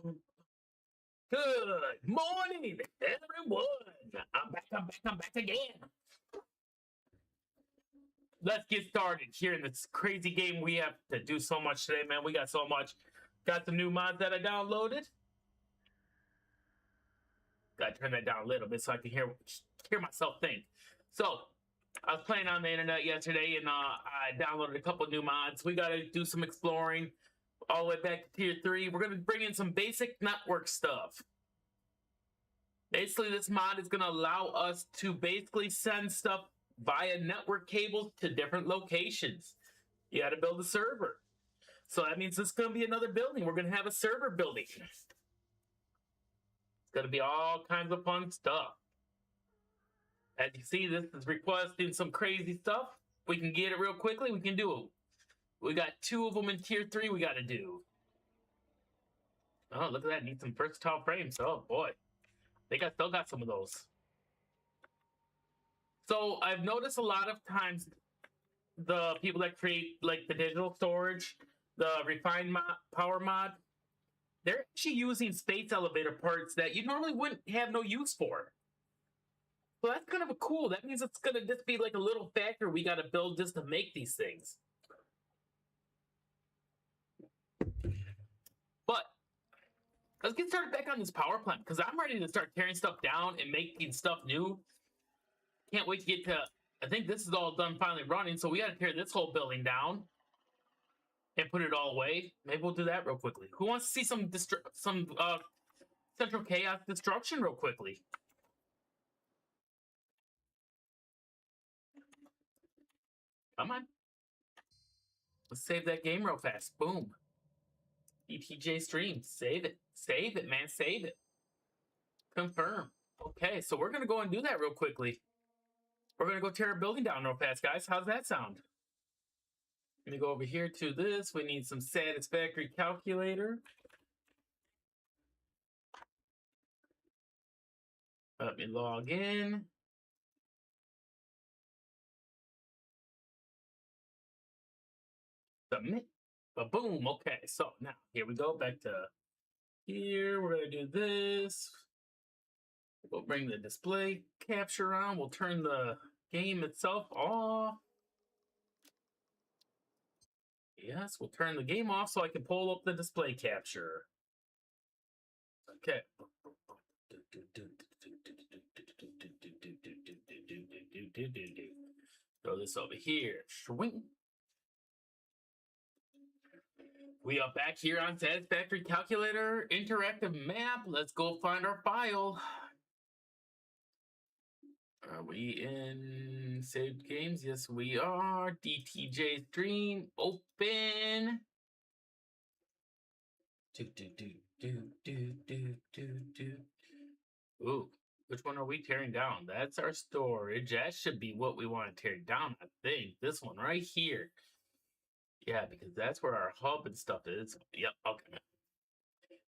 Good morning, everyone. I'm back again. Let's get started here in this crazy game. We have to do so much today, man. We got so much. Got some new mods that I downloaded. Gotta turn that down a little bit so I can hear myself think. So, I was playing on the internet yesterday and I downloaded a couple new mods. We gotta do some exploring all the way back to tier 3. We're gonna bring in some basic network stuff. Basically, this mod is going to allow us to basically send stuff via network cables to different locations. You got to build a server. So that means it's going to be another building. We're going to have a server building. It's going to be all kinds of fun stuff. As you see, this is requesting some crazy stuff. We can get it real quickly. We can do it. We got 2 of them in tier 3 we got to do. Oh, look at that. Need some versatile frames. Oh, boy. They still got some of those. So I've noticed a lot of times the people that create like the digital storage, the refined power mod, they're actually using space elevator parts that you normally wouldn't have no use for. So that's kind of cool. That means it's gonna just be like a little factor we gotta build just to make these things. But let's get started back on this power plant because I'm ready to start tearing stuff down and making stuff new. Can't wait to get to, I think this is all done finally running, so we got to tear this whole building down and put it all away. Maybe we'll do that real quickly. Who wants to see some Central Chaos destruction real quickly? Come on. Let's save that game real fast. Boom. ETJ stream. Save it. Save it, man. Save it. Confirm. Okay, so we're going to go and do that real quickly. We're going to go tear a building down real fast, guys. How's that sound? Let me go over here to this. We need some Satisfactory calculator. Let me log in. Submit. Boom. Okay, so now here we go. Back to here. We're going to do this. We'll bring the display capture on. We'll turn the game itself off. Yes, we'll turn the game off so I can pull up the display capture. Okay. Throw this over here. Swing. We are back here on Satisfactory Calculator Interactive Map. Let's go find our file. Are we in saved games? Yes, we are. DTJ stream open. Ooh, which one are we tearing down? That's our storage. That should be what we want to tear down, I think. This one right here. Yeah, because that's where our hub and stuff is. Yep, okay.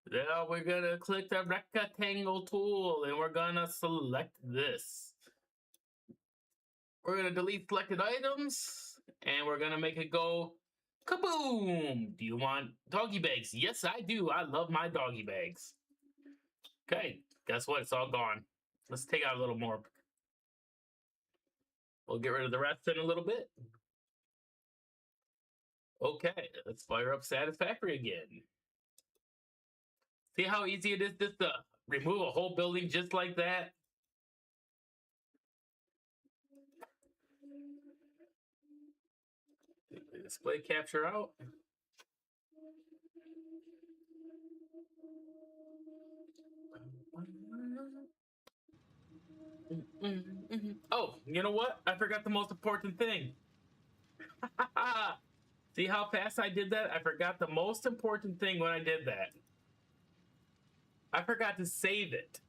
Now we're gonna click the rectangle tool and we're gonna select this. We're gonna delete selected items and we're gonna make it go kaboom. Do you want doggy bags? Yes, I do. I love my doggy bags. Okay, guess what? It's all gone. Let's take out a little more. We'll get rid of the rest in a little bit. Okay, let's fire up Satisfactory again. See how easy it is just to remove a whole building just like that? Display capture out. Oh, you know what? I forgot the most important thing. See how fast I did that? I forgot the most important thing when I did that. I forgot to save it.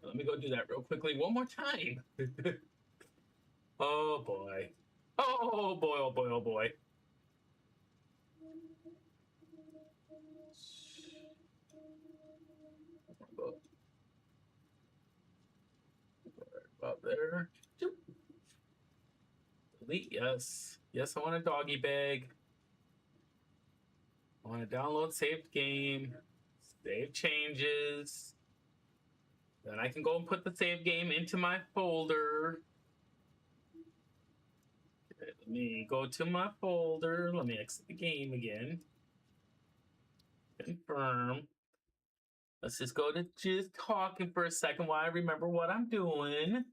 Let me go do that real quickly one more time. Oh boy. Oh boy, oh boy, oh boy. Go about there. Delete, yes. Yes, I want a doggy bag. I want to download saved game. Save changes. Then I can go and put the save game into my folder. Okay, let me go to my folder. Let me exit the game again. Confirm. Let's just go to just talking for a second while I remember what I'm doing.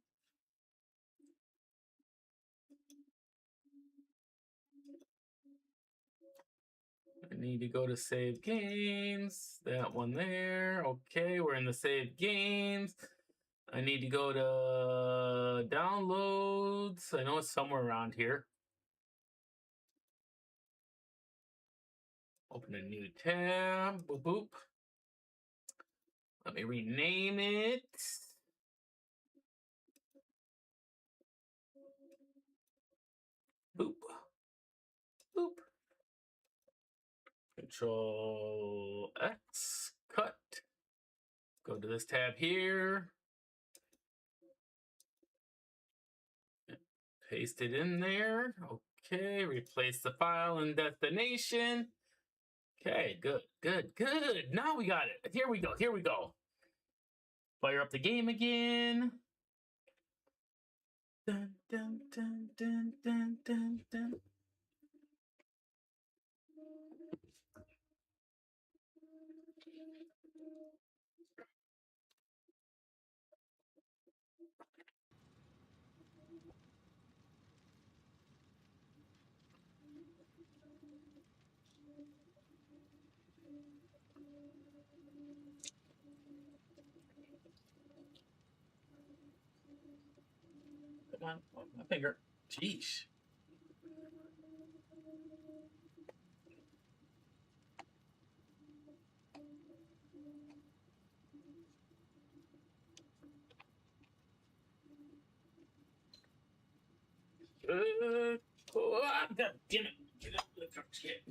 I need to go to save games. That one there. Okay, we're in the save games. I need to go to downloads. I know it's somewhere around here. Open a new tab. Boop, boop. Let me rename it. Boop. Boop. Control X. Cut. Go to this tab here. Paste it in there. Okay, replace the file and destination. Okay, good, good, good. Now we got it. Here we go, here we go. Fire up the game again. Dun, dun, dun, dun, dun, dun, dun. Come on, my finger. Jeez. Oh, God damn it. Get up the shit.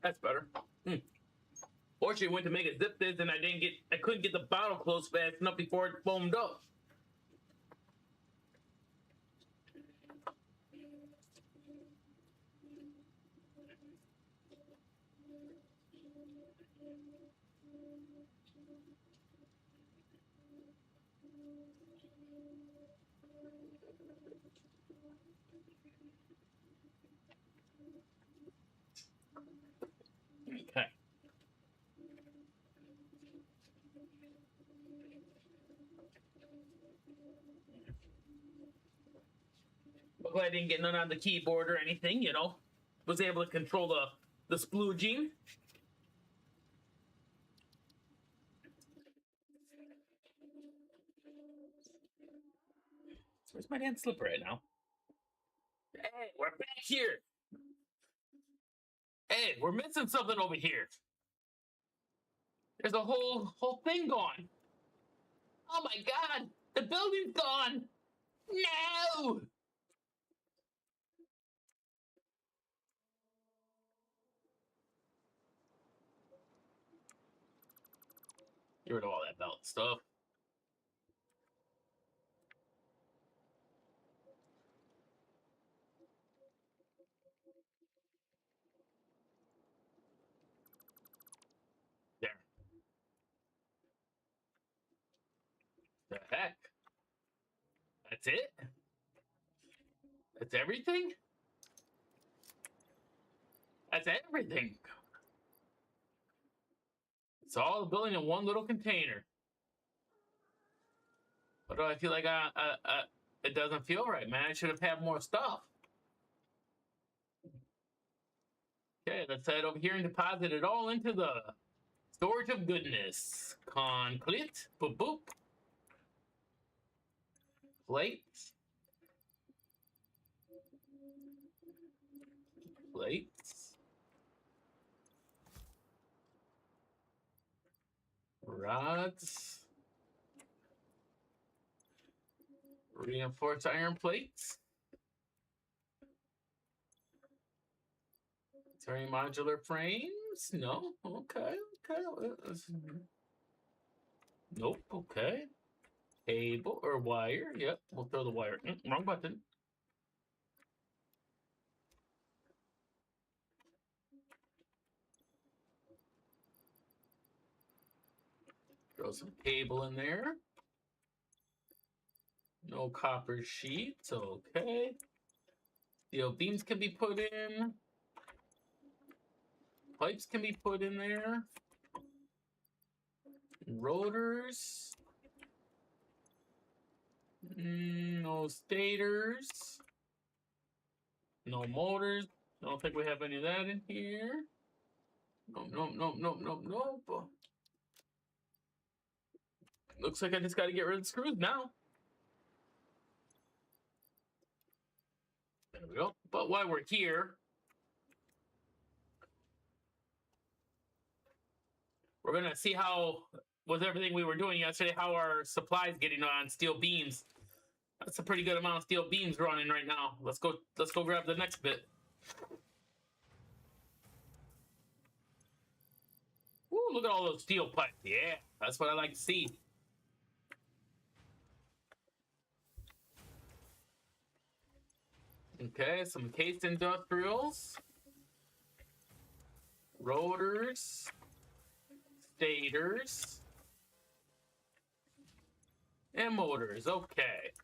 That's better. Fortunately, went to make a zip this and I couldn't get the bottle closed fast enough before it foamed up. Okay. Luckily, I didn't get none on the keyboard or anything, you know. Was able to control the splooging. Where's my damn slipper right now? Hey, we're back here. Hey, we're missing something over here. There's a whole thing gone. Oh my God, the building's gone. No. Get rid of all that belt stuff. There. The heck? That's it? That's everything? That's everything. It's all the building in one little container. But I feel like it doesn't feel right, man. I should have had more stuff. Okay, let's head over here and deposit it all into the storage of goodness. Complete. Boop boop. Plate. Plates. Rods. Reinforced iron plates. Is there any modular frames? No? Okay, okay. Nope, okay. Cable or wire. Yep, we'll throw the wire. Wrong button. Throw some cable in there. No copper sheets. Okay. Steel beams can be put in. Pipes can be put in there. Rotors. No stators. No motors. I don't think we have any of that in here. No. Looks like I just got to get rid of the screws now. There we go. But while we're here, we're going to see how, with everything we were doing yesterday, how our supply is getting on steel beams. That's a pretty good amount of steel beams running right now. Let's go grab the next bit. Woo, look at all those steel pipes. Yeah, that's what I like to see. Okay, some cased industrials. Rotors. Stators. And motors. Okay.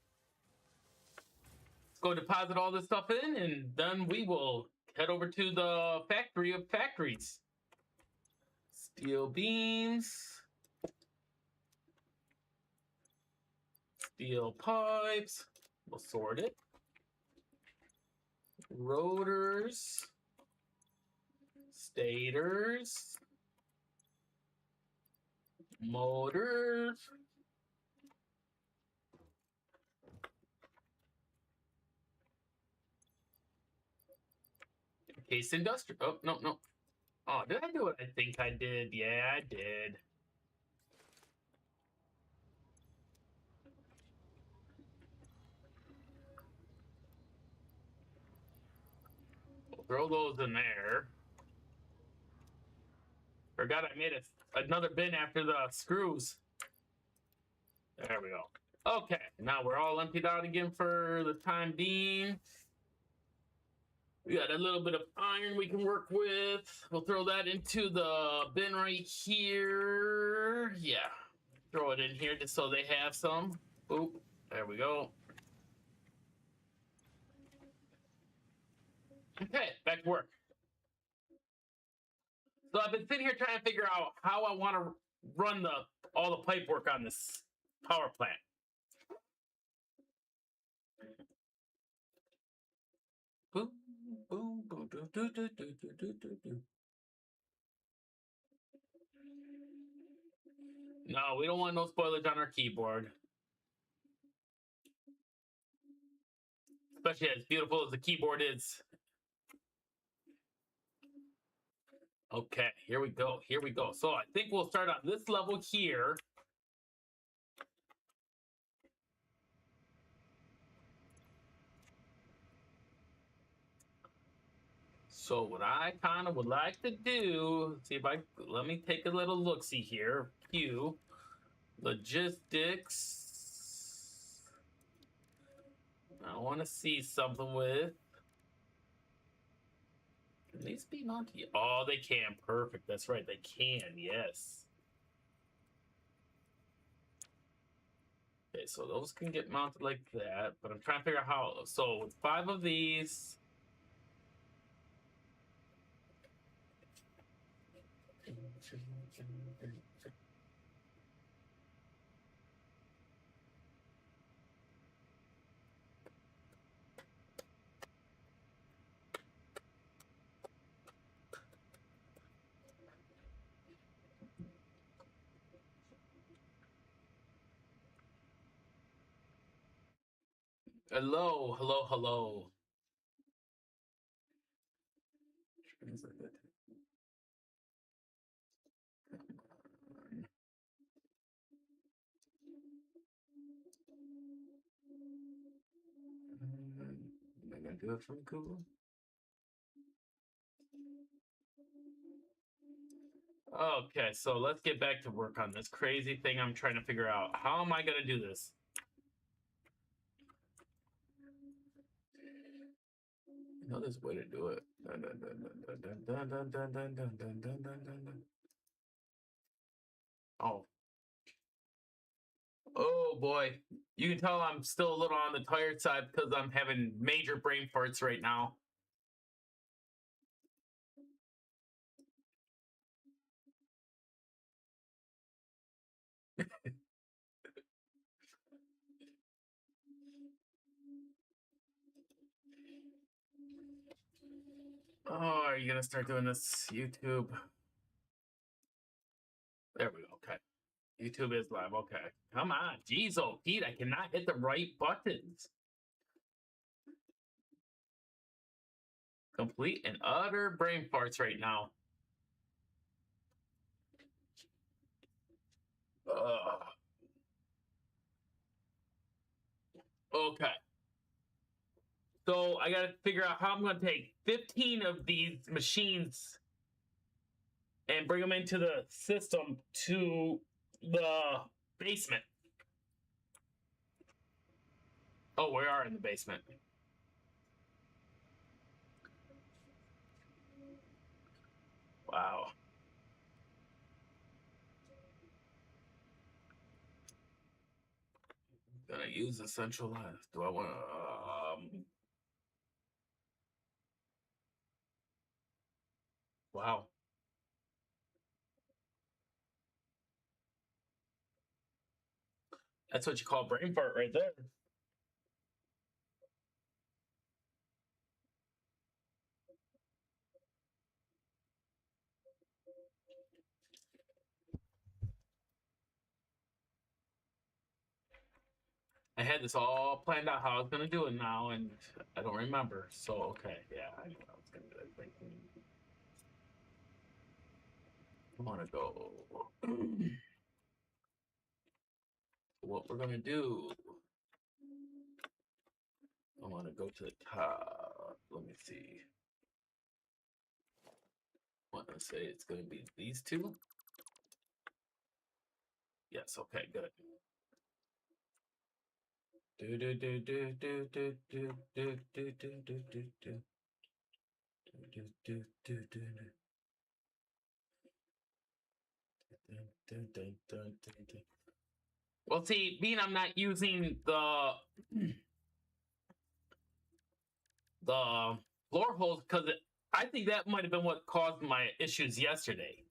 Let's go deposit all this stuff in, and then we will head over to the factory of factories. Steel beams. Steel pipes. We'll sort it. Rotors. Stators. Motors. Case industrial. Oh, no. Oh, did I do what I think I did? Yeah, I did. We'll throw those in there. Forgot I made another bin after the screws. There we go. Okay, now we're all emptied out again for the time being. We got a little bit of iron we can work with. We'll throw that into the bin right here. Yeah, throw it in here just so they have some. Boop, there we go. Okay, back to work. So I've been sitting here trying to figure out how I want to run all the pipe work on this power plant. Boom, boom, boom, do. No, we don't want no spoilage on our keyboard. Especially as beautiful as the keyboard is. Okay, here we go. So I think we'll start on this level here. So what I kind of would like to do, let me take a little look-see here. Q, logistics. I want to see something with. Can these be mounted? Oh, they can. Perfect. That's right. They can. Yes. Okay, so those can get mounted like that, but I'm trying to figure out how. So with 5 of these. Hello. Things like that. Am I gonna do it from Google? Okay, so let's get back to work on this crazy thing I'm trying to figure out. How am I gonna do this? You know there's a way to do it. Oh. Oh boy. You can tell I'm still a little on the tired side because I'm having major brain farts right now. Oh, are you gonna start doing this YouTube? There we go. Okay. YouTube is live. Okay. Come on. Jeez, oh Pete, I cannot hit the right buttons. Complete and utter brain farts right now. Okay. So I got to figure out how I'm going to take 15 of these machines and bring them into the system to the basement. Oh, we are in the basement. Wow. Gonna use the centralized. Do I want to? Wow. That's what you call brain fart right there. I had this all planned out how I was gonna do it now, and I don't remember. So okay, yeah, I knew I was gonna do it. I want to go. What we're gonna do? I want to go to the top. Let me see. I want to say it's gonna be these two. Yes. Okay. Good. Do do do do do do do do do do do do do. Well, see, being I'm not using the floor holes because I think that might have been what caused my issues yesterday.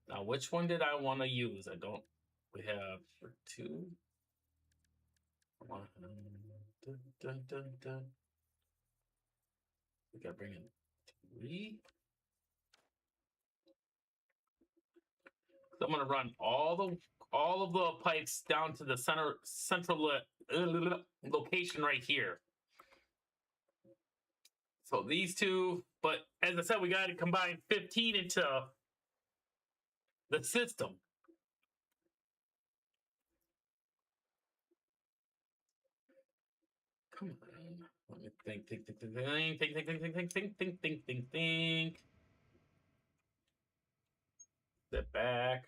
Now, which one did I want to use? I don't. We have for two. One. Dun, dun, dun. We got to bring in three. So I'm going to run all of the pipes down to the central location right here. So these two, but as I said, we got to combine 15 into the system. Come on. Let me think. Step back.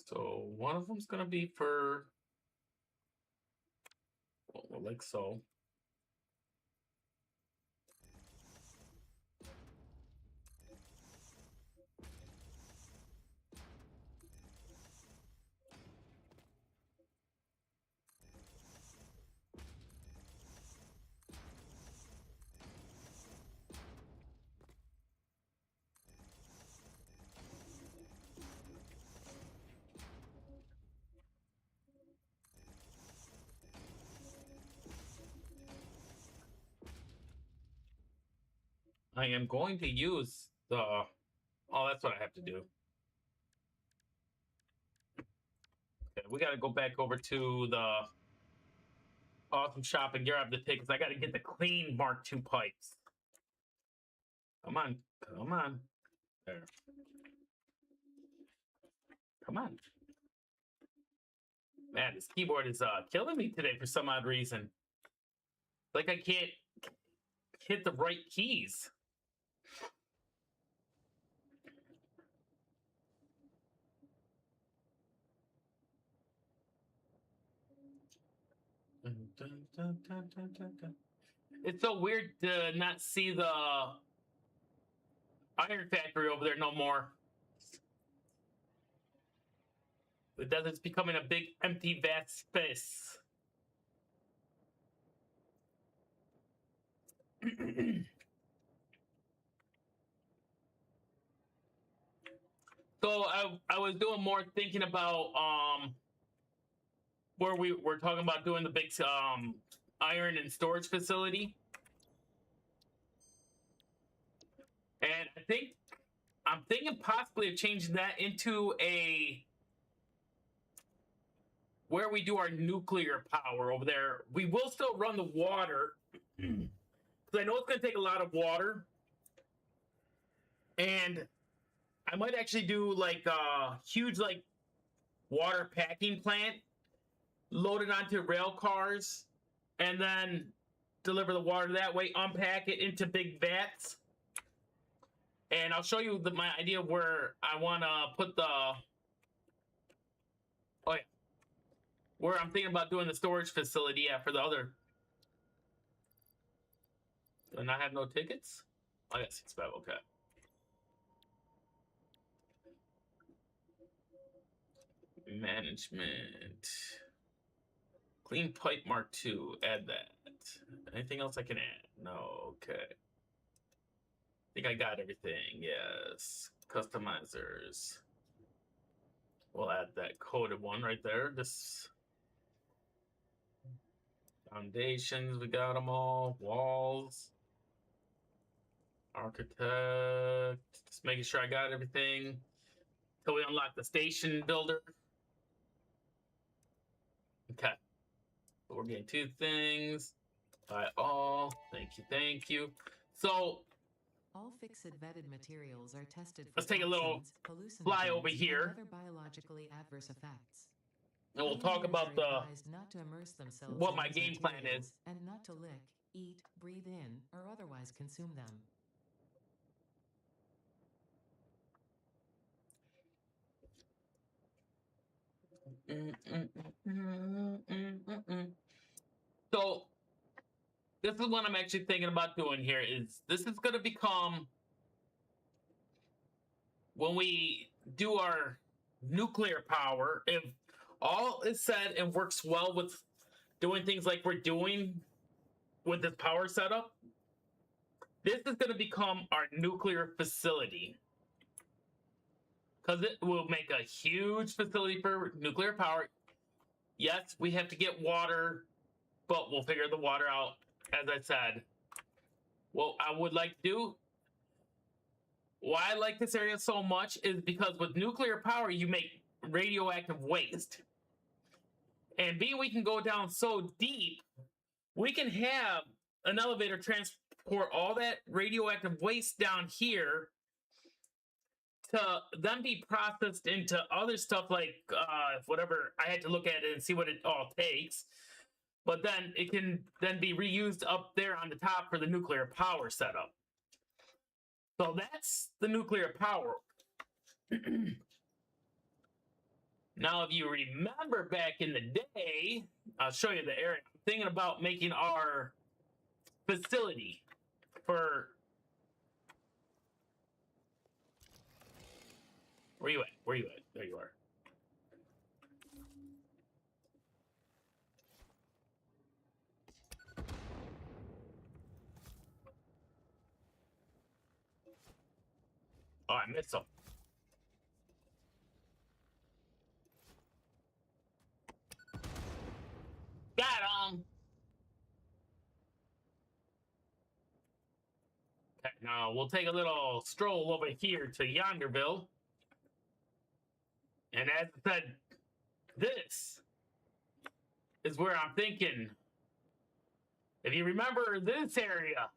So one of them's gonna be for like so. I am going to use the... Oh, that's what I have to do. Okay, we got to go back over to the awesome shop and grab the tickets. I got to get the clean Mark II pipes. Come on. Come on. There. Come on. Man, this keyboard is killing me today for some odd reason. Like I can't hit the right keys. It's so weird to not see the Iron Factory over there no more. It does. It's becoming a big empty vast space. So I was doing more thinking about where we were talking about doing the big iron and storage facility. And I'm thinking possibly of changing that into a where we do our nuclear power over there. We will still run the water because I know it's going to take a lot of water, and I might actually do like a huge like water packing plant, load it onto rail cars, and then deliver the water that way, unpack it into big vats. And I'll show you my idea of where I want to put the... Oh, yeah. Where I'm thinking about doing the storage facility, yeah, for the other... Do I not have no tickets? I got 6-5, okay. Management. Clean pipe Mark II, add that. Anything else I can add? No, okay. I think I got everything, yes. Customizers. We'll add that coded one right there. This foundations, we got them all. Walls. Architect. Just making sure I got everything. Till we unlock the station builder. Okay. So we're getting 2 things. Buy all. Thank you, thank you. So all fixed vetted materials are tested for let's take a little fly over here. Other biologically adverse effects. And we'll talk about not to immerse themselves what my game plan is. And not to lick, eat, breathe in, or otherwise consume them. So this is what I'm actually thinking about doing here is this is going to become when we do our nuclear power, if all is said and works well with doing things like we're doing with this power setup, this is going to become our nuclear facility. Because it will make a huge facility for nuclear power. Yes, we have to get water, but we'll figure the water out, as I said. What I would like to do, why I like this area so much is because with nuclear power, you make radioactive waste. And being we can go down so deep, we can have an elevator transport all that radioactive waste down here to then be processed into other stuff like whatever. I had to look at it and see what it all takes. But then it can then be reused up there on the top for the nuclear power setup. So that's the nuclear power. Now, if you remember back in the day, I'll show you the area. I'm thinking about making our facility for... Where you at? Where you at? There you are. Oh, I missed him. Got him. Okay, now we'll take a little stroll over here to Yonderville. And as I said, this is where I'm thinking. If you remember this area,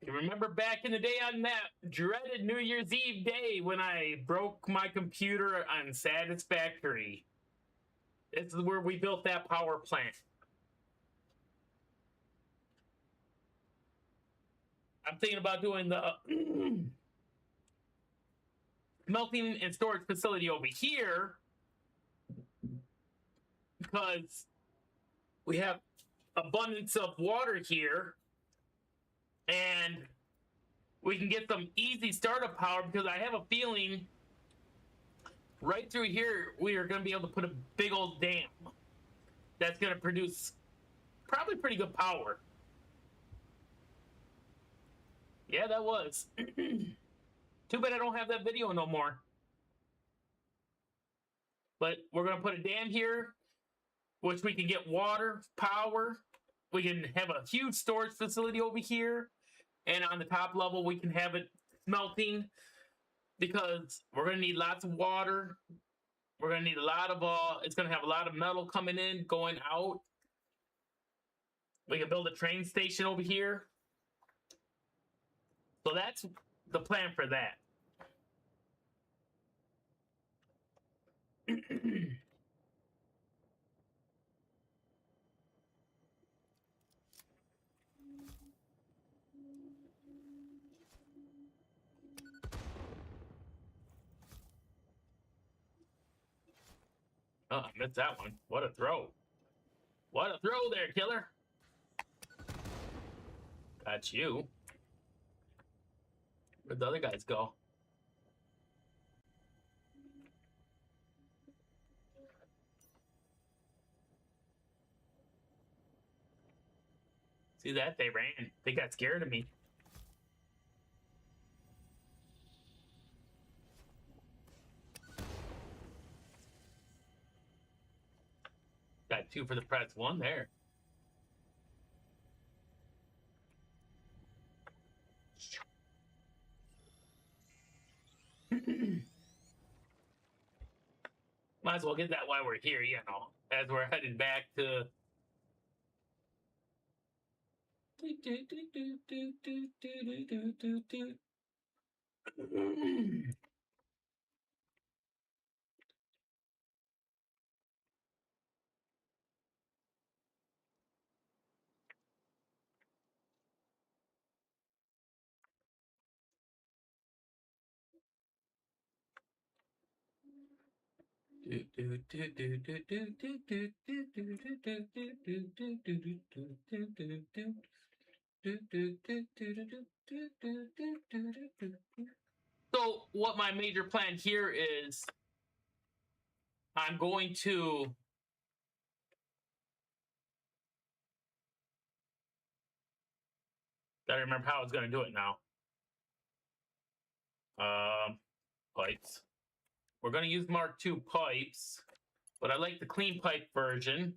you remember back in the day on that dreaded New Year's Eve day when I broke my computer on Satisfactory. This is where we built that power plant. I'm thinking about doing the smelting and storage facility over here because we have abundance of water here and we can get some easy startup power because I have a feeling right through here we are going to be able to put a big old dam that's going to produce probably pretty good power. Yeah, that was. Too bad I don't have that video no more. But we're going to put a dam here, which we can get water, power. We can have a huge storage facility over here. And on the top level, we can have it smelting because we're going to need lots of water. We're going to need a lot of, it's going to have a lot of metal coming in, going out. We can build a train station over here. So that's the plan for that. Oh, I missed that one. What a throw. What a throw there, killer. Got you. Where'd the other guys go? See that? They ran. They got scared of me. Got 2 for the press, 1 there. Might as well get that while we're here, you know, as we're heading back to. So what my major plan here is, I'm going to gotta remember how I was gonna do it now. Pipes. We're gonna use Mark II pipes, but I like the clean pipe version.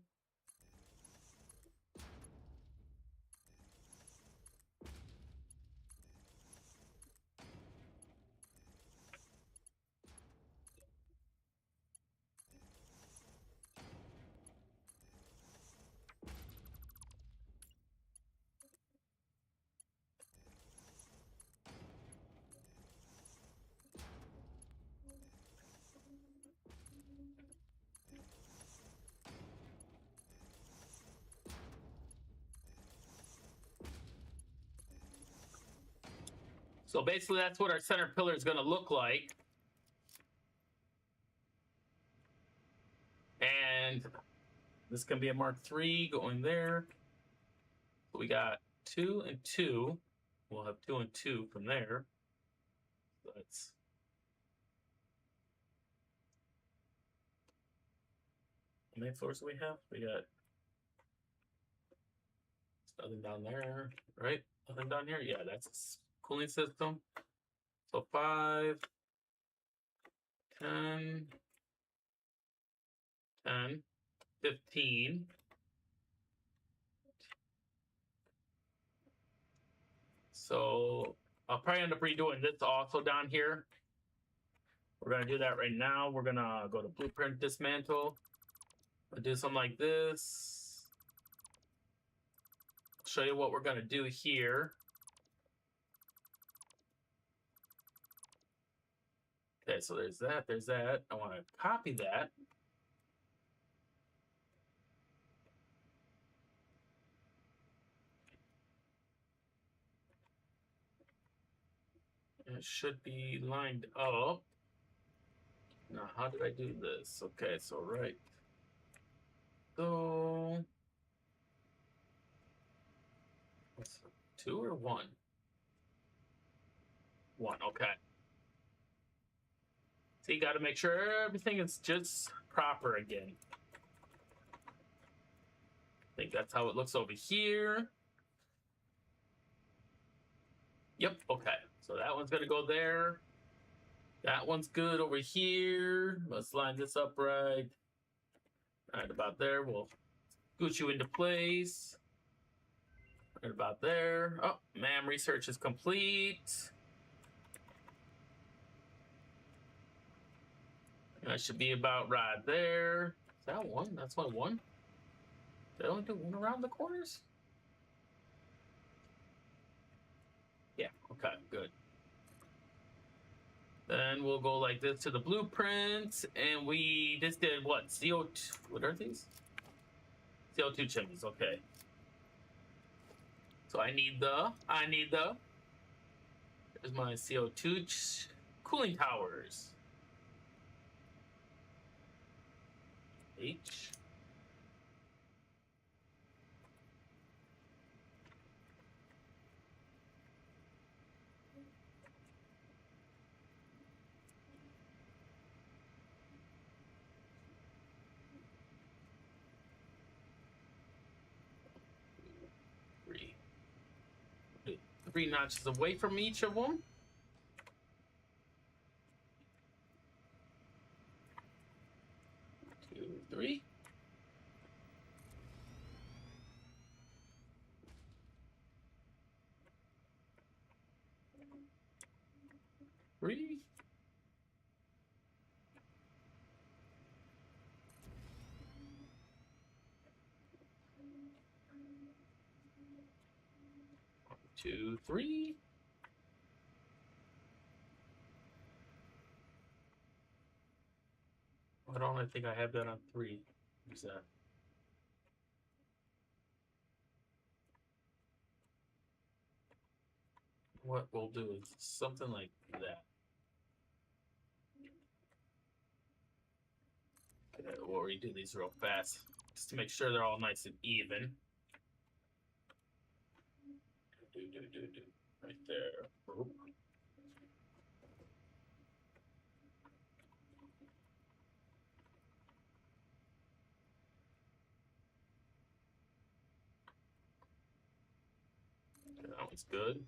So basically that's what our center pillar is going to look like. And this can be a Mark III going there. So we got 2 and 2. We'll have 2 and 2 from there. So that's how many floors do we have? We got nothing down there, right? Nothing down here? Yeah, that's a cooling system. So 5, 10, 10, 15. So I'll probably end up redoing this also down here. We're gonna do that right now. We're gonna go to blueprint, dismantle. I'll do something like this. Show you what we're gonna do here. Okay, so there's that, there's that. I want to copy that. It should be lined up. Now, how did I do this? Okay, so right. So, what's 2 or 1? 1, okay. So you got to make sure everything is just proper again. I think that's how it looks over here. Yep, okay. So that one's going to go there. That one's good over here. Let's line this up right. Right about there. We'll scoot you into place. Right about there. Oh, ma'am, research is complete. That should be about right there. Is that 1? That's my 1? Did I only do 1 around the corners? Yeah, okay, good. Then we'll go like this to the blueprint, and we just did what? CO2, what are these? CO2 chimneys, okay. So I need the, there's my CO2 cooling towers. H. Three notches away from each of them. Two, three. Three. One, two, three. Why don't I think I have that on 3? What's that? What we'll do is something like that. Okay, we'll redo these real fast just to make sure they're all nice and even. Right there. Oop. Okay, that one's good.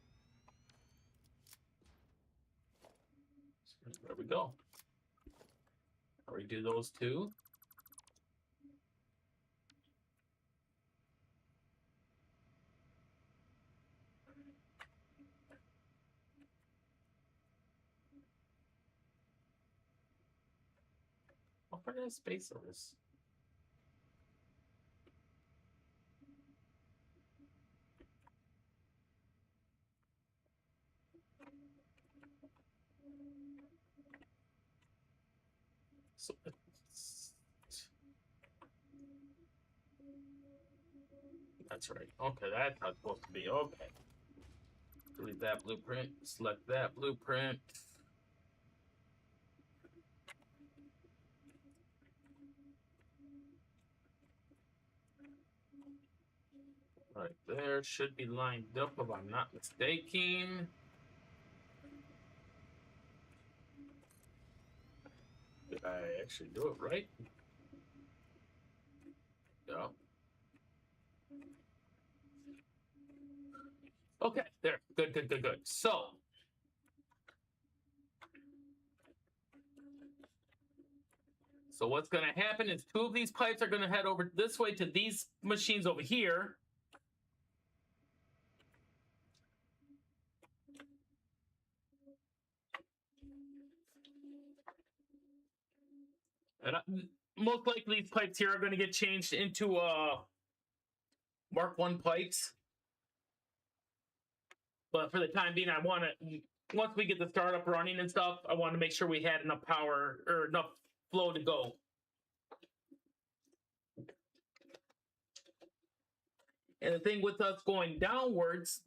There we go. I'll redo those 2. What part of the space of this? So that's right. Okay, that's how it's supposed to be. Okay. Delete that blueprint. Select that blueprint. Right there. Should be lined up if I'm not mistaken. Did I actually do it right? Yeah. Okay, there. Good, good, good, good. So, So what's going to happen is 2 of these pipes are going to head over this way to these machines over here. And most likely these pipes here are going to get changed into Mark 1 pipes. But for the time being, I want to, once we get the startup running and stuff, I want to make sure we had enough power or enough flow to go. And the thing with us going downwards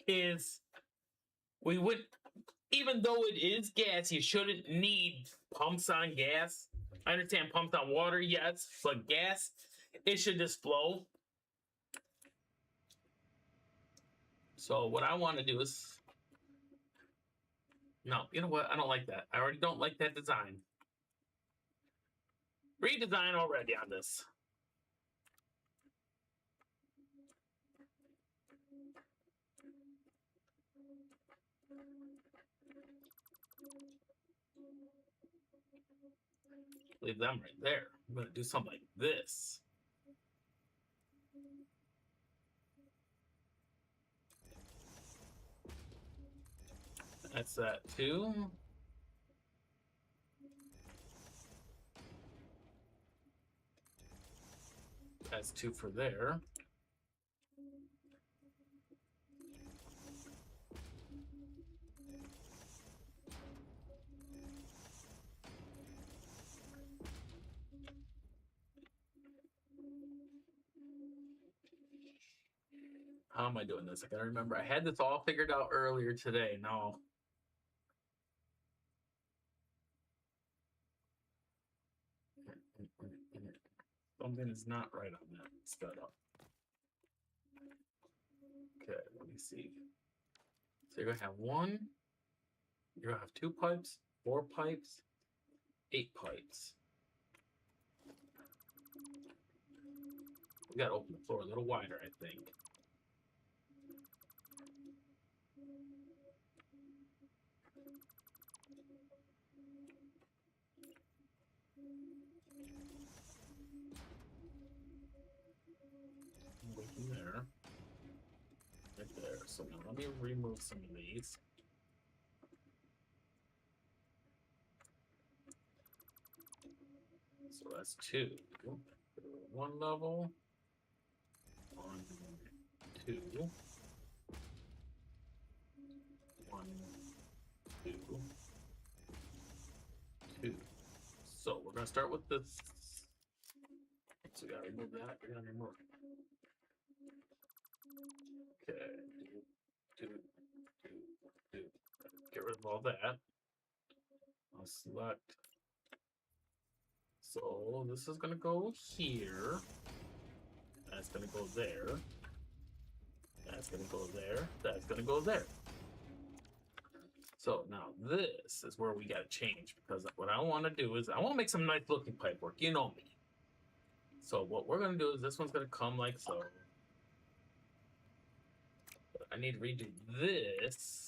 is we would, even though it is gas, you shouldn't need pumps on gas. I understand pumps on water, yes, but gas, it should just flow. So what I want to do is, no, you know what? I don't like that. I already don't like that design. Redesign already on this. Leave them right there. I'm going to do something like this. That's that too. That's 2 for there. How am I doing this? I gotta remember. I had this all figured out earlier today. No. Something is not right on that setup. Okay, let me see. So you're gonna have 1, you're gonna have 2 pipes, 4 pipes, 8 pipes. We gotta open the floor a little wider, I think. Waiting there. Right there. So now let me remove some of these. So that's 2. 1 level. 1, 2. 1, 2. 2. So we're gonna start with this. So we gotta remove that. We gotta remove. Okay. Do. Get rid of all that. I'll select. So this is gonna go here. That's gonna go there. That's gonna go there. That's gonna go there. So now this is where we gotta change, because what I want to do is I want to make some nice looking pipe work. You know me. So what we're gonna do is this one's gonna come like so. But I need to redo this.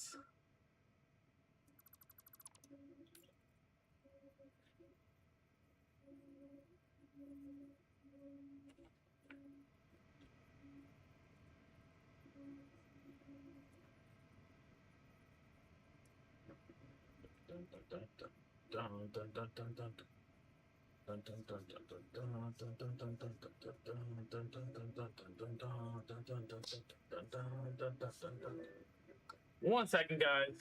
One second, guys.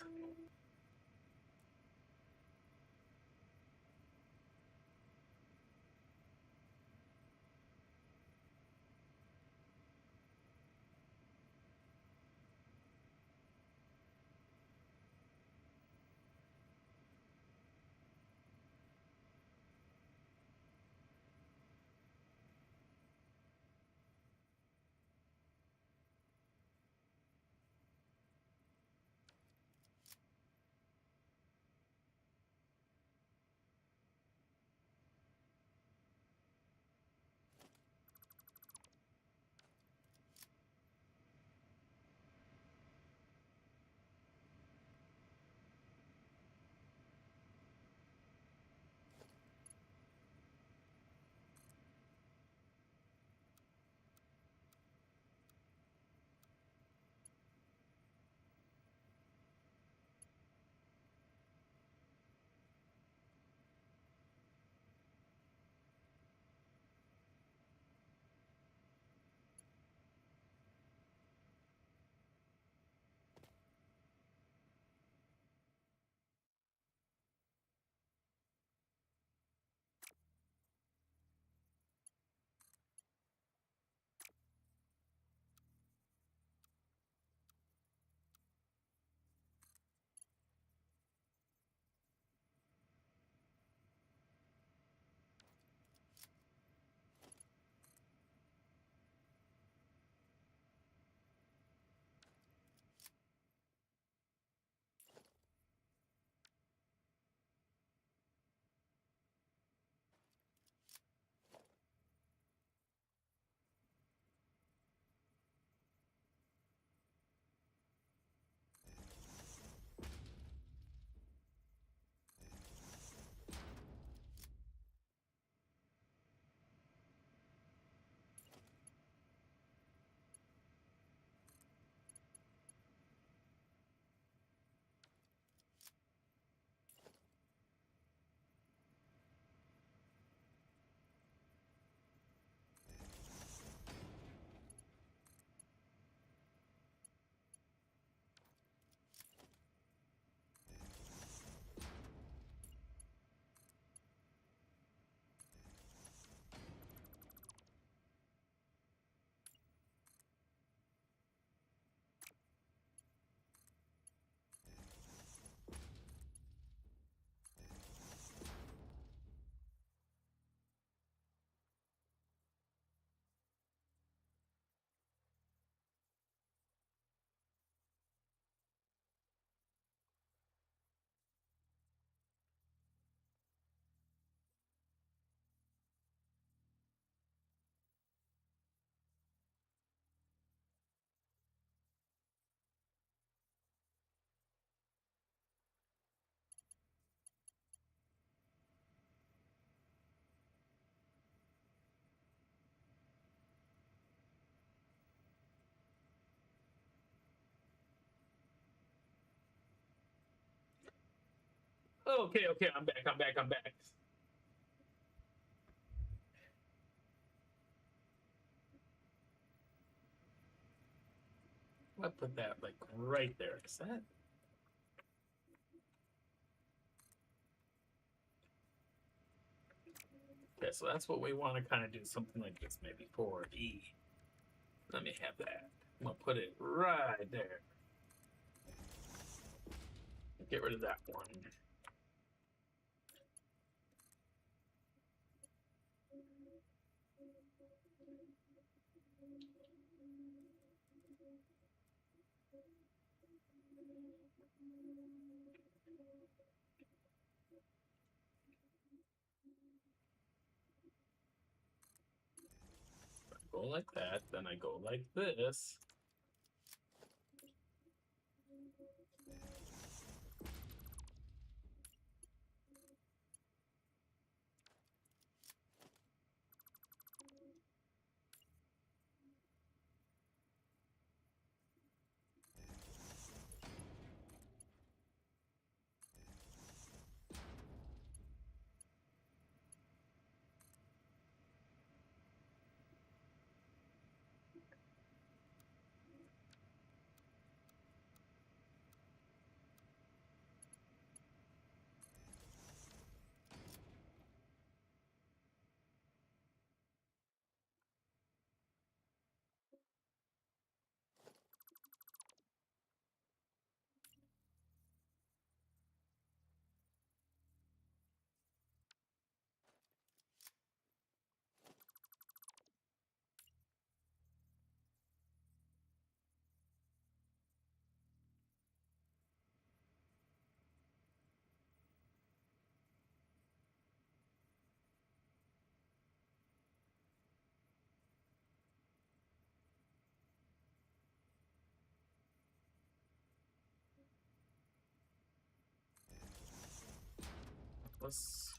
Okay, okay, I'm back. I put that like right there. Is that? Okay, so that's what we want to kind of do. Something like this, maybe for E. Let me have that. I'm gonna put it right there. Get rid of that one. Go like that, then I go like this. Let's.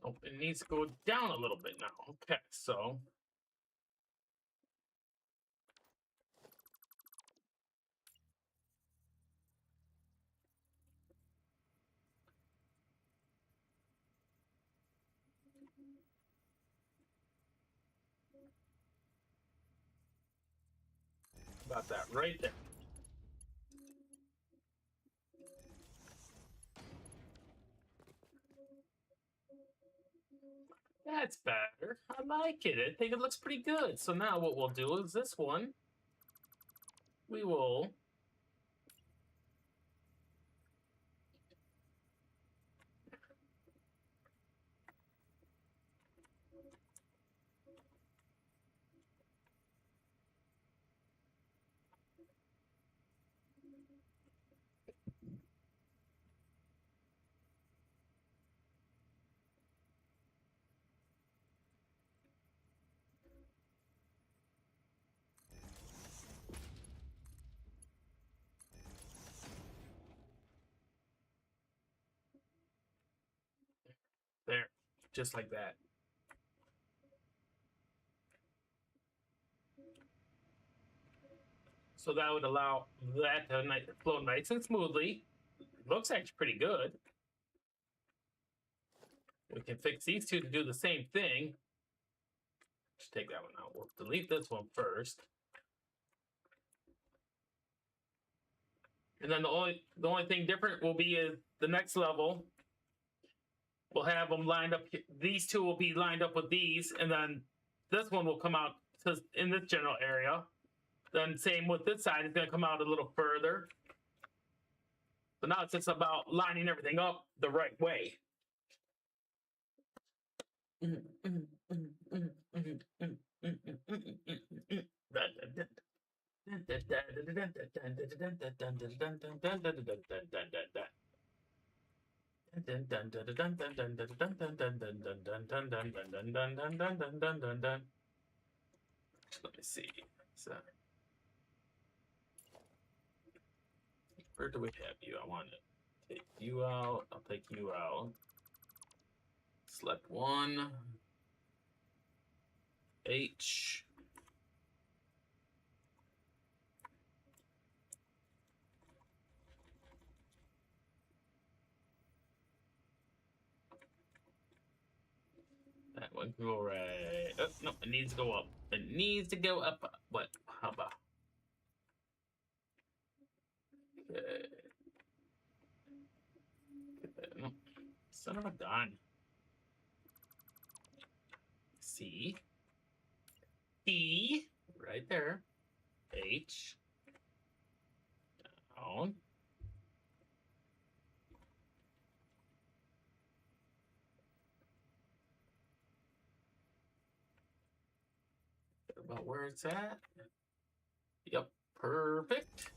Oh, it needs to go down a little bit now. Okay, so. About that right there. That's better. I like it. I think it looks pretty good. So now what we'll do is this one. We will. There. Just like that. So that would allow that to flow nice and smoothly. Looks actually pretty good. We can fix these two to do the same thing. Just take that one out. We'll delete this one first. And then the only thing different will be is the next level. We'll have them lined up. These two will be lined up with these, and then this one will come out in this general area. Then same with this side, it's going to come out a little further. So now it's just about lining everything up the right way. Let me see. So, where do we have you? I want to take you out. I'll take you out. Select one. H. That one can go right. Oh, no, it needs to go up. It needs to go up. What? How about? Okay. No. Son of a gun. C. T. Right there. H. Down. About where it's at. Yep. Perfect.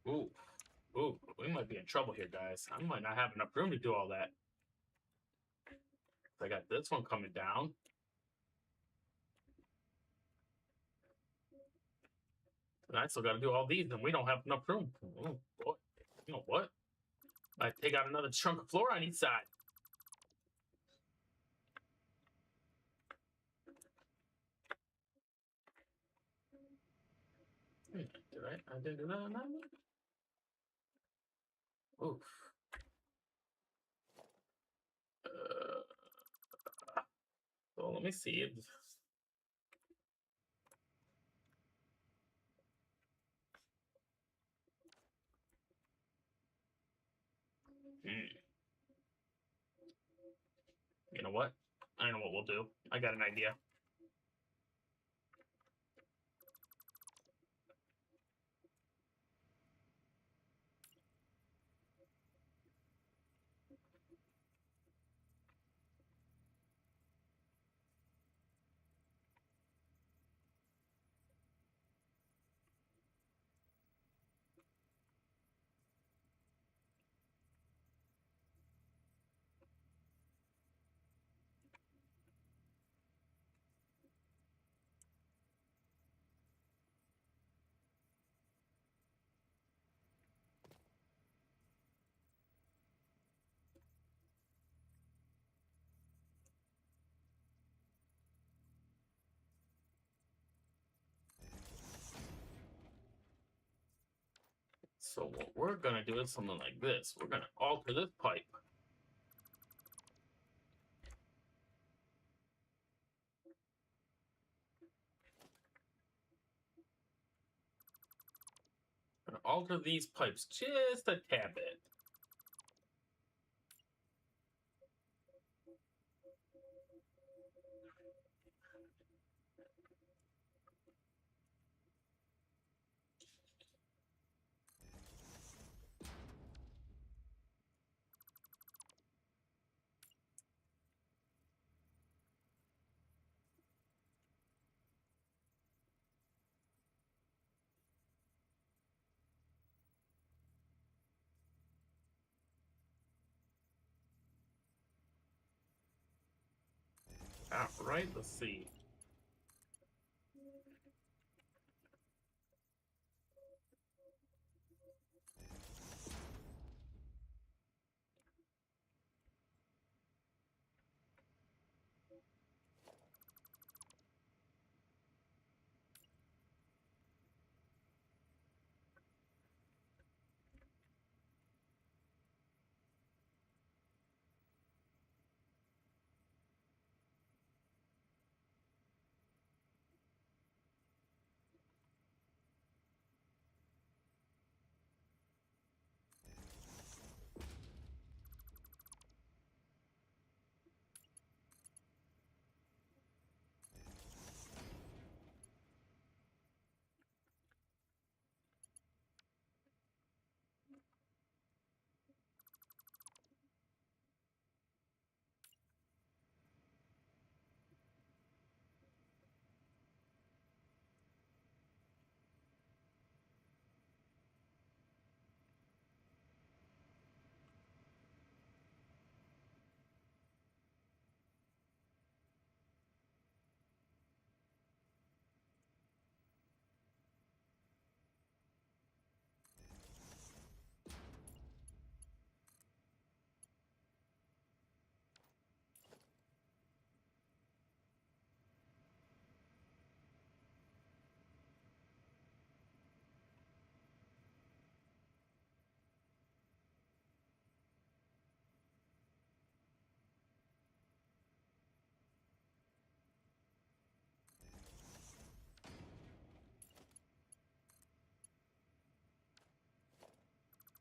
Ooh. Ooh, we might be in trouble here, guys. I might not have enough room to do all that. I got this one coming down. And I still got to do all these, and we don't have enough room. Oh, boy. You know what? I take out another chunk of floor on each side. Did I didn't do that on that one? Oof. So let me see. You know what? I know what we'll do. I got an idea. So what we're gonna do is something like this. We're gonna alter this pipe. Gonna alter these pipes just a tad bit. All right, let's see.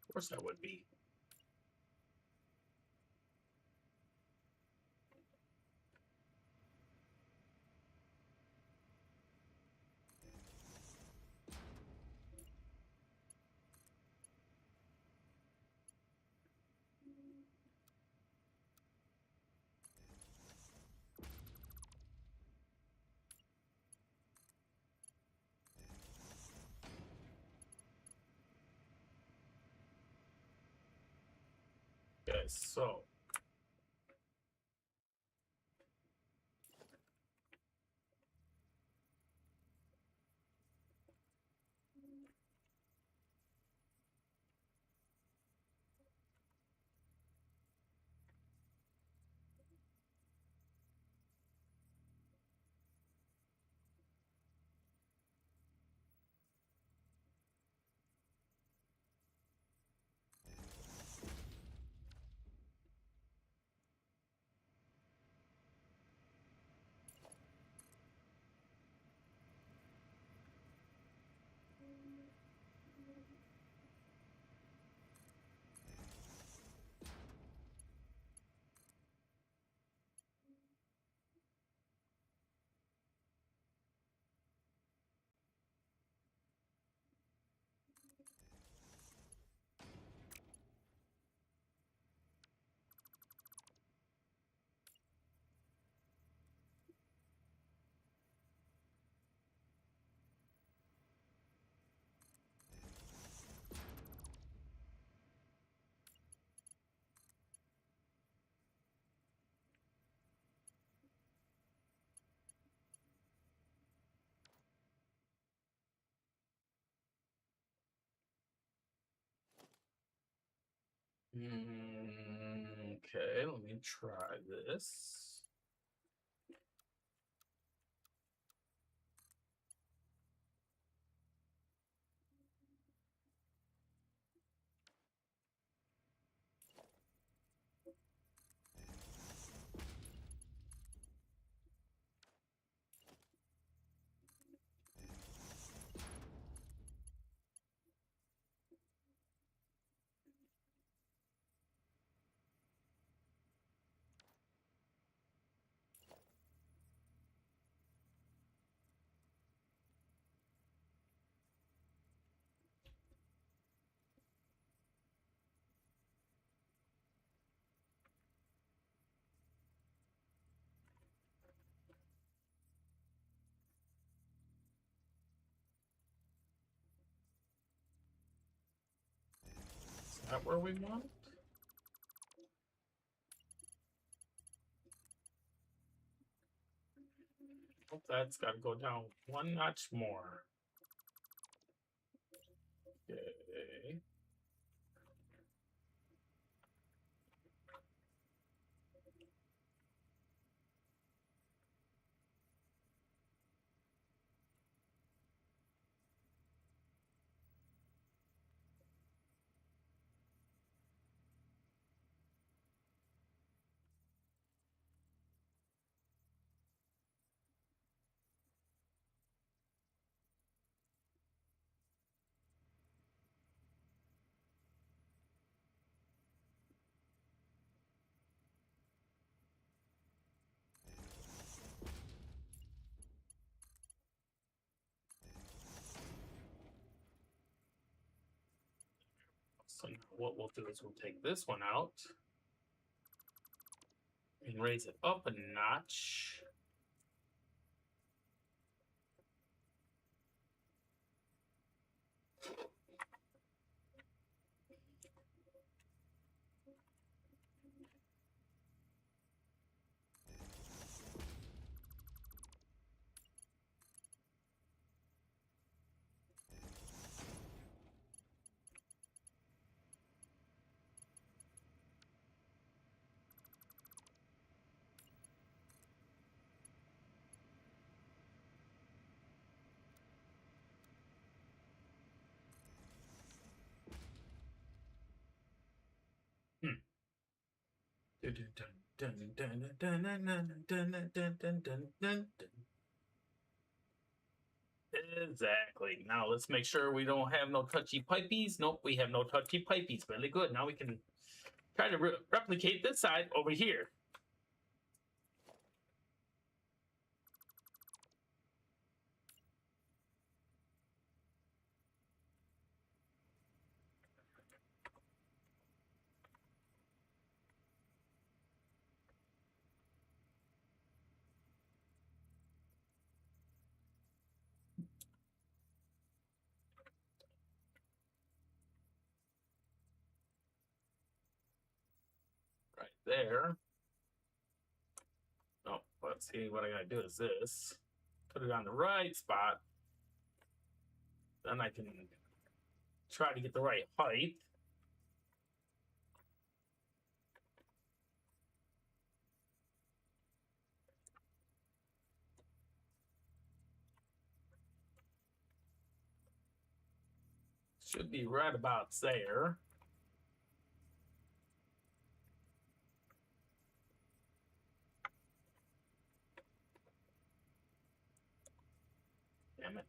Of course that would be. Okay, so okay, let me try this. that where we want? Oh, that's got to go down one notch more. Okay. So now what we'll do is we'll take this one out and raise it up a notch. Exactly. Now let's make sure we don't have no touchy pipeys. Nope, we have no touchy pipeys. Really good. Now we can try to replicate this side over here. Right there. Oh, let's see. What I gotta do is this. Put it on the right spot. Then I can try to get the right height. Should be right about there. Damn it.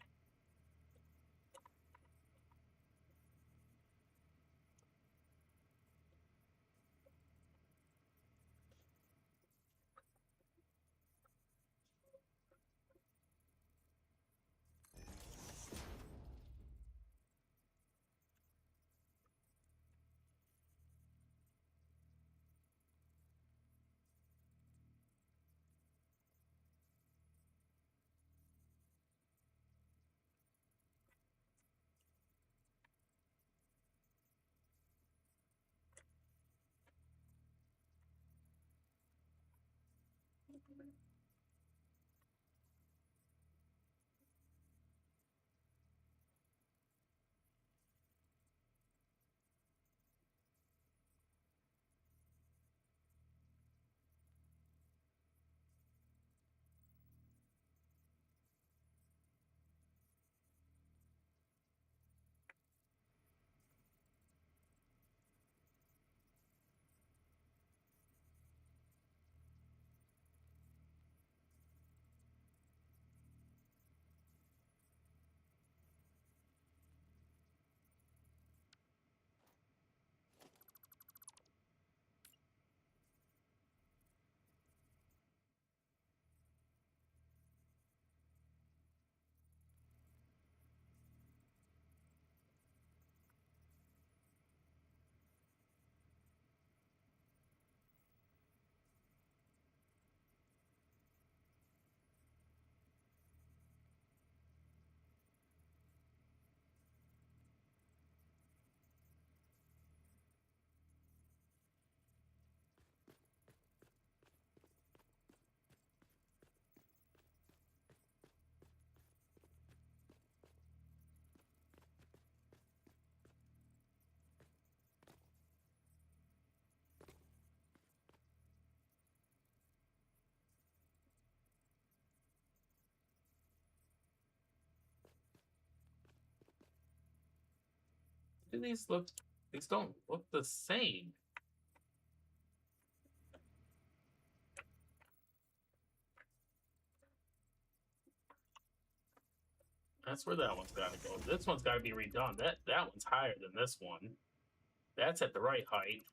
do these look? These don't look the same. That's where that one's got to go. This one's got to be redone. That one's higher than this one. That's at the right height.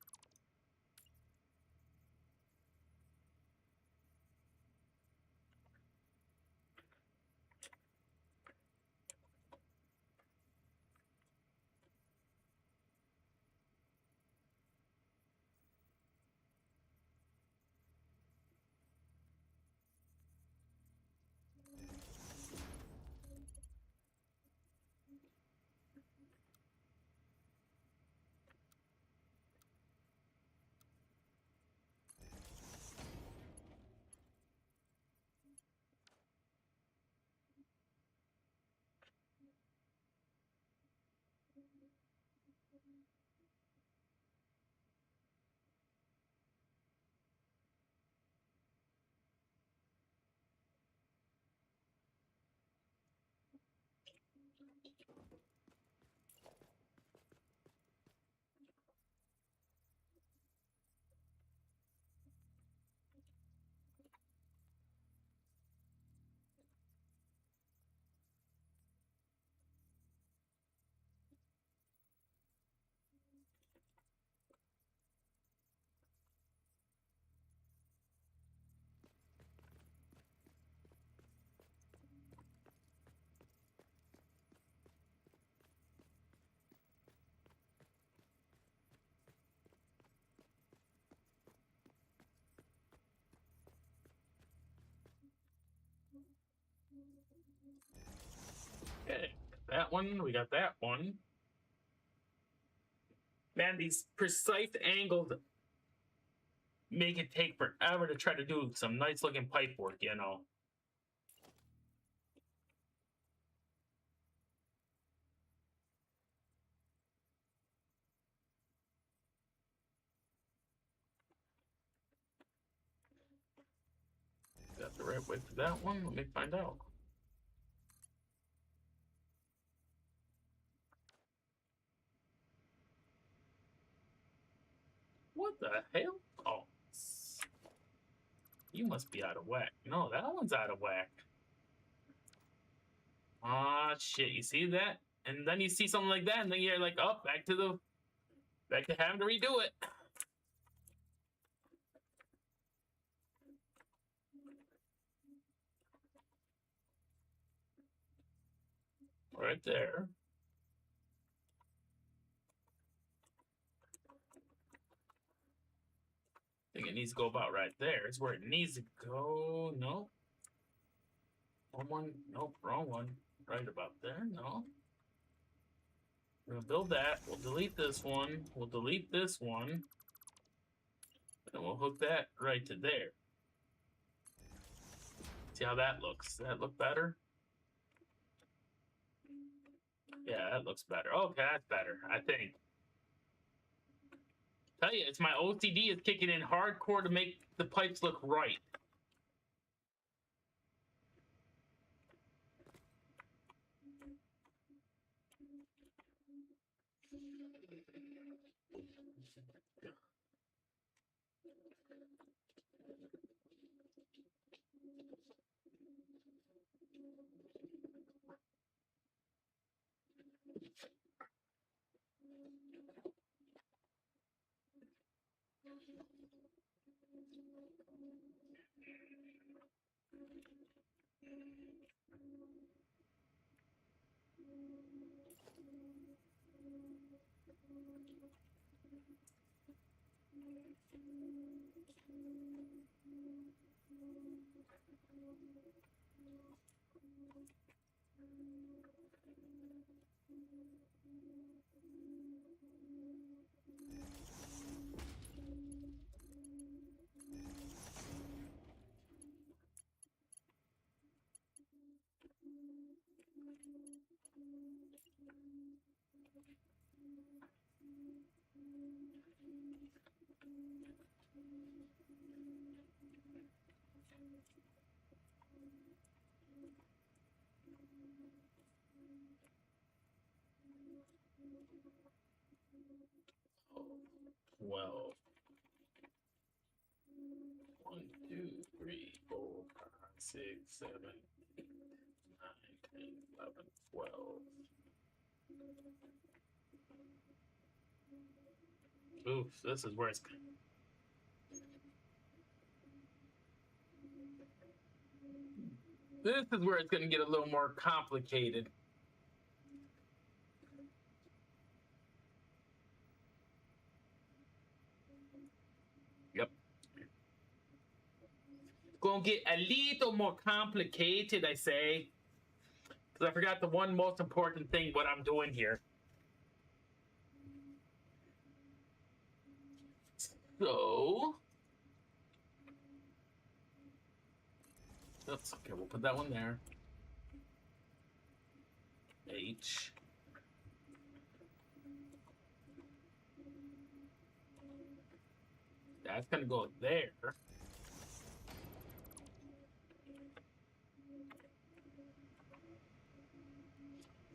Okay, that one. We got that one. Man, these precise angles make it take forever to try to do some nice looking pipe work, you know. Got the right width for that one. Let me find out. What the hell? Oh, you must be out of whack. No, that one's out of whack. Ah, shit. You see that? And then you see something like that, and then you're like, oh, back to having to redo it. Right there. I think it needs to go about right there. Is where it needs to go. No. Wrong one. Nope, wrong one. Right about there. No. We're gonna build that. We'll delete this one. We'll delete this one. And we'll hook that right to there. See how that looks? Does that look better? Yeah, that looks better. Okay, that's better, I think. Tell you, it's my OCD is kicking in hardcore to make the pipes look right. 12. 1, 2, 3, 4, 5, 6, 7, 8, 9, 10, 11, 12. Oof, this is where it's. This is where it's going to get a little more complicated. Yep. Going to get a little more complicated, I say. Because I forgot the one most important thing, what I'm doing here. So. Oops, okay, we'll put that one there. H. That's going to go there.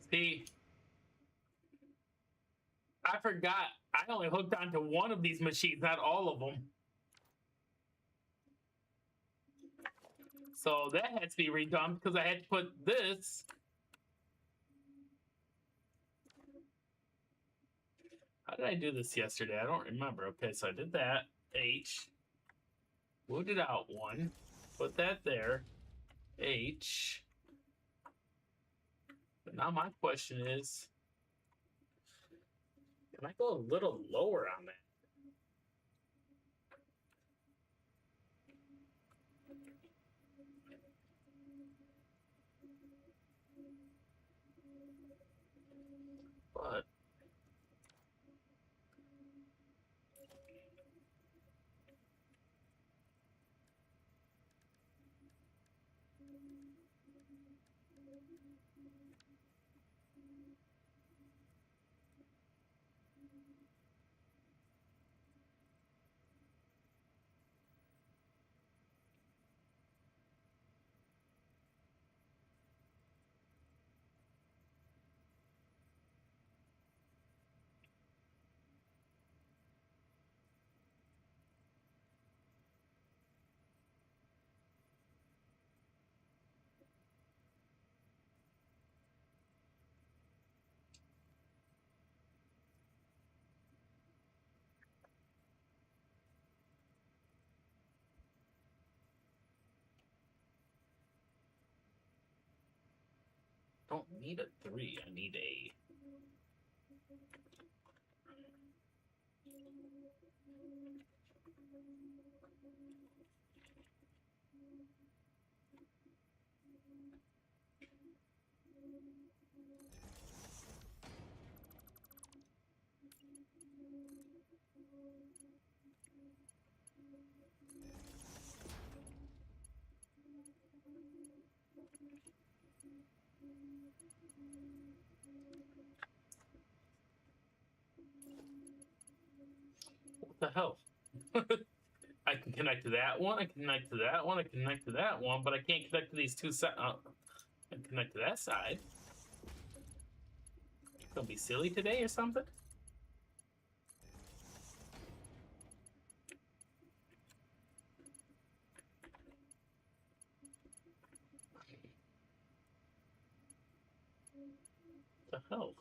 See, I forgot. I only hooked onto one of these machines, not all of them. So that has to be redone because I had to put this. How did I do this yesterday? I don't remember. Okay, so I did that. H. Moved it out one. Put that there. H. But now my question is, can I go a little lower on that? But don't need a 3. I need a. What the hell? I can connect to that one. I can connect to that one. I can connect to that one, but I can't connect to these two sides. I can connect to that side. Gonna be silly today or something? What the hell?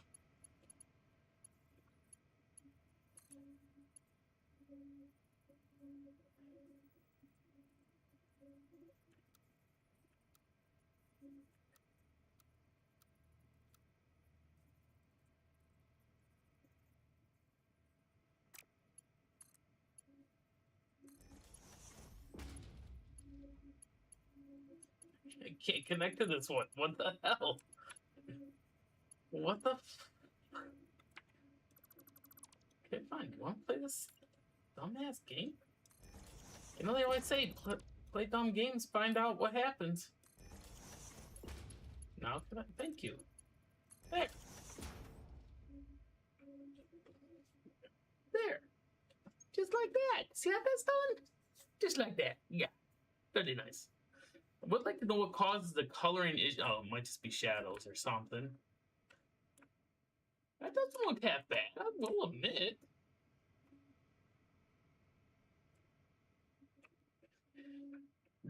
I can't connect to this one. What the hell? What the? Okay, fine. You want to play this dumbass game? You know they always say play dumb games, find out what happens. Now can I? Thank you. There. There. Just like that. See how that's done? Just like that. Yeah. Very nice. I would like to know what causes the coloring issue. Oh, it might just be shadows or something. That doesn't look half bad, I will admit.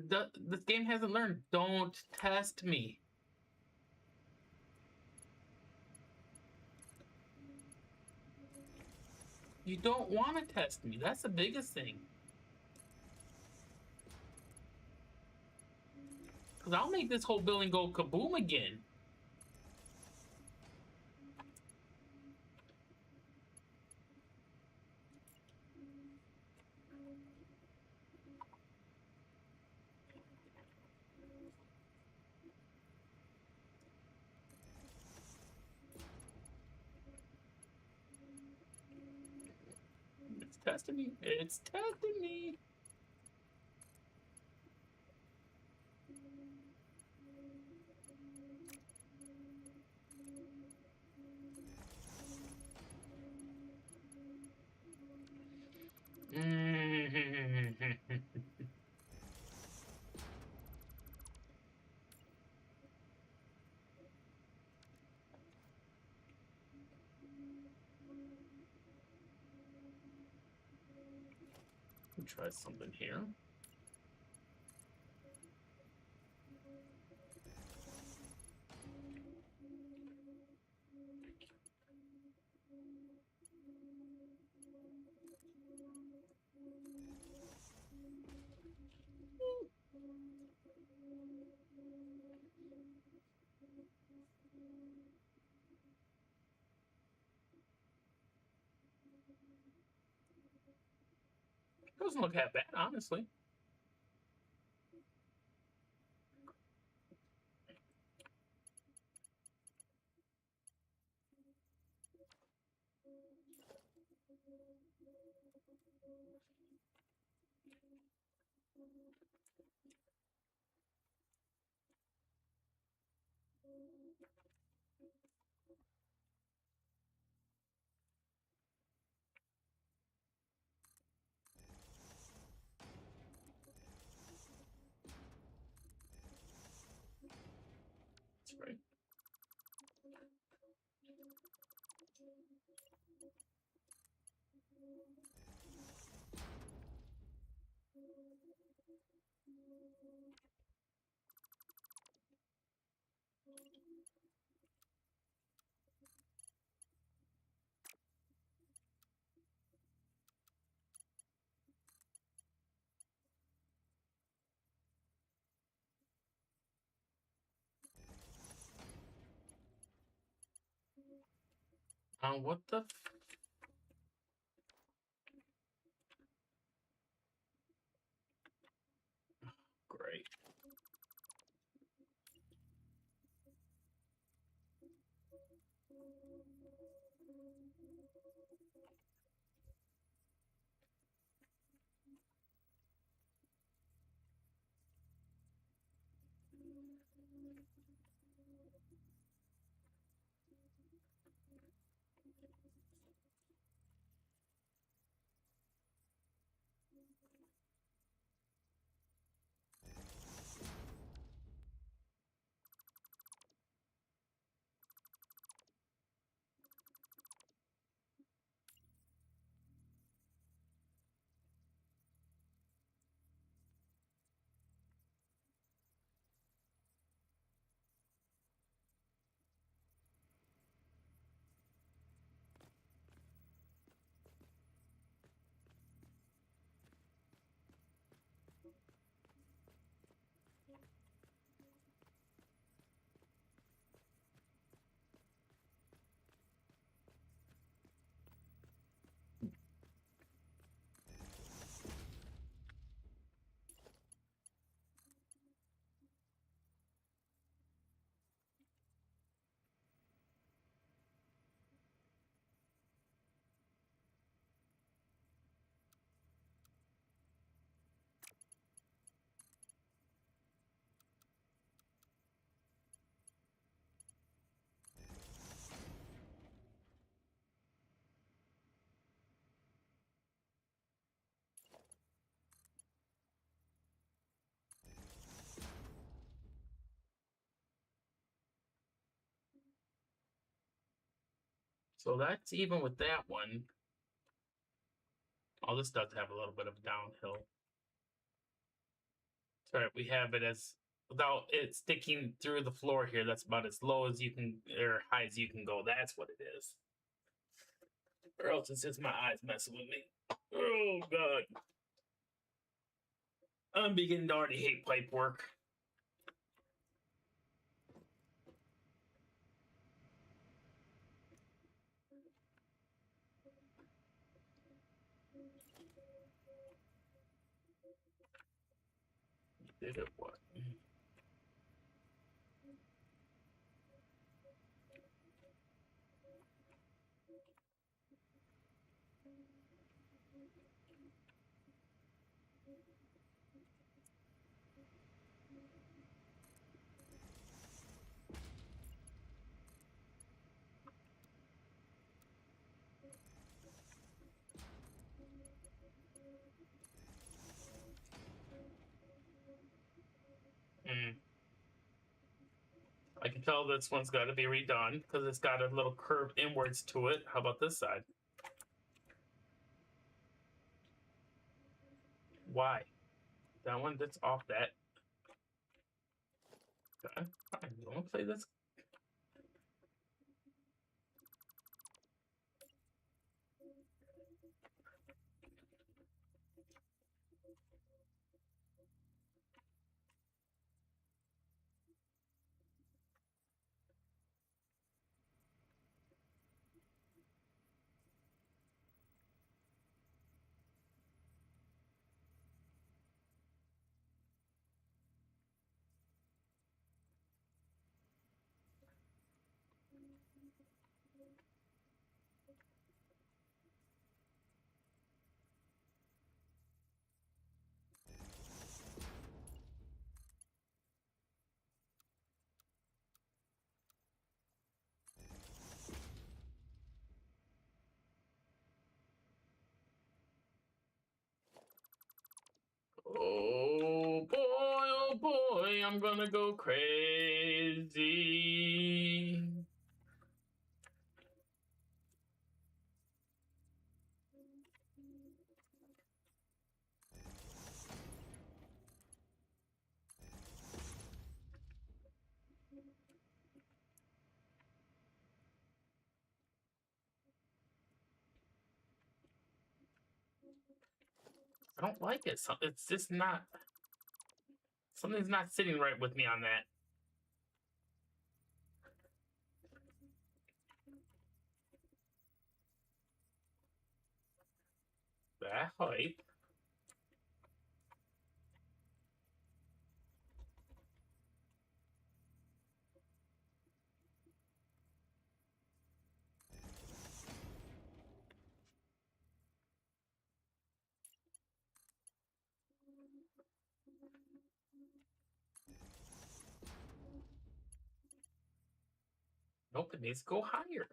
this game hasn't learned. Don't test me. You don't want to test me. That's the biggest thing. Because I'll make this whole building go kaboom again. It's testing me. It's testing me. Try something here. Doesn't look that bad, honestly. That's right. What the? Great. So that's even with that one. Oh, this does have a little bit of downhill. Sorry, we have it as without it sticking through the floor here. That's about as low as you can or high as you can go. That's what it is. Or else it's just my eyes messing with me. Oh god. I'm beginning to already hate pipe work. Did it what? I can tell this one's got to be redone because it's got a little curve inwards to it. How about this side? Why? That one that's off that. Okay, fine. You want to play this? Oh boy, I'm gonna go crazy. I don't like it. It's just not. Something's not sitting right with me on that. That height. Nope, it needs to go higher.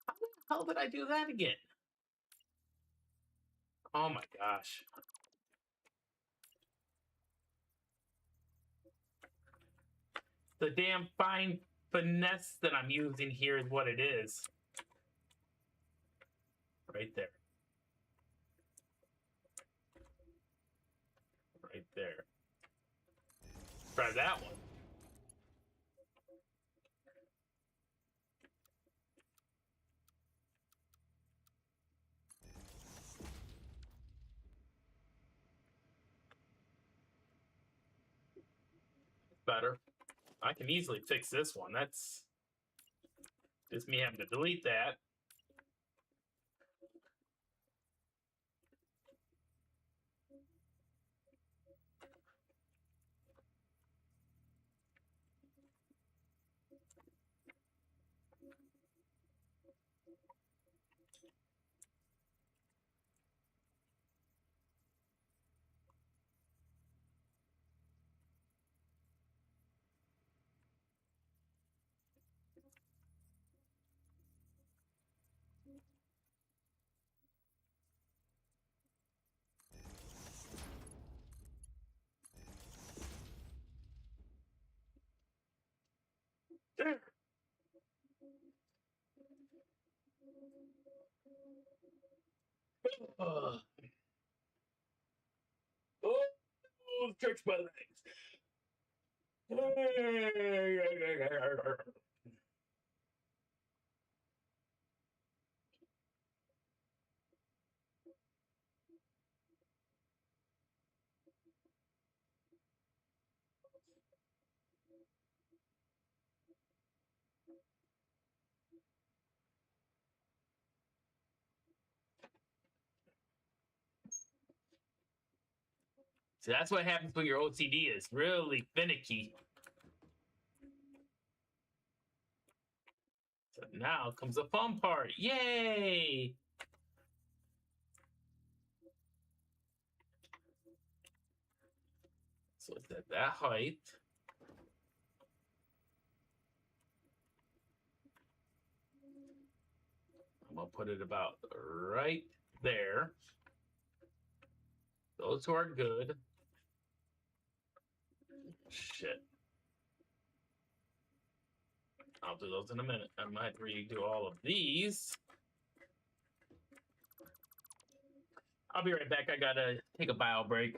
How the hell did I do that again? Oh my gosh. The damn fine finesse that I'm using here is what it is. Right there. Right there. Try that one. Better. I can easily fix this one. That's just me having to delete that. There. Oh, stretch my legs. So that's what happens when your OCD is really finicky. So now comes the fun part. Yay! So it's at that height. I'm gonna put it about right there. Those two are good. Shit. I'll do those in a minute. I might redo all of these. I'll be right back. I gotta take a bio break.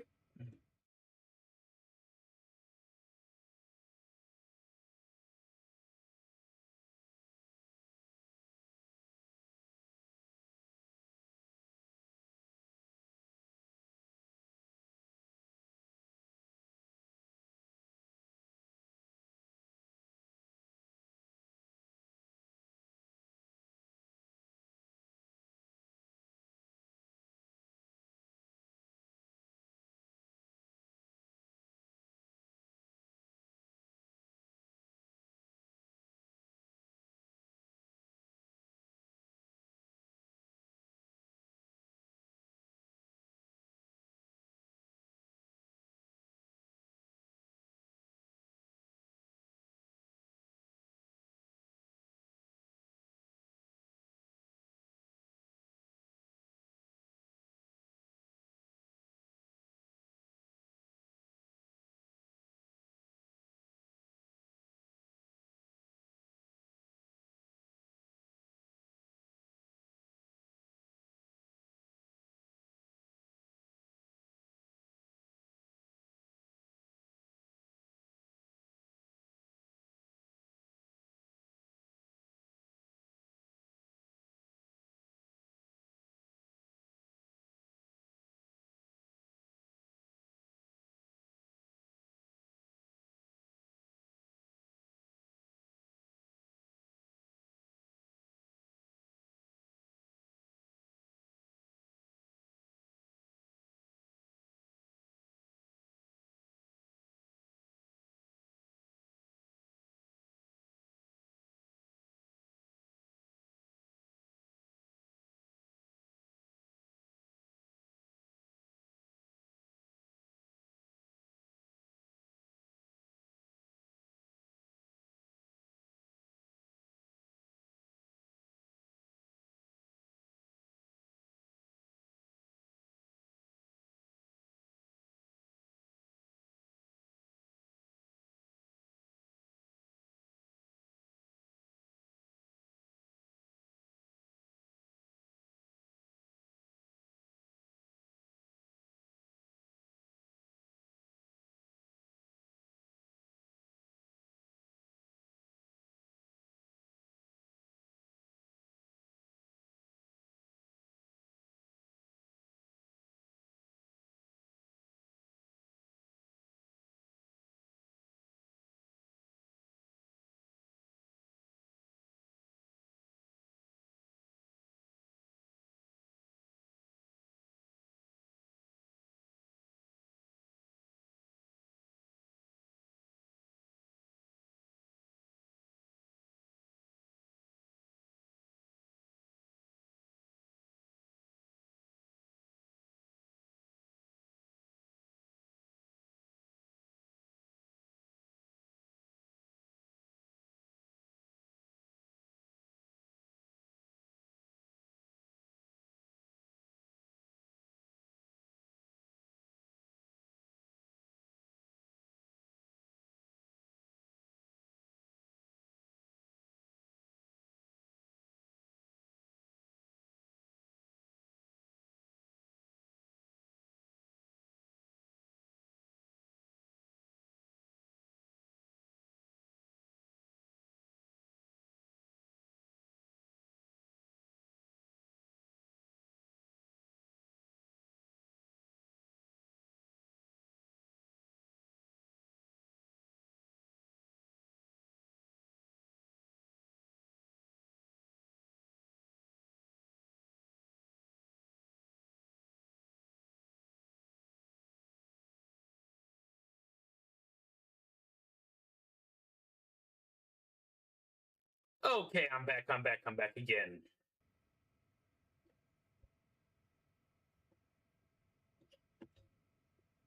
Okay, I'm back. I'm back again.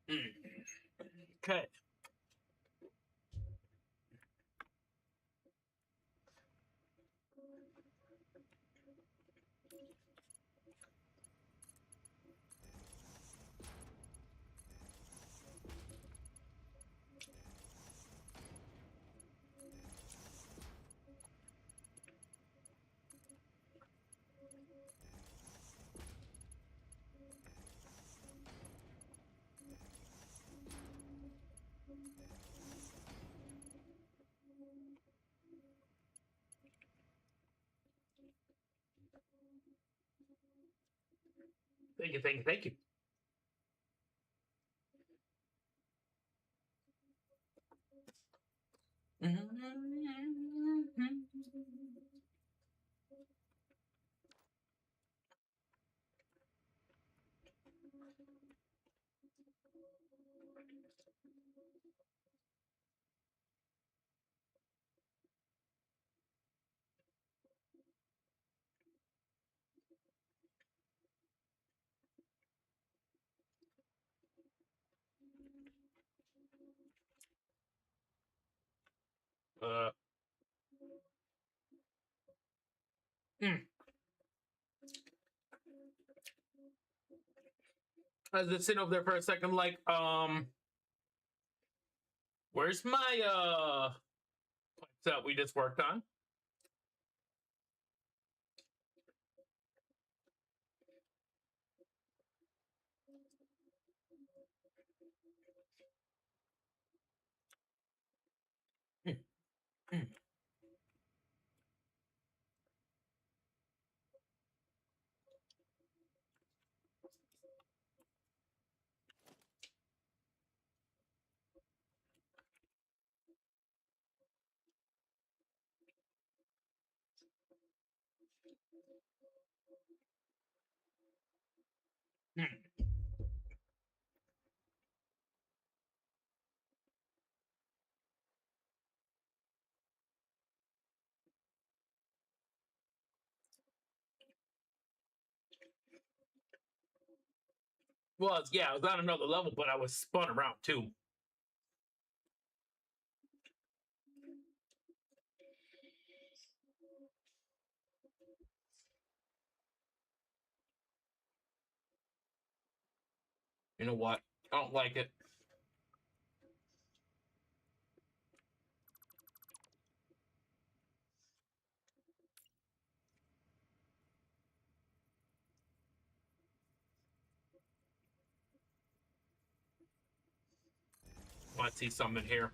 Mm. Okay. Thank you, thank you, thank you. Uh, mm. I was just sitting over there for a second, like, where's my that we just worked on? Mm, mm, mm. Well, yeah, I was on another level, but I was spun around too. You know what? I don't like it. Want to see something here?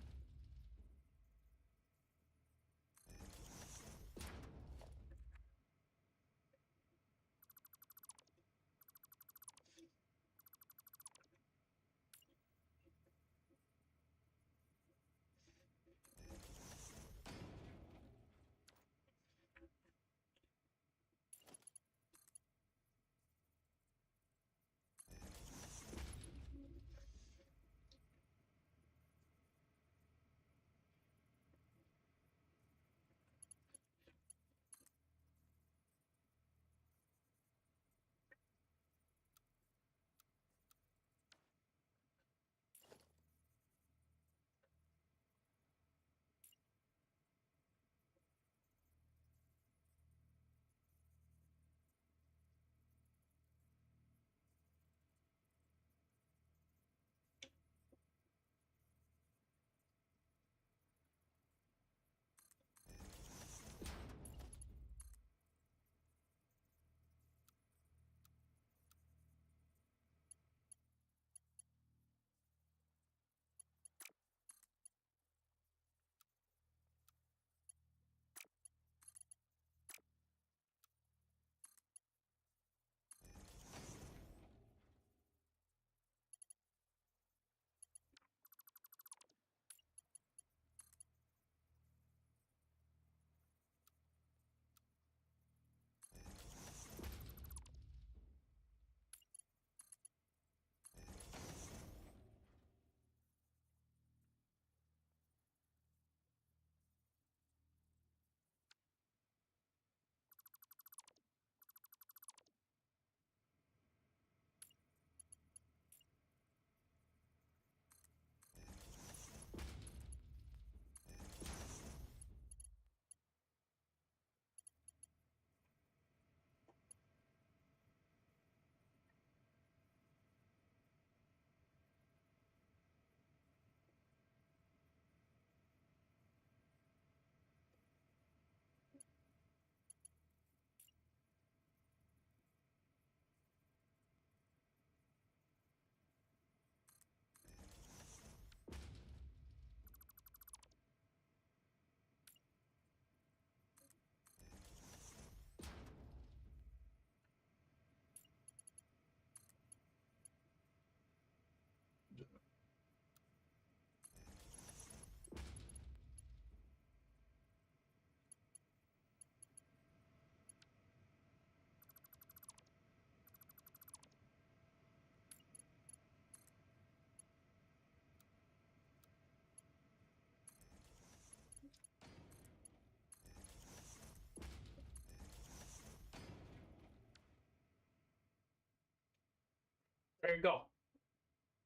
There you go.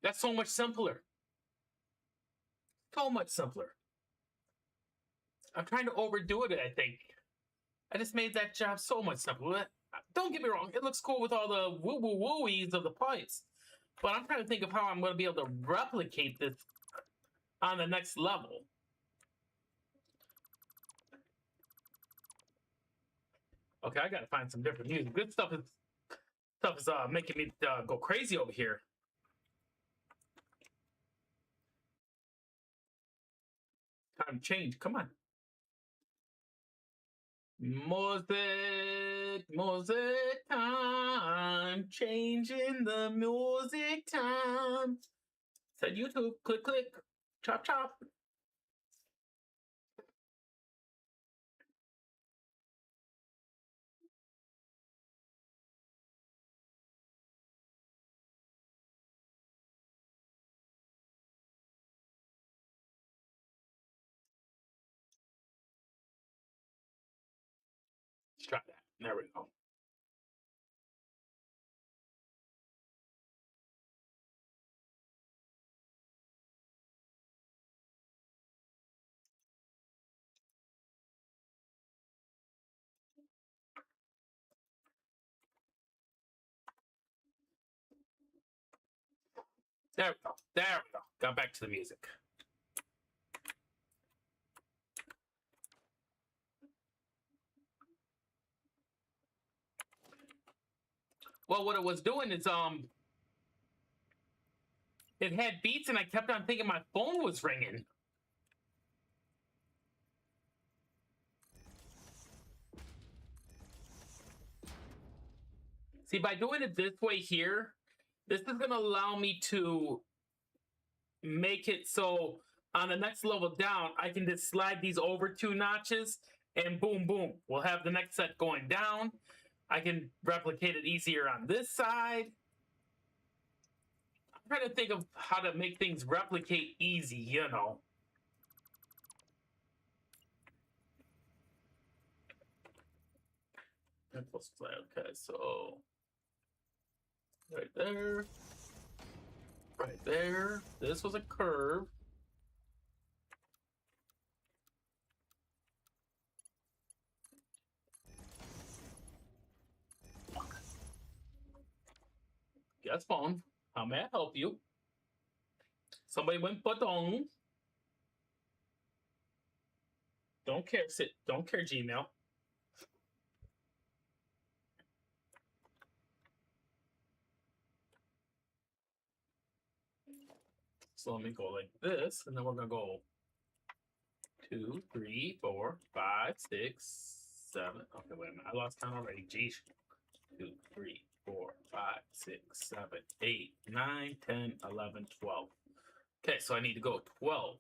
That's so much simpler. So much simpler. I'm trying to overdo it, I think. I just made that job so much simpler. Don't get me wrong, it looks cool with all the woo-woo-wooies of the points. But I'm trying to think of how I'm going to be able to replicate this on the next level. Okay, I gotta find some different music. Good stuff is making me go crazy over here. Time to change. Come on. Music, music time. Changing the music time. Said YouTube. Click, click. Chop, chop. Let's try that. There we go. There we go. There we go. Got back to the music. Well, what it was doing is it had beats, and I kept on thinking my phone was ringing. See, by doing it this way here, this is going to allow me to make it so on the next level down, I can just slide these over 2 notches, and boom, boom. We'll have the next set going down. I can replicate it easier on this side. I'm trying to think of how to make things replicate easy, you know. Okay, so right there, right there. This was a curve. Guest phone. How may I help you? Somebody went button. Don't care. Don't care. Gmail. So let me go like this, and then we're gonna go 2, 3, 4, 5, 6, 7. Okay, wait a minute. I lost count already. Geez. 2, 3, 4, 5, 6, 7, 8, 9, 10, 11, 12. Okay, so I need to go 12.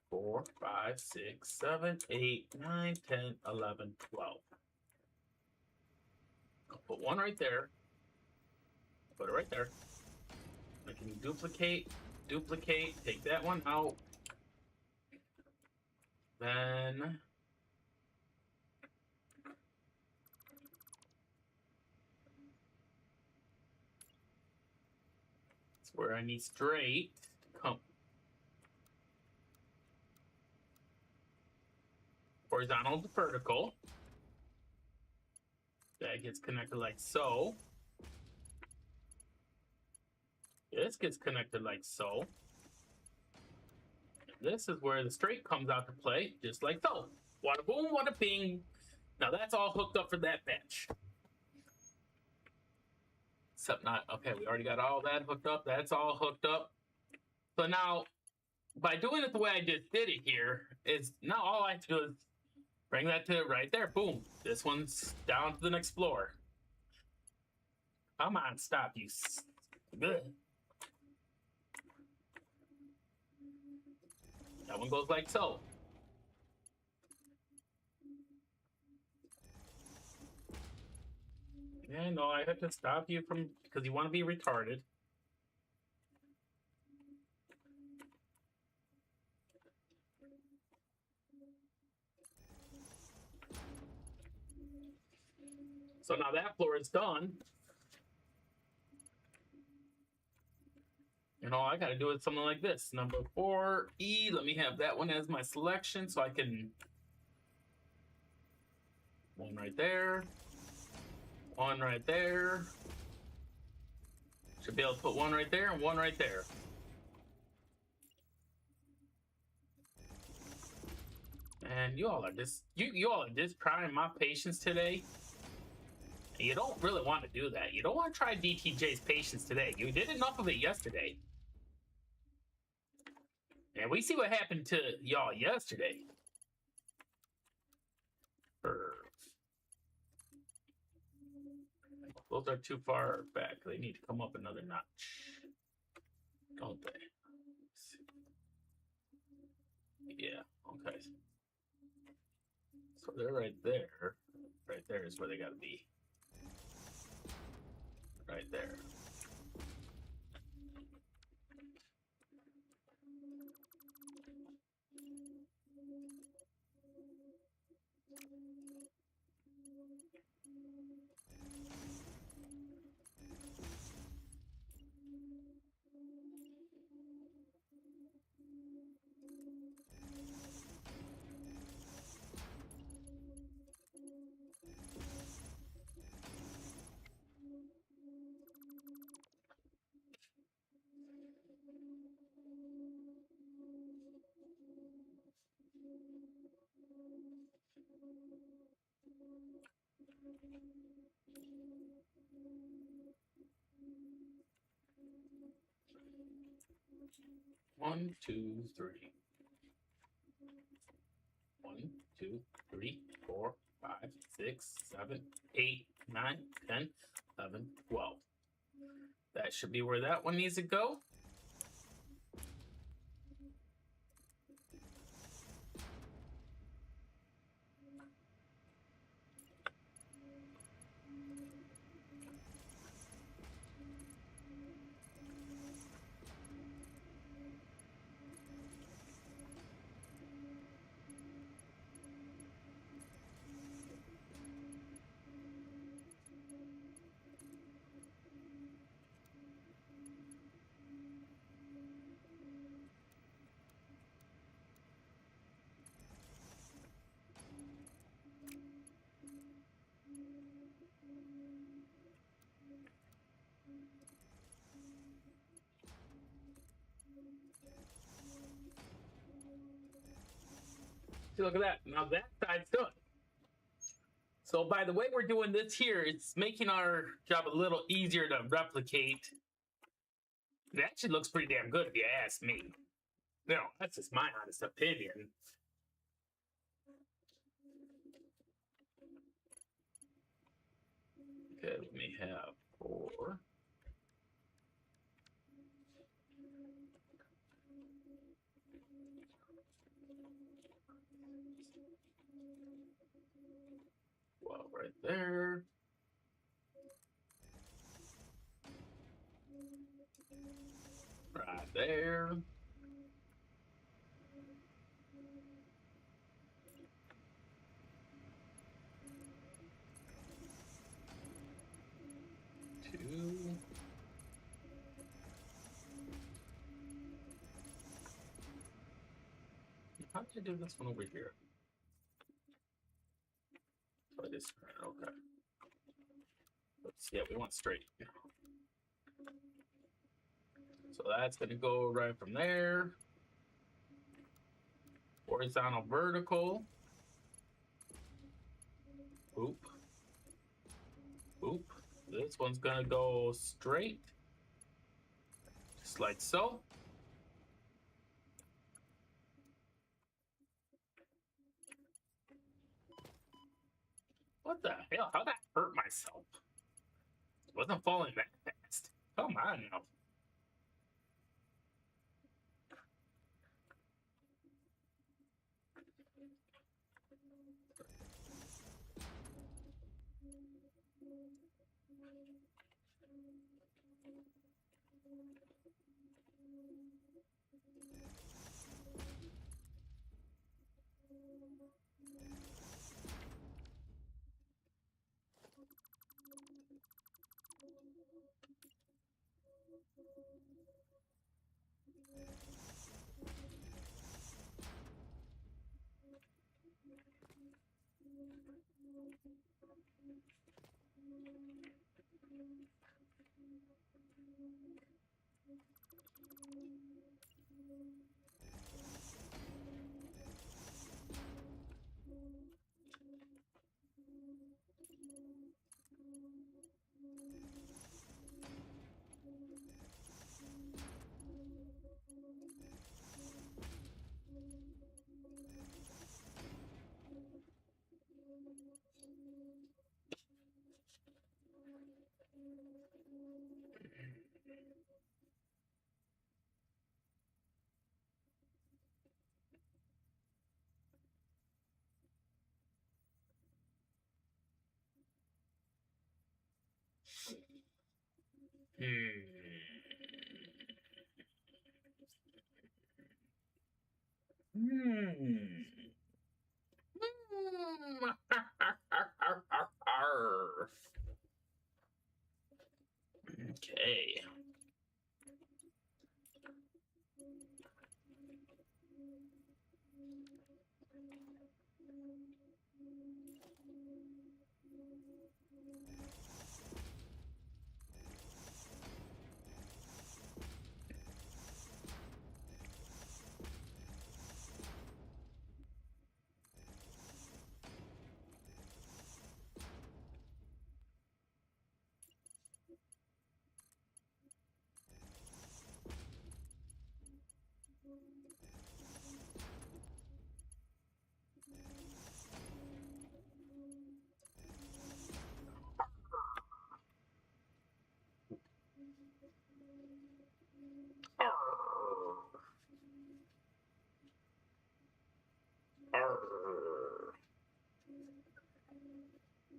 4, 5, 6, 7, 8, 9, 10, 11, 12. I'll put one right there. Put it right there. I can duplicate, take that one out. Then it's where I need straight to come. Horizontal to vertical. That gets connected like so. This gets connected like so. This is where the straight comes out to play, just like so. Wada boom, wada bing. Now that's all hooked up for that bench. Except not, okay, we already got all that hooked up. That's all hooked up. So now, by doing it the way I just did it here, is now all I have to do is bring that to right there. Boom. This one's down to the next floor. Come on, stop, you. Good. That one goes like so. Yeah, no, I have to stop you from, because you want to be retarded. So now that floor is done. And all I got to do is something like this. Number 4E. Let me have that one as my selection so I can. One right there. One right there. Should be able to put one right there and one right there. And you all are just trying my patience today. And you don't really want to do that. You don't want to try DTJ's patience today. You did enough of it yesterday. And we see what happened to y'all yesterday. Those are too far back. They need to come up another notch. Don't they? Yeah, okay. So they're right there. Right there is where they gotta be. Right there. One, two, three. 1, 2, 3, 4, 5, 6, 7, 8, 9, 10, 11, 12. That should be where that one needs to go. See, look at that. Now that side's done. So by the way we're doing this here, it's making our job a little easier to replicate. It actually looks pretty damn good if you ask me. No, that's just my honest opinion. Okay, let me have 4. Well, right there. Right there. Two. How did I do this one over here? So I just, okay. Let's, yeah, we want straight. So that's going to go right from there. Horizontal, vertical. Oop. Oop. This one's going to go straight. Just like so. What the hell? How'd that hurt myself? Wasn't falling that fast. Come on now. Okay.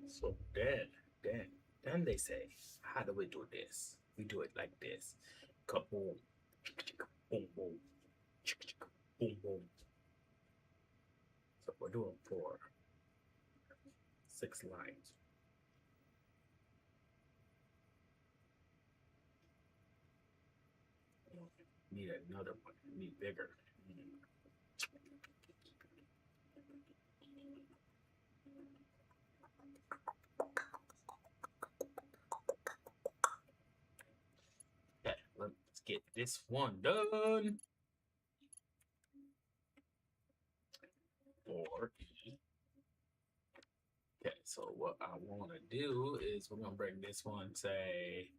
So then they say, how do we do this? We do it like this. Kaboom, boom, boom, boom, boom. So we're doing for 6 lines. Need another one. Need bigger. Okay, let's get this one done. Or okay, so what I want to do is we're gonna bring this one, say,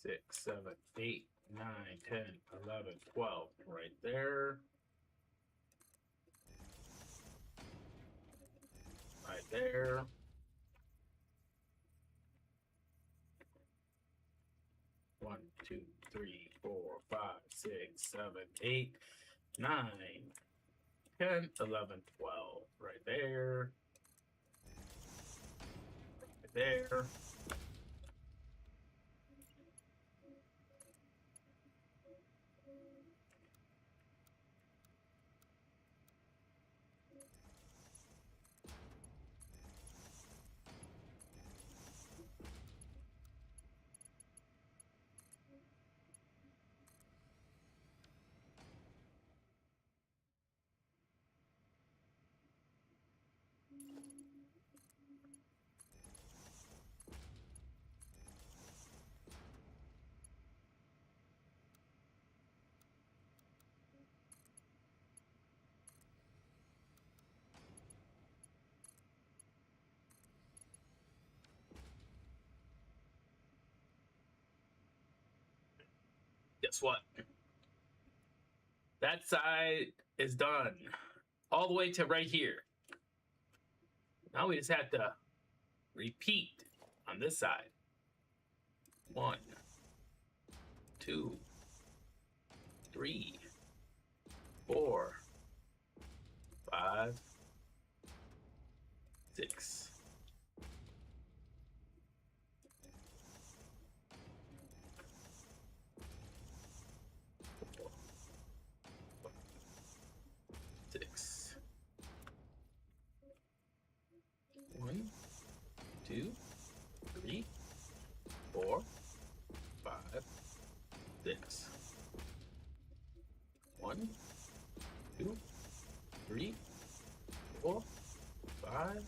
six, 7, 8, 9, 10, 11, 12, right there. Right there. One, 2, 3, 4, 5, 6, 7, 8, 9, 10, 11, 12. Right there. Right there. Guess what? That side is done. All the way to right here. Now we just have to Repeat on this side. 1, 2, 3, 4, 5, 6. 6. 1, 2, 3, 4, 5, 6. 1, 2, 3, 4, 5,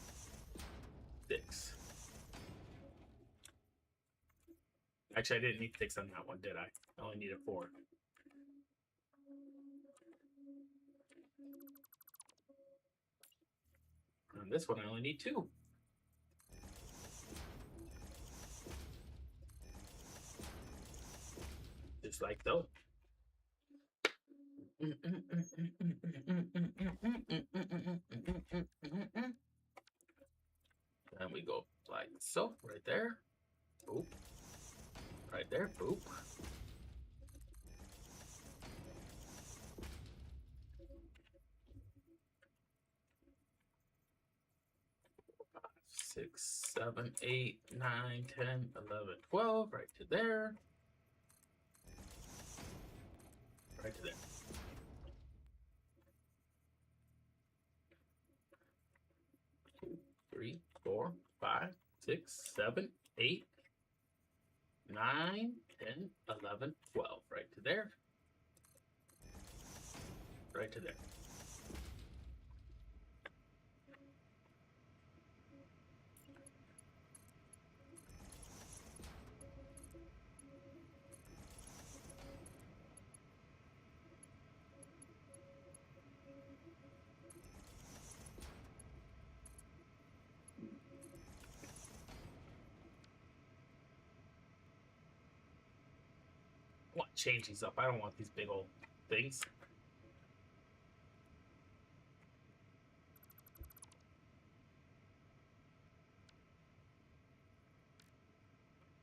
6. Actually, I didn't need 6 on that one, did I? I only needed 4. On this one, I only need 2. Just like so. And we go like so, right there. Boop. Right there, boop. Six, 7, 8, 9, 10, 11, 12, right to there. Right to there. 2, 3, 4, 5, 6, 7, 8, 9, 10, 11, 12. Right to there. Right to there. I want to change these up. I don't want these big old things.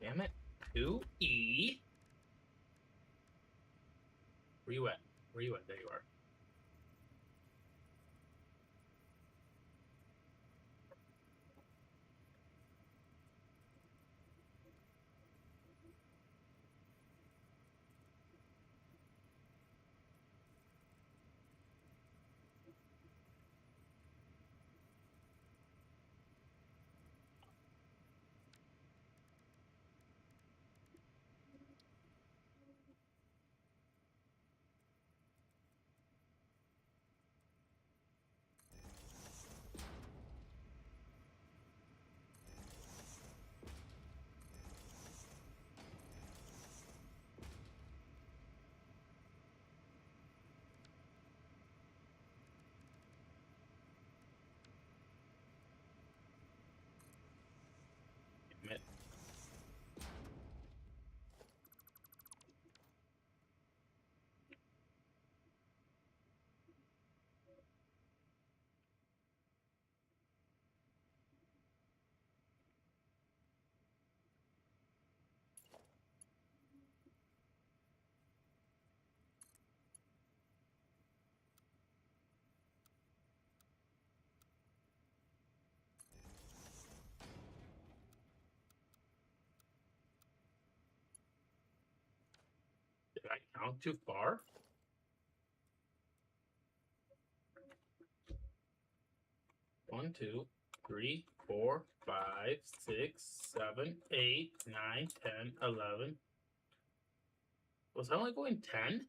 Damn it. 2E. Where you at? Where you at? There you are. Damn it. Did I count too far? One, 2, 3, 4, 5, 6, 7, 8, 9, 10, 11. Was I only going 10?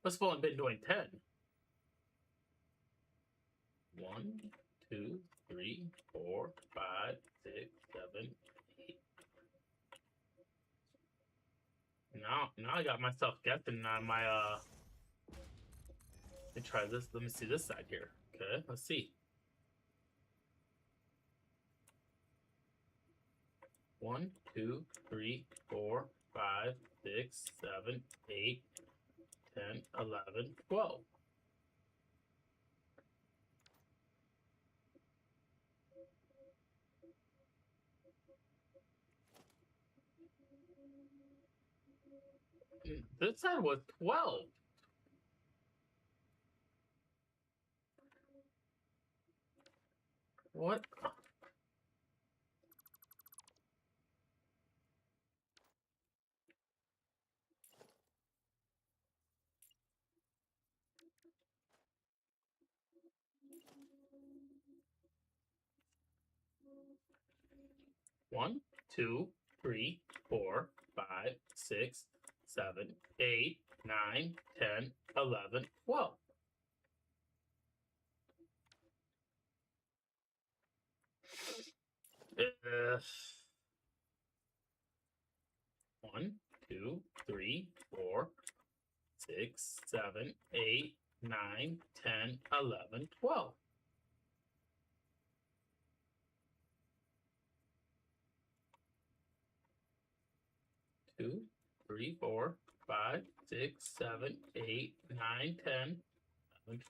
Must have only been doing 10. 1, 2, 3, 4, 5, 6, 7, 8. Now I got myself guessing on my let me try this. Let me see this side here. Okay, let's see. 1, 2, 3, 4, 5, 6, 7, 8, 10, 11, 12. This side was 12. What? One, two, three, 4, 5, 6, 7, 8, 9, 10, 11, 12. One, two, three, 4, 6, 7, 8, 9, 10, 11, 12. Two, three, 4, 5, 6, 7, 8, 9, 10, 11.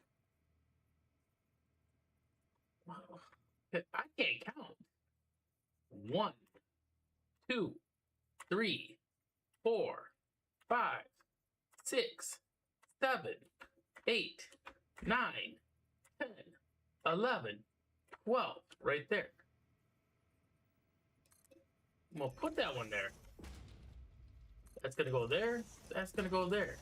I can't count. 1, 2, 3, 4, 5, 6, 7, 8, 9, 10, 11, 12. Right there. I'm gonna put that one there. That's gonna go there. That's gonna go there.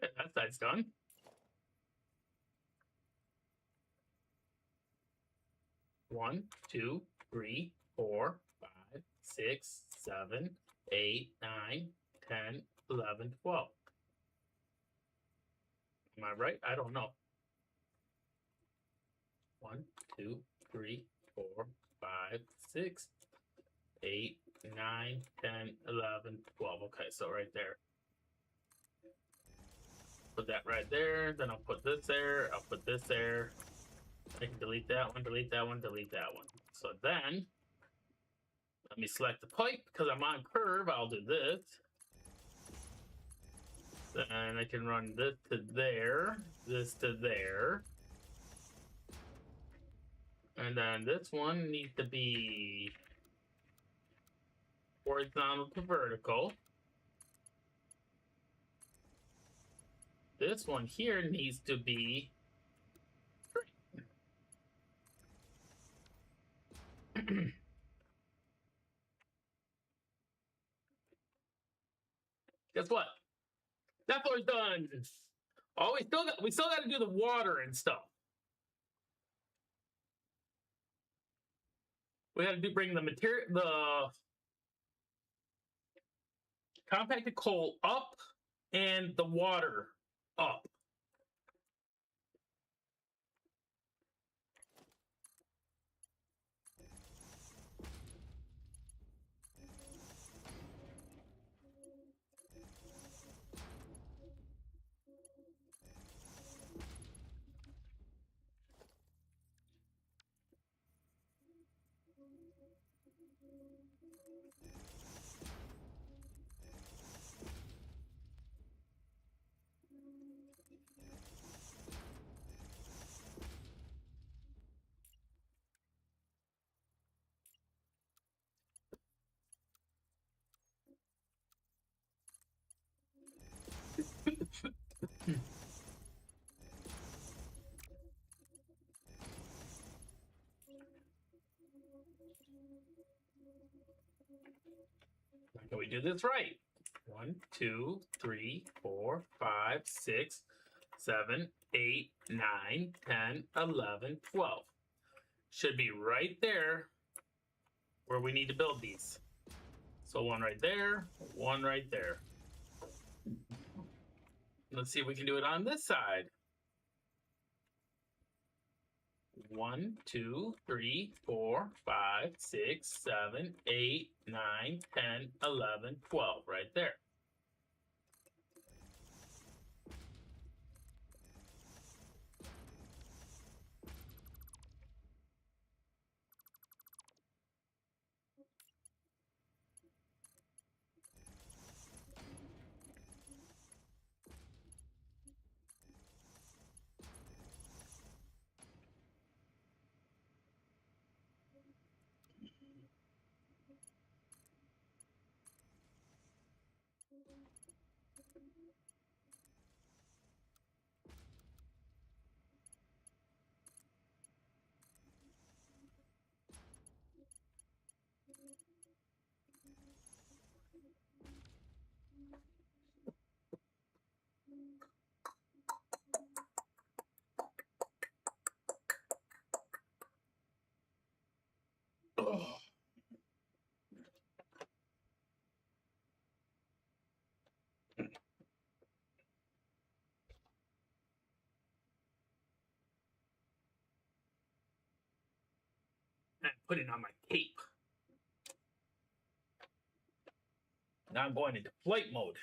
Okay, that side's done. One, two, three, 4, 5, 6, 7, 8, 9, 10, 11, 12. Am I right? I don't know. 1, 2, 3, 4, 5, 6, 8, 9, 10, 11, 12. Okay, so right there. Put that right there. Then I'll put this there. I'll put this there. I can delete that one, delete that one, delete that one. So then, let me select the pipe. Because I'm on curve, I'll do this. Then I can run this to there, this to there. And then this one needs to be horizontal to vertical. This one here needs to be straight. Guess what? That floor's done. Oh, we still got to do the water and stuff. We got to bring the material, the compacted coal up and the water up. Can we do this right? 1, 2, 3, 4, 5, 6, 7, 8, 9, 10, 11, 12. Should be right there. where we need to build these. So one right there, one right there. Let's see if we can do it on this side. 1, 2, 3, 4, 5, 6, 7, 8, 9, 10, 11, 12 right there. Oh. And putting on my cape. Now I'm going into flight mode.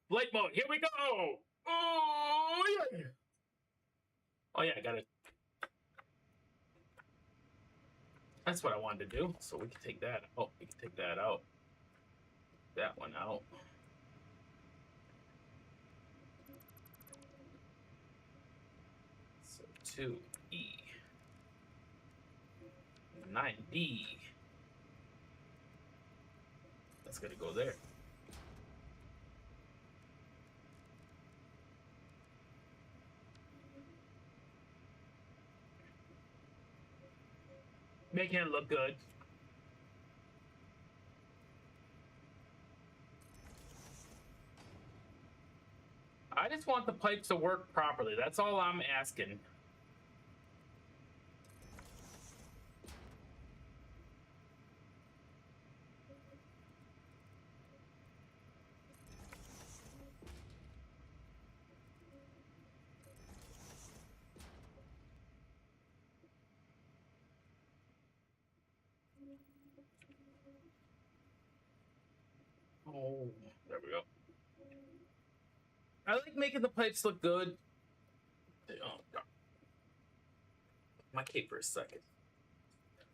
Flight mode. Here we go. Oh yeah. Oh yeah, I got it. That's what I wanted to do. So we can take that. Oh, we can take that out. That one out. So 2E. 9D. That's gonna go there. Making it look good. I just want the pipes to work properly. That's all I'm asking. Oh, there we go. I like making the pipes look good. Oh, God. My cape for a second.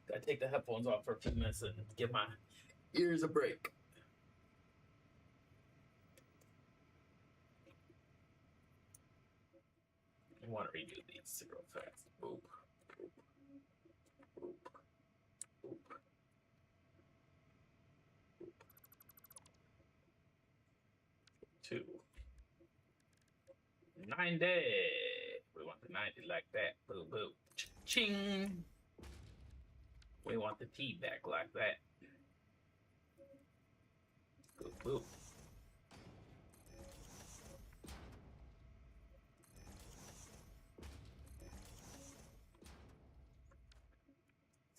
Gotta take the headphones off for a few minutes and give my ears a break. I want to redo these real fast. Boop, boop, boop, boop, boop. 2. 90. We want the 90 like that. Boo, boo. Ching. We want the T back like that. Boop, boop.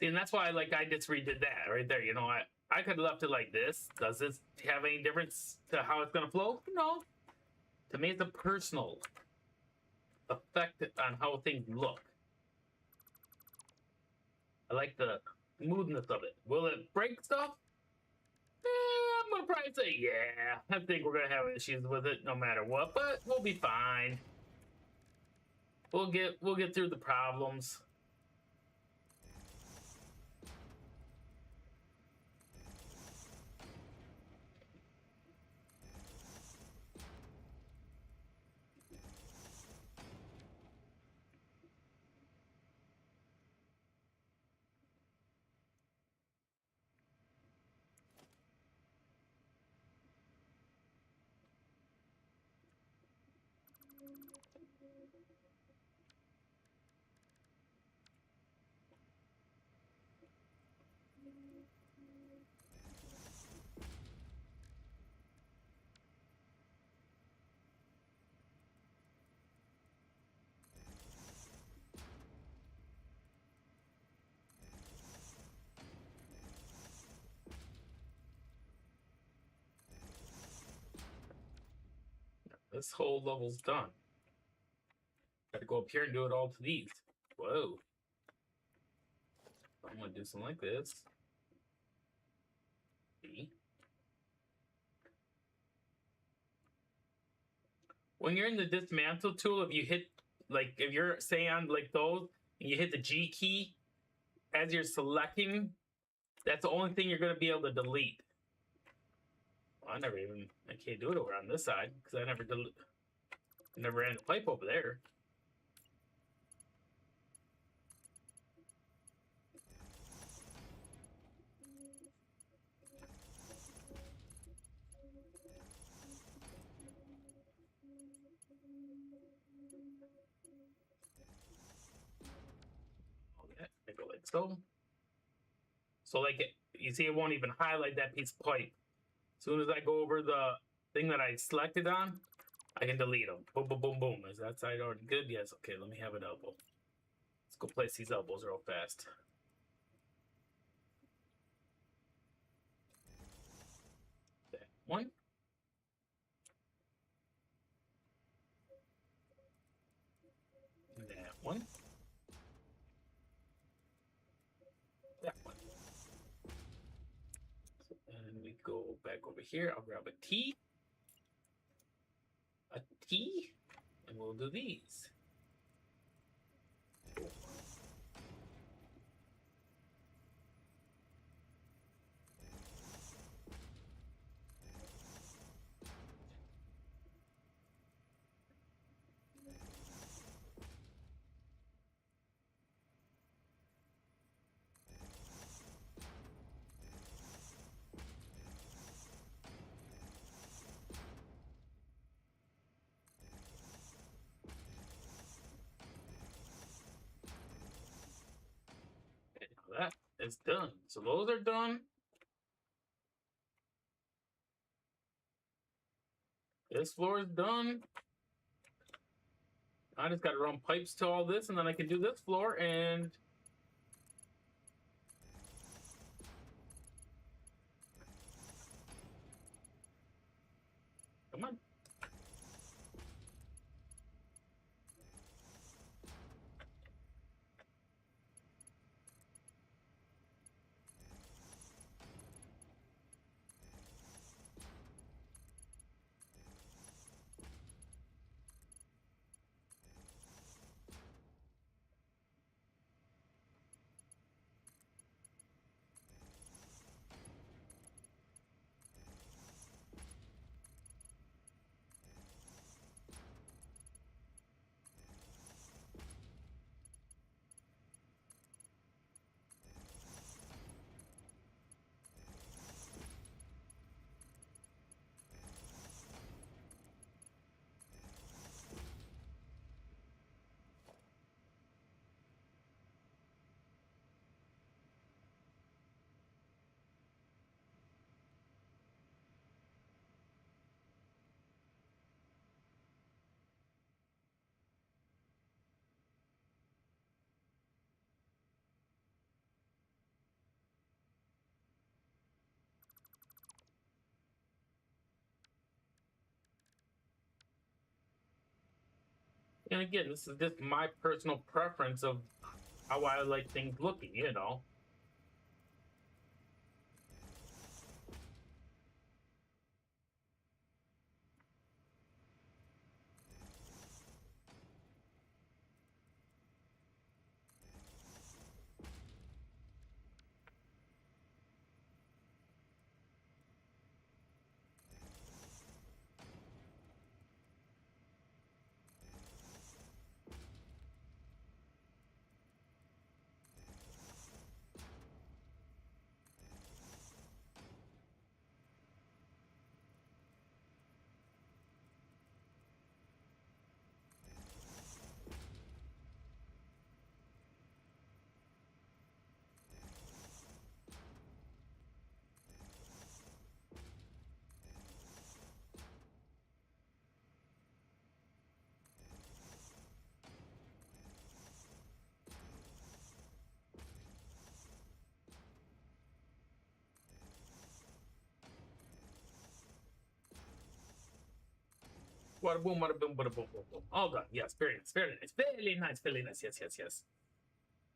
See, and that's why I just redid that right there. You know, I could have left it like this. Does this have any difference to how it's gonna flow? No. To me, it's a personal effect on how things look. I like the smoothness of it. Will it break stuff? I'm gonna probably say yeah. I think we're gonna have issues with it no matter what, but we'll be fine. We'll get through the problems. this whole level's done. Gotta go up here and do it all to these. Whoa. I'm gonna do something like this. See? When you're in the dismantle tool, if you hit, like, if you're, say, on, like, those, and you hit the G key as you're selecting, that's the only thing you're gonna be able to delete. Well, I can't do it over on this side, because I never ran the pipe over there. I go like so. So like you see, it won't even highlight that piece of pipe. As soon as I go over the thing that I selected on, I can delete them. Boom, boom, boom, boom. Is that side already good? Yes. Okay, let me have an elbow. Let's go place these elbows real fast. That one. That one. That one. And we go back over here. I'll grab a T, and we'll do these. That is done. So those are done. This floor is done. I just got to run pipes to all this, and then I can do this floor and come on. And again, this is just my personal preference of how I like things looking, you know. Wada boom, wada boom, wada boom, boom, boom. All done. Yes, very nice, very nice, very nice, very nice. Yes, yes, yes.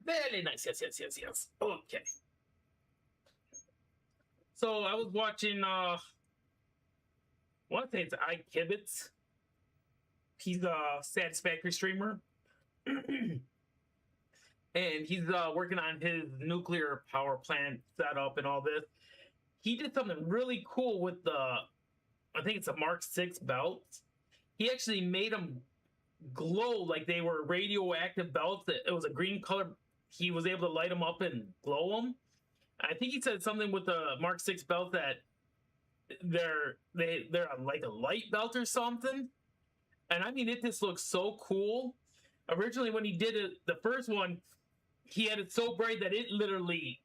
Very nice. Yes, yes, yes, yes. Okay. So I was watching. I want to say it's iKibitz. He's a Satisfactory streamer, and he's working on his nuclear power plant setup and all this. He did something really cool with the, I think it's a Mark 6 belts. He actually made them glow like they were radioactive belts. It was a green color. He was able to light them up and glow them. I think he said something with the Mark 6 belt that they're like a light belt or something. And I mean, it just looks so cool. Originally, when he did it, the first one, he had it so bright that it literally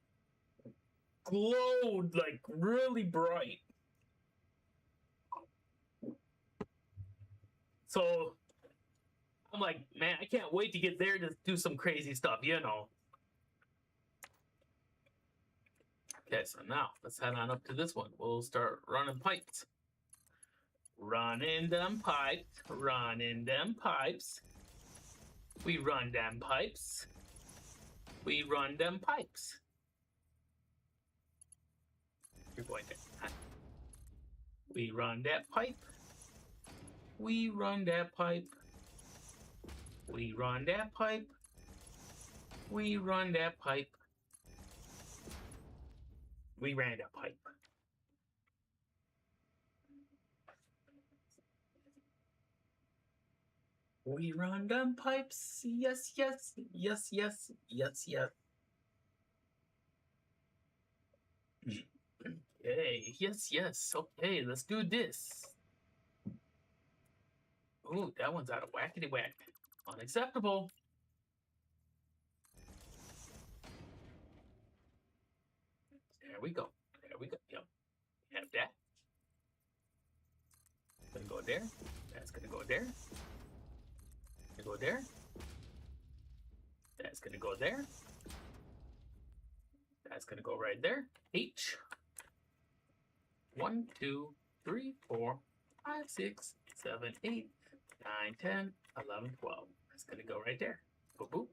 glowed like really bright. So I'm like, man, I can't wait to get there to do some crazy stuff, you know. Okay, so now let's head on up to this one. We'll start running pipes. Running them pipes, running them pipes. We run them pipes. We run them pipes. You're going to. We run that pipe. We run that pipe. We run that pipe. We run that pipe. We ran that pipe. We run them pipes. Yes, yes, yes, yes, yes, yes. Okay, yes, yes. Okay, let's do this. Ooh, that one's out of whackity whack. Unacceptable. There we go. There we go. Yep. Have that. Gonna go there. That's gonna go there. Gonna go there. That's gonna go there. That's gonna go right there. H. 1, 2, 3, 4, 5, 6, 7, 8, 9, 10, 11, 12. That's gonna go right there. Boop boop.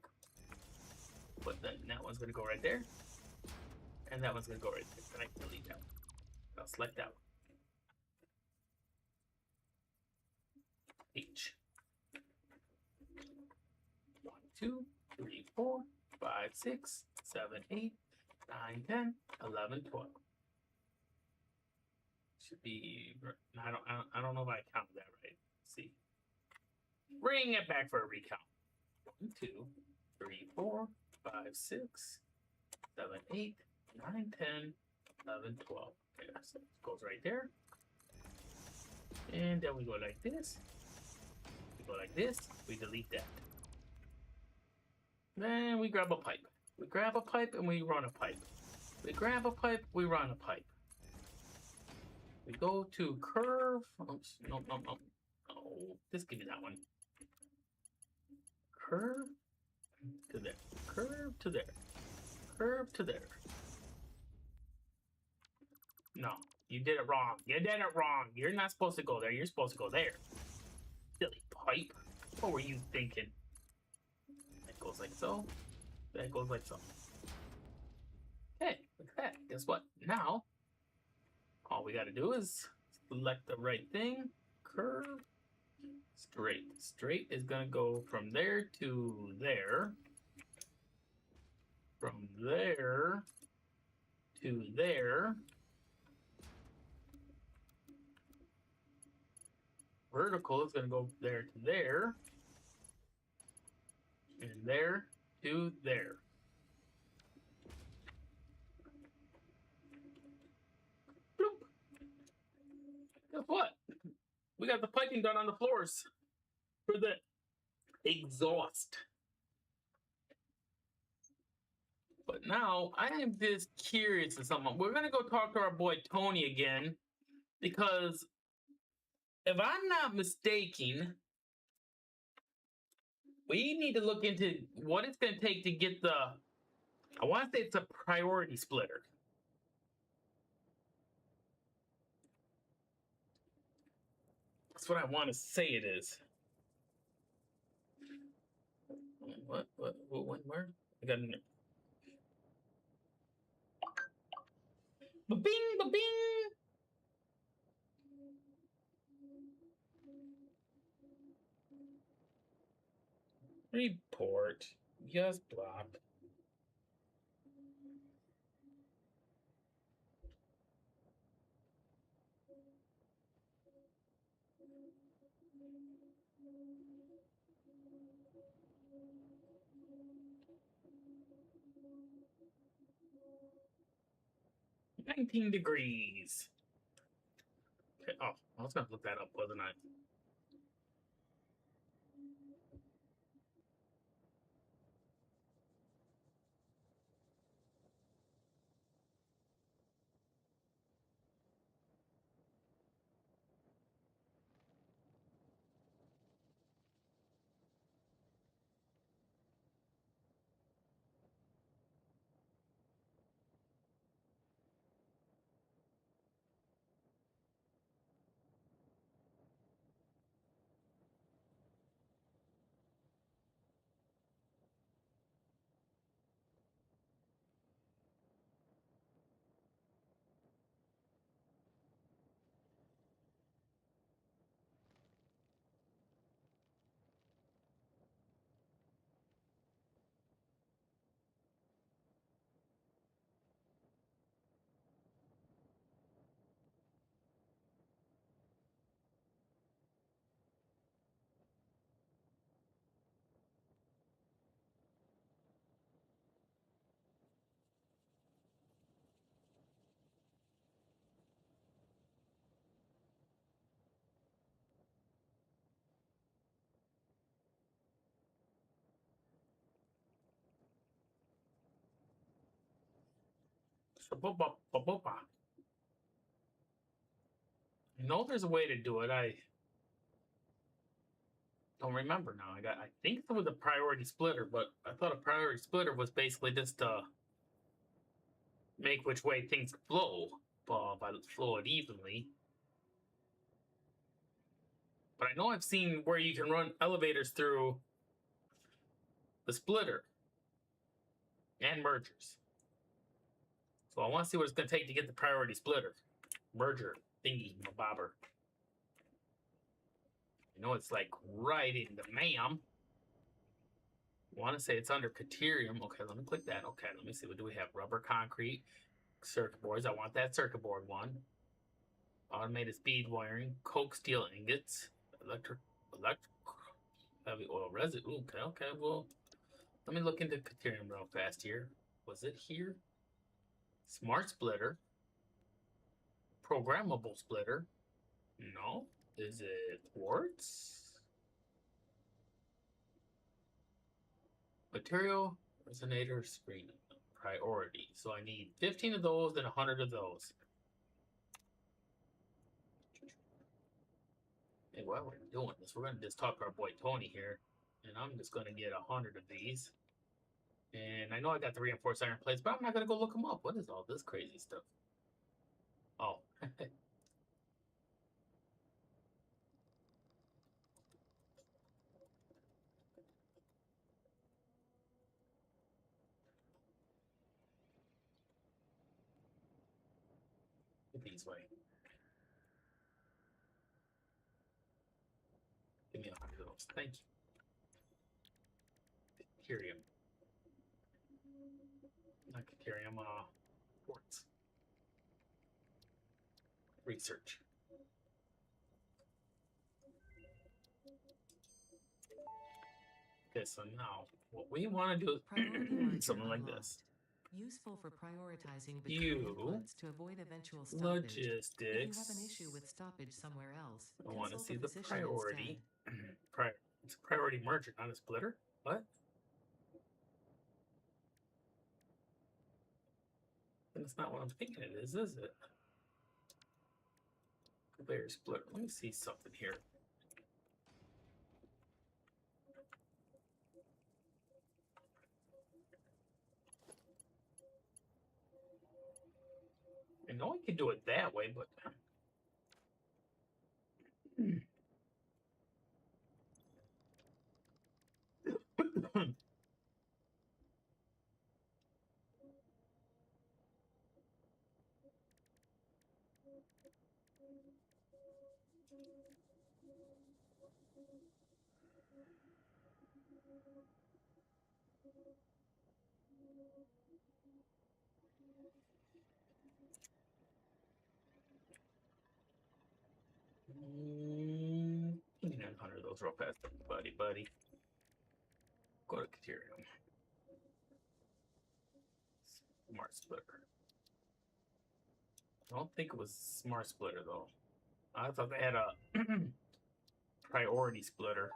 But then that one's gonna go right there. And that one's gonna go right there. Then I can delete that one. I'll select that one. H. 1, 2, 3, 4, 5, 6, 7, 8, 9, 10, 11, 12. Should be. I don't know if I counted that right. Let's see. Bring it back for a recount. 1, 2, 3, 4, 5, 6, 7, 8, 9, 10, 11, 12. Okay, so it goes right there. And then we go like this. We go like this. We delete that. Then we grab a pipe. We grab a pipe and we run a pipe. We grab a pipe, we run a pipe. We go to curve. Oops, no. Oh, just give me that one. Curve to there. Curve to there. Curve to there. No, you did it wrong. You did it wrong. You're not supposed to go there. You're supposed to go there. Silly pipe. What were you thinking? That goes like so. That goes like so. Okay, look at that. Guess what? Now, all we got to do is select the right thing. Curve. Straight. Straight is going to go from there to there. From there to there. Vertical is going to go there to there. And there to there. Bloop. Guess what? We got the piping done on the floors for the exhaust. But now I am just curious of something. We're gonna go talk to our boy Tony again, because if I'm not mistaken, we need to look into what it's gonna take to get the, I want to say it's a priority splitter. That's what I want to say it is. What? When? Where? I got an. Ba-bing! Ba-bing! Report. Yes, block. $19 degrees. Okay. Oh, I was gonna look that up, wasn't I? Ba-ba-ba-ba-ba. I know there's a way to do it. I don't remember now. I think it was a priority splitter, but I thought a priority splitter was basically just make which way things flow, by flow it evenly. But I know I've seen where you can run elevators through the splitter and mergers. So I want to see what it's going to take to get the priority splitter. Merger thingy, bobber. I know it's like right in the ma'am. I want to say it's under Caterium. Okay, let me click that. Okay, let me see. What do we have? Rubber, concrete, circuit boards. I want that circuit board one. Automated speed wiring, coke steel ingots, electric, heavy oil resin. Okay. Well, let me look into Caterium real fast here. Was it here? Smart splitter. Programmable splitter. No. Is it quartz? Material resonator screen priority. So I need 15 of those and 100 of those. Hey, while we're doing this, we're gonna just talk to our boy Tony here, and I'm just gonna get 100 of these. And I know I got the reinforced iron plates, but I'm not gonna go look them up. What is all this crazy stuff? Oh. These way. Give me 100 of those. Thank you. Caterium. Not Caterium, quartz. Research. Okay, so now what we want to do is something like this. Useful for prioritizing You, between inputs to avoid eventual stoppage. logistics. If you have an issue with stoppage somewhere else, I want to consult see a the physician priority. instead. It's a priority merger, not a splitter. What? That's not what I'm thinking it is it? Conveyor splitter. Let me see something here. I know I can do it that way, but Give me 900 of those real fast, buddy. Go to Caterium. Smart Splitter. I don't think it was Smart Splitter though. I thought they had a priority splitter.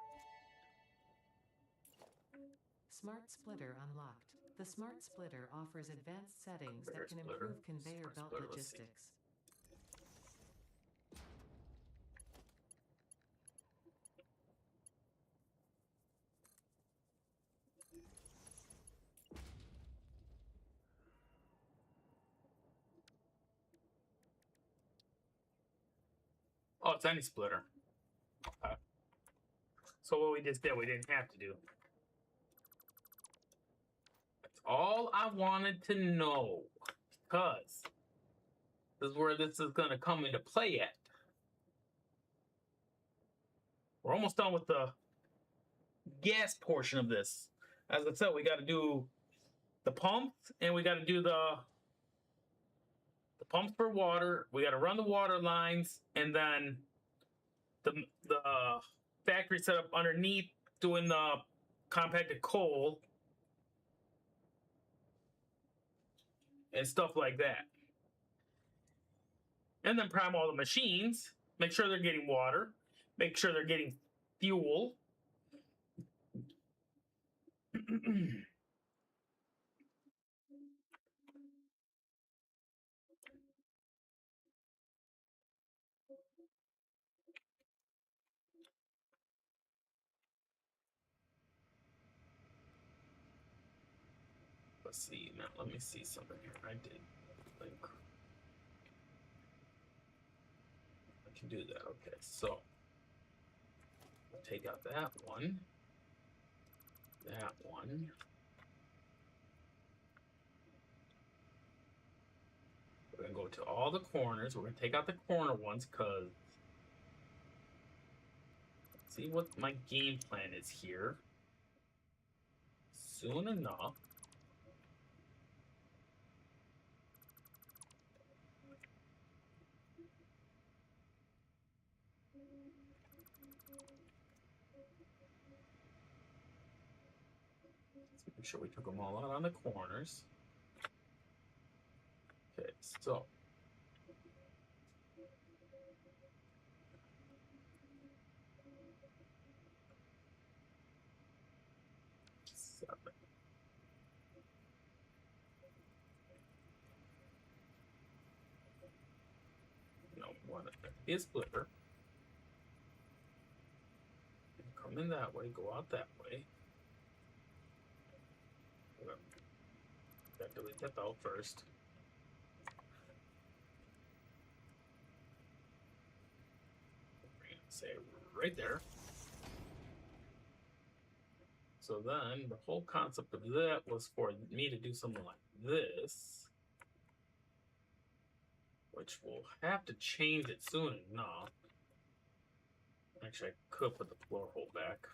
Smart Splitter unlocked. The Smart Splitter offers advanced settings that can improve conveyor belt logistics. Oh, it's any splitter. Okay. So what we just did, we didn't have to do. That's all I wanted to know. Because this is where this is going to come into play at. We're almost done with the gas portion of this. As I said, we got to do the pumps and we got to do the pumps for water. We got to run the water lines and then the factory setup underneath doing the compacted coal and stuff like that. And then prime all the machines, make sure they're getting water, make sure they're getting fuel. Let's see, now let me see something here. I did think I can do that. Okay, so take out that one. We're gonna go to all the corners. We're gonna take out the corner ones because see what my game plan is here. Soon enough. Let's make sure we took them all out on the corners. Okay, so seven. No, one is splitter. Come in that way, go out that way. Gotta delete that belt first. Say right there. So then the whole concept of that was for me to do something like this, which we'll have to change it soon enough. Actually, I could put the floor hole back.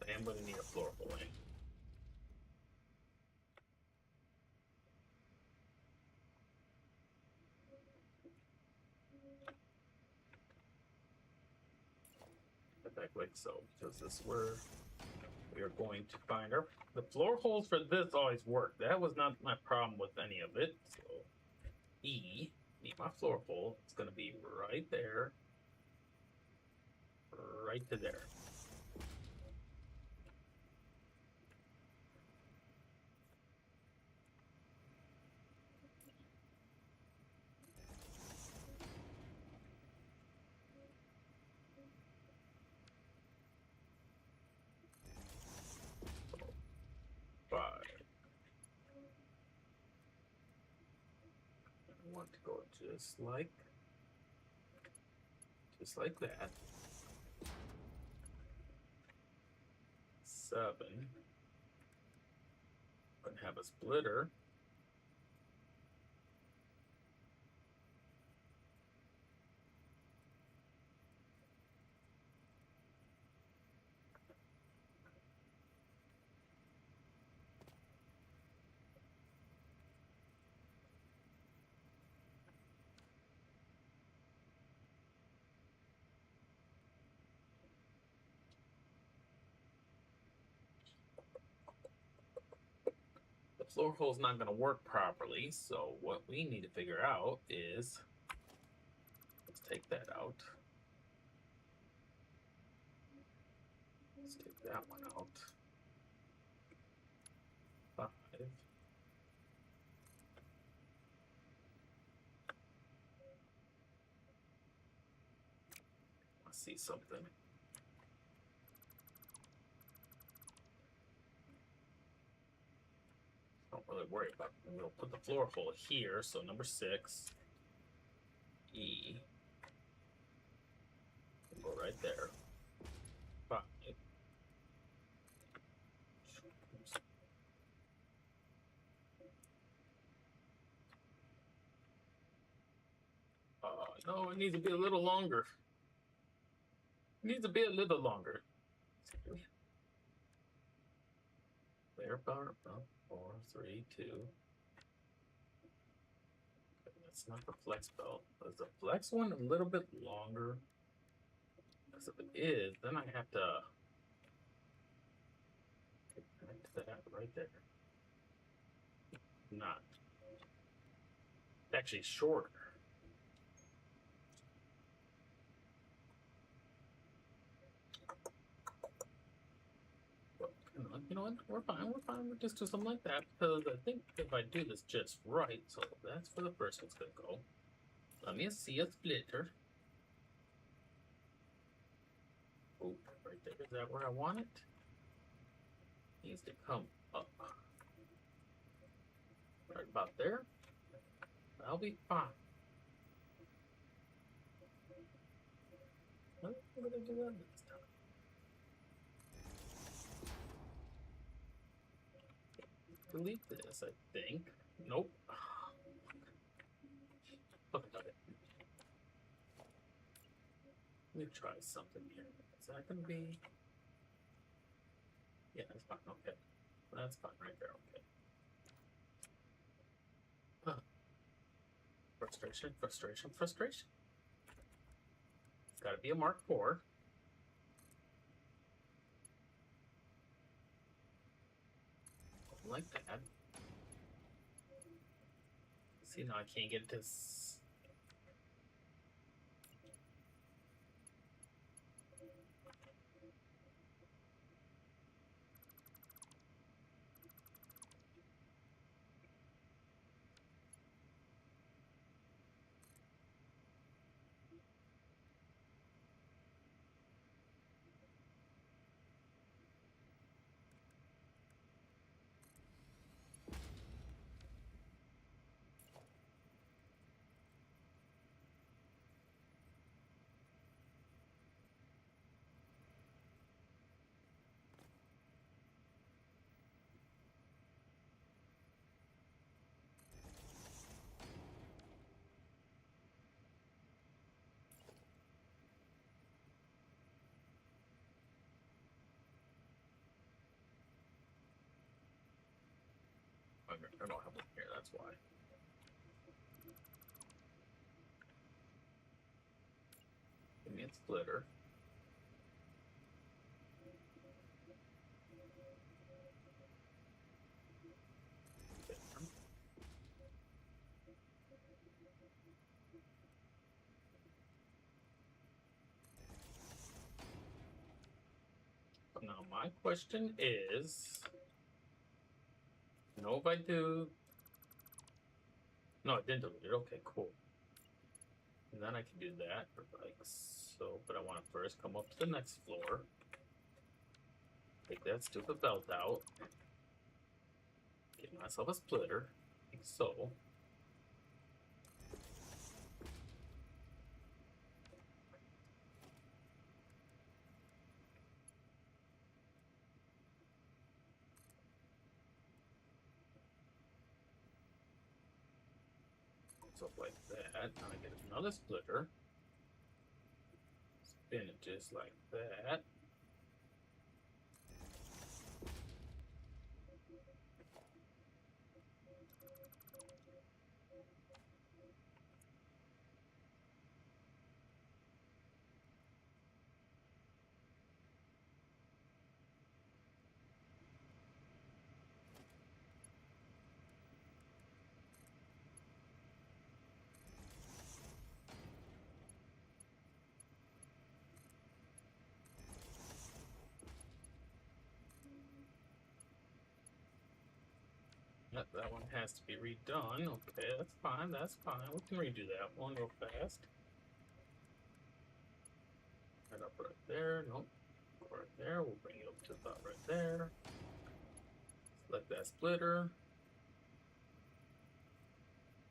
I am going to need a floor hole in. Back like so, because this is where we are going to find our the floor holes for this always work. That was not my problem with any of it. So E, need my floor hole. It's going to be right there, right to there. Want to go just like that. 7. Gonna have a splitter. floor hole's not going to work properly. So what we need to figure out is, let's take that out. Let's take that one out. 5. I see something. Don't really worry about it. We'll put the floor hole here. So number 6, E. We'll go right there. 5. No, it needs to be a little longer. It needs to be a little longer. There, 4, 3, 2. Okay, that's not the flex belt. Is the flex one a little bit longer? Because if it is, then I have to connect that right there. Not. It's actually shorter. You know what? We're fine. We're fine. We'll just do something like that because I think if I do this just right, so that's where the first one's gonna go. Let me see a splitter. Oh, right there. Is that where I want it? Needs to come up. Right about there. That'll be fine. I'm gonna do that next time. Delete this, I think. Nope. Okay, okay. Let me try something here. Is that gonna be? Yeah, that's fine. Okay, that's fine right there. Okay. Huh. Frustration, frustration, frustration. It's got to be a Mark IV. Like that. See, now I can't get this. I don't have one here, that's why. Give me a splitter. Now my question is, if I do, no, I didn't delete it. Okay, cool. And then I can do that, like so. But I want to first come up to the next floor, take that stupid belt out, get myself a splitter, like so. Up like that. Now I get another splitter. Spin it just like that. That one has to be redone. Okay, that's fine. That's fine. We can redo that one real fast. Right up right there. Nope. Right there. We'll bring it up to about right there. Select that splitter.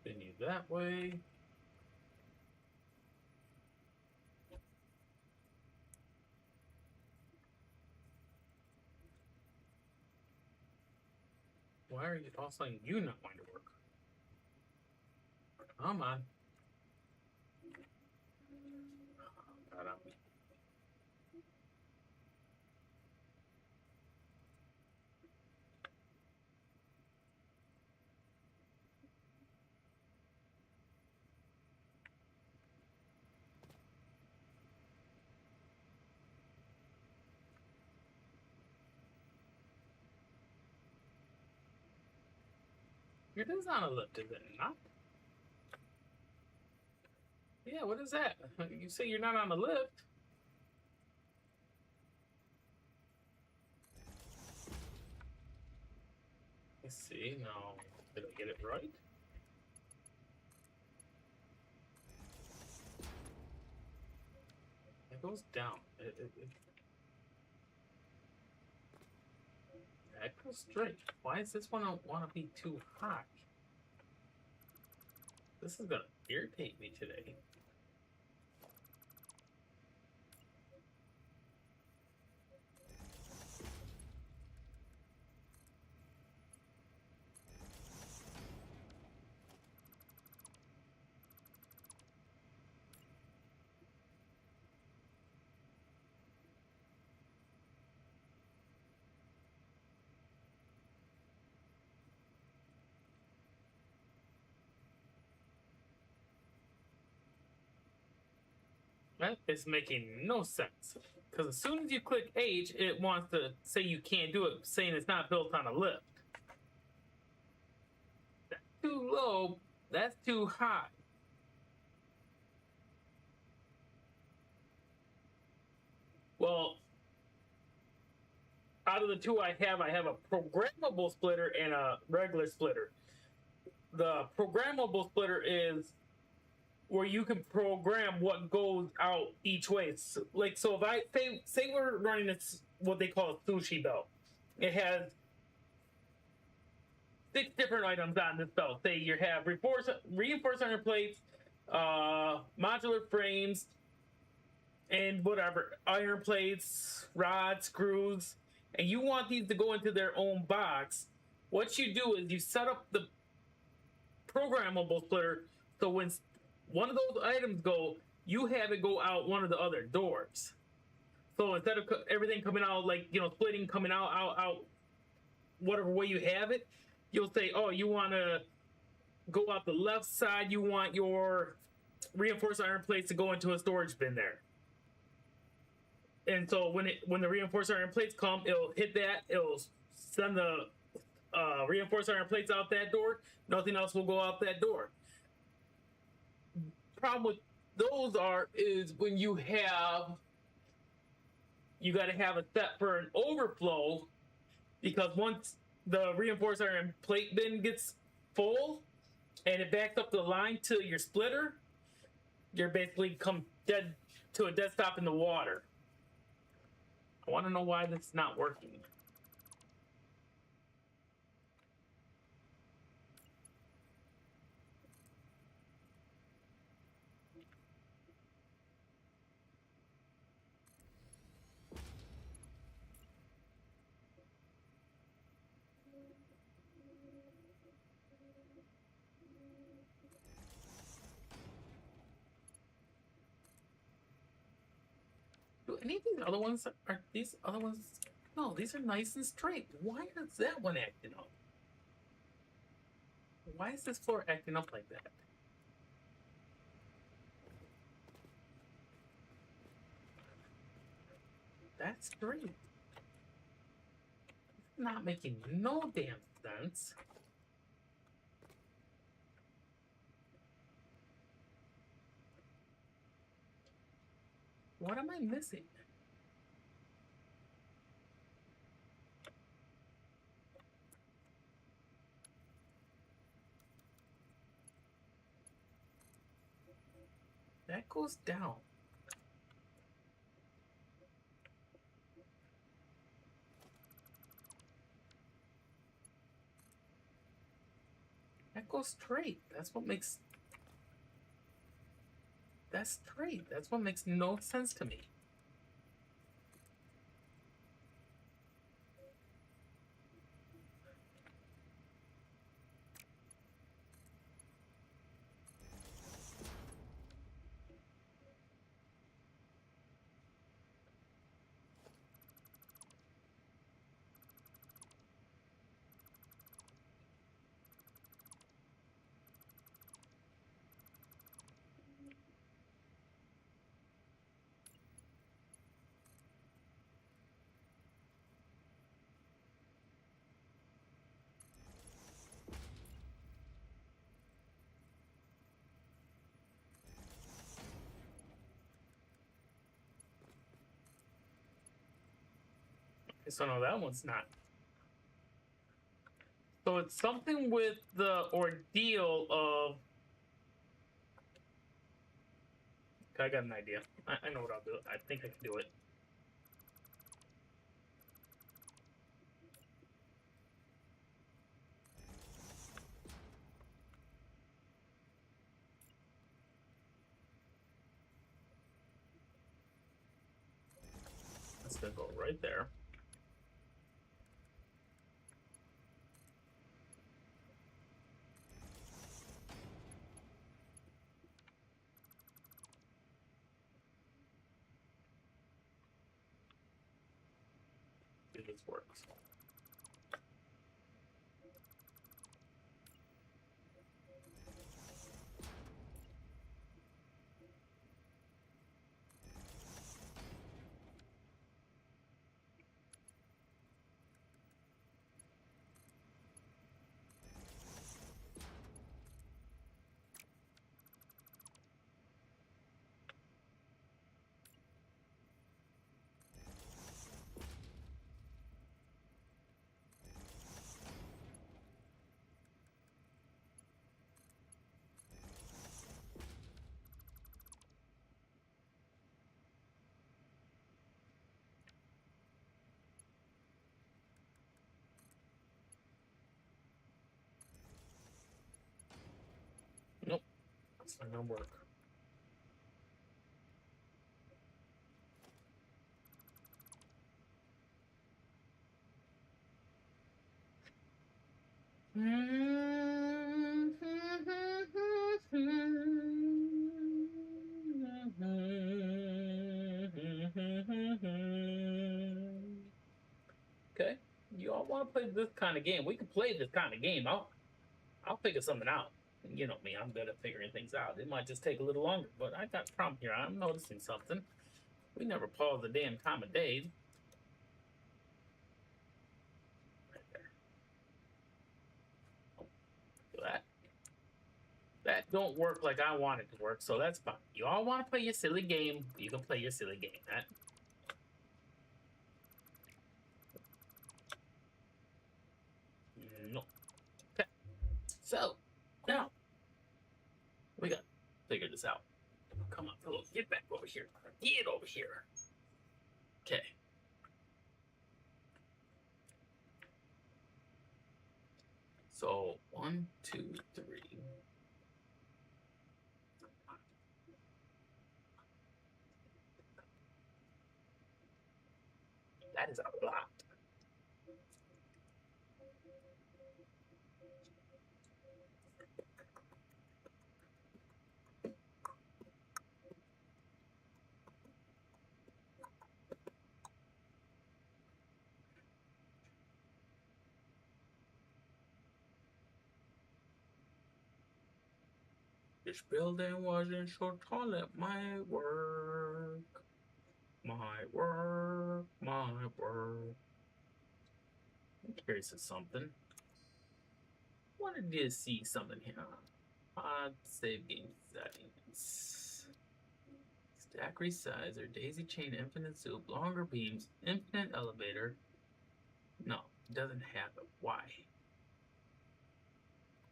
Continue that way. Why are you all of a sudden you not going to work? Come on. God, it is on a lift, is it not? Yeah, what is that? You say you're not on the lift. Let's see. No. Did I get it right? It goes down. That goes straight. Why does this one want to be too high? This is going to irritate me today. That is making no sense. Because as soon as you click H, it wants to say you can't do it, saying it's not built on a lift. That's too low. That's too high. Well, out of the two I have a programmable splitter and a regular splitter. The programmable splitter is where you can program what goes out each way. So, like, so if I say we're running this what they call a sushi belt, it has 6 different items on this belt. Say you have reinforced iron plates, modular frames, and whatever iron plates, rods, screws, and you want these to go into their own box. What you do is you set up the programmable splitter so when one of those items go, you have it go out one of the other doors. So instead of everything coming out like, you know, splitting, coming out, whatever way you have it, you'll say, oh, you want to go out the left side, you want your reinforced iron plates to go into a storage bin there. And so when the reinforced iron plates come, it'll hit that, it'll send the reinforced iron plates out that door. Nothing else will go out that door. Problem with those is when you got to have a set for an overflow, because once the reinforced iron plate bin gets full and it backs up the line to your splitter, you're basically come dead to a dead stop in the water. I want to know why this is not working. Do any of these other ones, are these other ones? No, these are nice and straight. Why is that one acting up? Why is this floor acting up like that? That's straight. It's not making no damn sense. What am I missing? That goes down. That goes straight. That's what makes... That's straight. That's what makes no sense to me. So no, that one's not. So it's something with the ordeal of... I got an idea. I know what I'll do. I think I can do it. That's gonna go right there. If this works. Nope. That's not gonna work. Okay, you all want to play this kind of game? We can play this kind of game. I'll figure something out. You know me, I'm good at figuring things out. It might just take a little longer, but I got a problem here. I'm noticing something. We never pause the damn time of day. Right there. Do that. That don't work like I want it to work, so that's fine. You all want to play your silly game, you can play your silly game. That. No. Okay. So, now, we got to figure this out. Come on, fellow. Get back over here. Get over here. Okay. So, 1, 2, 3. That is a lot. This building wasn't so tall, it might work. Might work, might work. I'm curious of something. Wanted to see something here. Save game settings. Stack resizer, daisy chain, infinite soup, longer beams, infinite elevator. No, it doesn't have it. Why?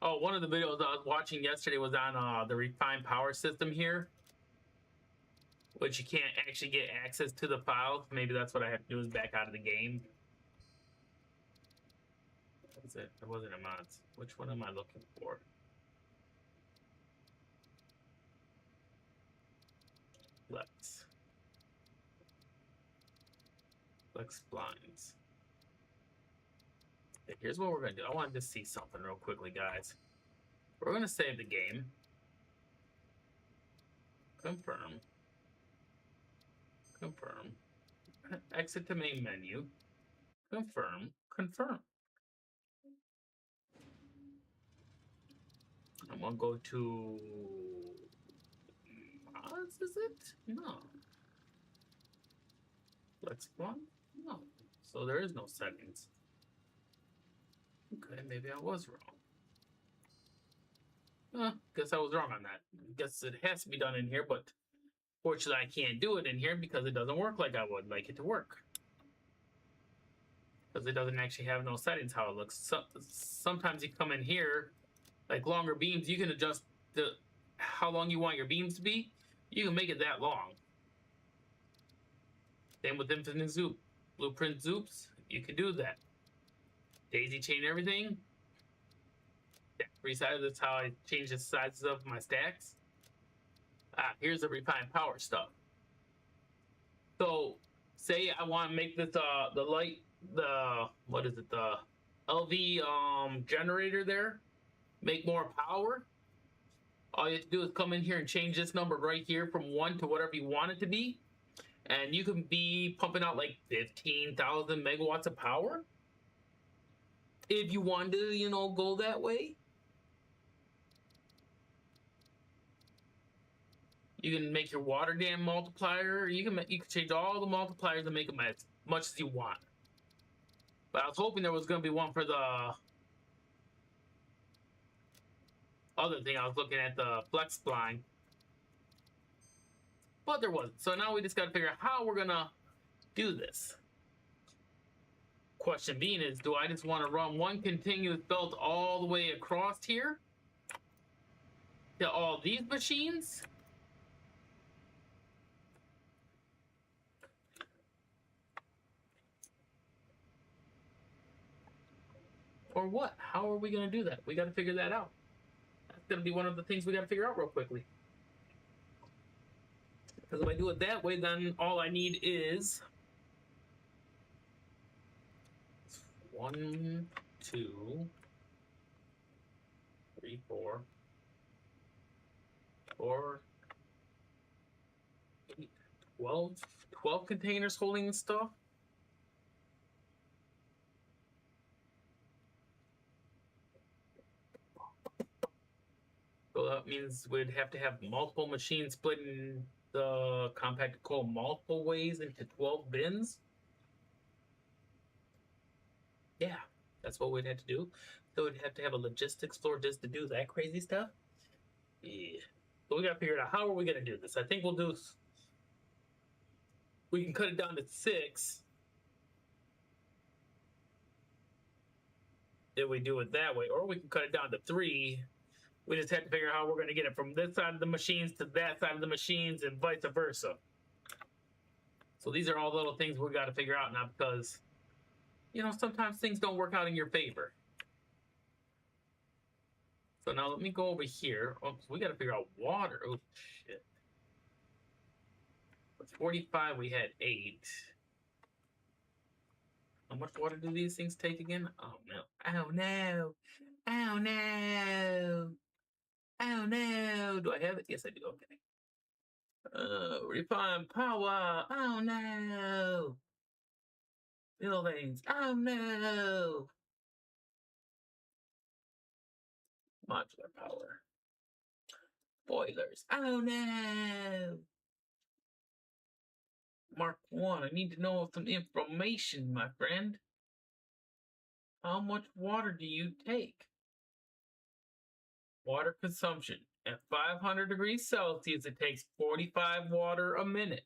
Oh, one of the videos I was watching yesterday was on the refined power system here. which you can't actually get access to the files. Maybe that's what I have to do is back out of the game. What was it? It wasn't a mods. Which one am I looking for? Flex blinds. Okay, here's what we're gonna do. I wanted to see something real quickly, guys. We're gonna save the game. Confirm. Confirm. Exit to main menu. Confirm. Confirm. I'm gonna go to mods, is it? No. Flex blind? No. So there is no settings. Okay, maybe I was wrong. Guess I was wrong on that. Guess it has to be done in here, but fortunately I can't do it in here because it doesn't work like I would like it to work. Because it doesn't actually have no settings how it looks. Sometimes you come in here, like longer beams, you can adjust how long you want your beams to be. You can make it that long. Same with Infinite Zoop. Blueprint Zoops, you can do that. Daisy chain everything. Resize, that's how I change the sizes of my stacks. Here's the refined power stuff. So, say I want to make this what is it, the LV generator there, make more power. All you have to do is come in here and change this number right here from 1 to whatever you want it to be, and you can be pumping out like 15,000 megawatts of power if you want to, you know, go that way. You can make your water dam multiplier. You can change all the multipliers and make them as much as you want. But I was hoping there was going to be one for the other thing. I was looking at the flex spline, but there wasn't. So now we just got to figure out how we're going to do this. Question being is, do I just want to run one continuous belt all the way across here to all these machines? Or what? How are we going to do that? We got to figure that out. That's going to be one of the things we got to figure out real quickly. Because if I do it that way, then all I need is 1, 2, 3, 4, 8, 12 containers holding stuff. So that means we'd have to have multiple machines splitting the compacted coal multiple ways into 12 bins. Yeah, that's what we'd have to do. So we'd have to have a logistics floor just to do that crazy stuff. Yeah. So we gotta figure out how are we gonna do this. I think we can cut it down to 6 if we do it that way, or we can cut it down to 3. We just have to figure out how we're going to get it from this side of the machines to that side of the machines and vice versa. So these are all little things we got to figure out now because, you know, sometimes things don't work out in your favor. So now let me go over here. Oh, so we got to figure out water. Oh, shit. With 45, we had 8. How much water do these things take again? Oh, no. Oh, no. Oh, no. Oh no! Do I have it? Yes, I do. Okay. Refined power. Oh no! Buildings. Oh no! Modular power. Boilers. Oh no! Mark 1. I need to know some information, my friend. How much water do you take? Water consumption. At 500 degrees Celsius, it takes 45 water a minute.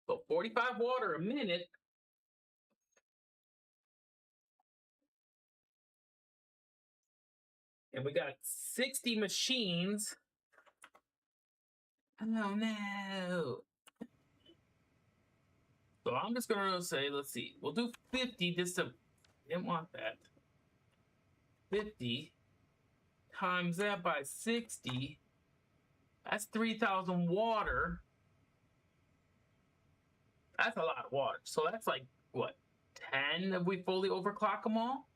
So 45 water a minute. And we got 60 machines Oh no. So I'm just gonna say, let's see, we'll do 50 just to, didn't want that. 50 times that by 60, that's 3,000 water. That's a lot of water. So that's like, what, 10 if we fully overclock them all?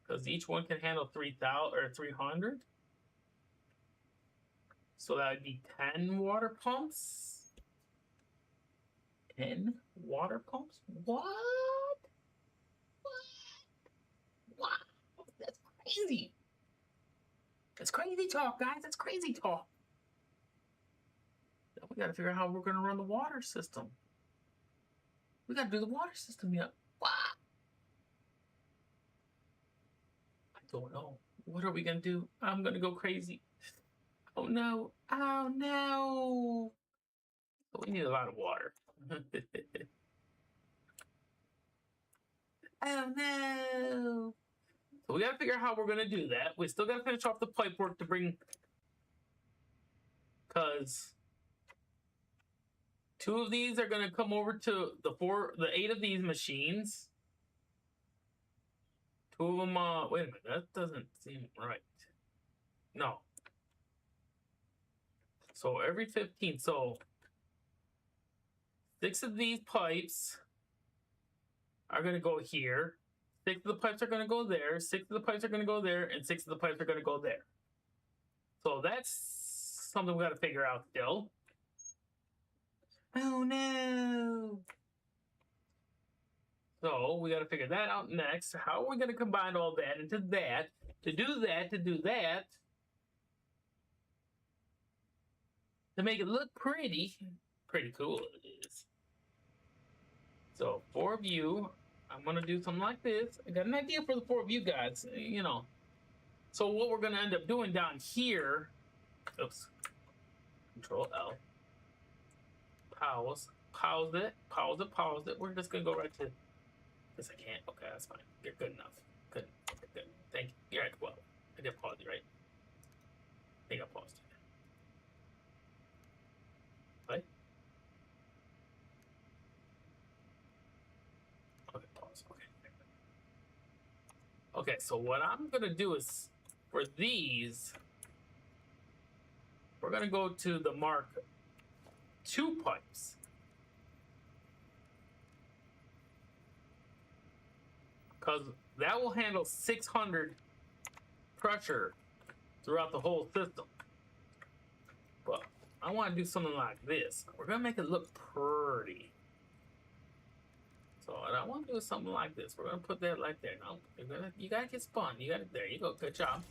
Because each one can handle 3,000 or 300. So that would be 10 water pumps. 10 water pumps? What? What? That's crazy. That's crazy talk, guys. That's crazy talk. We got to figure out how we're going to run the water system. We got to do the water system yet. What? I don't know. What are we going to do? I'm going to go crazy. Oh no. Oh no. We need a lot of water. Oh no. So we got to figure out how we're going to do that. We still got to finish off the pipe work to bring, because 2 of these are going to come over to the 8 of these machines. 2 of them, wait a minute, that doesn't seem right. No. So every 15, so 6 of these pipes are going to go here. 6 of the pipes are going to go there. 6 of the pipes are going to go there, and 6 of the pipes are going to go there. So that's something we got to figure out still. Oh no! So we got to figure that out next. How are we going to combine all that into that? To do that, to make it look pretty cool it is. So 4 of you, I'm going to do something like this. I got an idea for the 4 of you guys, you know. So what we're going to end up doing down here, oops, Control L, pause it. We're just going to go right to, because I can't. Okay, that's fine. You're good enough. Good. Thank you. You're at 12. I did pause you, right? I think I paused it. Right? Okay, pause. Okay, so what I'm going to do is, for these, we're going to go to the Mark II pipes. Because that will handle 600 pressure throughout the whole system. But I want to do something like this. We're going to make it look pretty. So what I want to do is something like this. We're going to put that like there. No, you got to get spun. You got it. There you go. Good job.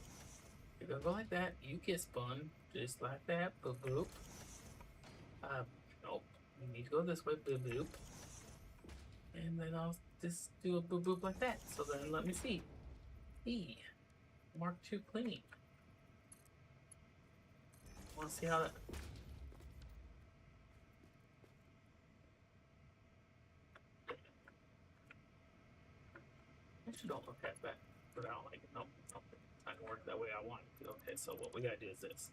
You're going to go like that. You get spun just like that. Boop, boop. Nope. You need to go this way. Boop, boop. And then I'll just do a boop, boop like that. So then let me see. E. Mark II clean. Want to see how that... Actually, don't look at that, but I don't like it. Nope, it's not going to work that way I want it to. Okay, so what we got to do is this.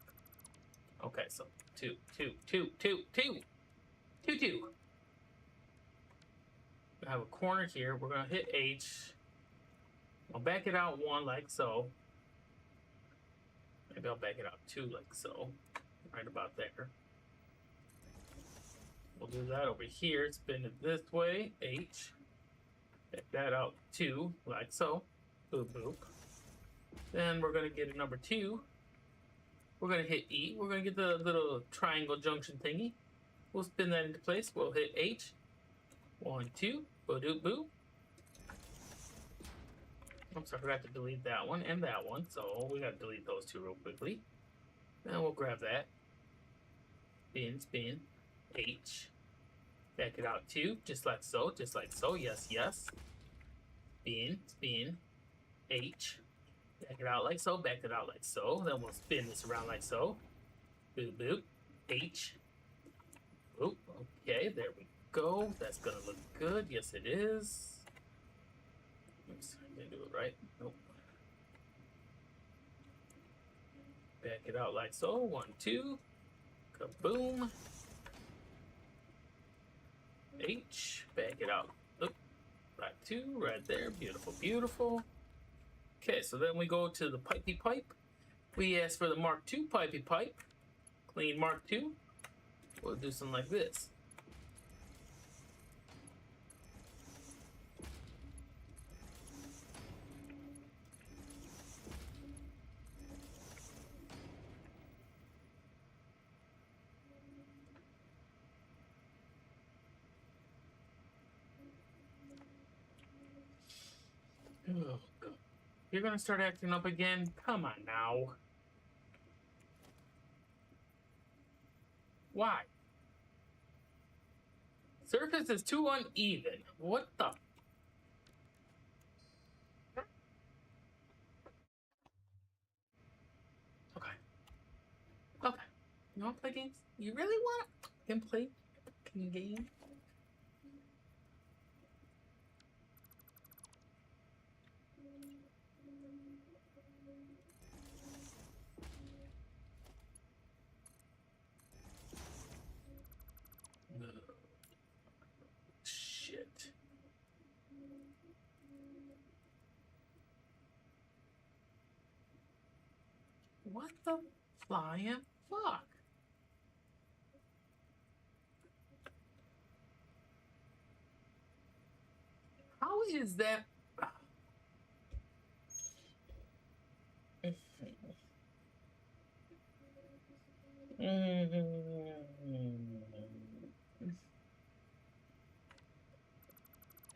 Okay, so 2, 2, 2, 2, 2, 2, 2. We have a corner here. We're going to hit H. I'll back it out 1 like so. Maybe I'll back it out 2 like so. Right about there. We'll do that over here. Spin it this way. H. Back that out 2 like so. Boop, boop. Then we're going to get a number 2. We're going to hit E. We're going to get the little triangle junction thingy. We'll spin that into place. We'll hit H. 1, 2. Boop, boop. Oops, I forgot to delete that one and that one. So we got to delete those 2 real quickly. Then we'll grab that. Spin, spin. H. Back it out 2. Just like so. Just like so. Yes, yes. Spin, spin. H. Back it out like so. Back it out like so. Then we'll spin this around like so. Boop, boop. H. Boop. Okay, there we go. That's gonna look good. Yes, it is. Oops, I didn't do it right. Nope. Back it out like so. 1, 2. Kaboom. H. Back it out. Look. Right 2. Right there. Beautiful, beautiful. Okay, so then we go to the pipey pipe. We ask for the Mark II pipey pipe. Clean Mark II. We'll do something like this. Oh, God. You're gonna start acting up again? Come on now. Why? Surface is too uneven. What the? Okay. Okay. You wanna play games? You really wanna play games? Shit. What the flying fuck? How is that?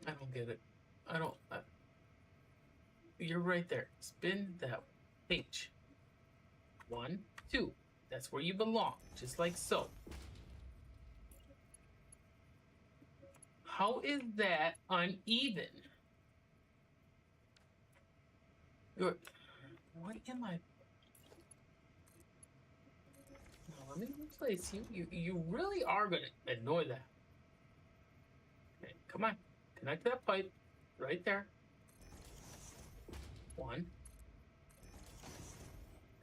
I don't get it. I don't. You're right there. Spin that H. 1, 2. That's where you belong, just like so. How is that uneven? What am I? Now, let me replace you. You really are gonna annoy that. Okay, come on. Connect that pipe right there. 1. I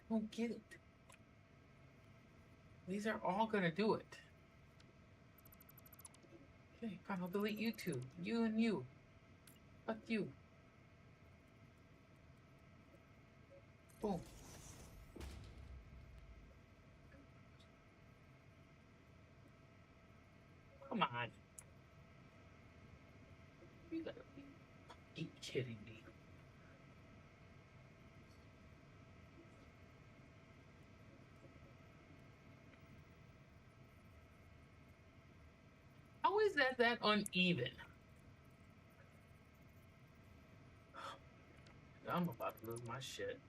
don't get it. These are all gonna do it. Okay, fine, I'll delete you two. You and you. Fuck you. Boom. Come on. You gotta be kidding me. How is that uneven? I'm about to lose my shit.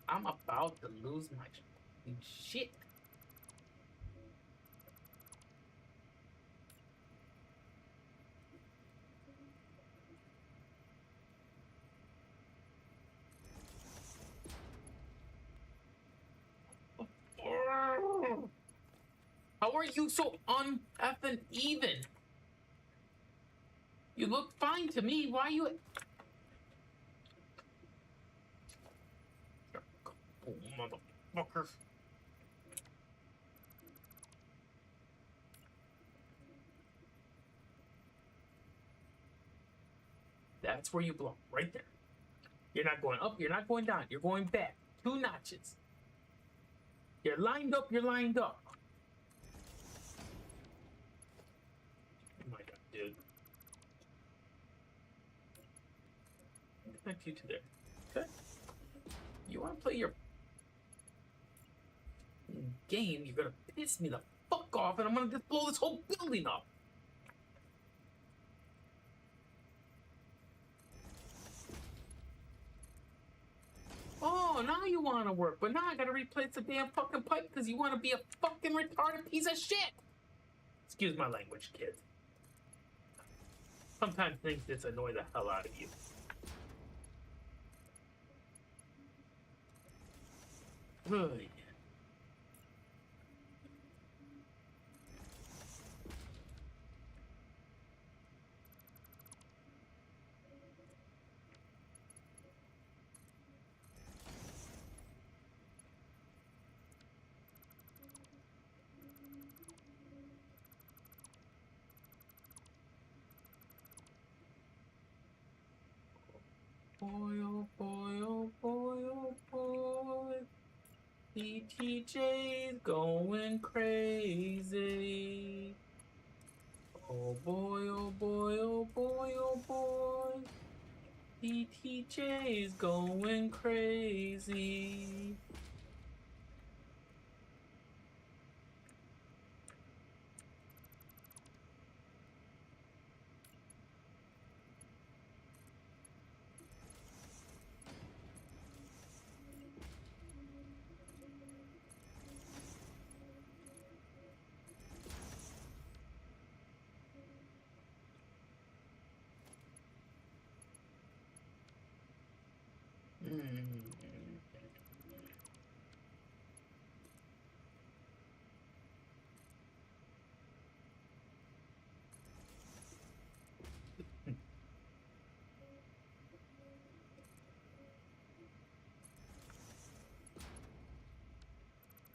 I'm about to lose my shit. How are you so un-effing even? You look fine to me. Why you? Oh, motherfucker. That's where you belong, right there. You're not going up, you're not going down, you're going back. 2 notches. You're lined up, you're lined up. Oh my God, dude. Connect you to there. Okay? You want to play your game, you're gonna piss me the fuck off, and I'm gonna just blow this whole building up. Oh, now you want to work, but now I gotta replace the damn fucking pipe because you want to be a fucking retarded piece of shit. Excuse my language, kids. Sometimes things just annoy the hell out of you. Really? TJ's going crazy. Oh boy, oh boy, oh boy, oh boy. TJ's going crazy.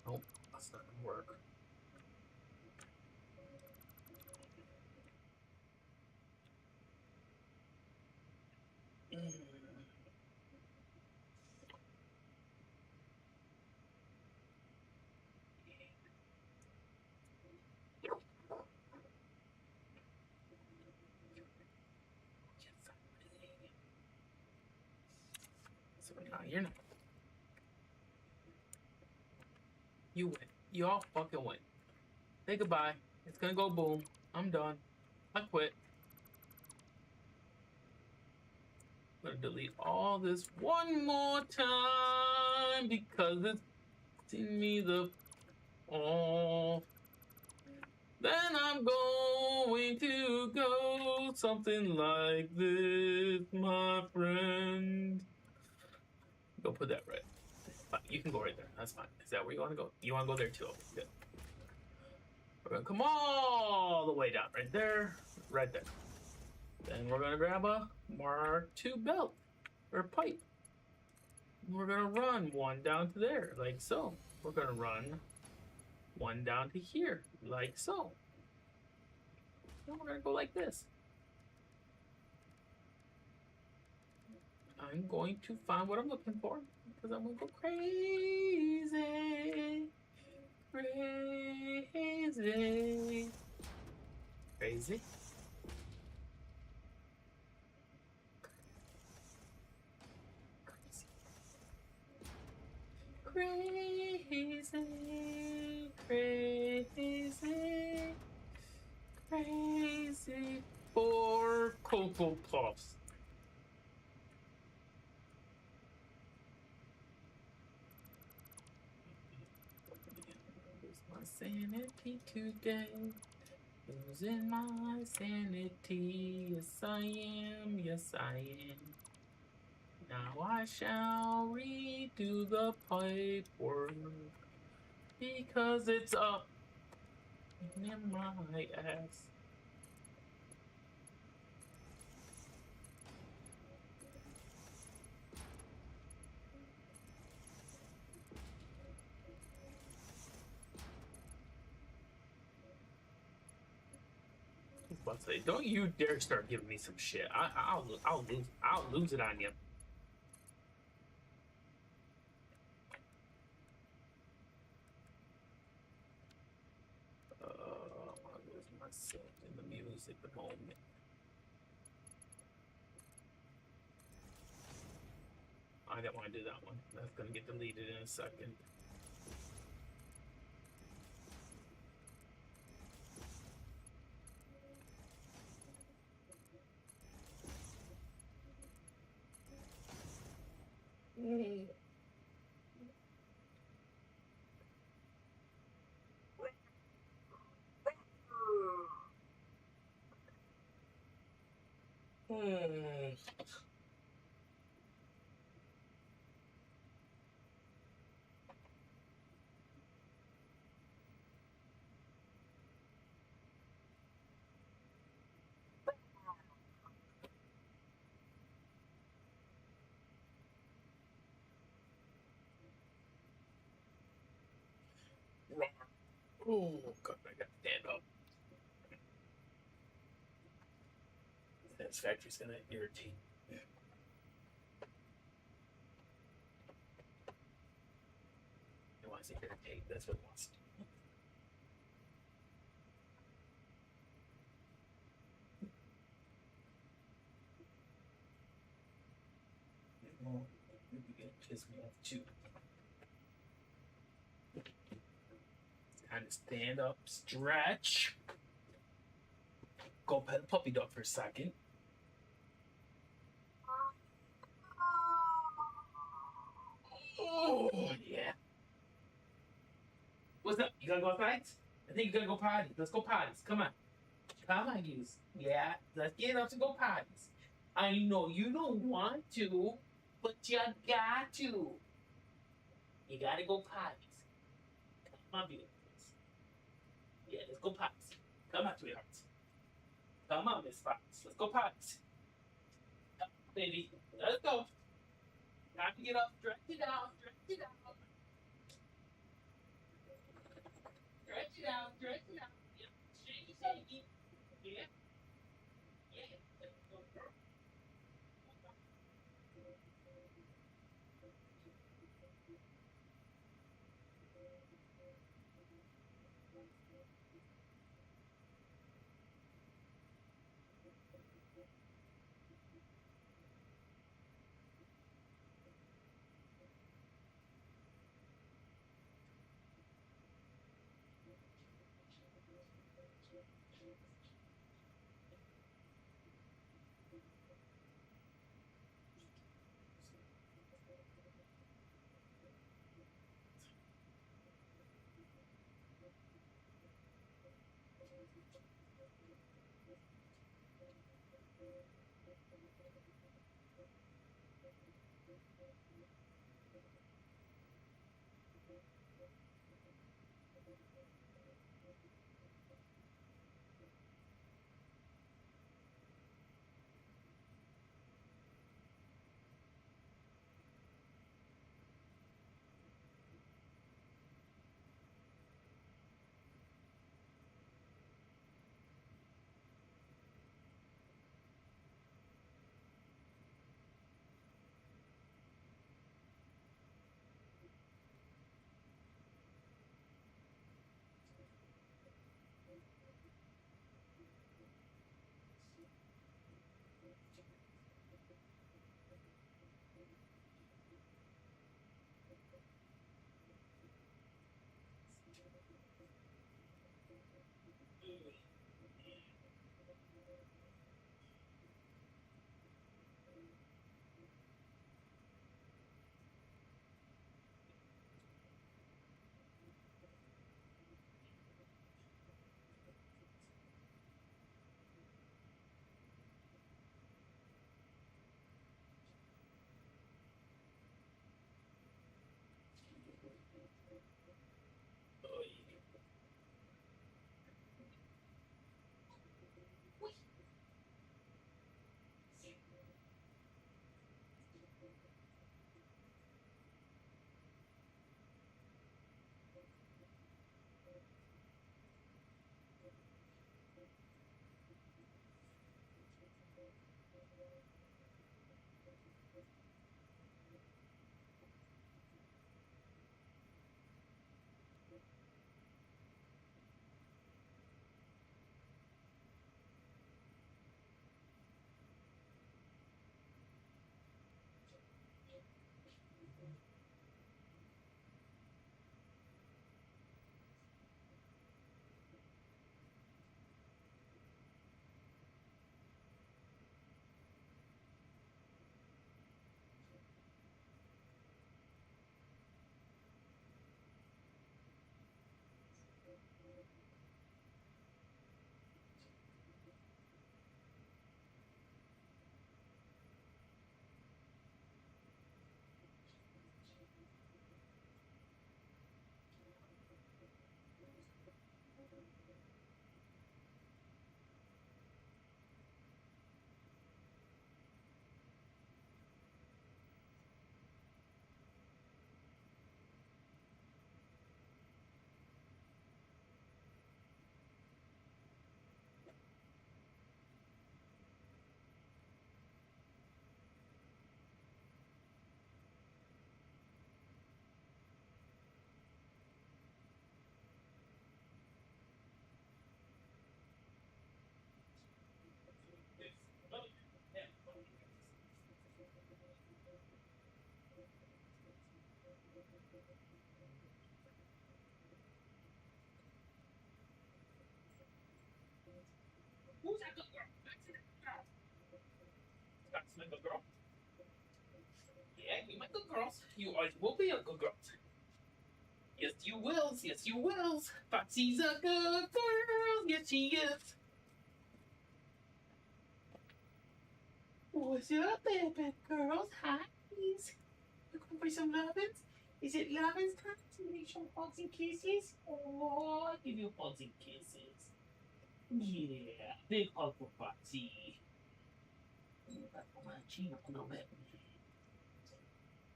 Oh, that's not gonna work. So now you're not. You win. You all fucking win. Say goodbye. It's gonna go boom. I'm done. I quit. I'm gonna delete all this one more time because it's in me the Then I'm going to go something like this, my friend. Go put that right. Fine, you can go right there. That's fine. Is that where you want to go? You want to go there too? Okay, good. We're gonna come all the way down right there, right there. Then we're gonna grab a Mark II belt or pipe. We're gonna run one down to there, like so. We're gonna run one down to here, like so. Then we're gonna go like this. I'm going to find what I'm looking for because I'm gonna go crazy, crazy, crazy. Crazy, crazy, crazy for Cocoa Puffs. Lose my sanity today. Losing my sanity. Yes, I am. Yes, I am. Now I shall redo the pipe work because it's up in my ass. I'll say, don't you dare start giving me some shit. I'll lose it on you. I want to lose myself in the music the moment. I don't want to do that one. That's gonna get deleted in a second. Oh, God, I gotta stand up. Satisfactory's gonna irritate. wants to irritate. That's what it wants to do. Well, maybe you gonna piss me off too. Time to stand up, stretch. Go pet a puppy dog for a second. Oh yeah. What's up? You gotta go outside? I think you gotta go potty. Let's go potties. Come on. Come on, you. Yeah, let's get up to go potties. I know you don't want to, but you got to. You gotta go potties. Come on, beautiful. Yeah, let's go potties. Come on, sweethearts. Come on, Miss Fox. Let's go potties. Come on, baby. Let's go. Time to get up. Stretch it out. Stretch it out. Stretch it out. Stretch it out. Yep. Shaky, shaky. Yeah. Yeah. Let's go, girl. Who's that good girl? That's my good girl. Yeah, you my good girls. You always will be a good girl. Yes, you will. Yes, you will. Foxy's a good girl. Yes, she is. What's up, baby girls? Hi, please. Looking for some lovins? Is it lovins time? To make some hugs and kisses? Oh, I'll give you hugs and kisses. Yeah, big hug for Foxy.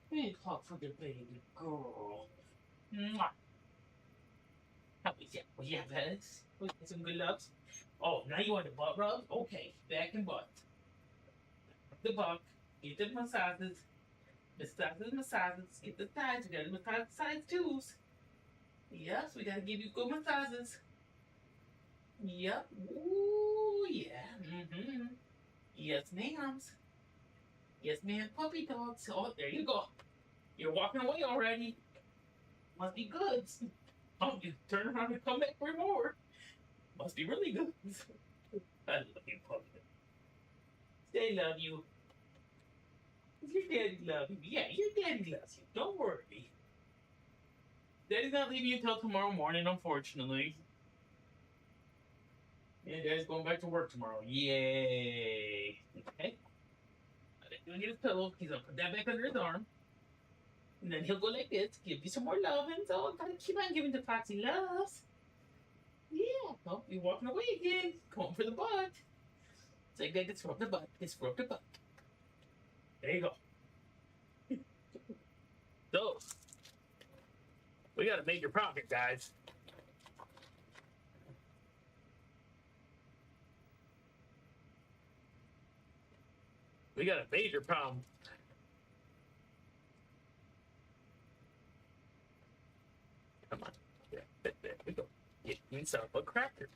Big hug for the baby girl. Mwah. How was that? Was you have heads? Was you some good loves? Oh, now you want the butt rubs? Okay, back and butt. The butt. Get the massages. Massages. Get the thighs. We gotta massage the sides too. Yes, we gotta give you good massages. Yep. Ooh, yeah. Mm-hmm. Yes, ma'ams. Yes, ma'am. Puppy dogs. Oh, there you go. You're walking away already. Must be good. Oh, you turn around and come back for more. Must be really good. I love you, puppy. They love you. Your daddy loves you. Yeah, your daddy loves you. Don't worry. Daddy's not leaving you until tomorrow morning, unfortunately. Yeah, Daddy's going back to work tomorrow. Yay. Okay. He's gonna get his pillow. He's gonna put that back under his arm. And then he'll go like this, give you some more loving. Oh, gotta keep on giving the Foxy loves. Yeah. Oh, you're walking away again. Going for the butt. It's like that. Just rub the butt. Just rub the butt. There you go. So, we got a major problem, guys. We got a major problem. Come on. There we go. Get yourself a cracker.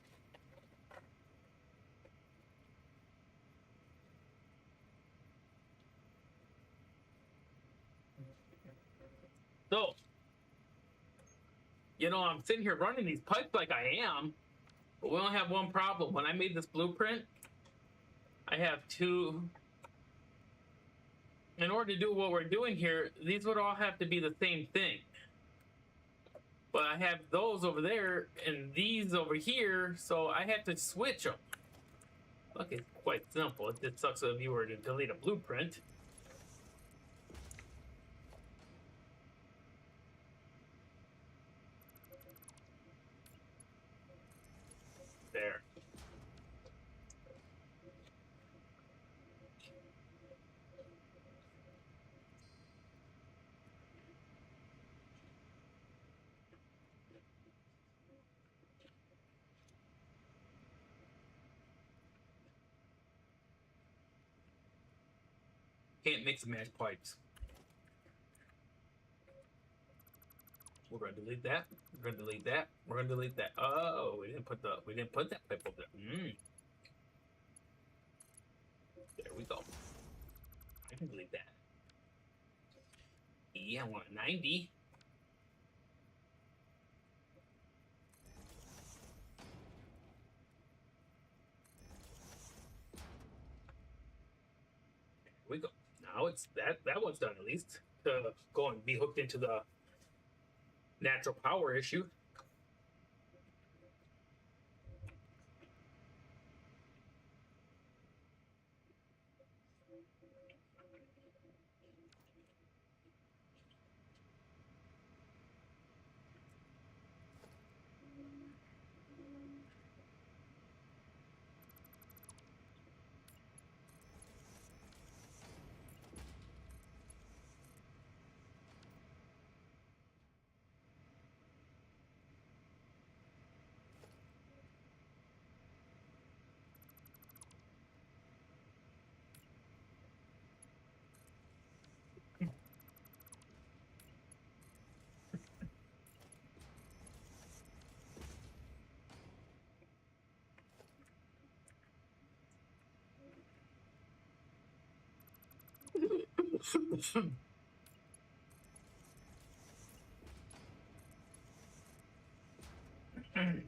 So, I'm sitting here running these pipes like I am, but we only have one problem. When I made this blueprint, I have two. In order to do what we're doing here, these would all have to be the same thing. But I have those over there and these over here, so I have to switch them. Look, it's quite simple. It just sucks if you were to delete a blueprint. There. Can't mix and match pipes. We're gonna delete that. We're gonna delete that. We're gonna delete that. Oh, we didn't put that pipe over there. There we go. I can delete that. Yeah, I want 90. There we go. Now it's that one's done at least. To go and be hooked into the natural power issue.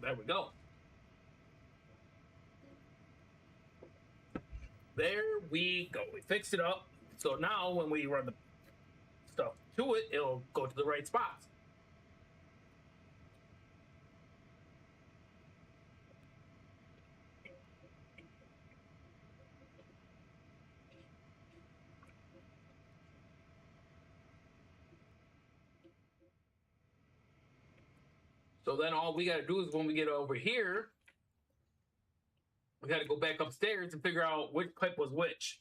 There we go. There we go. We fixed it up. So now when we run the stuff to it, it'll go to the right spots. So then all we got to do is when we get over here, we got to go back upstairs and figure out which pipe was which.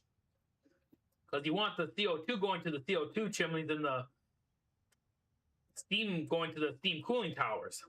Because you want the CO2 going to the CO2 chimneys and the steam going to the steam cooling towers.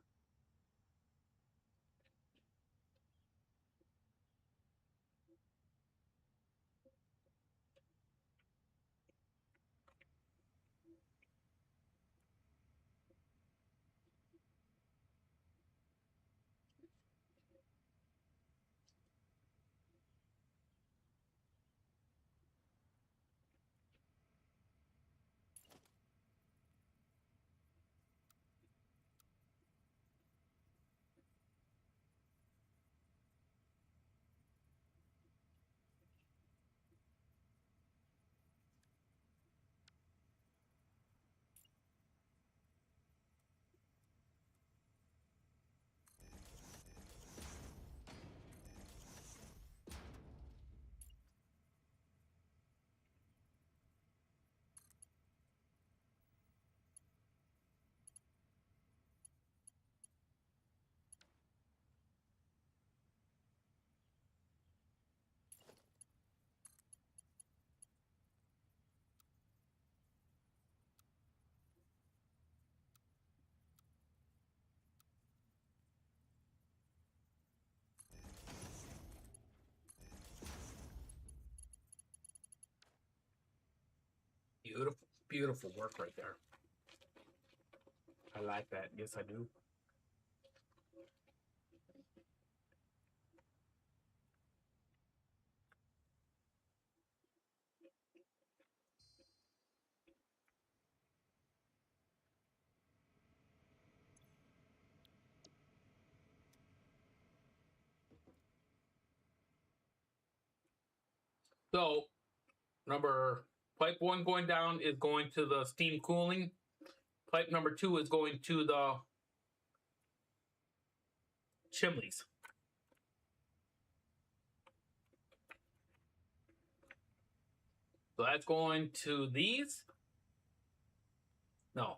Beautiful, beautiful work right there. I like that. Yes, I do. So, pipe 1 going down is going to the steam cooling. Pipe number 2 is going to the chimneys. So that's going to these. No.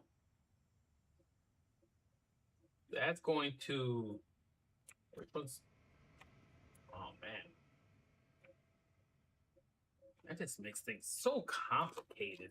That's going to... Which one's... Oh, man. That just makes things so complicated.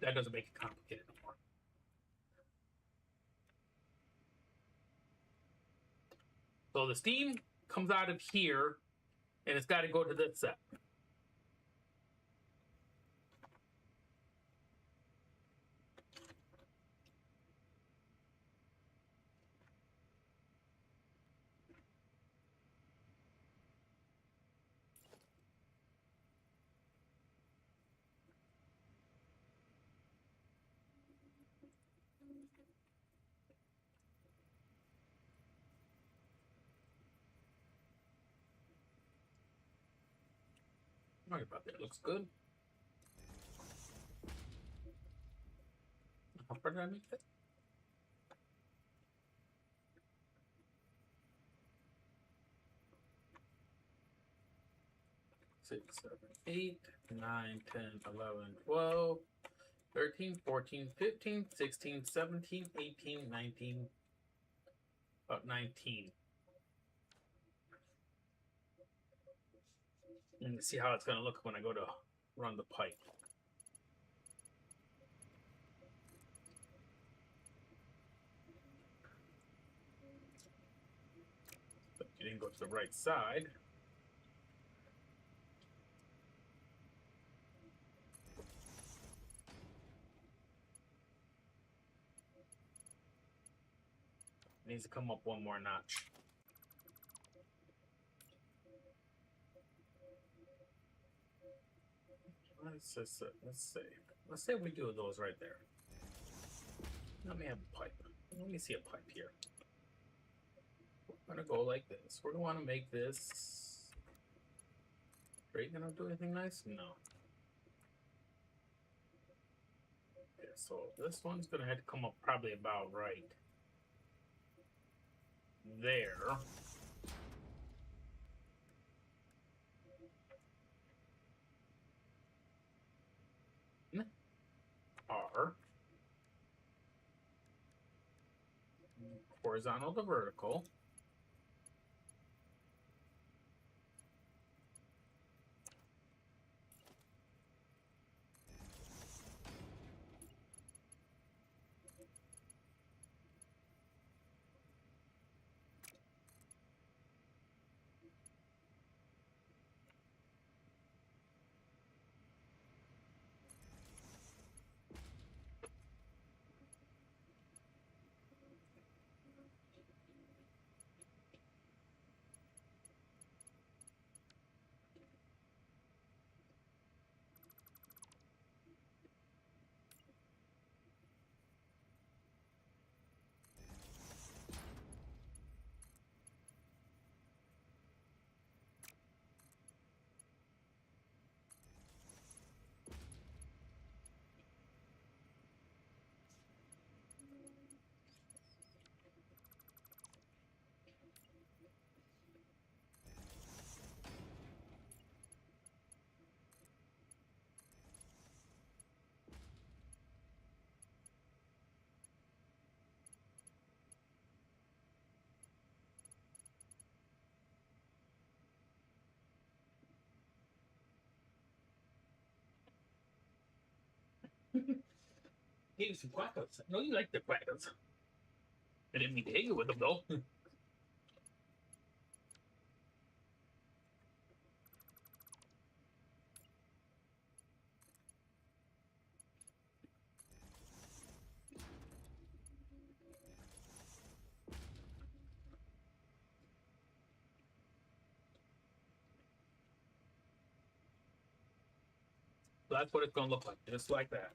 That doesn't make it complicated anymore. So the steam comes out of here, and it's got to go to this set. Sorry about that. Looks good. How far did I make that? Six, 7, 8, 9, 10, 11, 12, 13, 14, 15, 16, 17, 18, 19, about 19. And see how it's going to look when I go to run the pipe. didn't go to the right side. Needs to come up one more notch. Let's say we do those right there. Let me have a pipe. Let me see a pipe here. We're gonna go like this. We're gonna want to make this. Are you gonna do anything nice? No. Okay, so this one's gonna have to come up probably about right there. R. Horizontal to vertical. Gave you some quackos. I know you like the quackos. I didn't mean to hit you with them though. That's what it's gonna look like, just like that.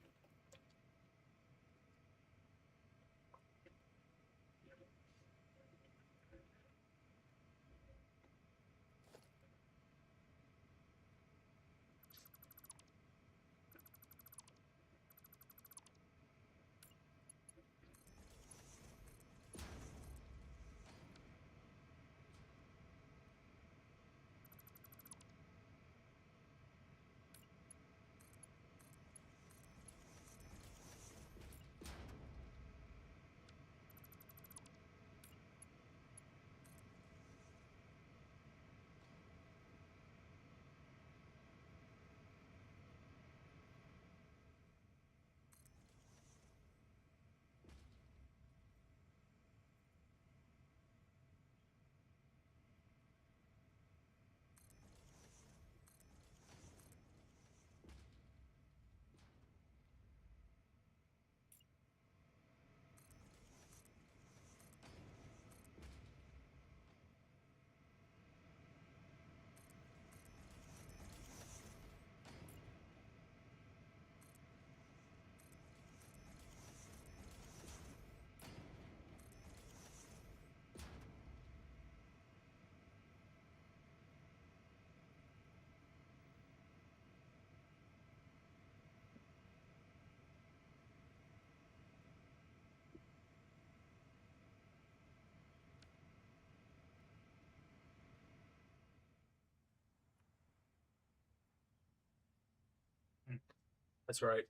That's right.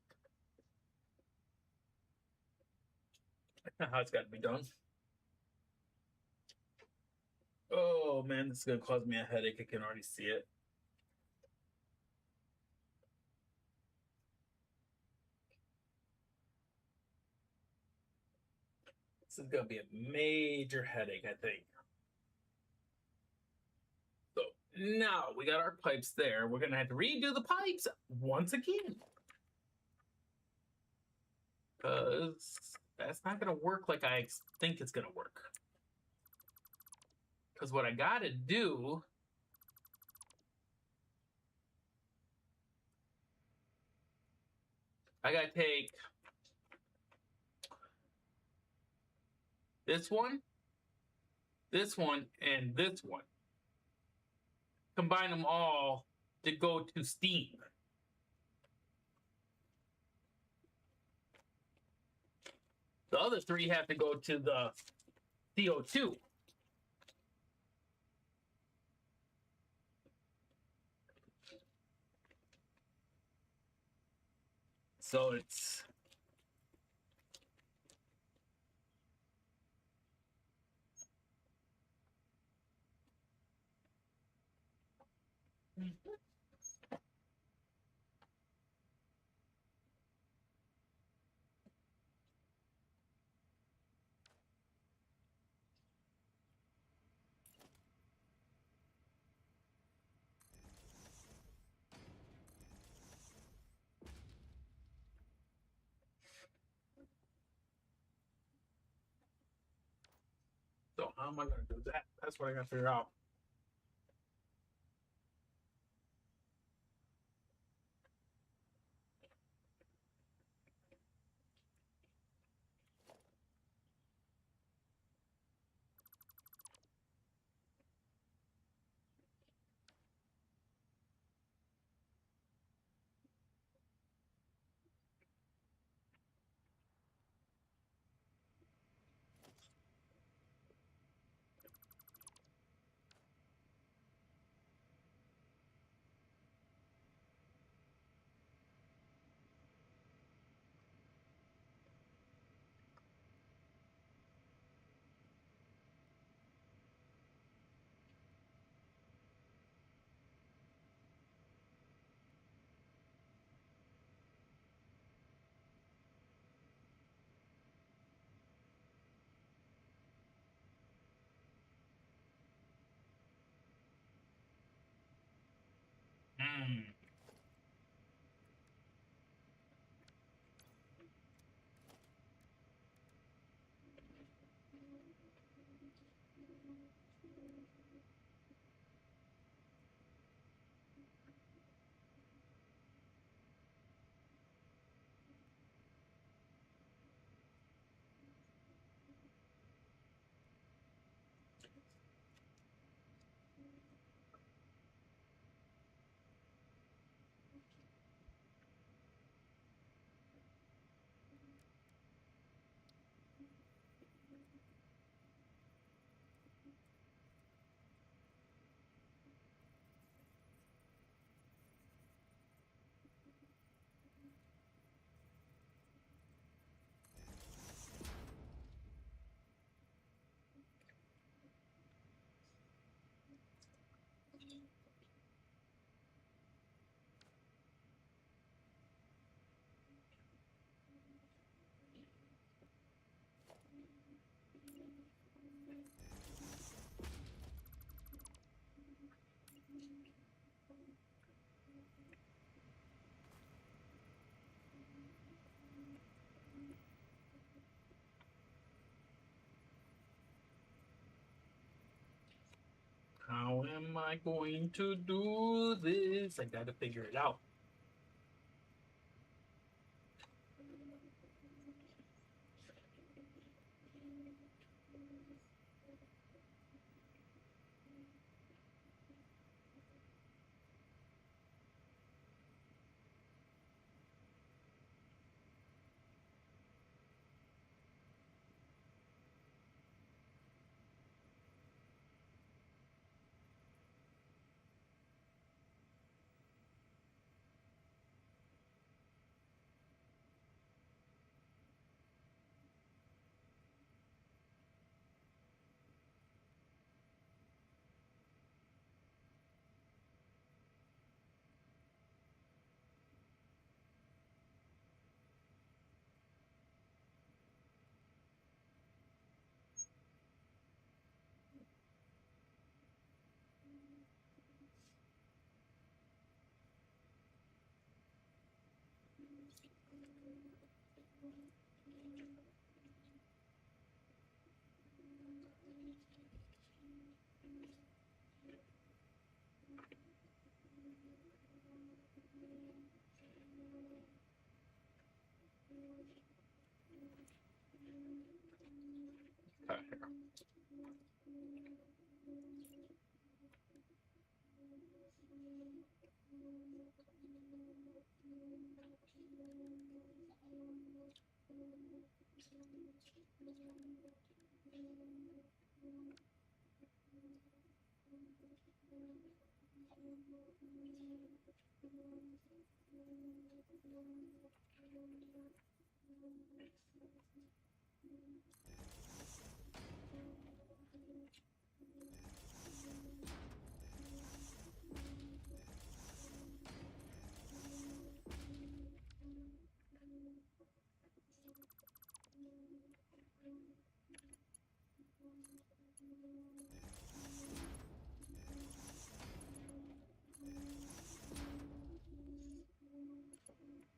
That's how it's got to be done. Oh man, this is gonna cause me a headache. I can already see it. This is gonna be a major headache, I think. Now we got our pipes there. We're gonna have to redo the pipes once again. Because that's not gonna work like I think it's gonna work. Because what I gotta do, I gotta take this one, and this one. Combine them all to go to steam. The other three have to go to the CO2. So it's so how am I gonna do that? That's what I gotta figure out. Mm. How am I going to do this? I gotta figure it out.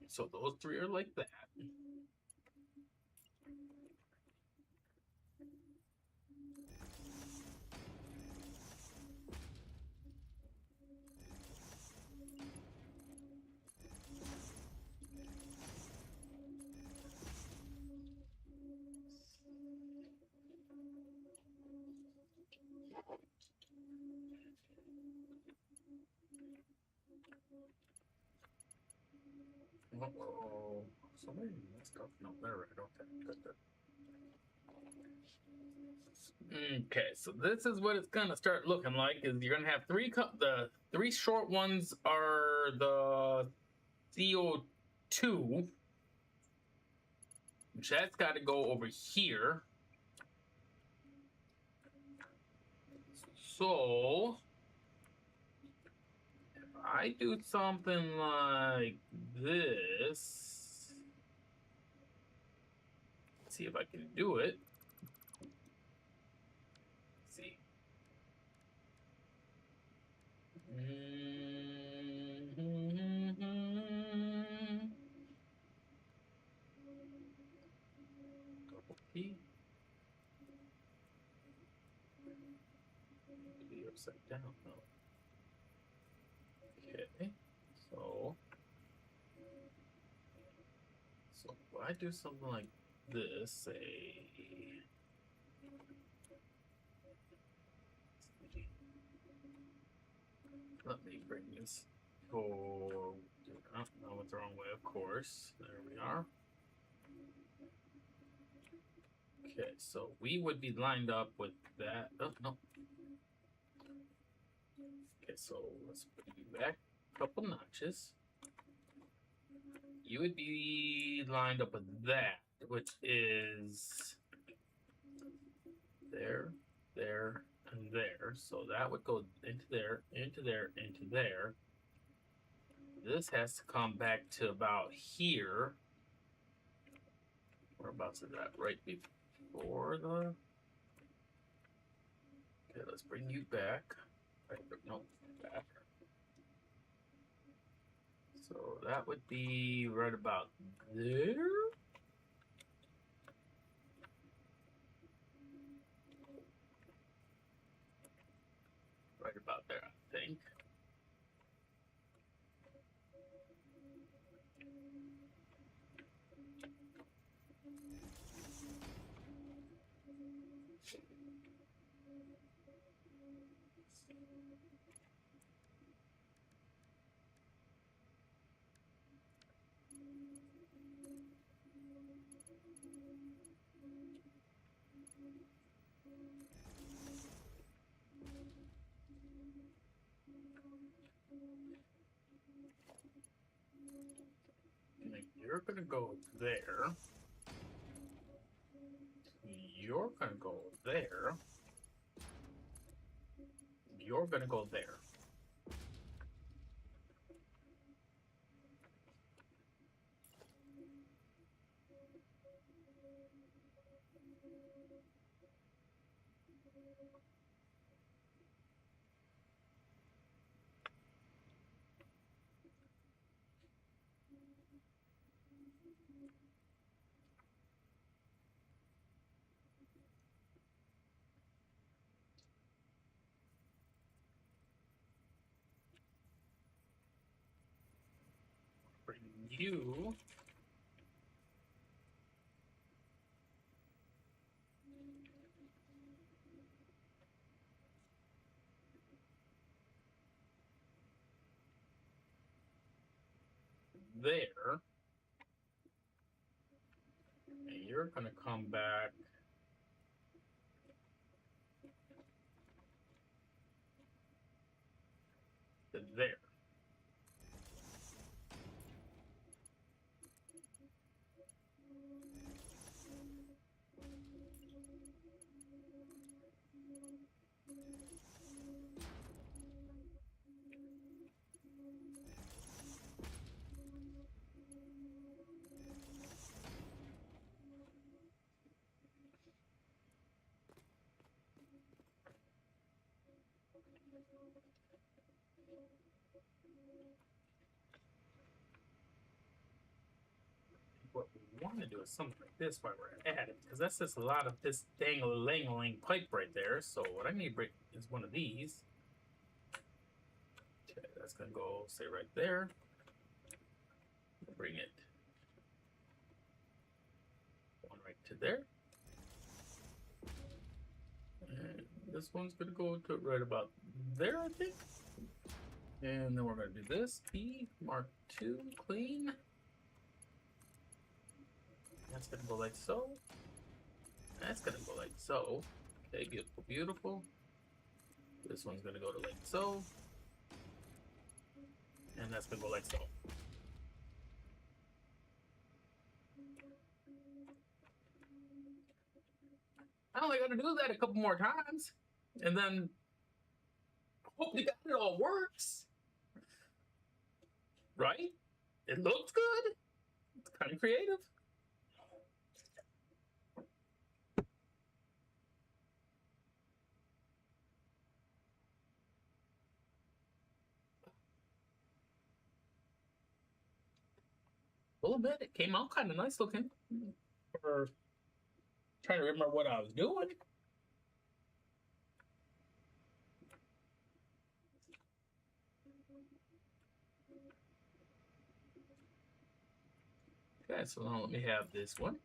So those three are like that. Uh-oh. Somebody messed up. No, they're right. Okay, good, good. Okay, so this is what it's gonna start looking like. Is you're gonna have the three short ones are the CO2, which that's got to go over here. So if I do something like this, let's see if I can do it. Let's see. Double P. Be upside down though. Okay, so if I do something like this, say, let me bring this forward. Oh, no, it's the wrong way, of course. There we are. Okay, so we would be lined up with that. Oh, no. Okay, so let's put you back a couple notches. You would be lined up with that, which is there, there, and there. So that would go into there, into there, into there. This has to come back to about here. Whereabouts is that? Right before the... Okay, let's bring you back. Right, no, back. So that would be right about there. Right about there, I think. You're gonna go there. You're gonna go there. You're gonna go there. Bring you there. And you're gonna come back to there. I'm gonna do something like this while we're at it, because that's just a lot of this dangling pipe right there. So what I need to break is one of these. Okay, that's gonna go say right there. Bring it one right to there. And this one's gonna go to right about there, I think. And then we're gonna do this. P Mark II clean. That's gonna go like so. That's gonna go like so. Okay, beautiful, beautiful. This one's gonna go to like so. And that's gonna go like so. I only gotta do that a couple more times. And then hope to God it all works. Right? It looks good. It's kind of creative. A little bit. It came out kind of nice looking. For trying to remember what I was doing. Okay, so now let me have this one.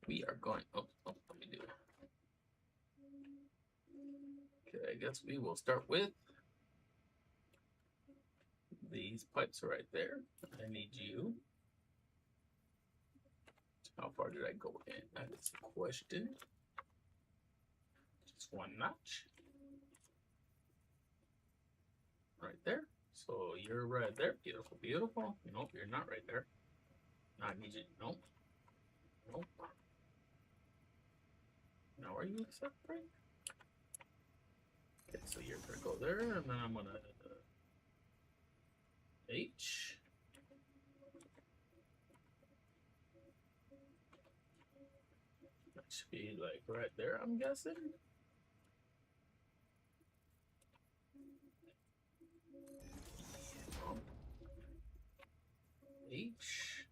We are going. Oh, let me do it. Okay, I guess we will start with these pipes right there. I need you. How far did I go in? That is the question. Just one notch. Right there. So you're right there. Beautiful, beautiful. Nope, you're not right there. I need you. Nope. Nope. Now are you separate? Okay, so you're gonna go there, and then I'm gonna H. That should be like right there, I'm guessing. H.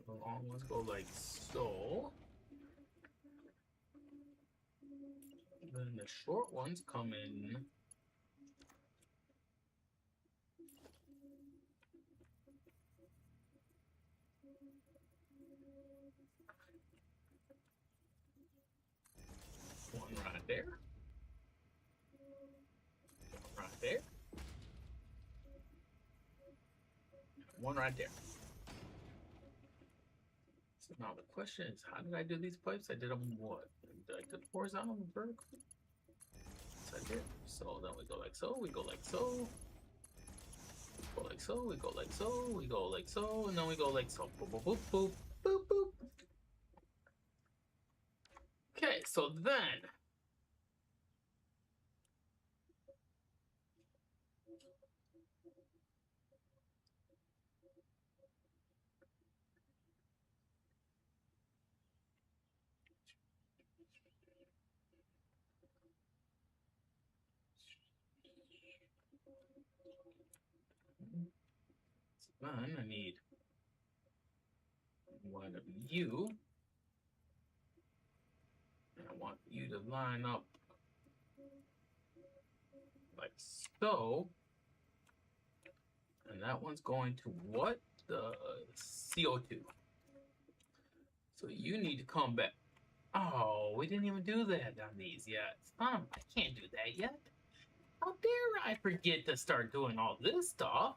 The long ones go like so. Then the short ones come in. One right there. One right there. One right there. So now the question is, how did I do these pipes? I did them what? Did I do horizontal and vertical? Yes, I did. So then we go like so, we go like so. Go like so, we go like so, we go like so, and then we go like so. Boop, boop, boop, boop, boop, boop. Okay, so then I need one of you. And I want you to line up like so. And that one's going to what? The CO2. So you need to come back. Oh, we didn't even do that on these yet. I can't do that yet. How dare I forget to start doing all this stuff?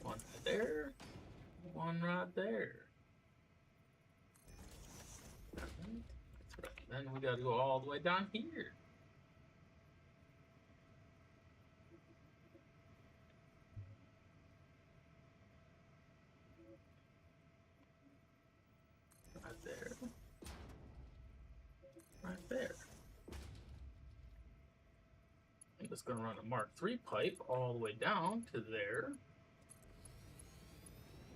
One right there. One right there. That's right. Then we gotta go all the way down here. Right there. Right there. I'm just gonna run a Mark III pipe all the way down to there.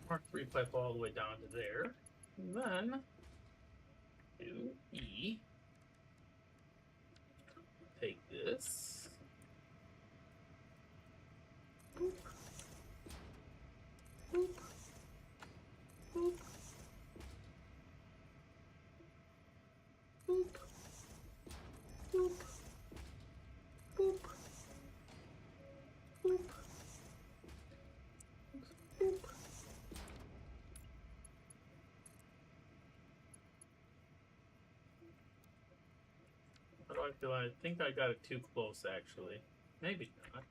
Mark III pipe all the way down to there. Then do E. Take this. Boop. Boop. Boop. Boop. Boop. Boop. Boop. Boop. How do I feel? I think I got it too close, actually. Maybe not.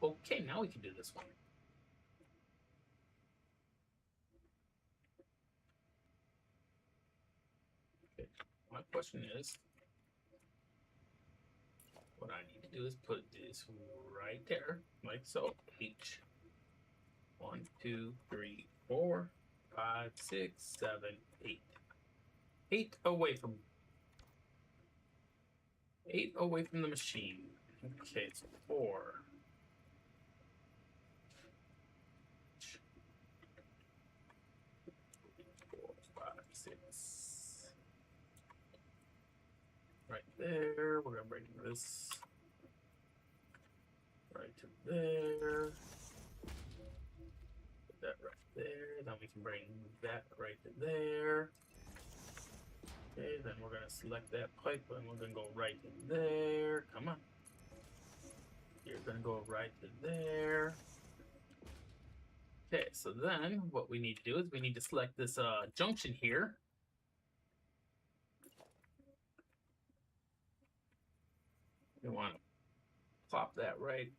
Okay, now we can do this one. Okay, my question is, what I need to do is put this right there, like so. H. 1, 2, 3, 4, 5, 6, 7, 8. 8 away from 8 away from the machine. Okay, it's 4. 4, 5, 6. Right there. We're gonna bring this right to there. Put that right there. Then we can bring that right to there. Okay, then we're gonna select that pipe and we're gonna go right to there. Come on. You're gonna go right to there. Okay, so then what we need to do is we need to select this junction here. We want to plop that right.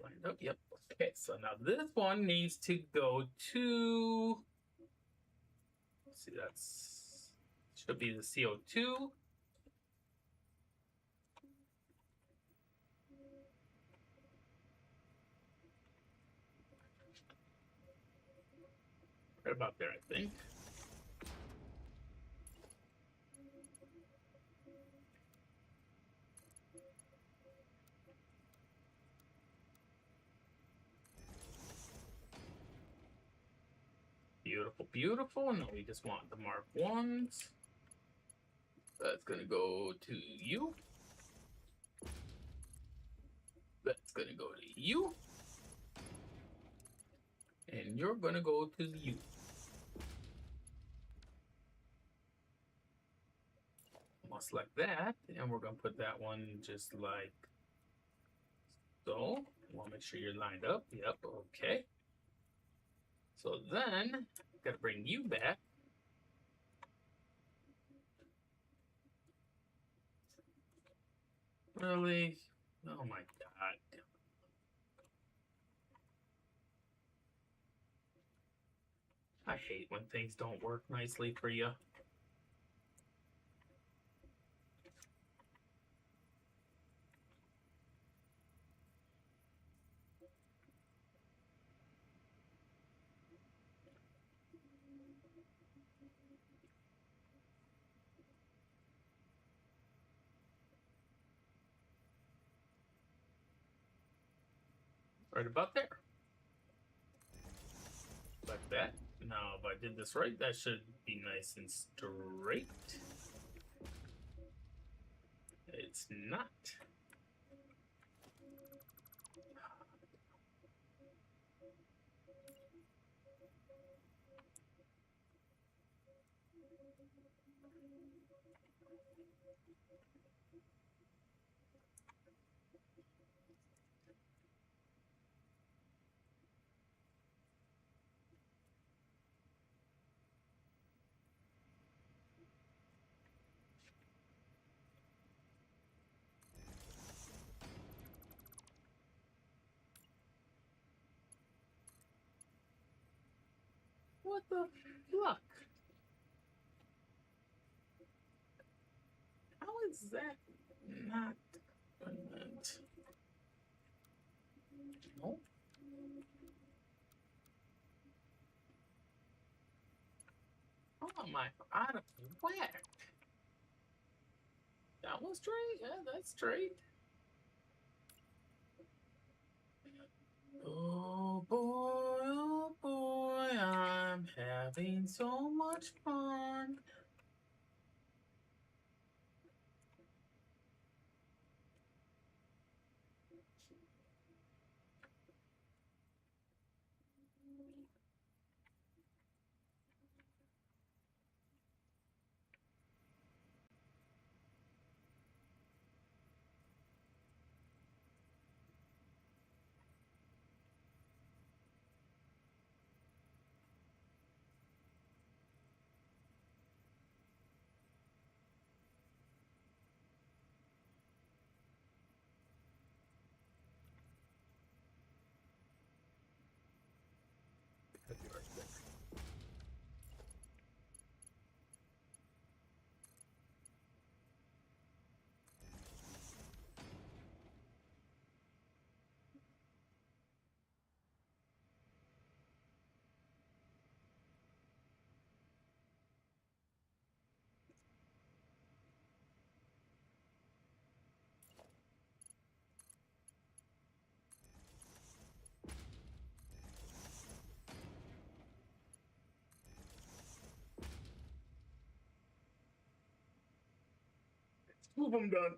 Lined up. Yep. Okay, so now this one needs to go to. Let's see, that's should be the CO2. Right about there, I think. Beautiful, beautiful. Now we just want the Mark 1s. That's gonna go to you. That's gonna go to you. And you're gonna go to you. Almost like that. And we're gonna put that one just like so. Want to make sure you're lined up. Yep, okay. So then, gotta bring you back. Really? Oh my god. I hate when things don't work nicely for you. Right about there. Like that. Now, if I did this right, that should be nice and straight. It's not. What the fuck? How is that not meant? No. How am I out of whack? That was straight? Yeah, that's straight. Oh boy, I'm having so much fun. Two of them done.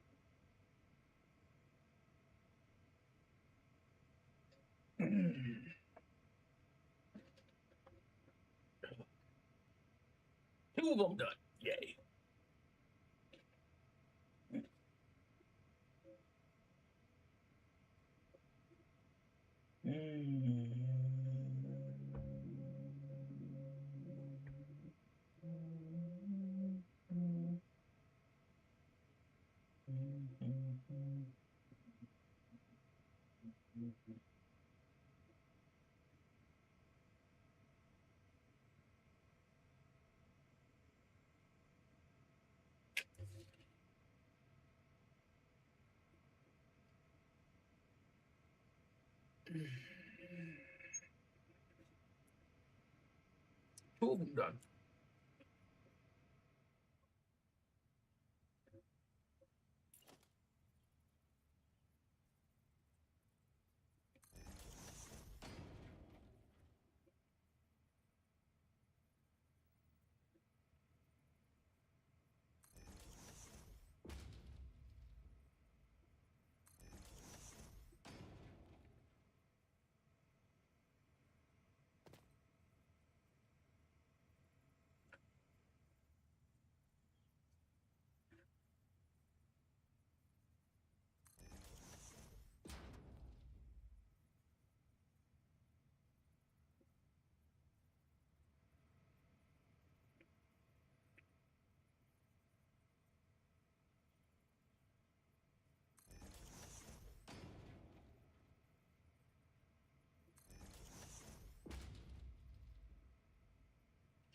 Two of them done. Yay. Two of them done.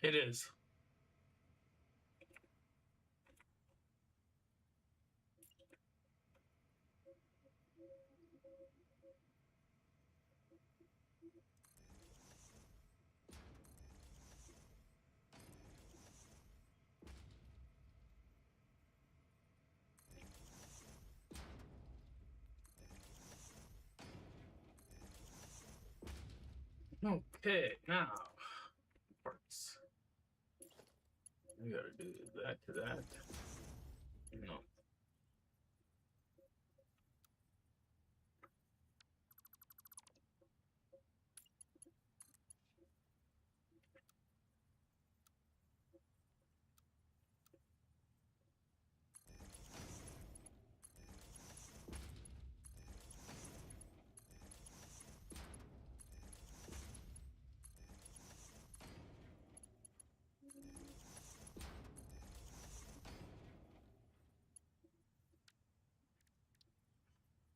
It is. Okay, now parts. We gotta do that to that. No.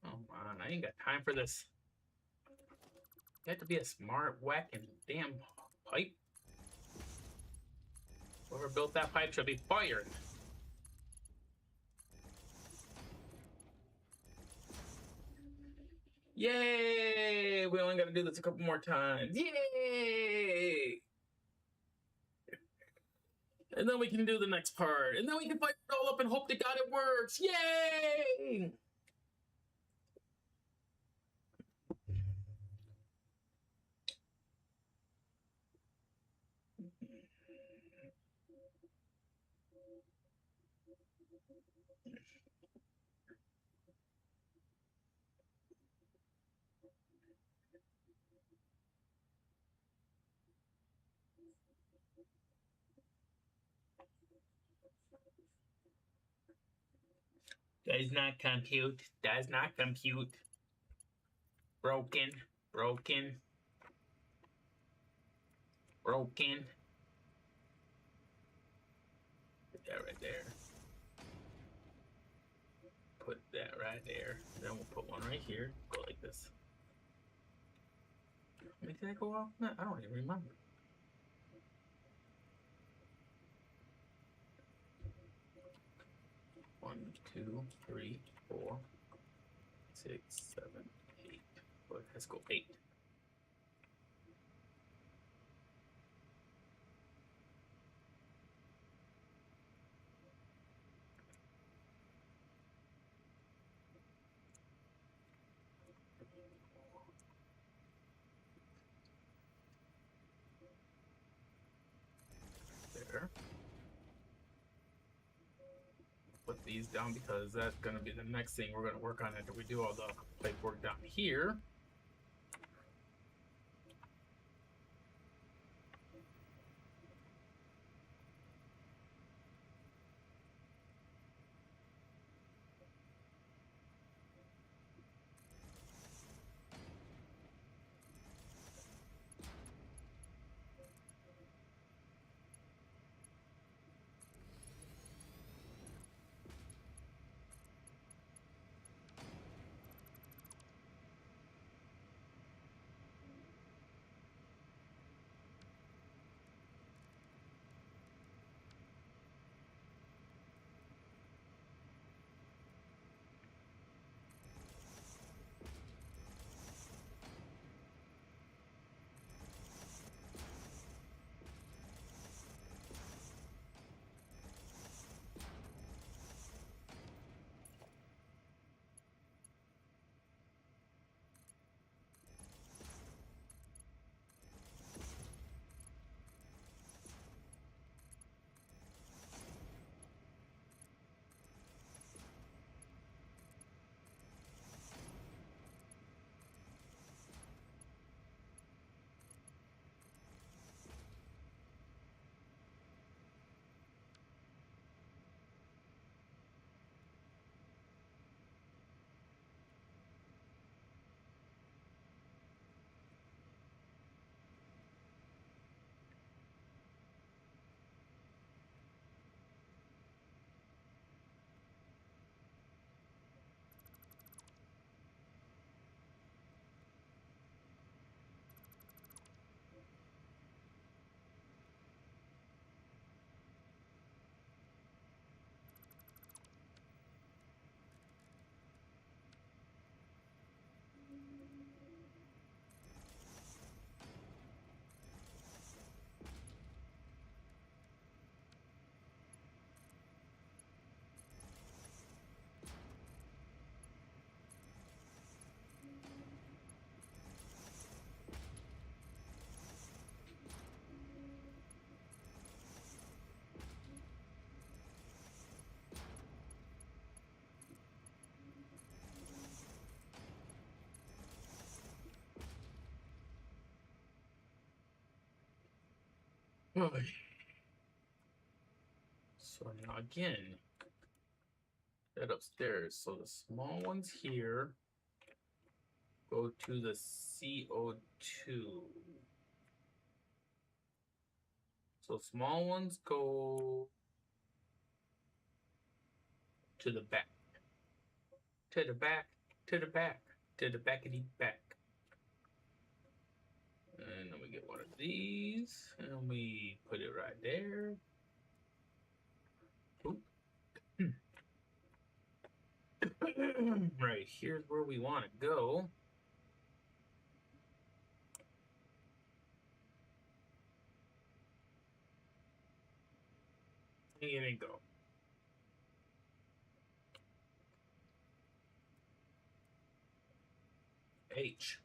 Oh man, I ain't got time for this. You have to be a smart, whacking damn pipe. Whoever built that pipe should be fired. Yay! We only got to do this a couple more times. Yay! And then we can do the next part. And then we can fight it all up and hope to God it works. Yay! Does not compute. Does not compute. Broken. Broken. Broken. Put that right there. Put that right there. Then we'll put one right here. Go like this. How many did I go off? I don't even remember. One, two, three, 4, 6, 7, 8. But let's go 8. There. Put these down because that's going to be the next thing we're going to work on after we do all the pipe work down here. So now again, that upstairs. So the small ones here go to the CO2. So small ones go to the back, to the back, to the back, to the backity back. And then we get one of these, and we put it right there. Right here's where we want to go. And go. H.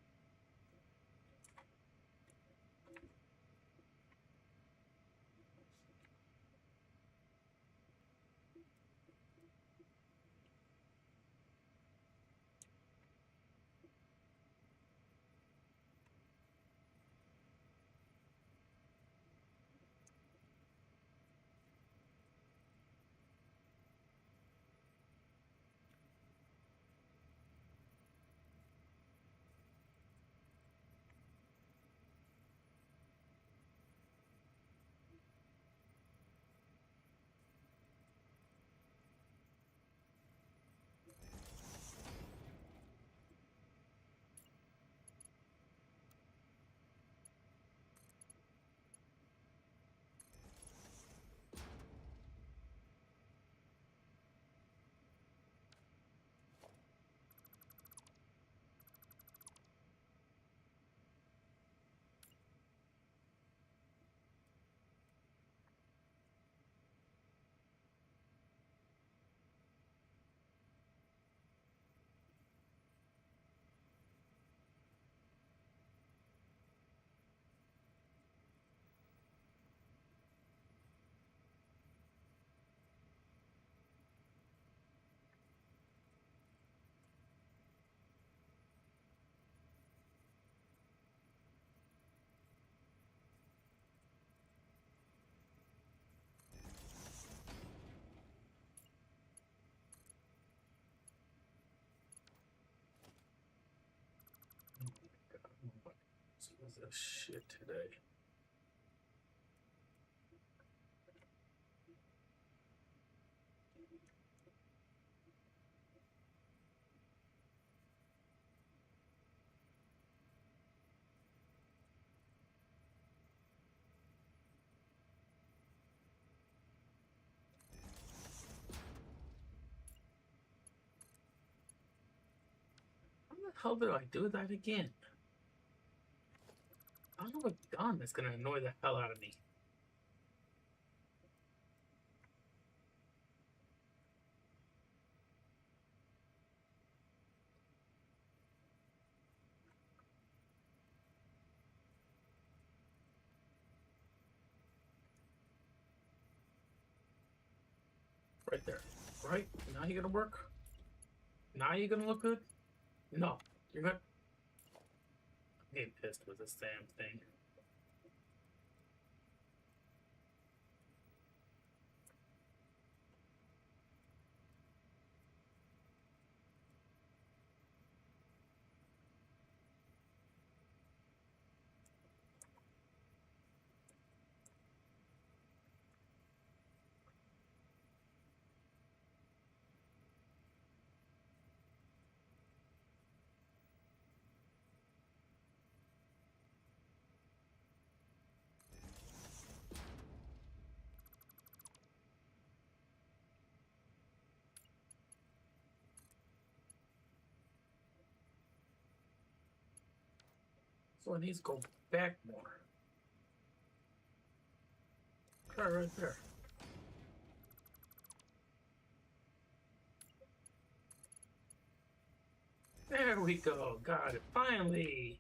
What's this shit today? How the hell did I do that again? I don't have a gun that's gonna annoy the hell out of me. Right there. Right? Now you're gonna work? Now you're gonna look good? No. You're good? I'm getting pissed with this damn thing. So it needs to go back more. Try right there. There we go. Got it. Finally.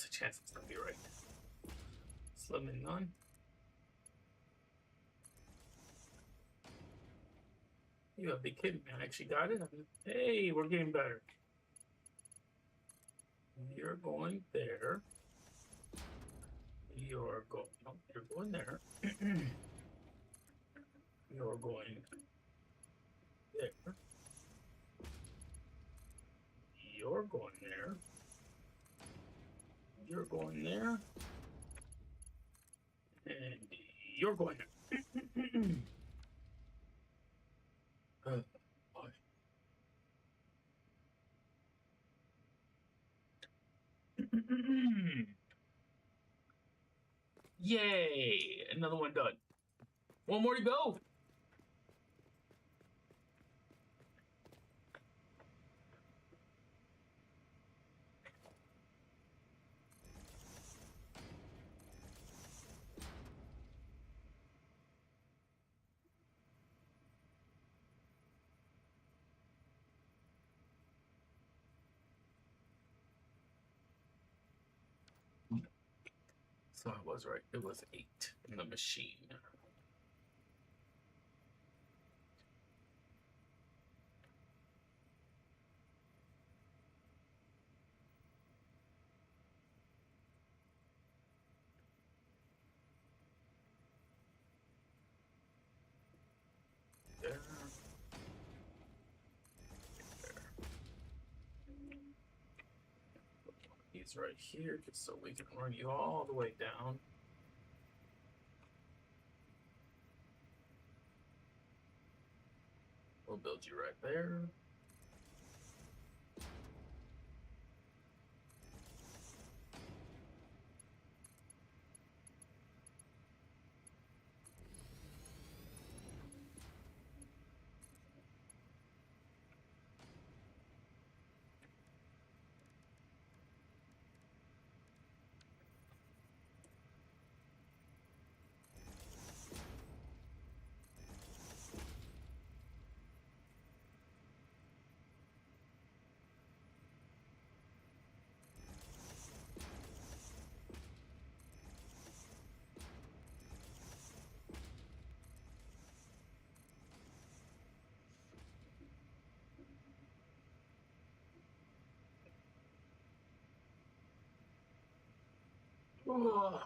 What's the chance it's gonna be right? Slim and none. You gotta be kidding me. I actually got it. Hey, we're getting better. You're going there. You're going. No, you're going there. You're going there. You're going there. You're going there. And you're going there. Boy. Yay! Another one done. One more to go. So I was right. It was 8 in the machine. There. There. He's right here, just so we can run you all the way down. We'll build you right there. Oh.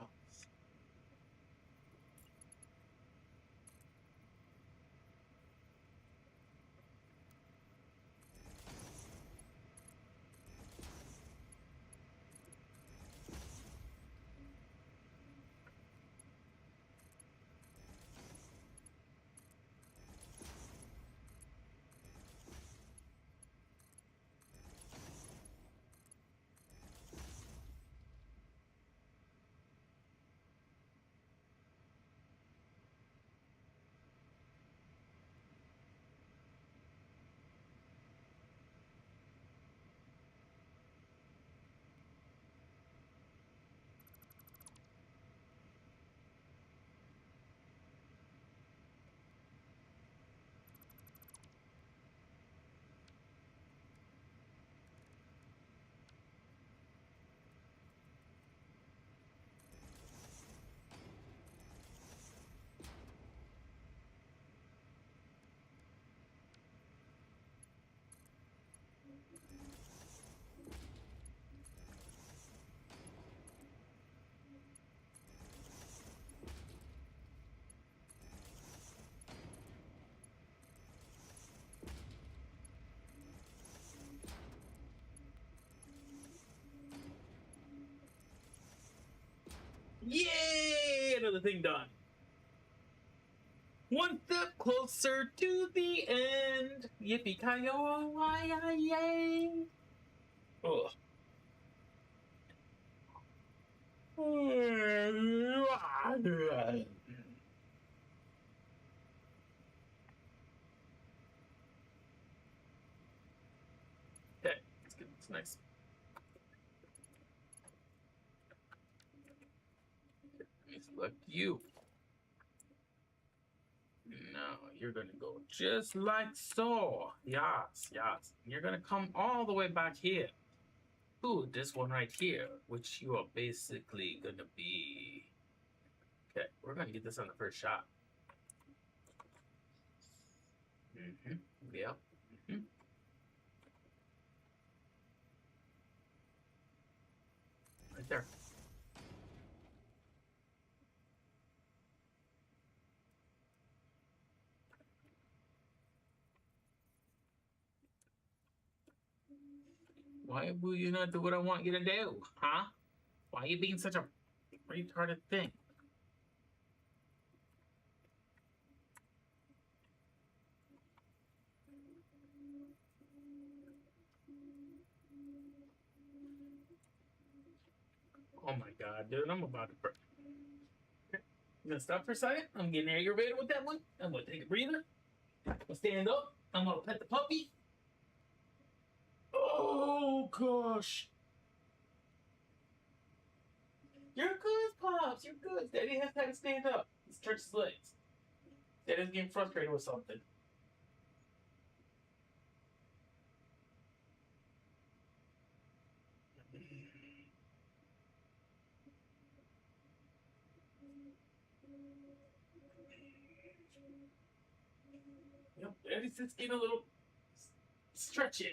Yay! Another thing done. One step closer to the end. Yippee-ki-yo-yay! Ugh. Okay, let's get this nice. Let me select you. Now you're gonna go just like so. Yes, yes. You're gonna come all the way back here. Ooh, this one right here, which you are basically gonna be. Okay, we're gonna get this on the first shot. Yep. Right there. Why will you not do what I want you to do, huh? Why are you being such a retarded thing? Oh my god, dude, I'm about to break. Okay. I'm gonna stop for a second. I'm getting aggravated with that one. I'm gonna take a breather. I'm gonna stand up. I'm gonna pet the puppy. Oh gosh. You're good, Pops. You're good. Daddy has had to stand up. He stretched his legs. Daddy's getting frustrated with something. Yep, Daddy's just getting a little stretching.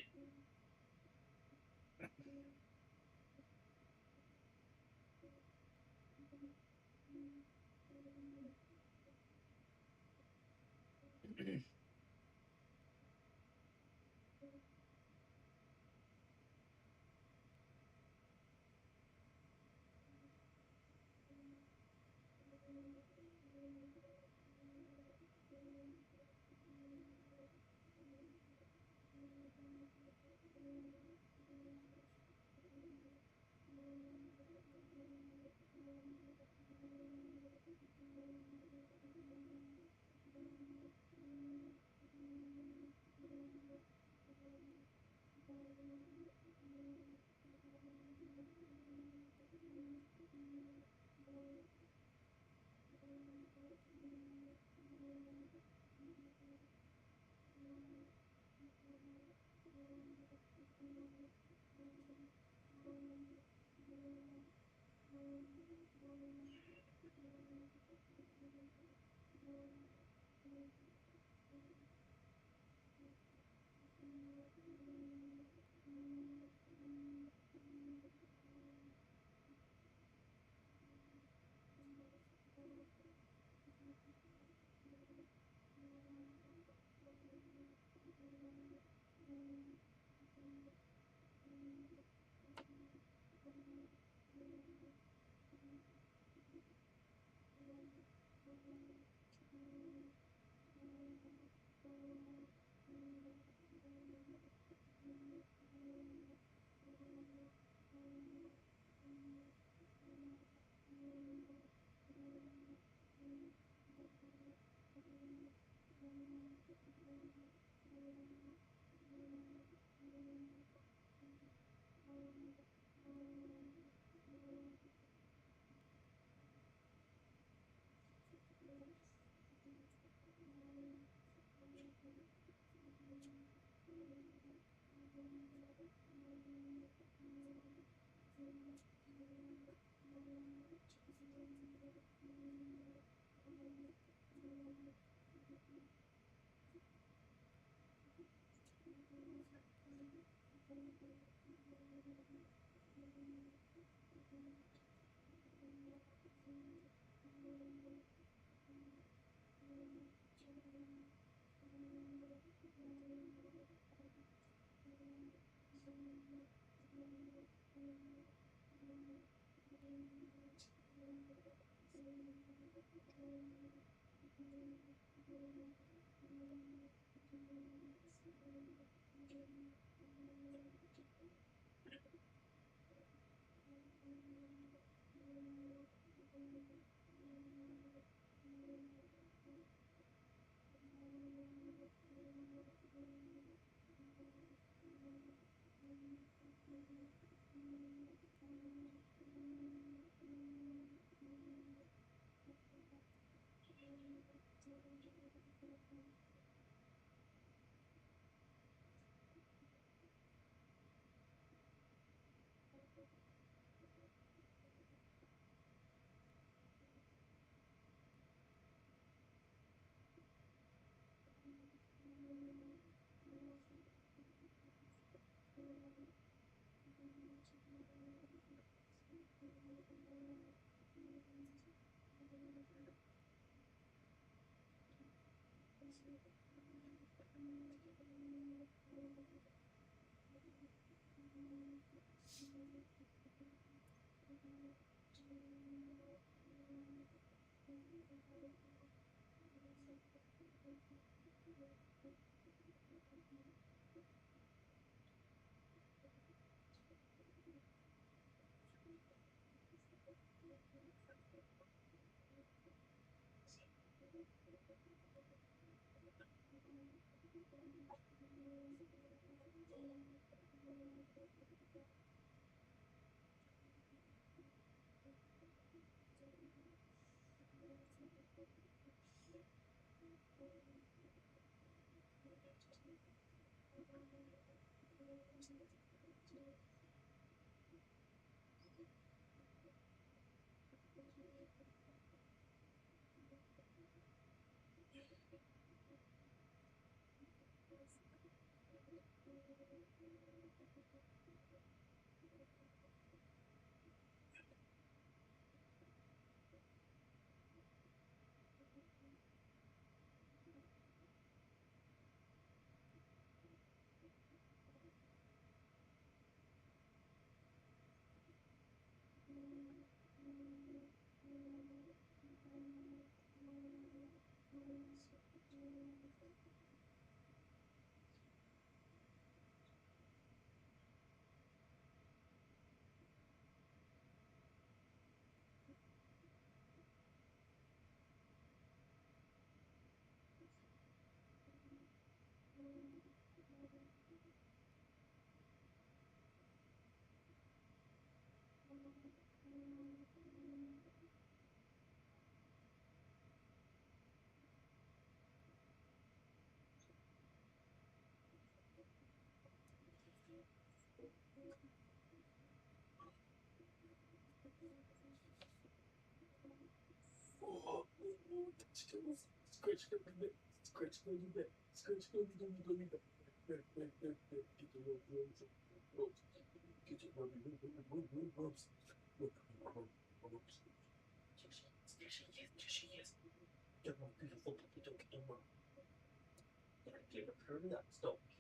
Give her nuts, don't we?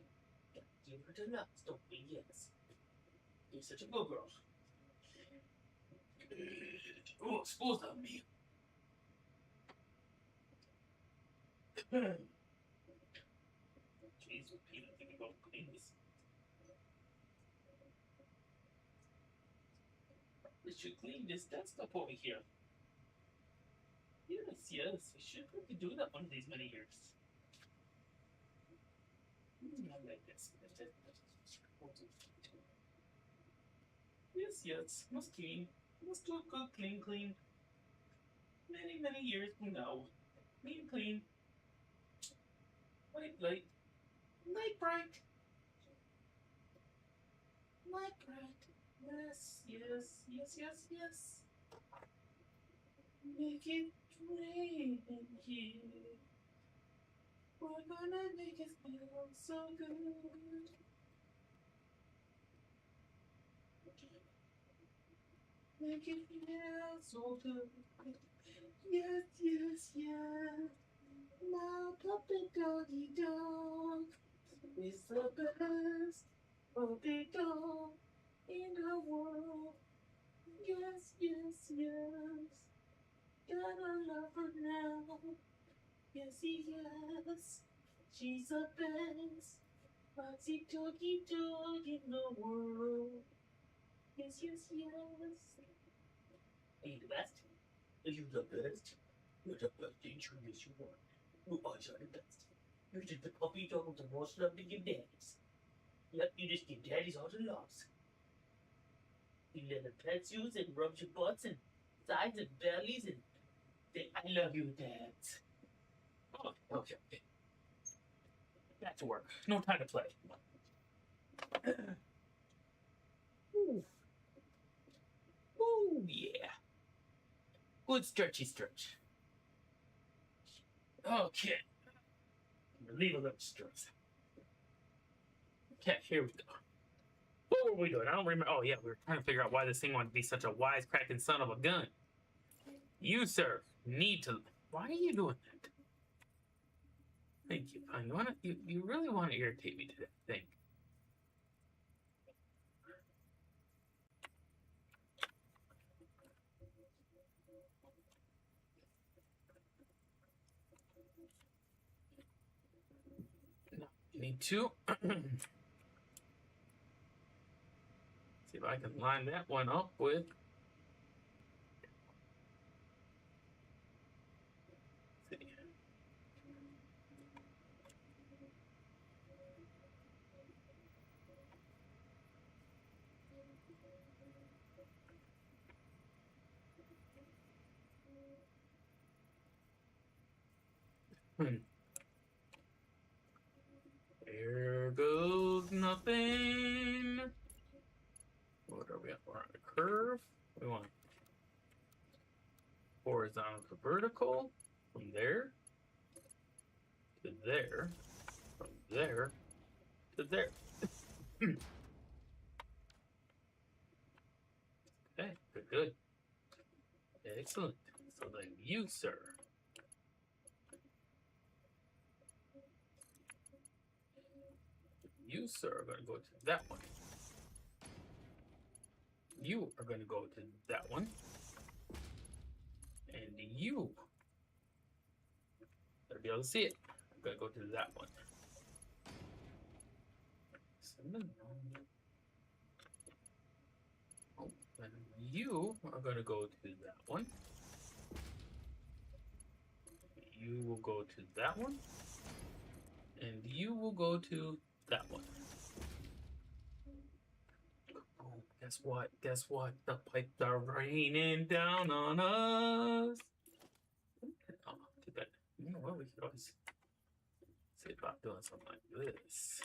Give her the nuts, don't we? Yes. You're such a good girl. Oh, school's on me. Jeez, Peter, I think I'm going to clean this. We should clean this dust up over here. Yes, yes, we should probably do that one of these many years. I like this. Yes, yes, must clean. Must do a good clean. Many, many years from now. Clean. Light, bright. Yes. Make it rain here. We're gonna make it feel so good. Make it feel so good. Yes. My puppy doggy dog is the best puppy dog in the world. Yes. Gotta love her now. Yes. She's the best puppy doggy dog in the world. Yes. Are you the best? Are you the best? You're the best teacher, yes you are. You always are the best. You're just the puppy dog with the most love to give daddies. Yep, you just give daddies all the loves. You let them pet you and rub your butts and sides and bellies and say, I love you, dads. Oh, okay. Back to work. No time to play. Ooh, yeah. Good stretchy stretch. Okay. Relieve a little stress. Okay, here we go. What were we doing? I don't remember. Oh, yeah, we were trying to figure out why this thing wanted to be such a wisecracking son of a gun. You, sir, need to. Why are you doing that? Thank you, fine. You really want to irritate me today, I think. No, you need to see if I can line that one up with. See. There goes nothing. What are we at? We're on a curve. We want horizontal to vertical. From there to there. From there to there. Okay, good, good. Excellent. So then you, sir. You, sir, are going to go to that one. You are going to go to that one. And you better be able to see it. I'm going to go to that one. Oh, and you are going to go to that one. You will go to that one. And you will go to that one. Oh, guess what? Guess what? The pipes are raining down on us. Oh, too bad. You know what? We could always see about doing something like this.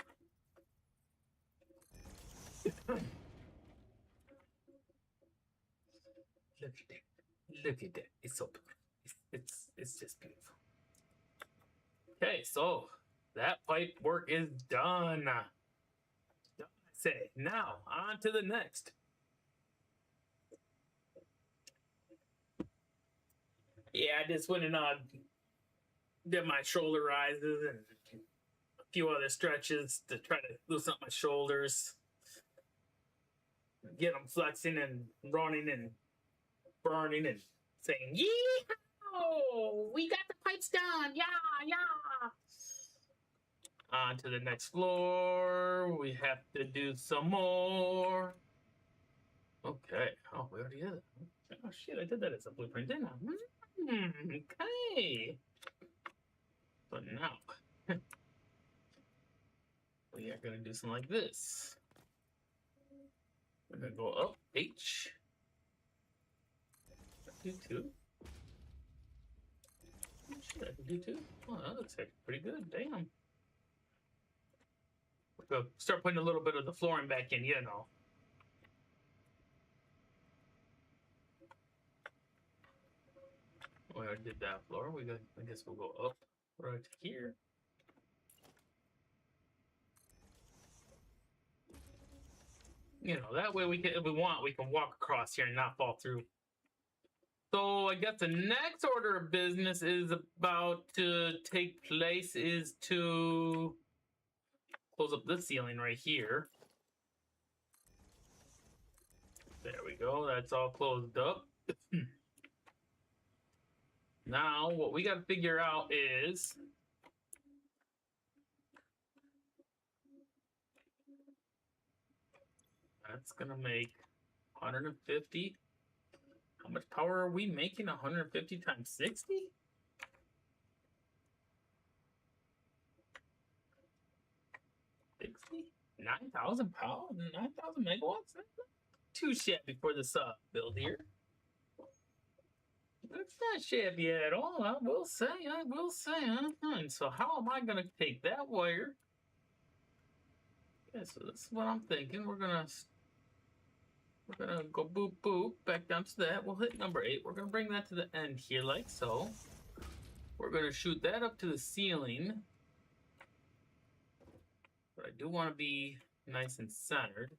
Look at that. Look at that. It's so beautiful. It's just beautiful. Okay, so that pipe work is done. Done, I say. Now, on to the next. Yeah, I just went and did my shoulder rises and a few other stretches to try to loosen up my shoulders. Get them flexing and running and burning and saying, "Yee-haw! We got the pipes done! Yeah, yeah!" On to the next floor. We have to do some more. Okay. Oh, we already did it. Oh, shit. I did that as a blueprint, didn't I? Okay. But now, we are going to do something like this. We're going to go up H. Do two. Oh, shit, I can do two. Oh, that looks like pretty good. Damn. We're going to start putting a little bit of the flooring back in, you know. We already did that floor. I guess we'll go up right here. You know, that way we can, if we want, we can walk across here and not fall through. So I guess the next order of business is about to take place is to close up this ceiling right here. There we go. That's all closed up. Now, what we got to figure out is that's going to make 150. How much power are we making? 150 times 60? 60? 9,000 power? 9,000 megawatts? That's not too shabby for this build here. That's not shabby at all, I will say. And so how am I going to take that wire? Yeah, so this is what I'm thinking. We're gonna go boop boop back down to that. We'll hit number 8. We're gonna bring that to the end here like so. We're gonna shoot that up to the ceiling. But I do want to be nice and centered.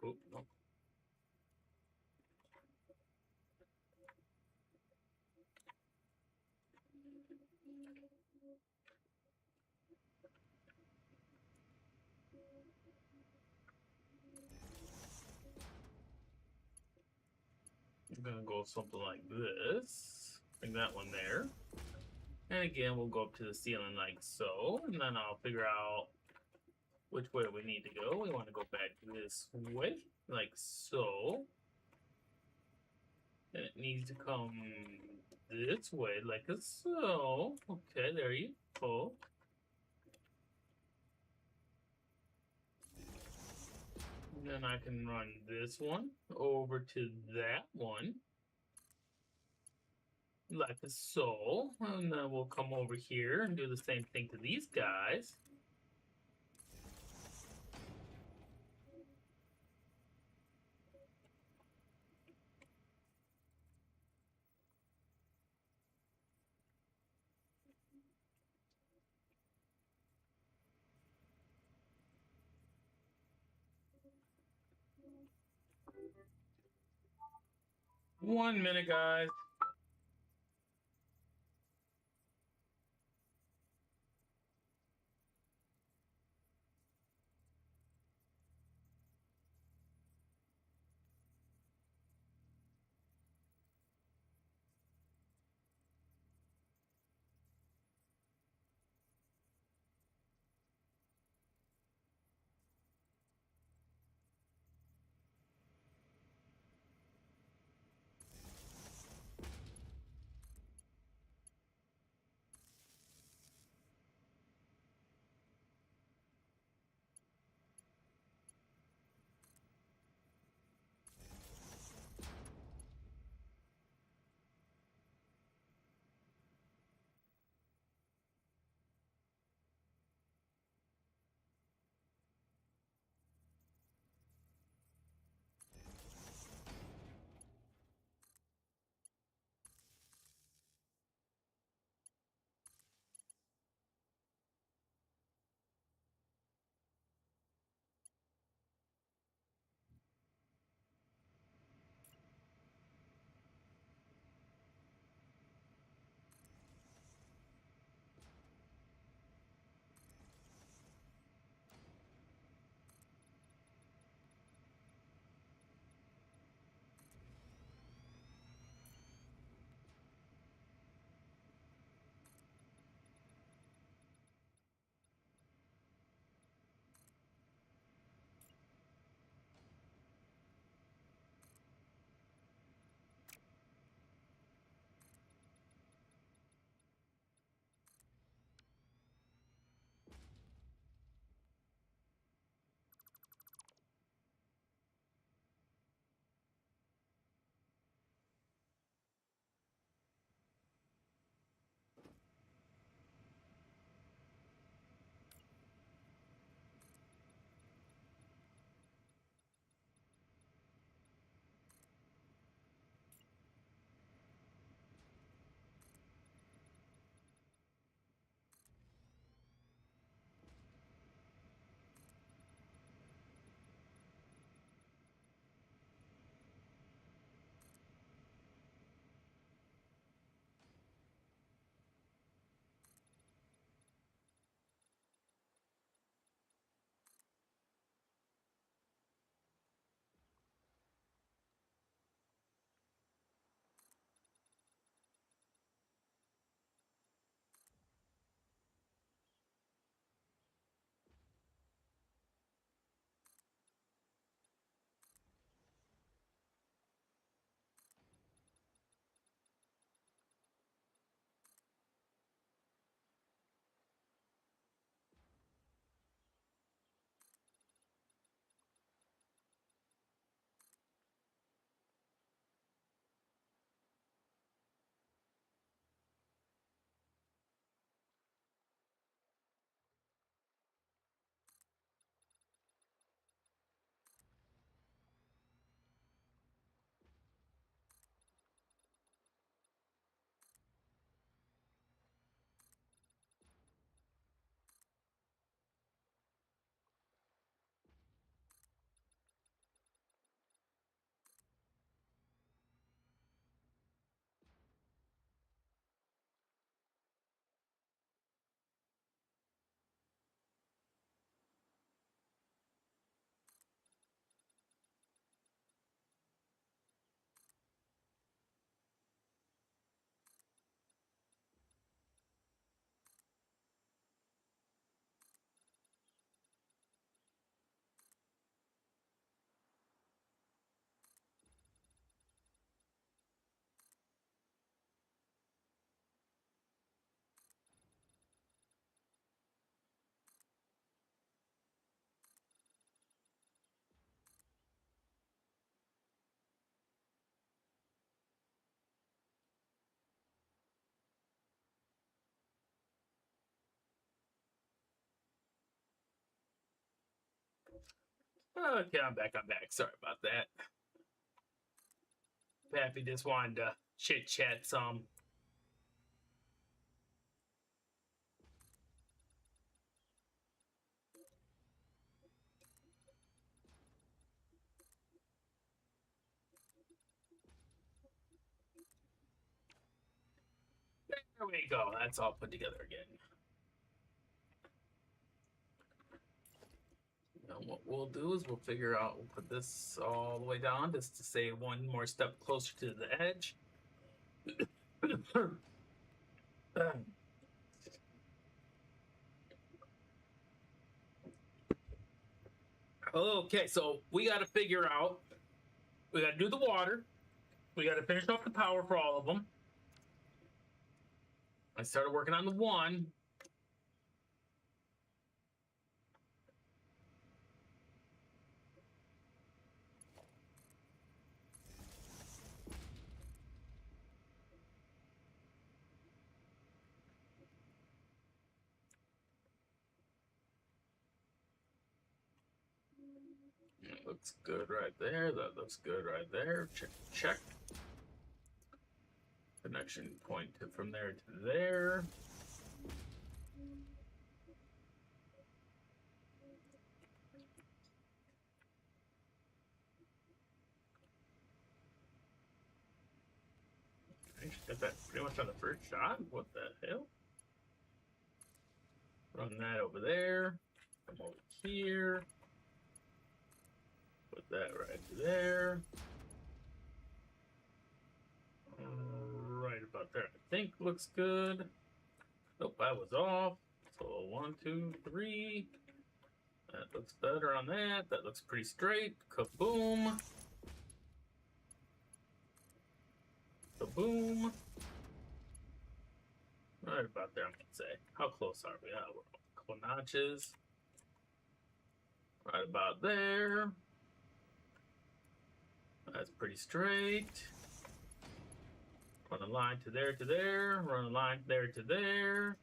Oop, no. we're gonna go something like this. Bring that one there. And again, we'll go up to the ceiling like so. And then I'll figure out which way we need to go. We want to go back this way, like so. And it needs to come this way, like so. Okay, there you go. And then I can run this one over to that one, like so. And then we'll come over here and do the same thing to these guys. One minute, guys. Okay, I'm back. Sorry about that. Pappy just wanted to chit chat some. There we go. That's all put together again. And what we'll do is we'll figure out, we'll put this all the way down just to say one more step closer to the edge. Okay, so we got to figure out, we got to do the water. We got to finish off the power for all of them. I started working on the one. That looks good right there. That looks good right there. Check, check. Connection point from there to there. I just got that pretty much on the first shot. What the hell? Run that over there. Come over here. Put that right there. Right about there. I think looks good. Nope, I was off. So 1, 2, 3. That looks better on that. That looks pretty straight. Kaboom. Kaboom. Right about there, I'm gonna say. How close are we? We're a couple notches. Right about there. That's pretty straight. Run a line to there to there. Run a line there to there.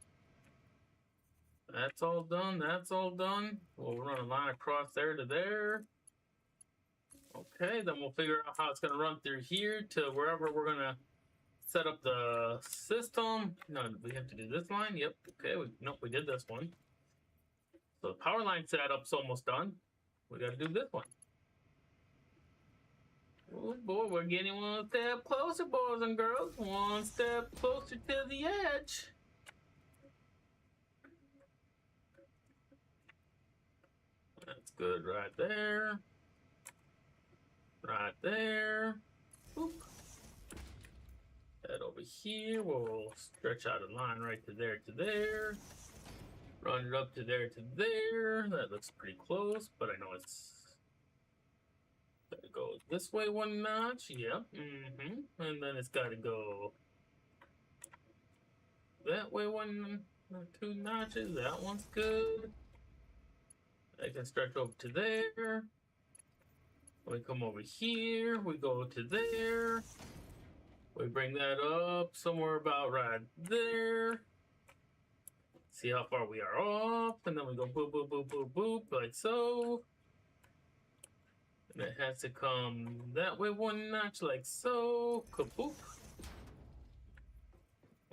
That's all done. That's all done. We'll run a line across there to there. Okay, then we'll figure out how it's going to run through here to wherever we're going to set up the system. No, we have to do this line. Yep. Okay. Nope, we did this one. So the power line setup's almost done. We got to do this one. Oh boy, we're getting one step closer, boys and girls. One step closer to the edge. That's good right there. Right there. Boop. That over here. We'll stretch out a line right to there to there. Run it up to there to there. That looks pretty close, but I know it's gotta go this way one notch. Yep. And then it's gotta go that way one or two notches. That one's good. I can stretch over to there. We come over here. We go to there. We bring that up somewhere about right there. See how far we are off. And then we go boop, boop, boop, boop, boop, like so. And it has to come that way one notch, like so. Kaboop.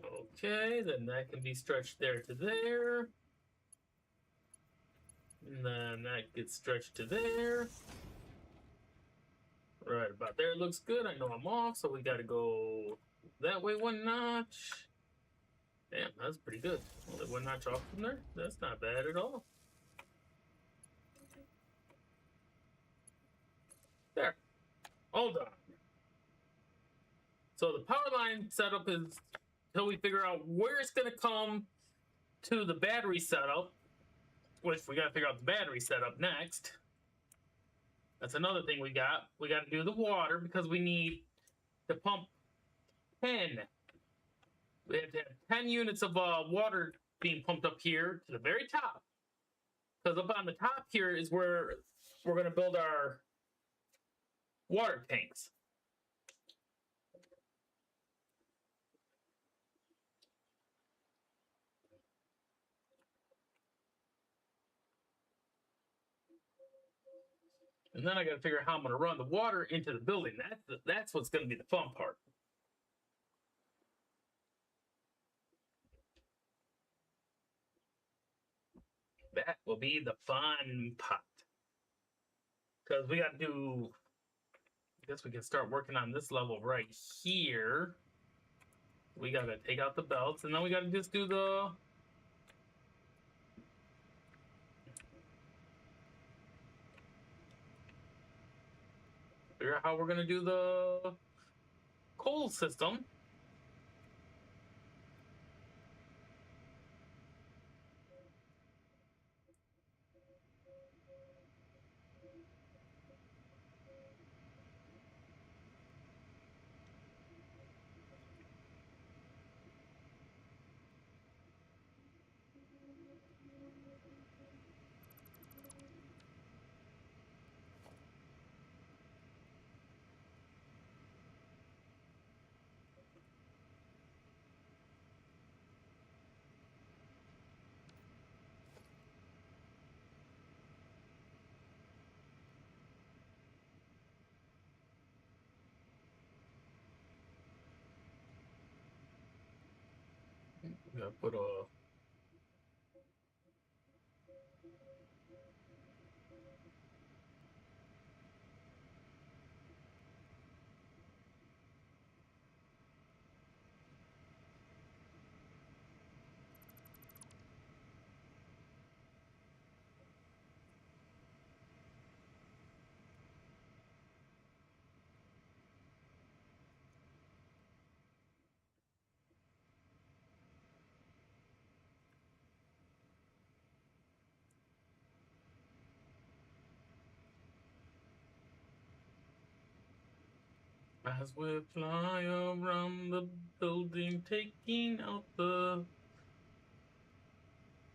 Okay, then that can be stretched there to there. And then that gets stretched to there. Right about there looks good. I know I'm off, so we gotta go that way one notch. Damn, that's pretty good. Only one notch off from there. That's not bad at all. There. All done. So the power line setup is until we figure out where it's gonna come to the battery setup, which we gotta figure out the battery setup next. That's another thing we got. We got to do the water because we need to pump 10. We have to have 10 units of water being pumped up here to the very top. Because up on the top here is where we're going to build our water tanks. And then I got to figure out how I'm going to run the water into the building. That's what's going to be the fun part. That will be the fun part. Because we got to do... I guess we can start working on this level right here. We got to take out the belts, and then we got to just do the... Figure out how we're going to do the coal system. We got to put a... As we fly around the building, taking out the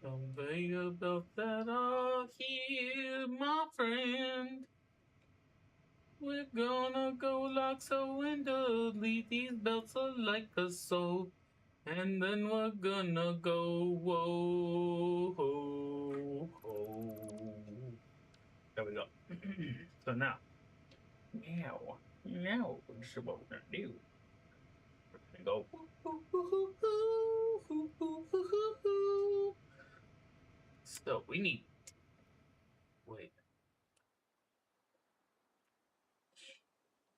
conveyor belt that are here, my friend. We're gonna go like so and delete these belts are like a soul. And then we're gonna go, whoa, ho, ho. There we go. So now, this is what we're gonna do. We're gonna go. So we need. Wait.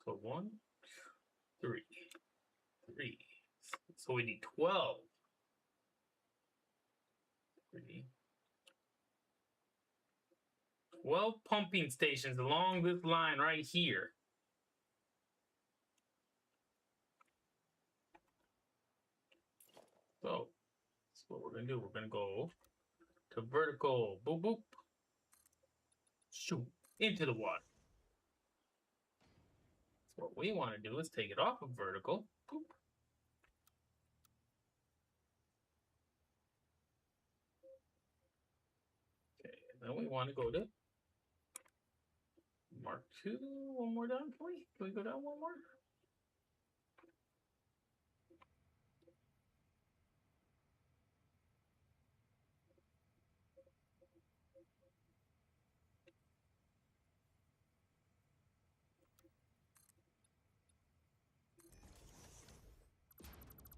So 1, 3. So we need 12. 3. 12 pumping stations along this line right here. So that's what we're gonna do. We're gonna go to vertical, boop boop, shoot into the water. So what we want to do is take it off of vertical, boop. Okay, and then we want to go to Mark 2. One more down, can we go down one more?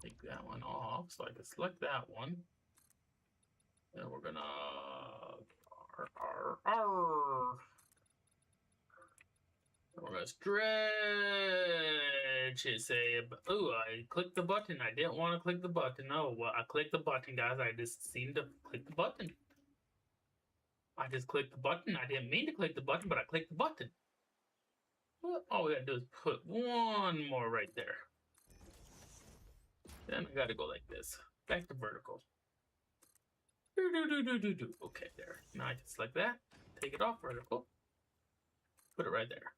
Take that one off so I can select that one. Then we're gonna we're gonna stretch it. Say, oh, I clicked the button. I didn't want to click the button. No, well, I clicked the button, guys. I just seemed to click the button. I just clicked the button. I didn't mean to click the button, but I clicked the button. Well, all we gotta do is put one more right there. Then I gotta go like this. Back to vertical. Okay, there. Now I can select that. Take it off vertical. Put it right there.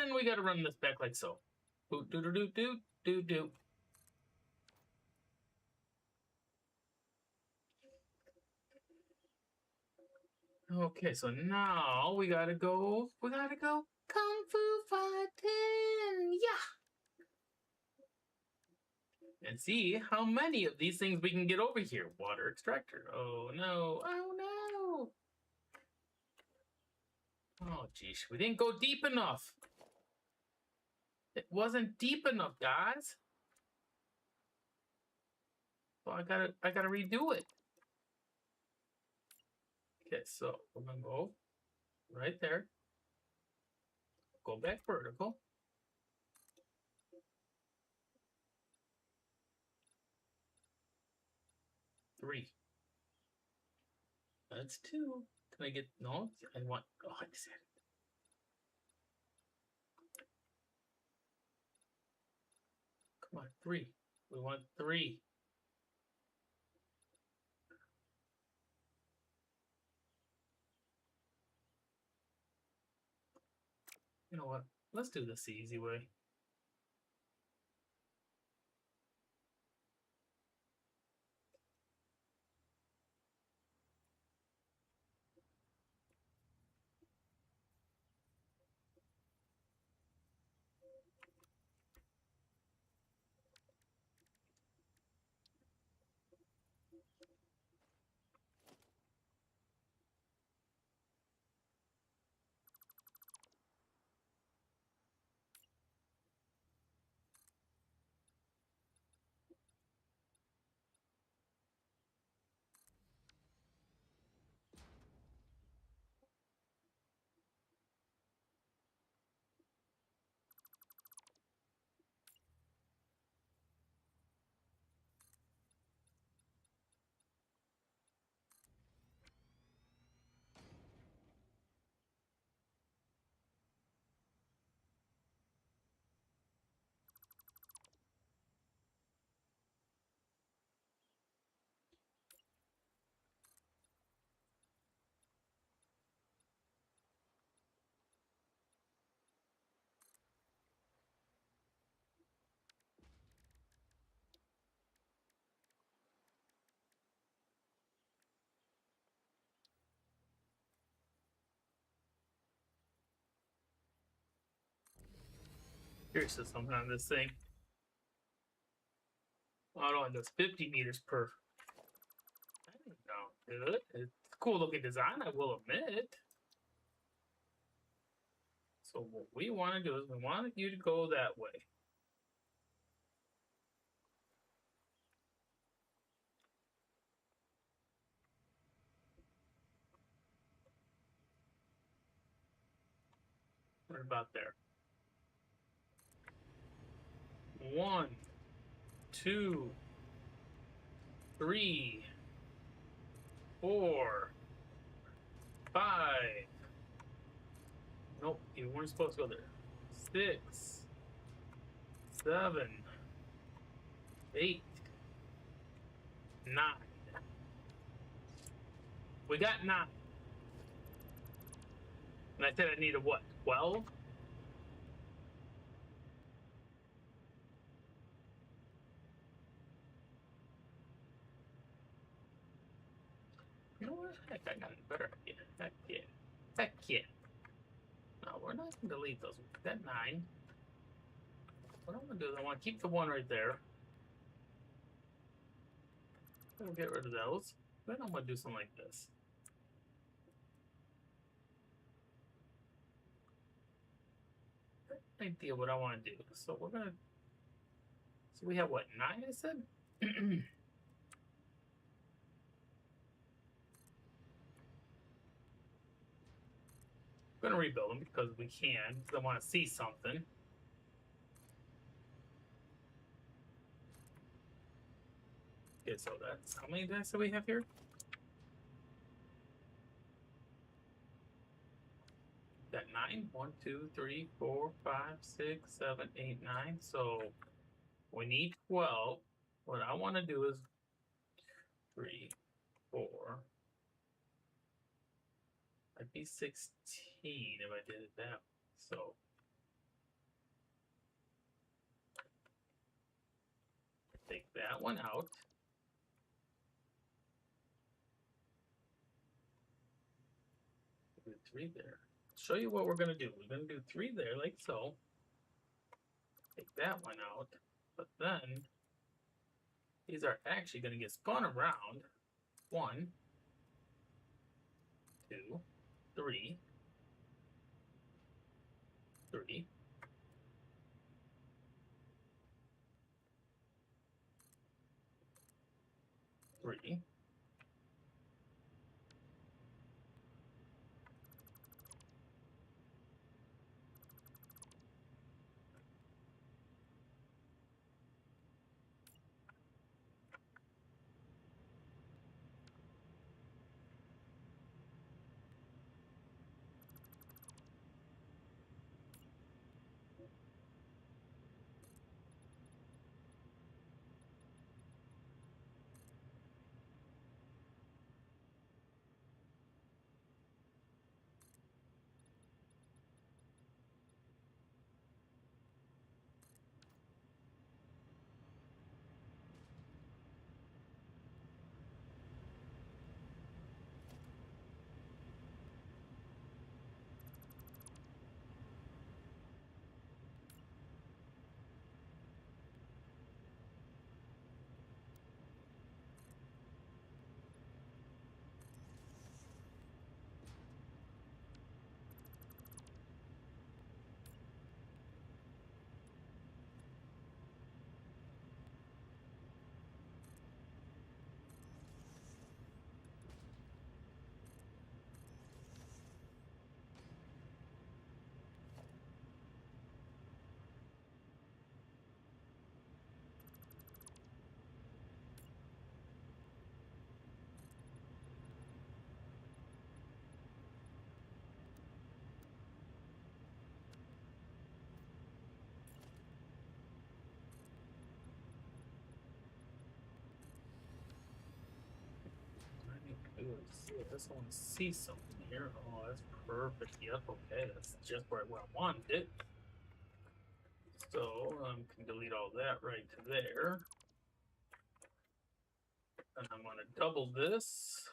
And we gotta run this back like so. Do. Okay, so now we gotta go kung fu fighting, yeah! And see how many of these things we can get over here. Water extractor, oh no. Oh, geez. We didn't go deep enough. It wasn't deep enough, guys. So I gotta redo it. Okay, so we're gonna go right there. Go back vertical. Three. That's two. Can I get no? I want. Oh, I said it. Come on, three. We want three. You know what? Let's do this the easy way. Here's something on this thing. Auto does 50 meters per. That didn't sound good. It's a cool looking design, I will admit. So what we want to do is we want you to go that way. What about there? 1, 2, 3, 4, 5. Nope, you weren't supposed to go there. 6, 7, 8, 9. We got 9. And I said I needed what? 12? You know what? Heck, I got a better idea. Heck yeah. Heck yeah. No, we're not going to delete those. We got 9. What I'm going to do is I want to keep the 1 right there. We'll get rid of those. Then I'm going to do something like this. Idea what I want to do. So we're going to. So we have what? 9, I said? I'm going to rebuild them because we can. Because I want to see something. Okay, so that's how many dice do we have here? Got 9. 1, 2, 3, 4, 5, 6, 7, 8, 9. So we need 12. What I want to do is 3, 4. I'd be 16 if I did it that way. So take that one out. Do 3 there. Show you what we're going to do. We're going to do 3 there, like so. Take that one out. But then, these are actually going to get spun around. 1, 2, 3. see this. I want to see something here. Oh, that's perfect. Yep, okay, that's just right where I wanted it. So can delete all that right to there. And I'm going to double this.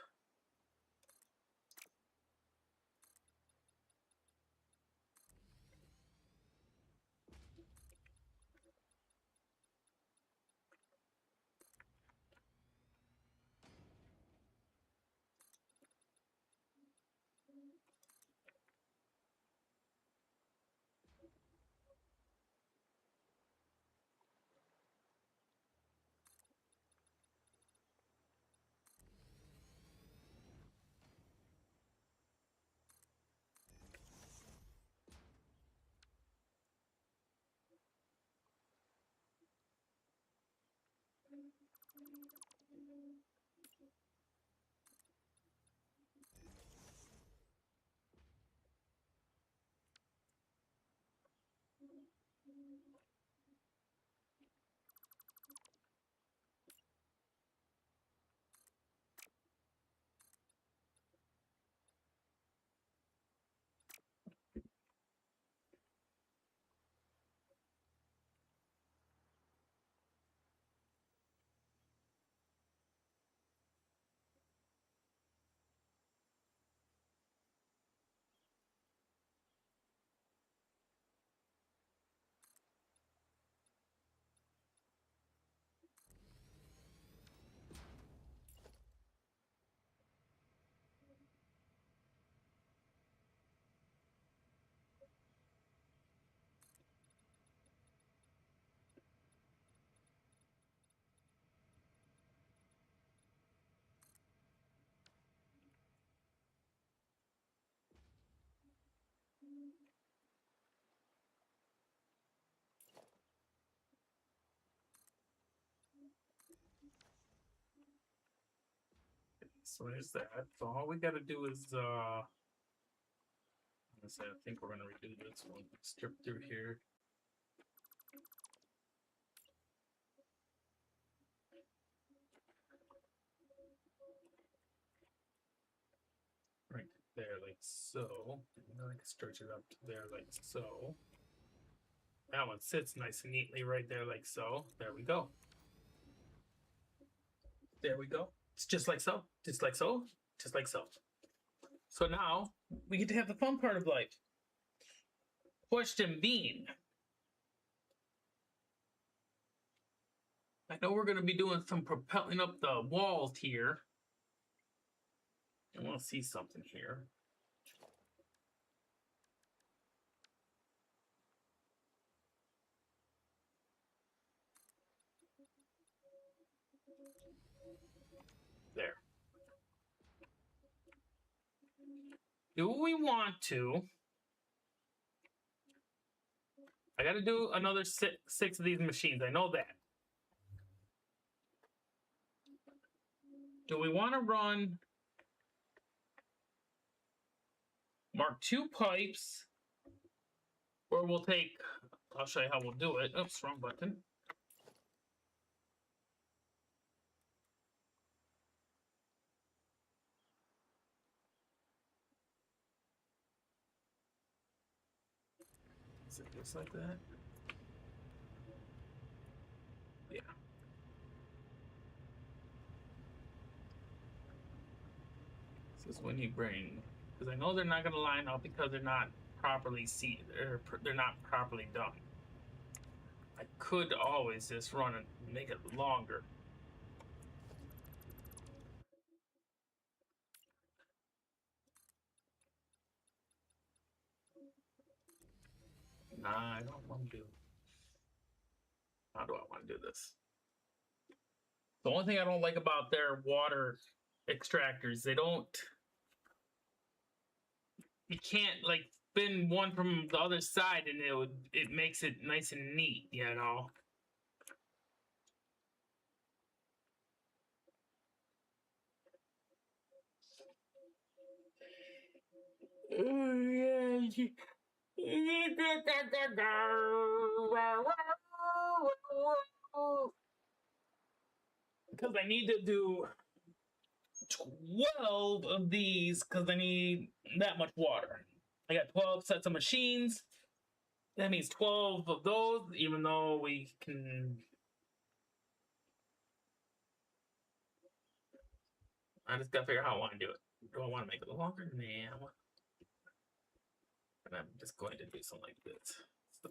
So there's that. So all we got to do is, I think we're going to redo this one. Strip through here. Right there, like so. And then I can stretch it up to there, like so. That one sits nice and neatly right there, like so. There we go. There we go. It's just like so. Just like so. Just like so. So now we get to have the fun part of life. Question being, I know we're going to be doing some propelling up the walls here. I want to see something here. There. Do we want to? I got to do another six of these machines. I know that. Do we want to run Mark II pipes, or we'll take, I'll show you how we'll do it. Oops, wrong button. Is it just like that? Yeah. This is when you bring, because I know they're not going to line up because they're not properly seated, or they're not properly done. I could always just run and make it longer. Nah, I don't want to do. How do I want to do this? The only thing I don't like about their water extractors, they don't. You can't like spin one from the other side, and it makes it nice and neat, you know. Because I need to do 12 of these because I need that much water. I got 12 sets of machines. That means 12 of those, even though we can... I just gotta figure out how I want to do it. Do I want to make it longer? Nah. And I'm just going to do something like this. So,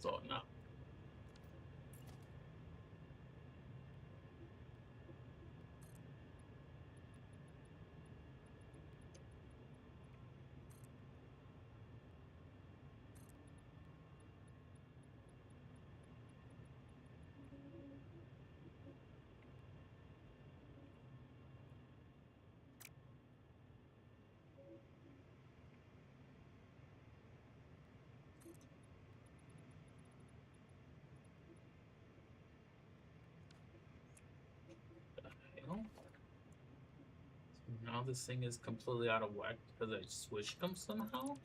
so now. Now this thing is completely out of whack because I switched them somehow.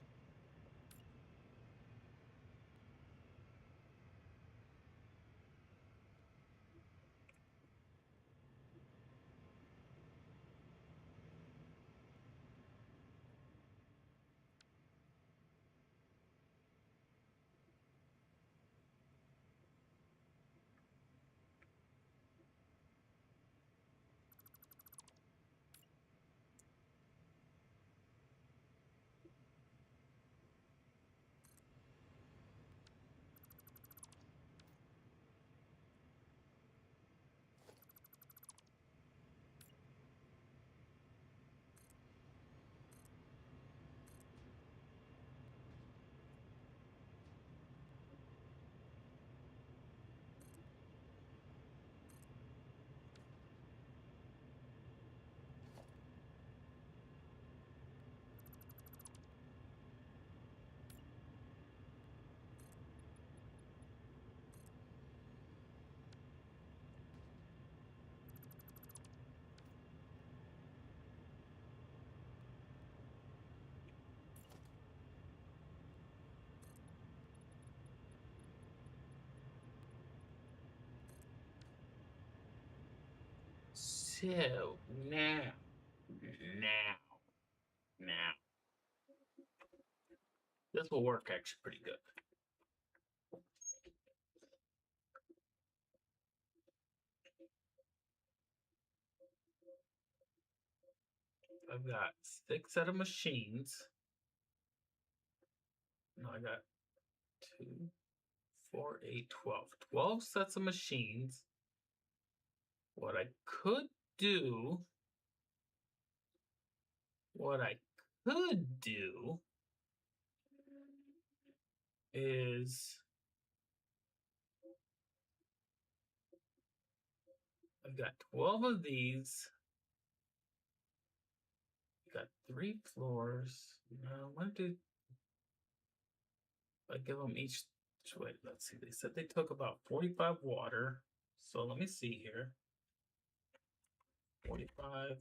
So now, this will work actually pretty good. I've got 6 set of machines. No, I got 2, 4, 8, 12. 12 sets of machines. What I could do is I've got 12 of these. Got 3 floors. Now, what did I give them each? Wait, let's see. They said they took about 45 water. So let me see here. 45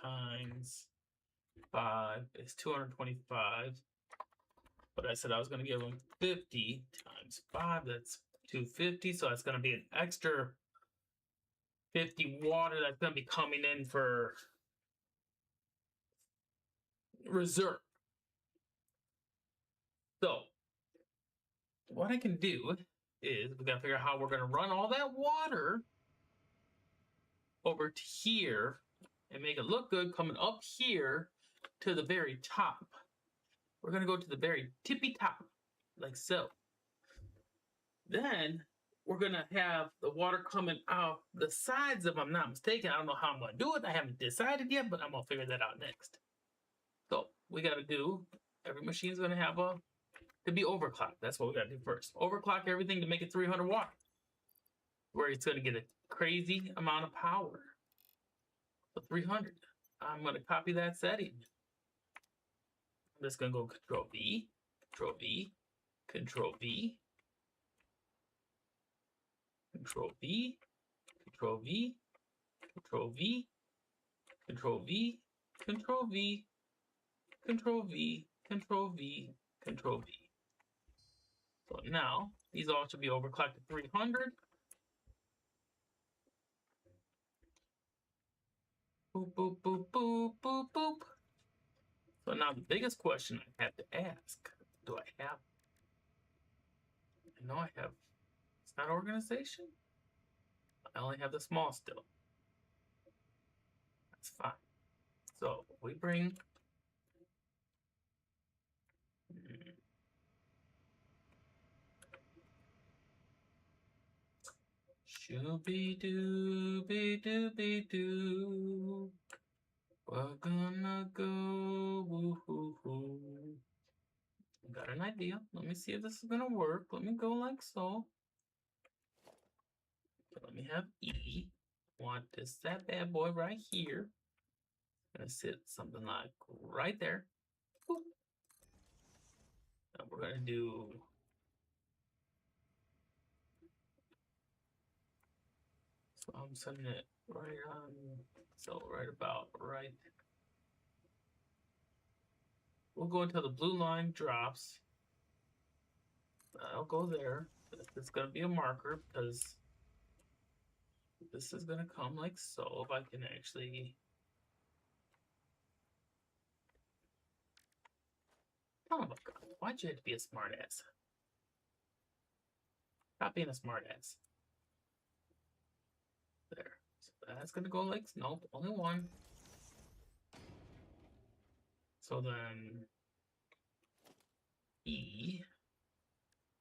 times 5 is 225. But I said I was going to give them 50 times 5. That's 250. So that's going to be an extra 50 water that's going to be coming in for reserve. So what I can do is we got to figure out how we're going to run all that water over to here and make it look good coming up here to the very top. We're going to go to the very tippy top, like so. Then we're going to have the water coming out the sides, if I'm not mistaken. I don't know how I'm going to do it. I haven't decided yet, but I'm going to figure that out next. So we got to do, every machine's going to have to be overclocked. That's what we got to do first. Overclock everything to make it 300 watt, where it's going to get a crazy amount of power. So 300. I'm going to copy that setting. I'm just going to go Control V, Control V, Control V, Control V, Control V, Control V, Control V, Control V, Control V, Control V, Control V. So now these all should be overclocked to 300. Boop, boop, boop, boop, boop, boop. So now the biggest question I have to ask, do I have? I know I have, it's not organization. I only have the small still. That's fine. So we bring shooby dooby dooby doo. We're gonna go woo-hoo-hoo. Got an idea. Let me see if this is gonna work. Let me go like so. Okay, let me have E. Want this that bad boy right here. Gonna sit something like right there. Boop. Now we're gonna do so I'm setting it right on, so right about right We'll go until the blue line drops. I'll go there. It's going to be a marker because this is going to come like so. If I can actually... Oh my god, why'd you have to be a smartass? Stop being a smartass. There. So that's going to go like... Nope, only one. So then... E...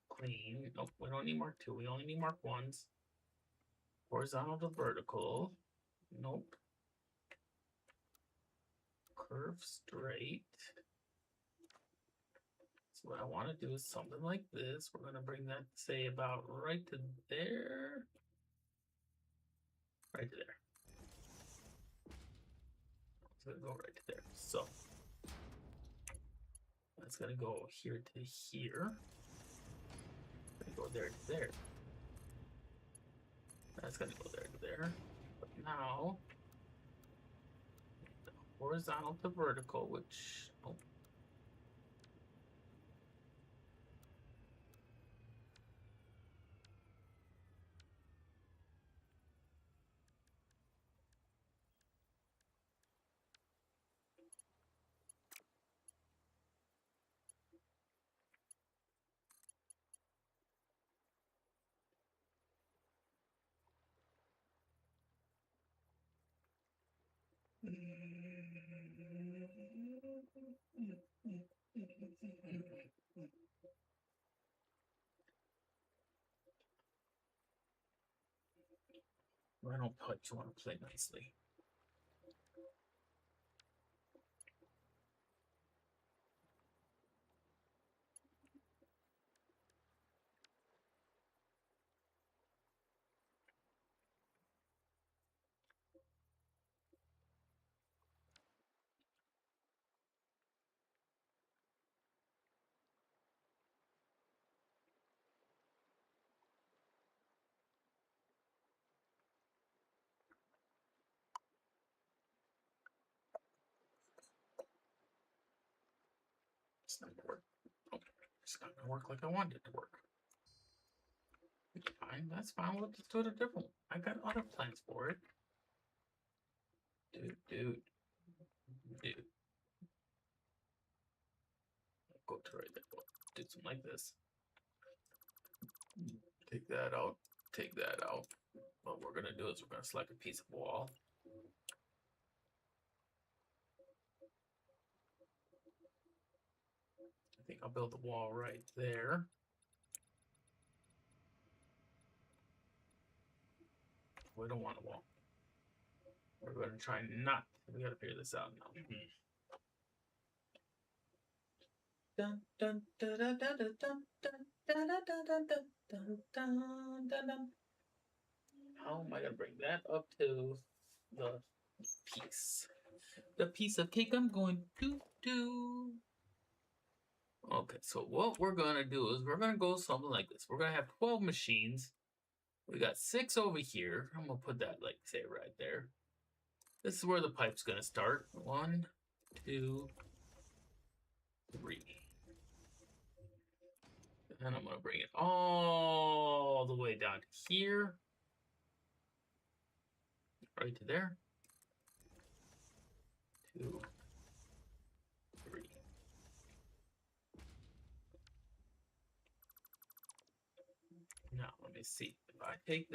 Clean. Nope, we don't need mark 2. We only need mark 1s. Horizontal to vertical. Nope. Curve straight. So what I want to do is something like this. We're going to bring that, say, about right to there. Right to there. It's going to go right to there. So that's going to go here to here. Going to go there to there. That's going to go there to there. But now, horizontal to vertical, which... Oh, rental pipes want to play nicely. It's not gonna work. Oh, it's not gonna work like I wanted it to work. Fine, that's fine. We'll just do it a different one. I got other plans for it. Dude. Go to right there. We'll do something like this. Take that out. Take that out. What we're gonna do is we're gonna select a piece of wall. I think I'll build the wall right there. We don't want a wall. We're going to try not. We got to figure this out now. Dun, dun, dun, dun, dun, dun, dun, dun, dun, dun, dun, dun, dun, dun. How am I going to bring that up to the piece? The piece of cake I'm going to do. Okay, so what we're going to do is we're going to go something like this. We're going to have 12 machines. We got 6 over here. I'm going to put that, like, say, right there. This is where the pipe's going to start. 1, 2, 3. And I'm going to bring it all the way down to here. Right to there. 2, 3. Now, let me see. If I take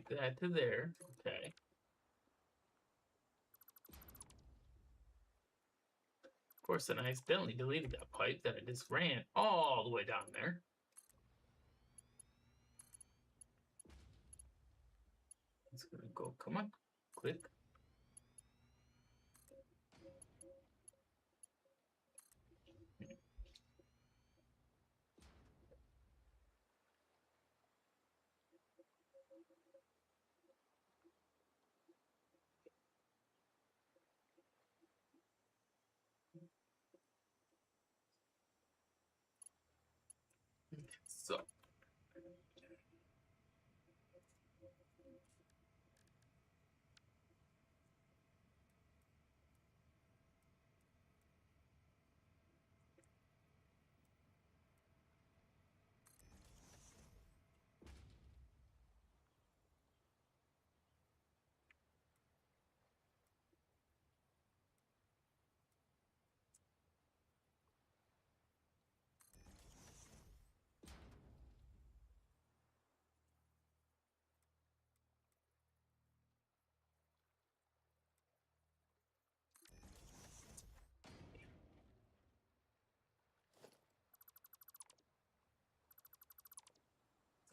that to there. Okay. Of course, then I accidentally deleted that pipe that I just ran all the way down there. It's going to go, come on, click. So.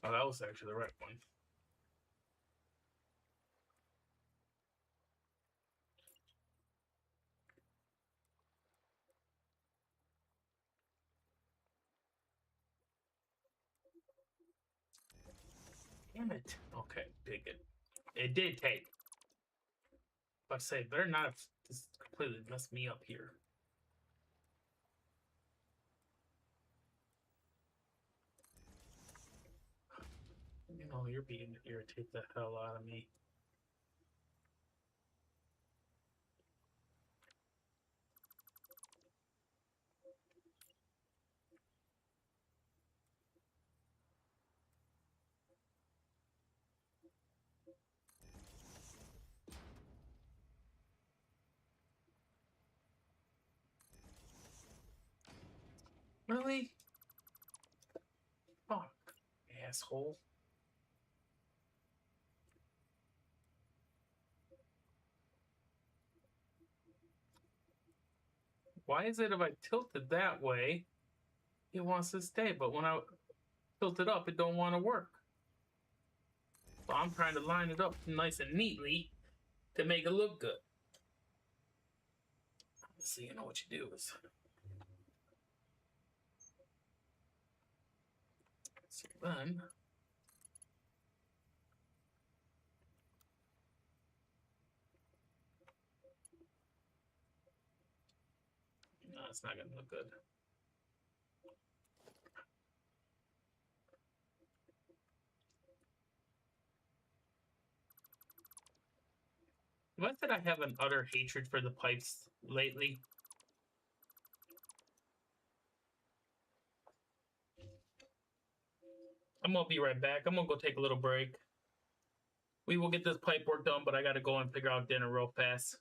Oh, that was actually the right one. Damn it. Okay, dig it. It did take. But I say, better not have just completely messed me up here. You know, you're being to irritate the hell out of me. Really? Fuck, asshole. Why is it if I tilt it that way, it wants to stay, but when I tilt it up, it don't want to work. So I'm trying to line it up nice and neatly to make it look good. So you know what you do is. So then. No, it's not gonna look good. Why did I have an utter hatred for the pipes lately? I'm gonna be right back. I'm gonna go take a little break. We will get this pipe work done, but I gotta go and figure out dinner real fast.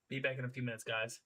Be back in a few minutes, guys.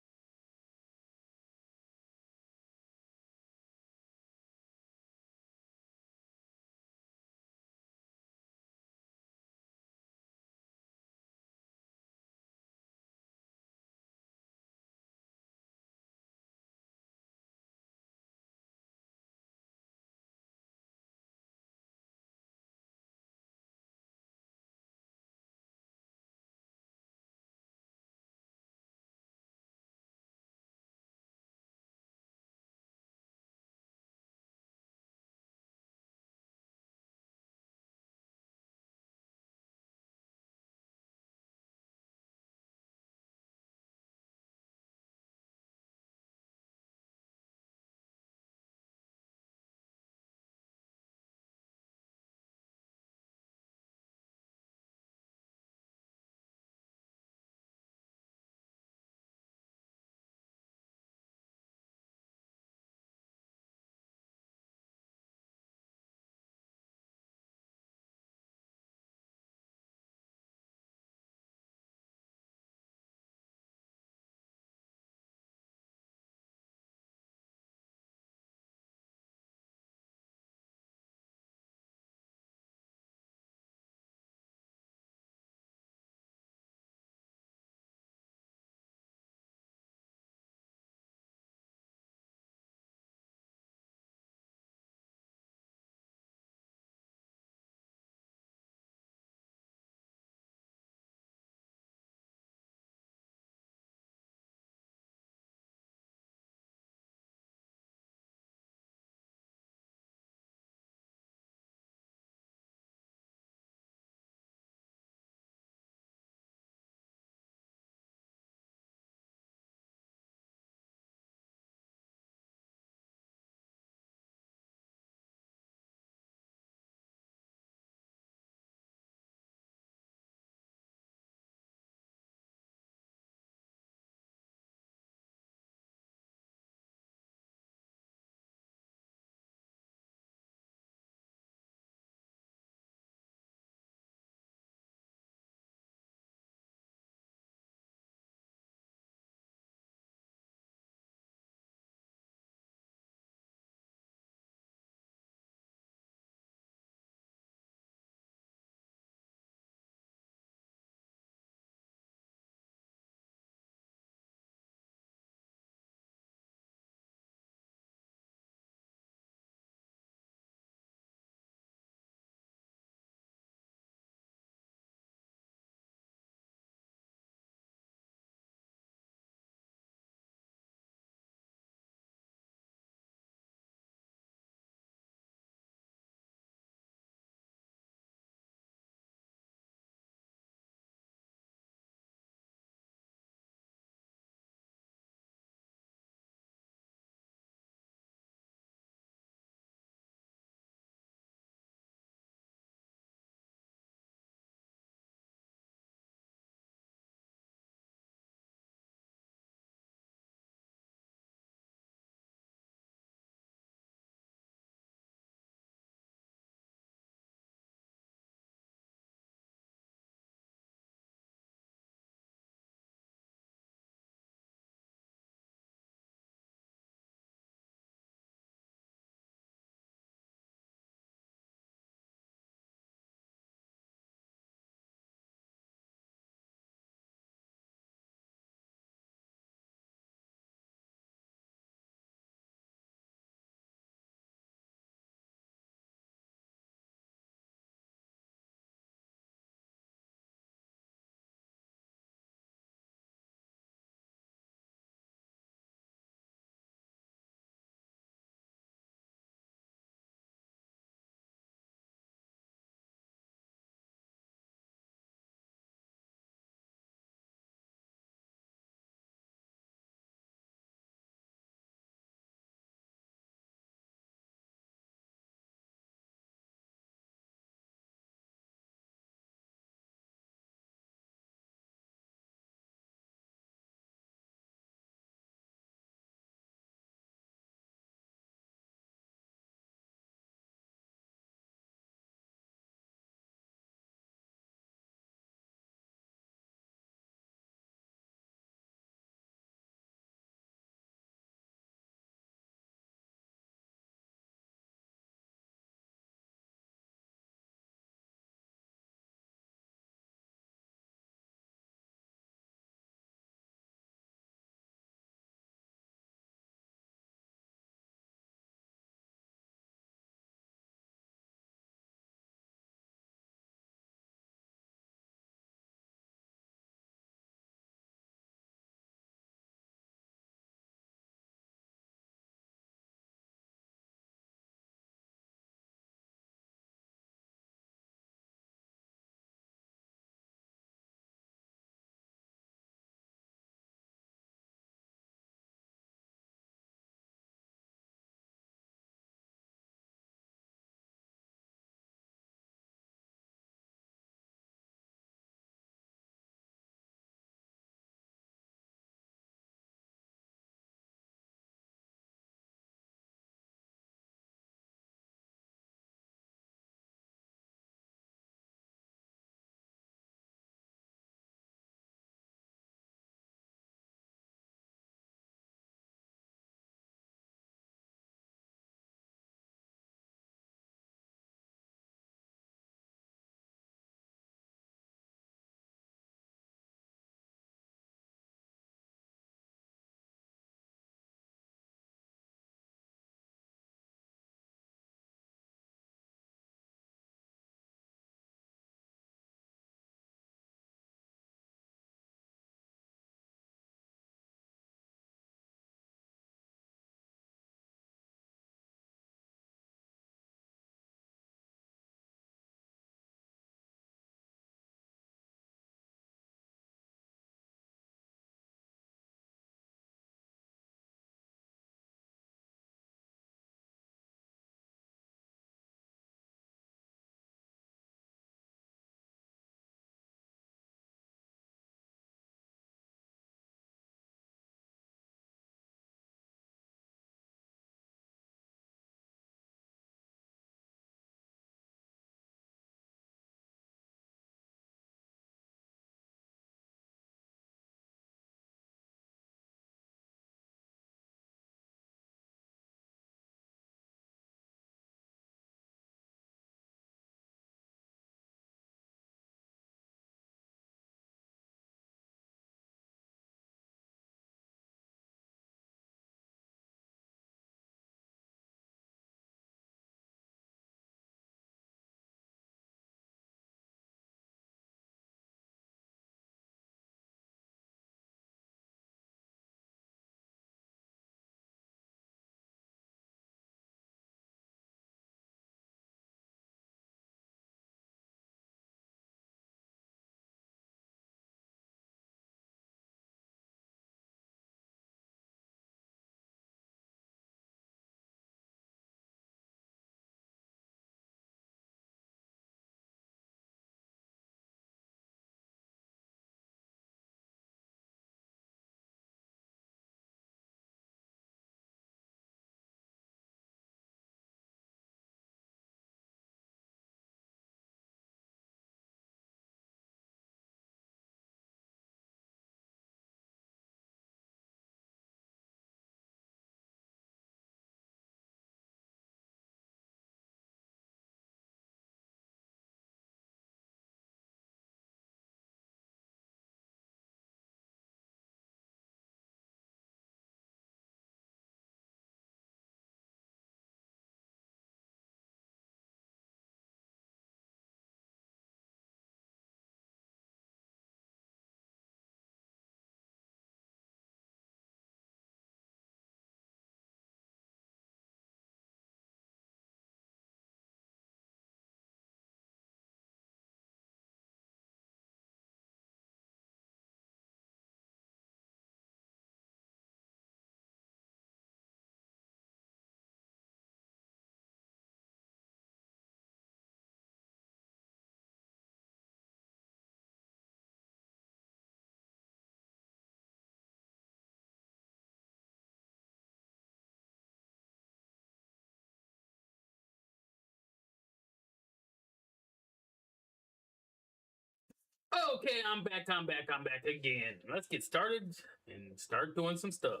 Okay, I'm back again. Let's get started and start doing some stuff.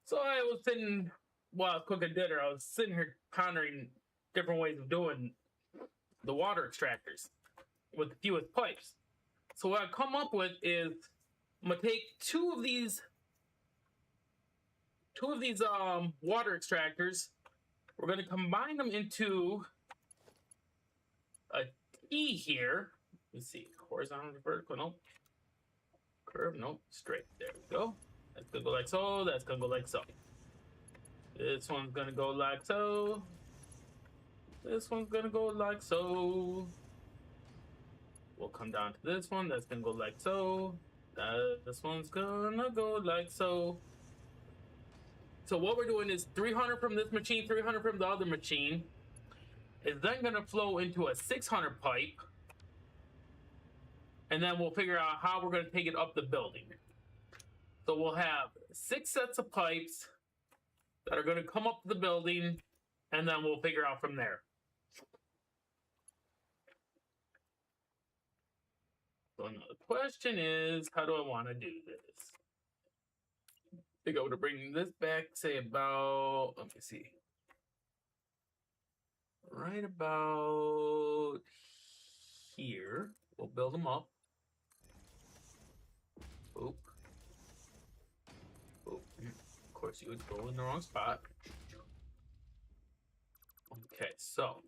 So I was sitting while I was cooking dinner, I was sitting here pondering different ways of doing the water extractors with the fewest pipes. So what I come up with is I'm gonna take two of these water extractors. We're gonna combine them into a T here. Let's see, horizontal, vertical, nope. Curve, nope, straight. There we go. That's gonna go like so. That's gonna go like so. This one's gonna go like so. This one's gonna go like so. We'll come down to this one. That's gonna go like so. This one's gonna go like so. So what we're doing is 300 from this machine, 300 from the other machine. Is then gonna flow into a 600 pipe. And then we'll figure out how we're gonna take it up the building. So we'll have 6 sets of pipes that are going to come up the building, and then we'll figure out from there. So now the question is, how do I want to do this? I think I would bring this back, say about, let me see, right about here. We'll build them up. Boop. Boop. Of course, you would go in the wrong spot. Okay, so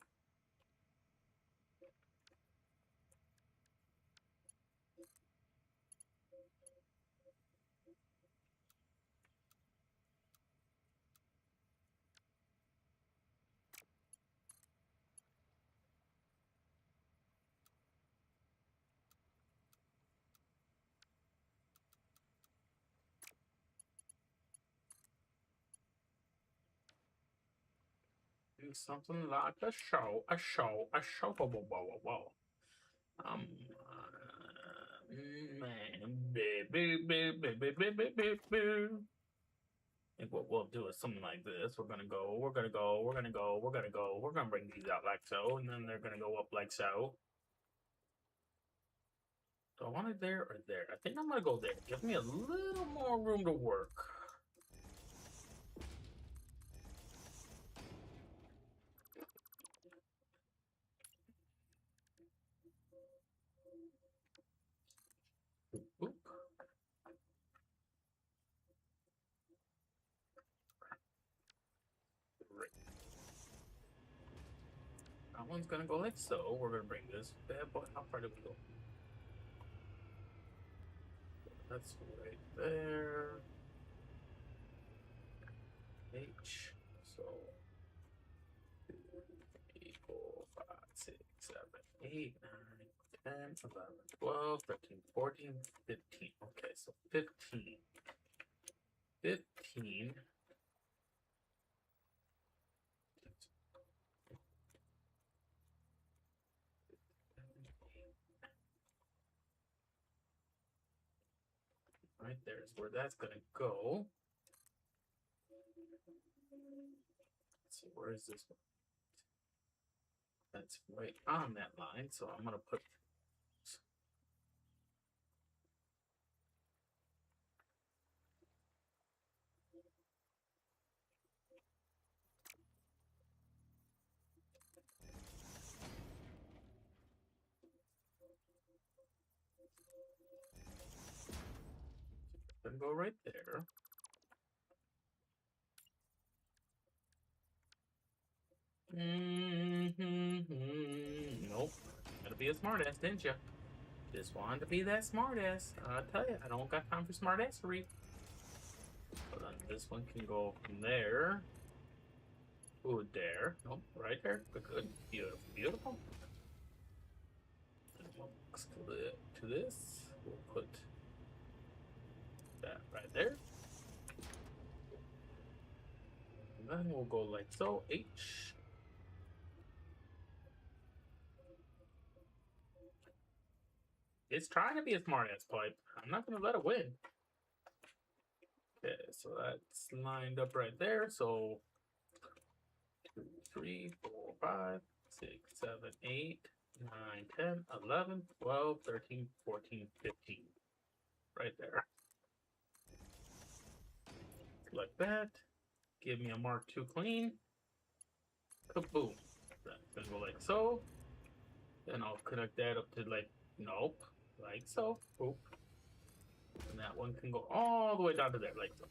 do something like a show. Whoa, whoa, whoa, whoa, whoa. Man, I think what we'll do is something like this. We're gonna bring these out like so, and then they're gonna go up like so. Do I want it there or there? I think I'm gonna go there. Give me a little more room to work. Oop. Great. That one's gonna go like so. We're gonna bring this bad boy. How far do we go? That's right there. H. So 2, 3, 4, 5, 6, 7, 8, 9, 10, 11, 12, 13, 14, 15. Okay, so 15. 15. Right there is where that's gonna go. So where is this one? That's right on that line. So I'm gonna put and go right there. Nope. Gotta be a smartass, didn't you? Just wanted to be that smartass. I tell you, I don't got time for smartassery. Hold on, this one can go from there. Ooh, there. Nope, right there. Good. Beautiful. Beautiful. And we'll to this. We'll put that right there. And then we'll go like so. H. It's trying to be a smartass pipe. I'm not gonna let it win. Okay, so that's lined up right there. So 2, 3, 4, 5, 6, 7, 8. 9, 10, 11, 12, 13, 14, 15. Right there. Like that. Give me a Mark II clean. Kaboom. That's gonna go like so. Then I'll connect that up to like, nope, like so. Boop. And that one can go all the way down to there, like so.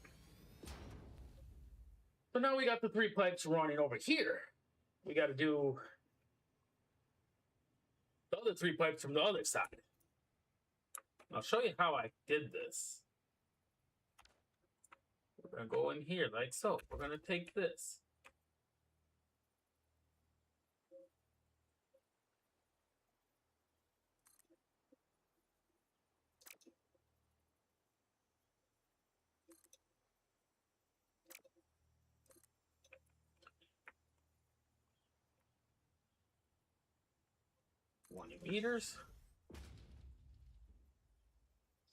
So now we got the 3 pipes running over here. We got to do the other 3 pipes from the other side. I'll show you how I did this. We're going to go in here like so. We're going to take this. $20 meters.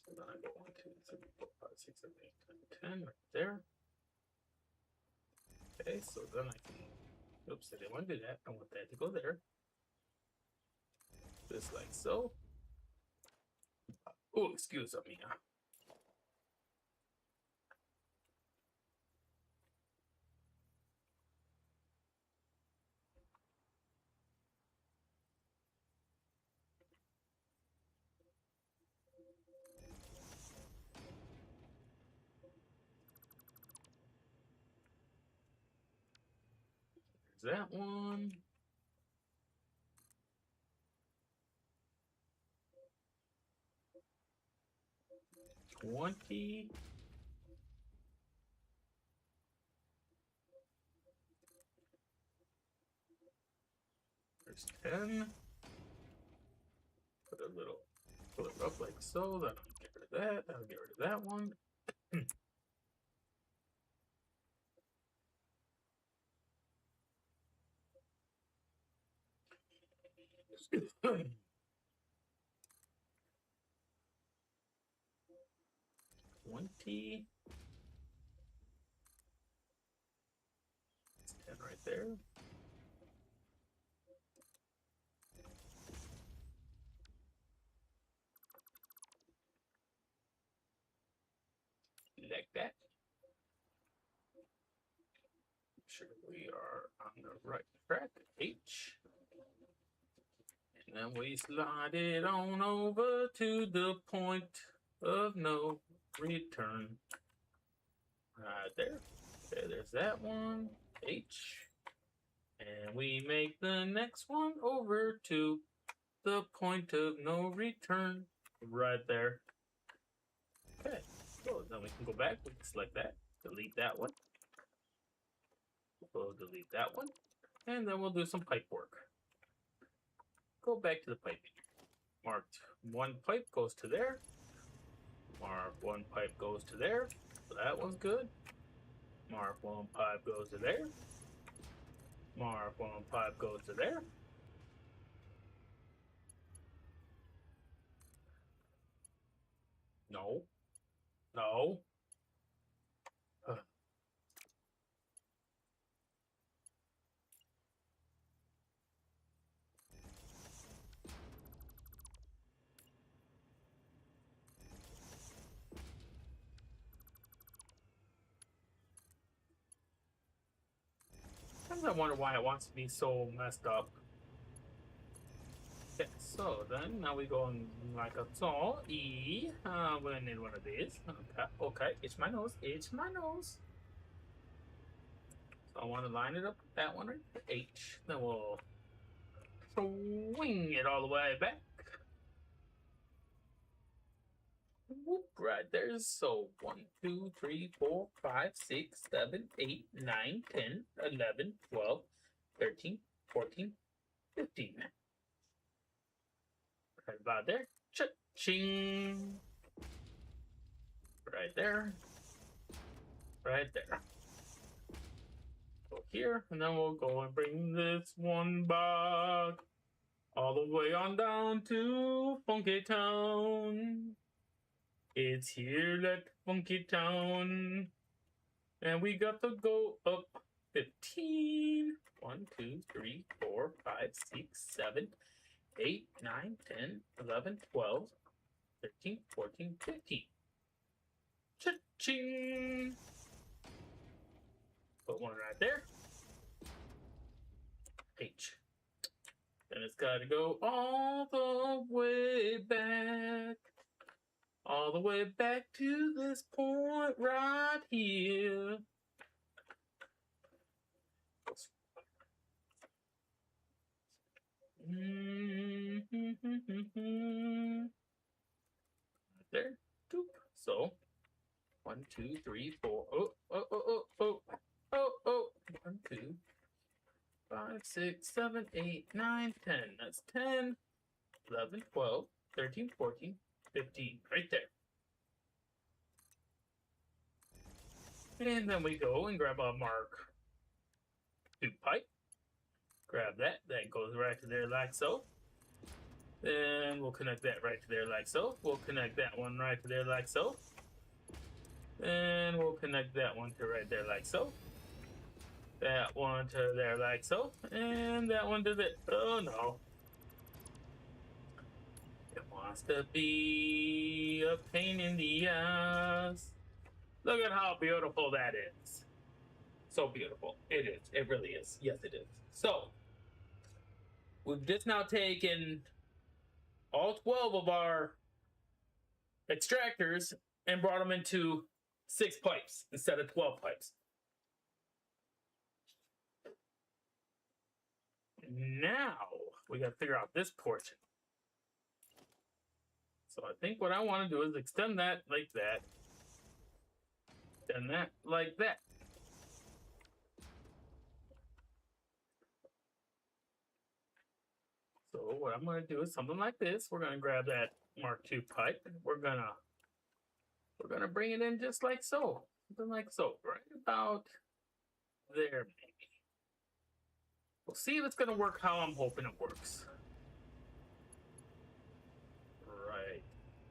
So then I go 1, 2, 3, 4, 5, 6, 7, 8, 9, 10 right there. Okay, so then I can, oops, I didn't want to do that. I want that to go there. Just like so. Oh, excuse me. There's that one. $20. There's 10. Put a little, pull it up like so. Then I'll get rid of that. I'll get rid of that one. 20. That's 10 right there. Like that. Make sure we are on the right track. H. And then we slide it on over to the point of no return. Right there. Okay, there's that one. H. And we make the next one over to the point of no return. Right there. Okay. So then we can go back. We can select that. Delete that one. We'll delete that one. And then we'll do some pipe work. Go back to the piping. Marked 1 pipe goes to there. Mark 1 pipe goes to there. So that one's good. Mark 1 pipe goes to there. Mark 1 pipe goes to there. No. No. Sometimes I wonder why it wants to be so messed up. Okay, so then now we go on like a so E. We're gonna need one of these. Okay, okay, it's my nose. It's my nose. So I want to line it up with that one right there. H. Then we'll swing it all the way back. Whoop, right there. So 1, 2, 3, 4, 5, 6, 7, 8, 9, 10, 11, 12, 13, 14, 15. Right about there. Cha-ching. Right there. Right there. Go here, and then we'll go and bring this one back all the way on down to Funky Town. It's here at Funky Town. And we got to go up 15. 1, 2, 3, 4, 5, 6, 7, 8, 9, 10, 11, 12, 13, 14, 15. Cha-ching! Put one right there. H. Then it's got to go all the way back. All the way back to this point right here. There. Doop. So, 1, 2, 3, 4. Oh, oh, oh, oh, oh. Oh, oh. 1, 2, 5, 6, 7, 8, 9, 10. That's 10, 11, 12, 13, 14, 15. Right there. And then we go and grab a Mark II pipe. Grab that. That goes right to there like so. Then we'll connect that right to there like so. We'll connect that one right to there like so. Then we'll connect that one to right there like so. That one to there like so. And that one to there. Oh no. It wants to be a pain in the ass. Look at how beautiful that is. So beautiful. It is. It really is. Yes, it is. So, we've just now taken all 12 of our extractors and brought them into 6 pipes instead of 12 pipes. Now, we got to figure out this portion. So I think what I want to do is extend that like that. Extend that like that. So what I'm going to do is something like this. We're going to grab that Mark II pipe. We're gonna bring it in just like so. Something like so. Right about there, maybe. We'll see if it's going to work how I'm hoping it works. Right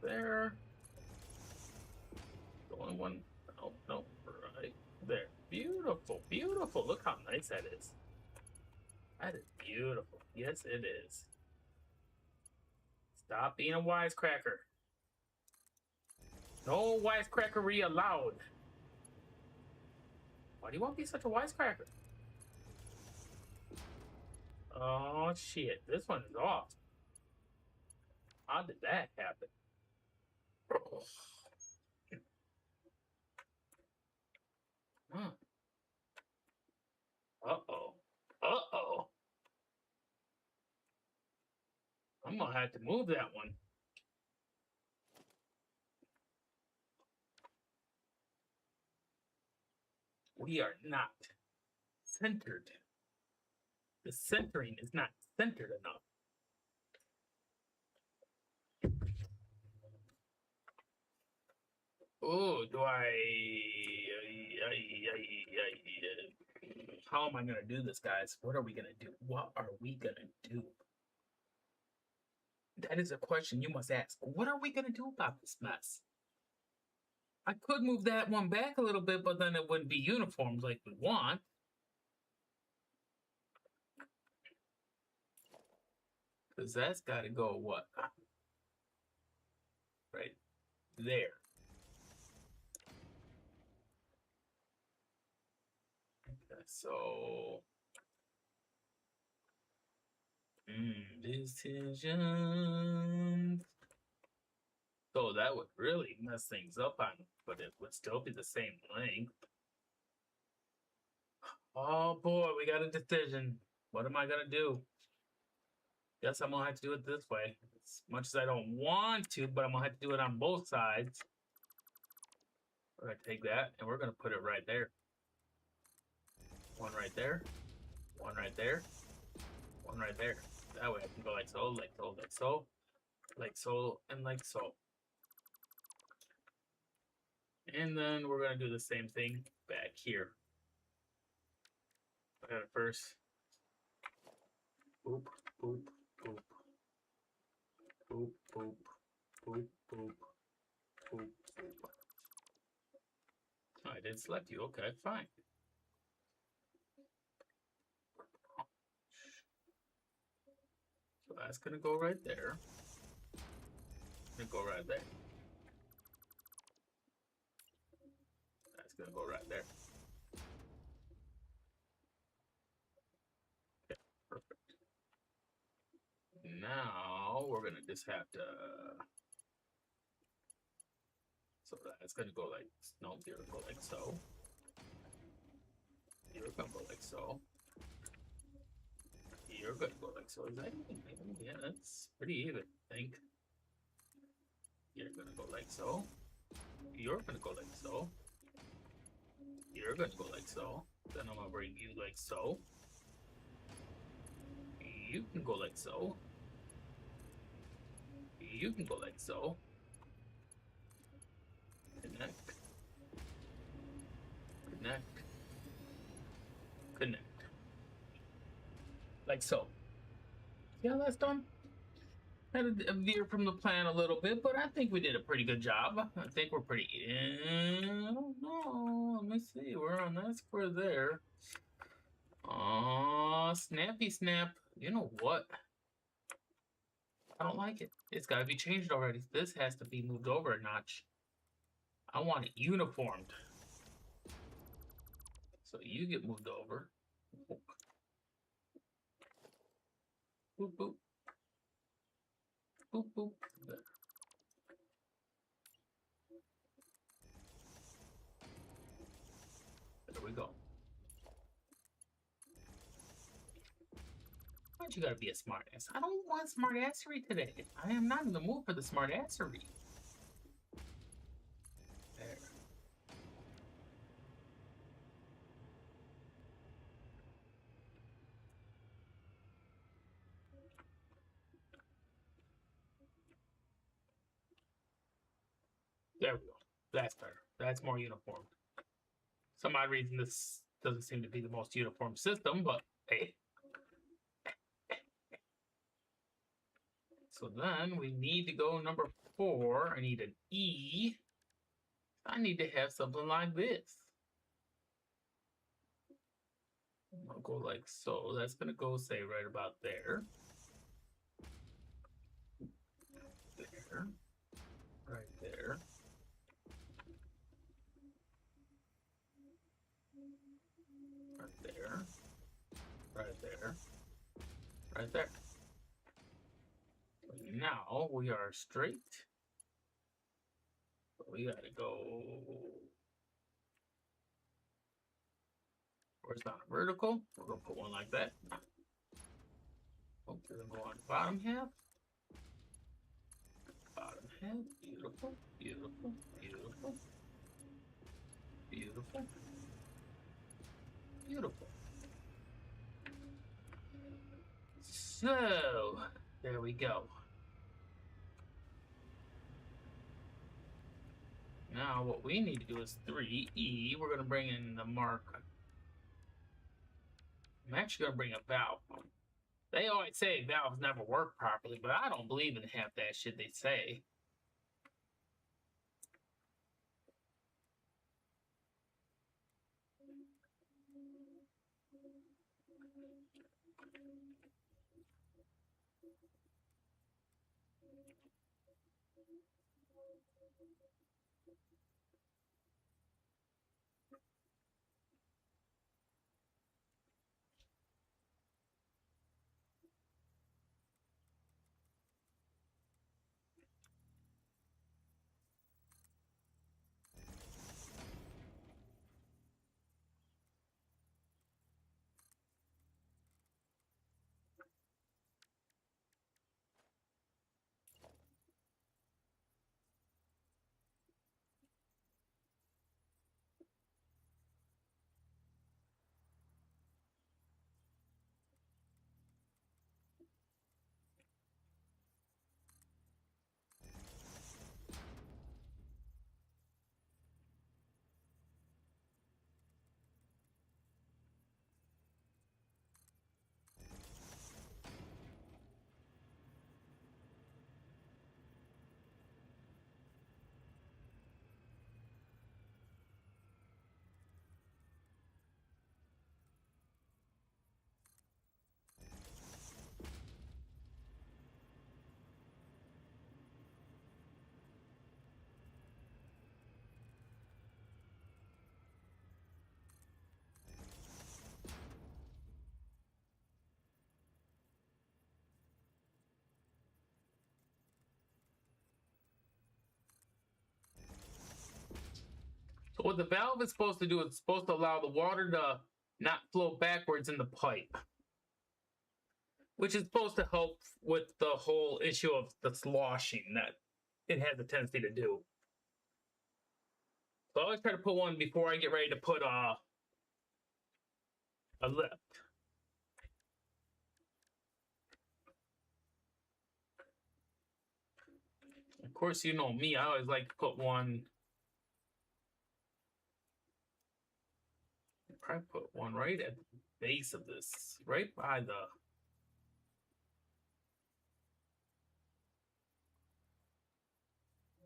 there. The only one. Oh, no. Right there. Beautiful. Beautiful. Look how nice that is. That is beautiful. Yes, it is. Stop being a wisecracker. No wisecrackery allowed. Why do you want to be such a wisecracker? Oh, shit. This one is off. How did that happen? Huh. Uh-oh. Uh-oh. I'm going to have to move that one. We are not centered. The centering is not centered enough. Oh, do how am I going to do this, guys? What are we going to do? What are we going to do? That is a question you must ask. What are we going to do about this mess? I could move that one back a little bit, but then it wouldn't be uniform like we want. Because that's got to go what? Right there. Okay, so... decisions. So that would really mess things up on it, but it would still be the same length. Oh boy, we got a decision. What am I gonna do? Guess I'm gonna have to do it this way. As much as I don't want to, but I'm gonna have to do it on both sides. We're gonna take that and we're gonna put it right there. One right there. One right there. One right there. That way I can go like so, like so, like so, like so, and like so. And then we're gonna do the same thing back here. I got it first. Boop, boop, boop. Boop, boop, boop, boop, boop, boop. Oh, I didn't select you. Okay, fine. So that's gonna go right there. Gonna go right there. That's gonna go right there. Okay, perfect. Now we're gonna just have to. So that's gonna go like no, here we go like so. Here we're gonna go like so. You're gonna go like so. Is that even? Yeah, that's pretty even, I think. You're gonna go like so. You're gonna go like so. You're gonna go like so. Then I'm gonna bring you like so. You can go like so. You can go like so. Connect. Connect. Connect. Like so. Yeah, that's done. Had a veer from the plan a little bit, but I think we did a pretty good job. I think we're pretty. I don't know. Let me see. We're on that square there. Oh, snappy snap. You know what? I don't like it. It's got to be changed already. This has to be moved over a notch. I want it uniformed. So you get moved over. Boop, boop. Boop, boop. There. There we go. Why'd you gotta be a smartass? I don't want smartassery today. I am not in the mood for the smartassery. There. There we go. That's better. That's more uniform. Some odd reason this doesn't seem to be the most uniform system, but hey. So then we need to go number 4. I need an E. I need to have something like this. I'll go like so. That's gonna go say right about there. There. Right there. Right there. Right there. Right there. Now we are straight. We gotta go horizontal vertical. We're gonna put one like that. Okay, then go on the bottom half. Bottom half. Beautiful. Beautiful. Beautiful. Beautiful. Beautiful. So there we go. Now what we need to do is 3E. We're gonna bring in the mark. I'm actually gonna bring a valve. They always say valves never work properly, but I don't believe in half that shit they say. what the valve is supposed to do is it's supposed to allow the water to not flow backwards in the pipe, which is supposed to help with the whole issue of the sloshing that it has a tendency to do. So I always try to put one before I get ready to put a lift. Of course, you know me, I always like to put one. Probably put one right at the base of this, right by the.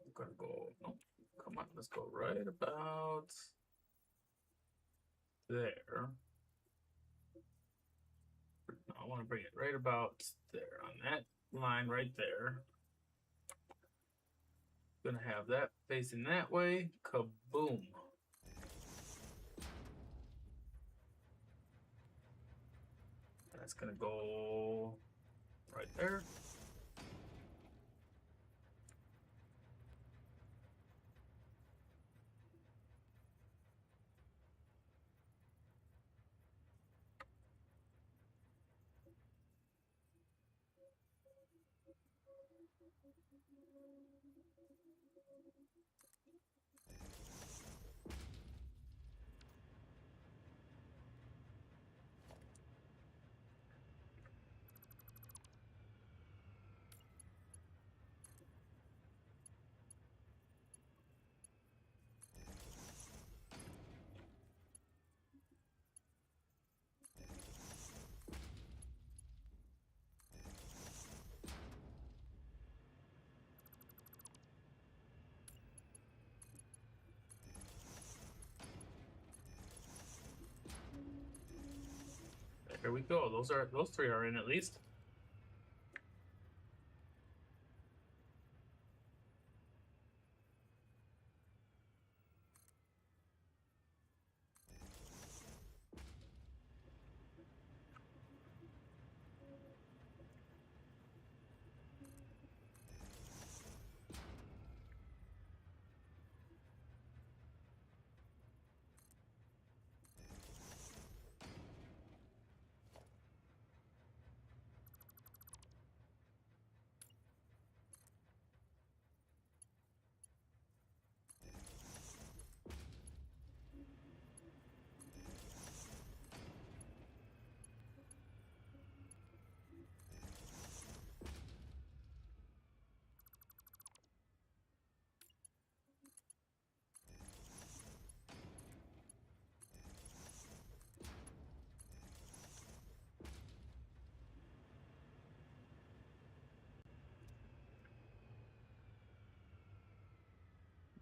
I'm gonna go. No, come on, let's go right about there. No, I want to bring it right about there on that line right there. Gonna have that facing that way. Kaboom. That's gonna go right there. There we go. Those three are in at least.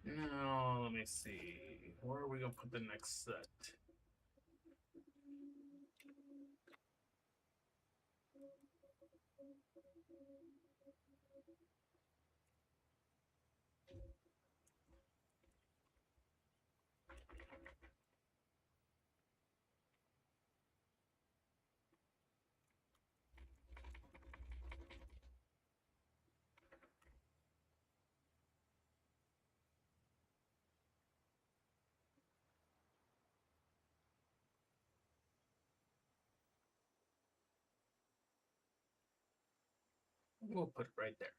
Now, let me see. Where are we gonna put the next set? We'll put it right there.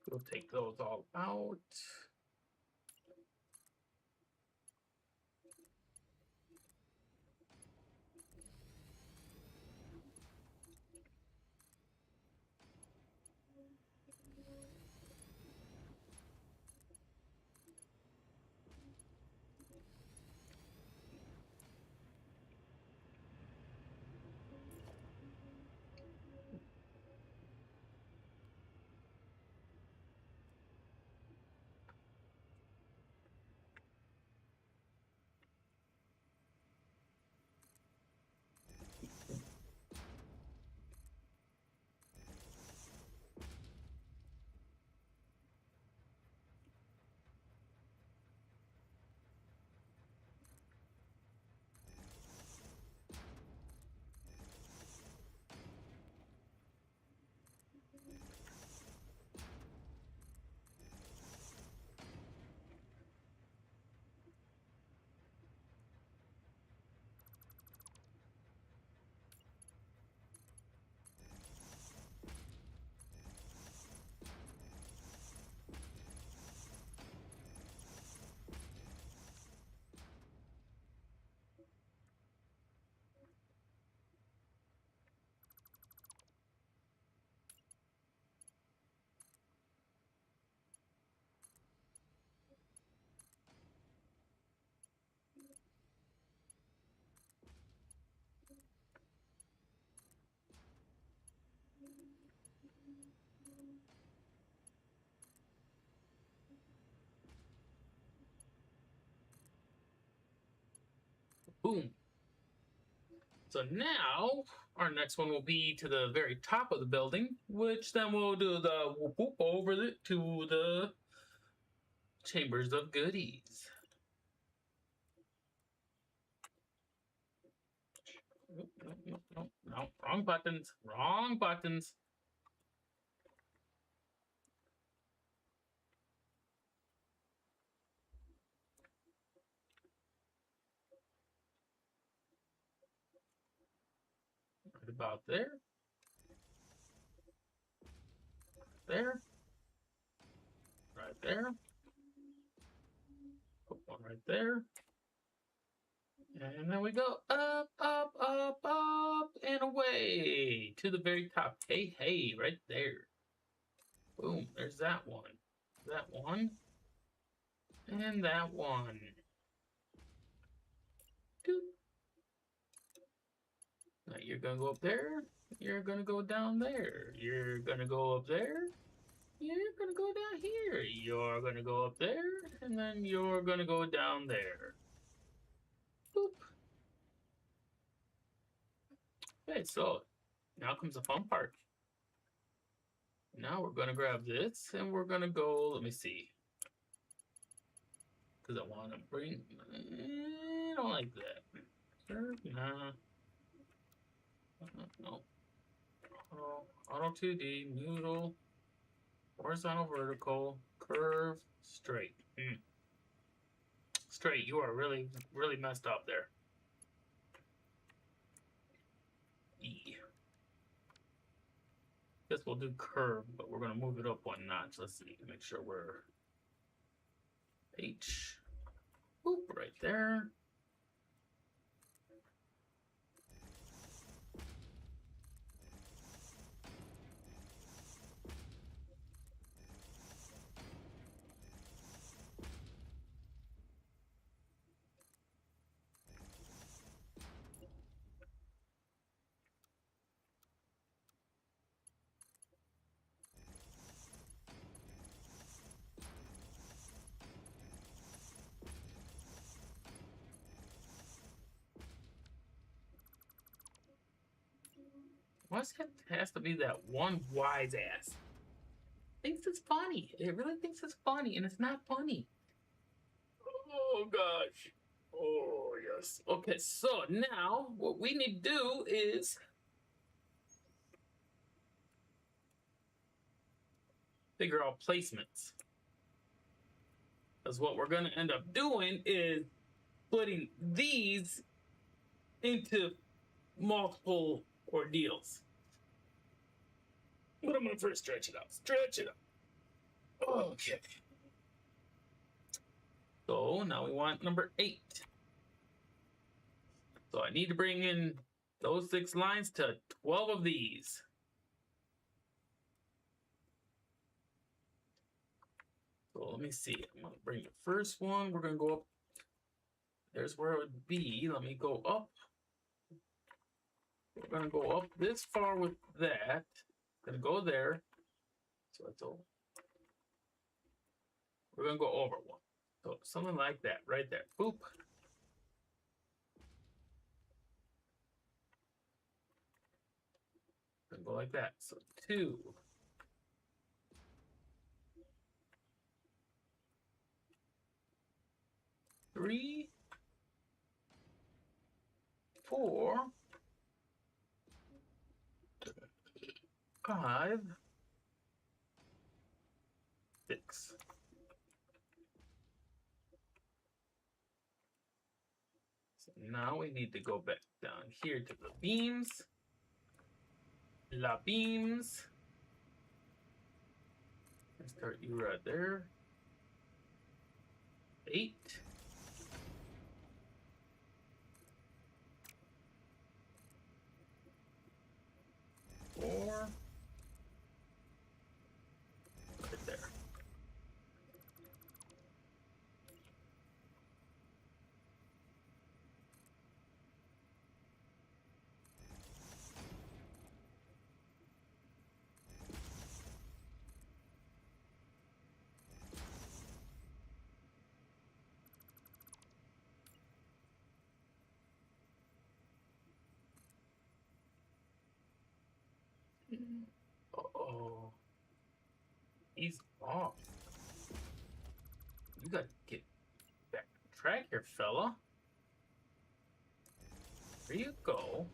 We'll take those all out. Boom. So now our next one will be to the very top of the building, which then we'll do the whoop whoop over to the chambers of goodies. No, wrong buttons, wrong buttons. Right about there. There. Right there. Put one right there. And then we go up, up, up, up, and away to the very top. Hey, hey, right there. Boom, there's that one. That one. And that one. Doop. Now you're gonna go up there. You're gonna go down there. You're gonna go up there. You're gonna go down here. You're gonna go up there. And then you're gonna go down there. Boop. Okay, so now comes the fun part. Now we're gonna grab this and we're gonna go, let me see. Because I want to bring, I don't like that. Sure, nah. No. Auto 2D, noodle, horizontal, vertical, curve, straight. Straight, you are really, really messed up there. Guess we'll do curve, but we're gonna move it up one notch. Let's see, make sure we're H. Boop, right there. Why does it has to be that one wise ass? Thinks it's funny. It really thinks it's funny, and it's not funny. Oh gosh. Oh yes. Okay, so now what we need to do is figure out placements. Because what we're gonna end up doing is splitting these into multiple ordeals. But I'm gonna first stretch it out. Stretch it out. Okay. So now we want number 8. So I need to bring in those 6 lines to 12 of these. So let me see. I'm going to bring the first one. We're going to go up. There's where it would be. Let me go up. We're going to go up this far with that. Going to go there. So that's all. We're going to go over one. So something like that right there. Boop. Going to go like that. So 2. 3. 4. 5. 6. So now we need to go back down here to the beams. La beams. Let's start you right there. 8. 4. Right there. Uh-oh. He's off. You gotta get back on track here, fella. There you go.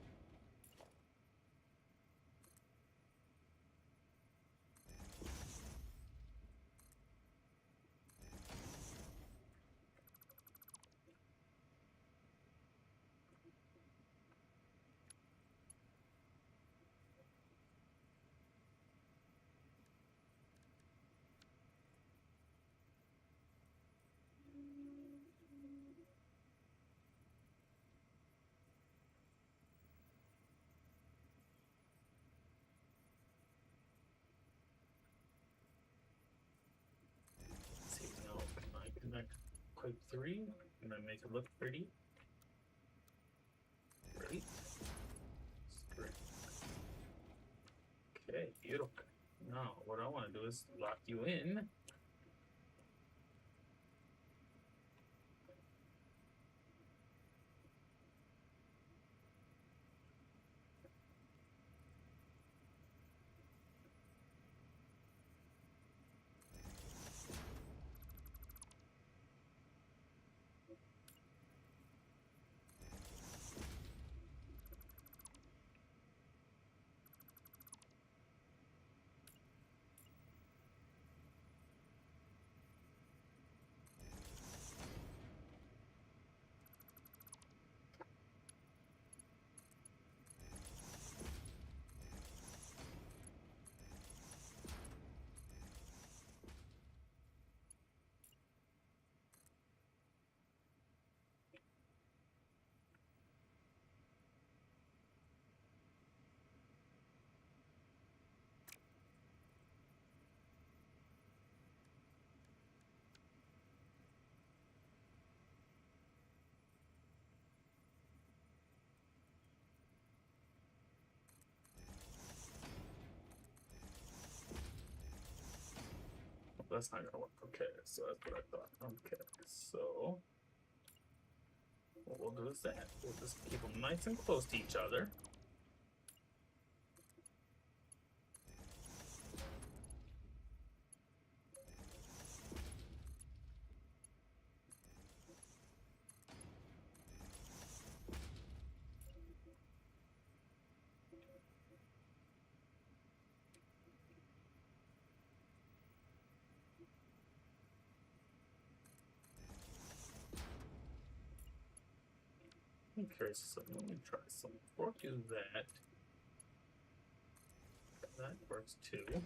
Let's see now. Can I connect quick 3? Can I make it look pretty? Great. Straight. Okay, beautiful. Now, what I want to do is lock you in. That's not gonna work. Okay, so that's what I thought. Okay, so what we'll do is that we'll just keep them nice and close to each other. Okay, so let me try some. Before I do that, that works too.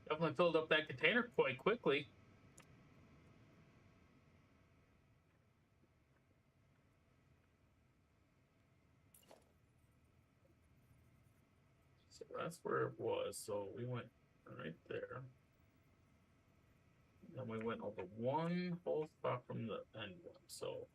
Definitely filled up that container quite quickly. So that's where it was. So we went right there. Then we went over one whole spot from the end one. So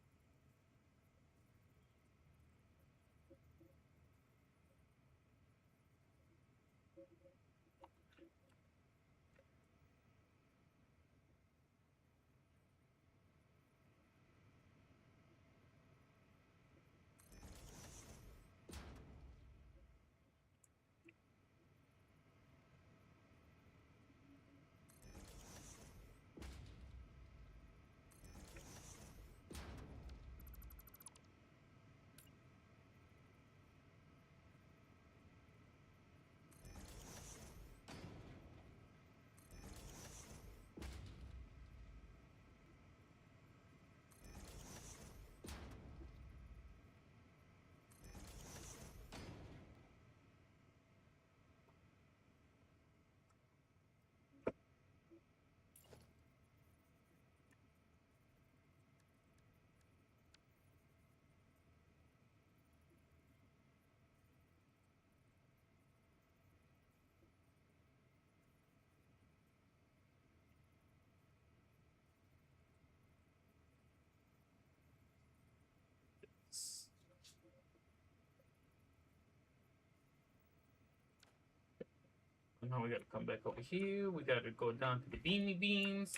now we got to come back over here. We got to go down to the beanie beans.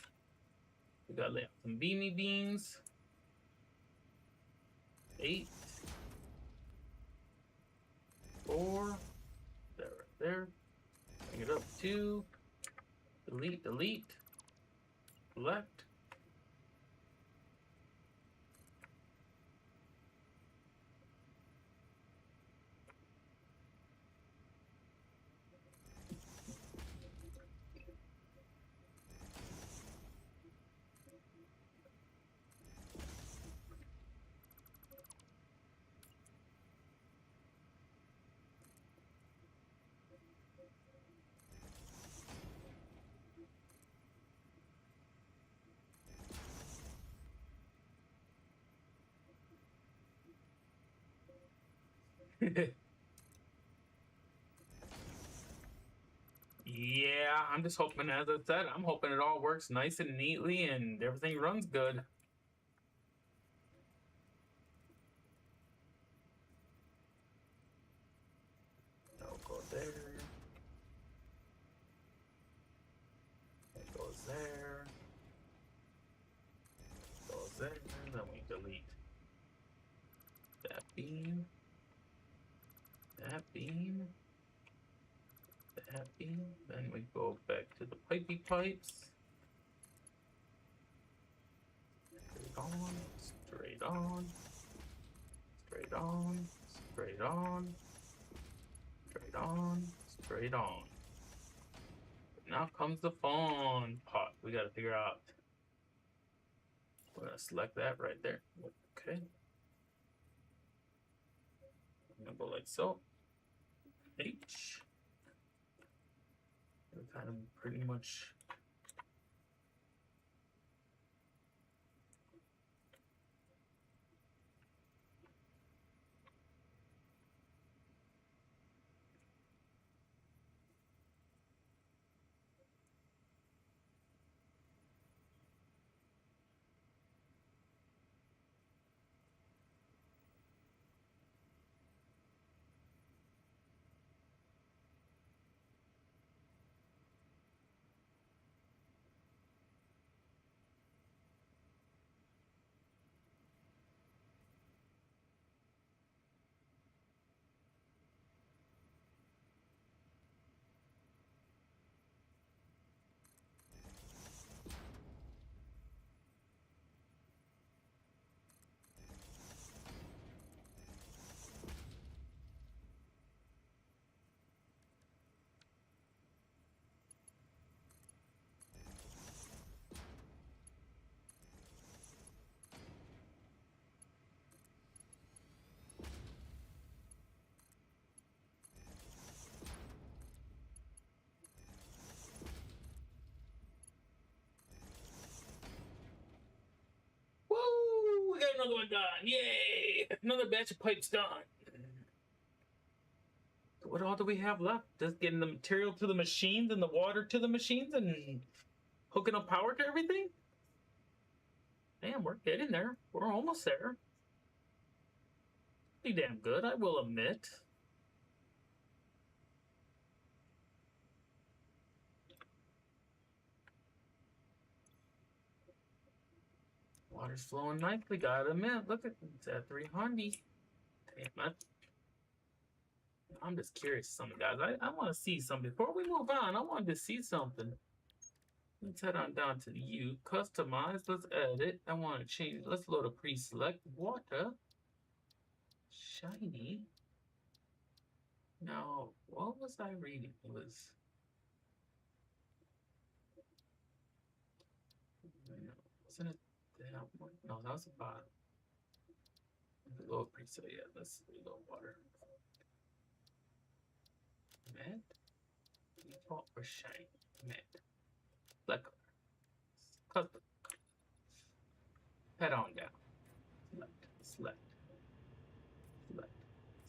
We got to lay out some beanie beans. 8, 4, there, right there. Bring it up 2. Delete, delete. Select. Yeah, I'm just hoping, as I said, I'm hoping it all works nice and neatly and everything runs good. That'll go there. It goes there. Goes there. Then we delete that beam. That beam. That beam. Then we go back to the pipey pipes. Straight on. Straight on. Straight on. Straight on. Straight on. Straight on. Now comes the fun part. We gotta figure out. We're gonna select that right there. Okay. I'm gonna go like so. H. We're kind of pretty much. another one done. Yay! Another batch of pipes done. What all do we have left? Just getting the material to the machines and the water to the machines and hooking up power to everything? Damn, we're getting there. We're almost there. Pretty damn good, I will admit. Water's flowing nicely, gotta admit. Look at it's at 300. Damn, I'm just curious something, guys. I want to see something. Before we move on, I wanted to see something. Let's head on down to the U. Customize. Let's edit. I want to change. Let's load a pre-select. Water. Shiny. Now, what was I reading? It was... Wasn't it that one? No, that was the bottom. Load preset. Yeah, let's reload water. Matte. Default or shiny. Matte. Black color. Custom. Head on down. Select. Select. Select.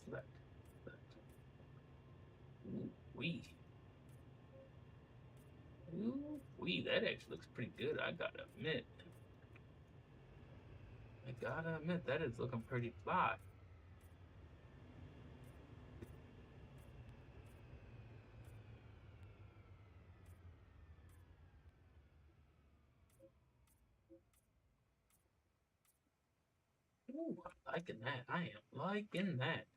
Select. Select. Ooh wee. Ooh wee. That actually looks pretty good. I gotta admit. That is looking pretty fly. Ooh, I'm liking that. I am liking that.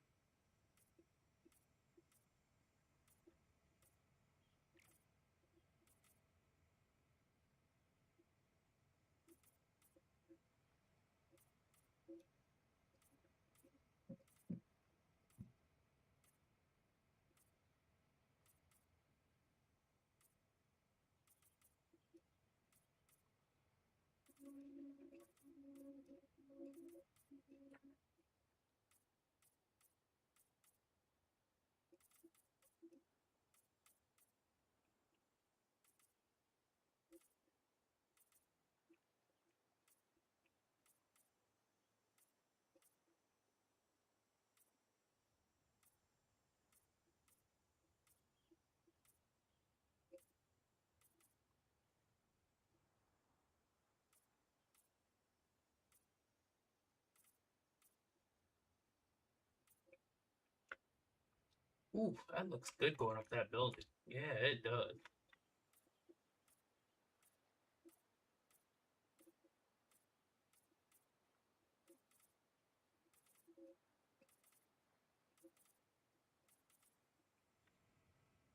Ooh, that looks good going up that building. Yeah, it does.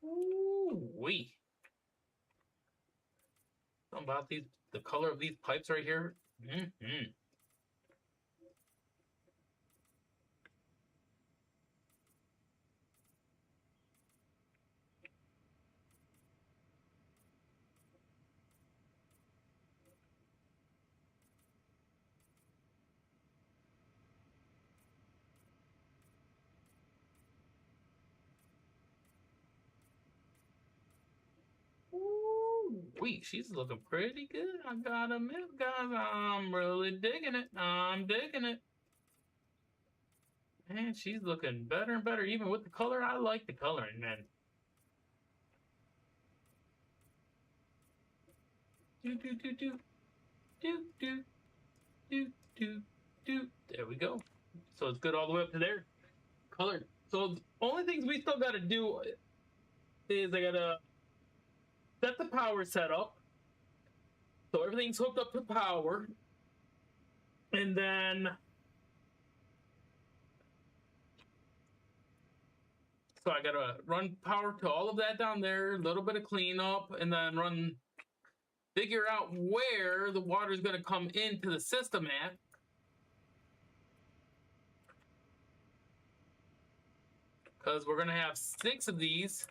Ooh wee. Something about the color of these pipes right here. Mm-hmm. Ooh wee, she's looking pretty good. I gotta admit, guys, I'm really digging it. I'm digging it. Man, she's looking better and better, even with the color. I like the coloring, man. Do do do do do do do do do. There we go. So it's good all the way up to there. Colored. So the only things we still gotta do is I gotta set the power setup. So everything's hooked up to power. And then so I gotta run power to all of that down there, a little bit of cleanup, and then figure out where the water is gonna come into the system at. Because we're gonna have 6 of these.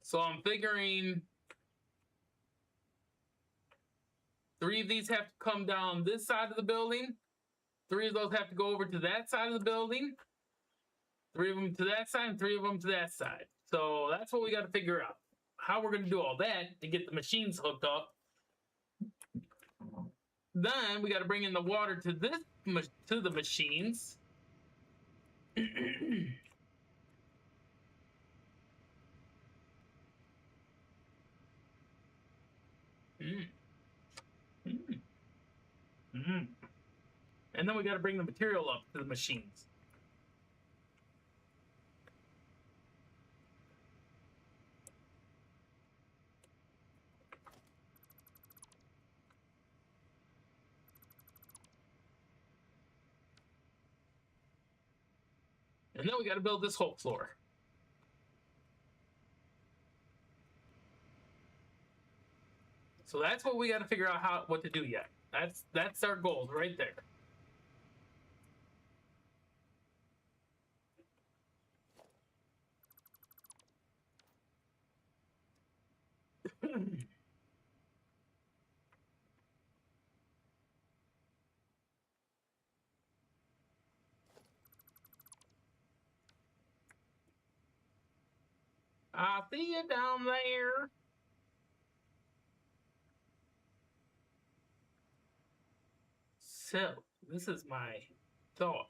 So I'm figuring 3 of these have to come down this side of the building. 3 of those have to go over to that side of the building. 3 of them to that side and 3 of them to that side. So that's what we got to figure out. How we're going to do all that to get the machines hooked up. Then we got to bring in the water to to the machines. Mm. Mm. Mm. And then we got to bring the material up to the machines. And then we got to build this whole floor. So that's what we got to figure out what to do yet. That's our goals right there. I see you down there. So this is my thoughts.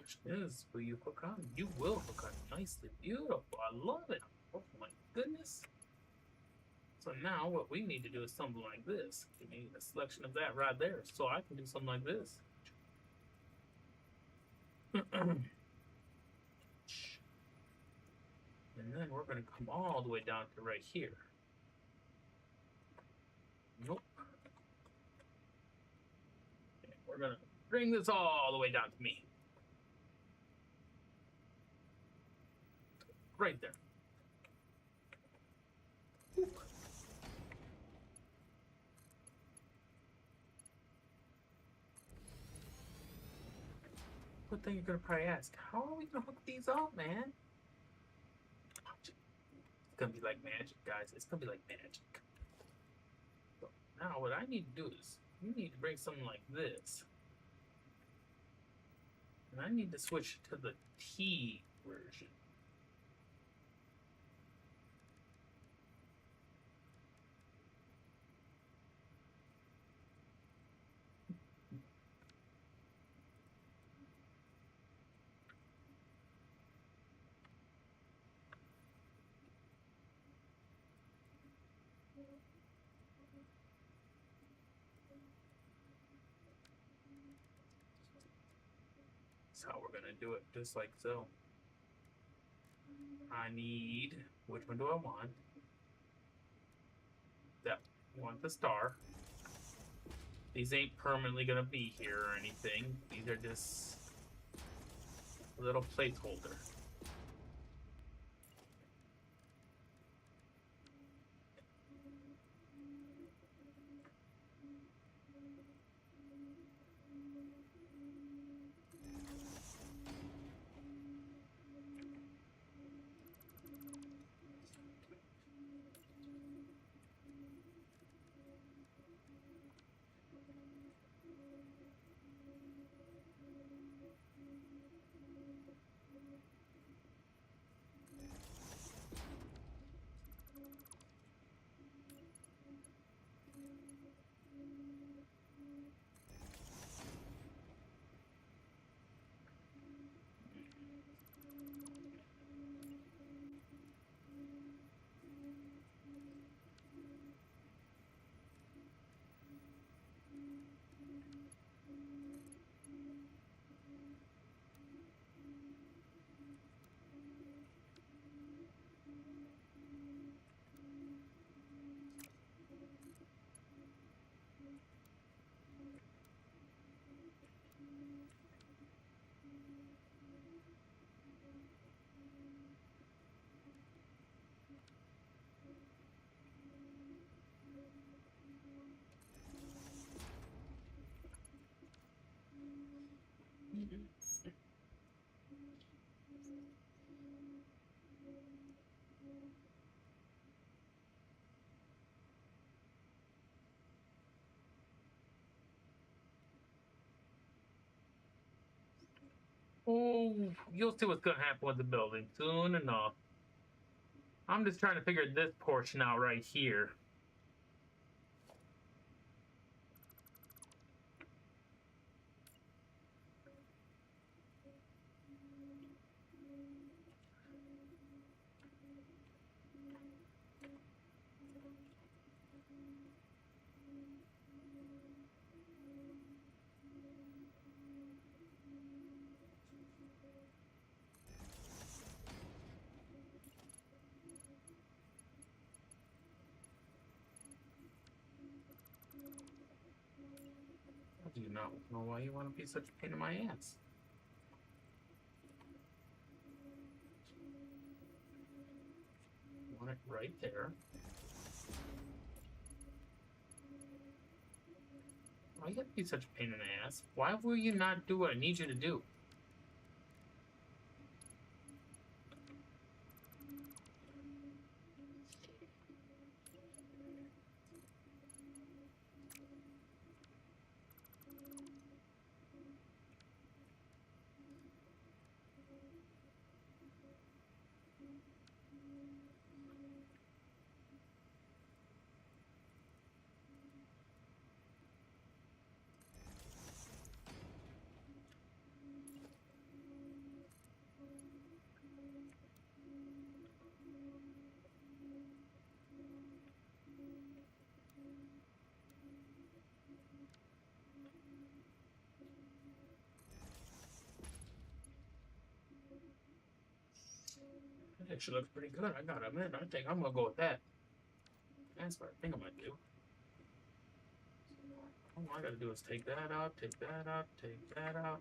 Question is, will you hook on? You will hook on nicely. Beautiful. I love it. Oh my goodness. So now what we need to do is something like this. Give me a selection of that right there. So I can do something like this. And then we're going to come all the way down to right here. Nope. Okay, we're going to bring this all the way down to me. right there. Whew. Good thing you're gonna probably ask, how are we gonna hook these up, man? It's gonna be like magic, guys. It's gonna be like magic. So now what I need to do is, you need to bring something like this. And I need to switch to the T version. That's how we're gonna do it, just like so. I need, which one do I want? That, I want the star. These ain't permanently gonna be here or anything. These are just a little placeholder. Oh, you'll see what's gonna happen with the building soon enough. I'm just trying to figure this portion out right here. I do not know why you want to be such a pain in my ass. Want it right there. Why you have to be such a pain in the ass? Why will you not do what I need you to do? That actually looks pretty good. I gotta admit, I think I'm gonna go with that. That's what I think I'm gonna do. All I gotta do is take that out, take that out, take that out,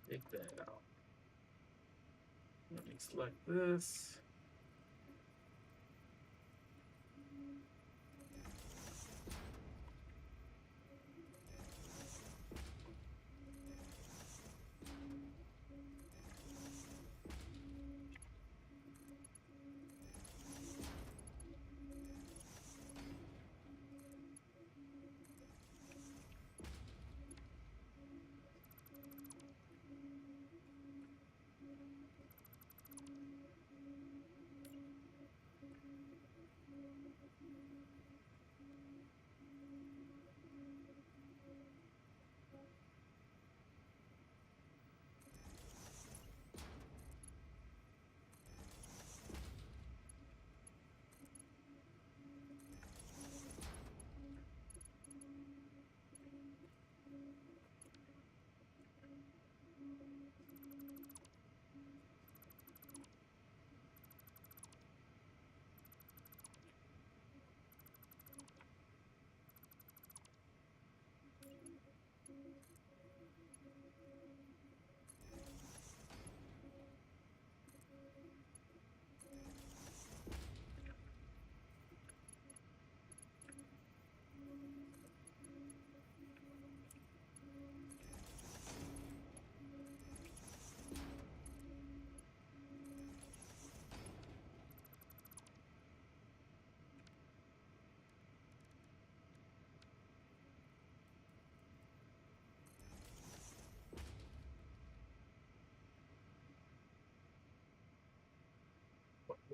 take that out. Let me select this.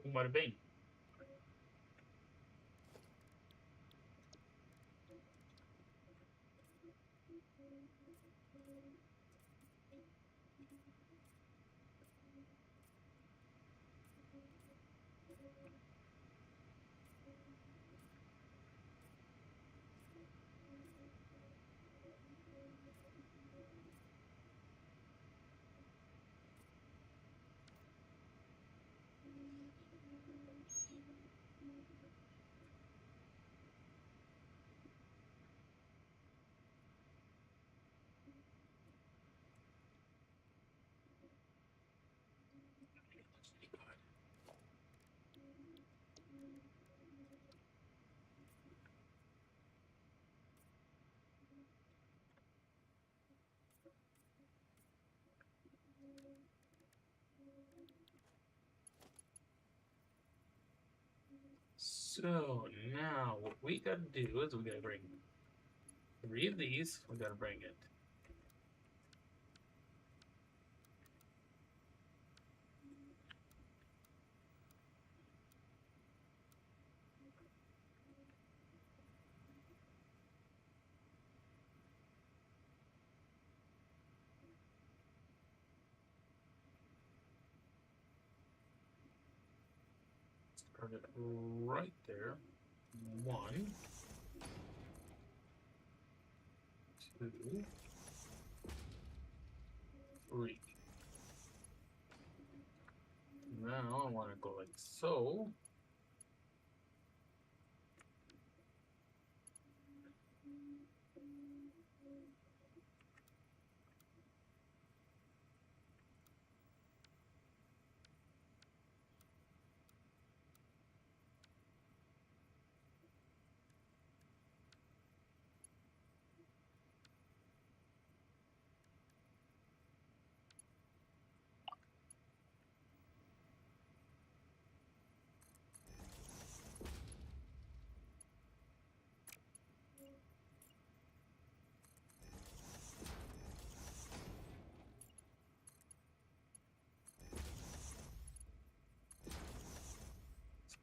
Bada bing. So now what we gotta do is we gotta bring 3 of these. We gotta bring it. Start it right there. 1, 2, 3. Now I want to go like so.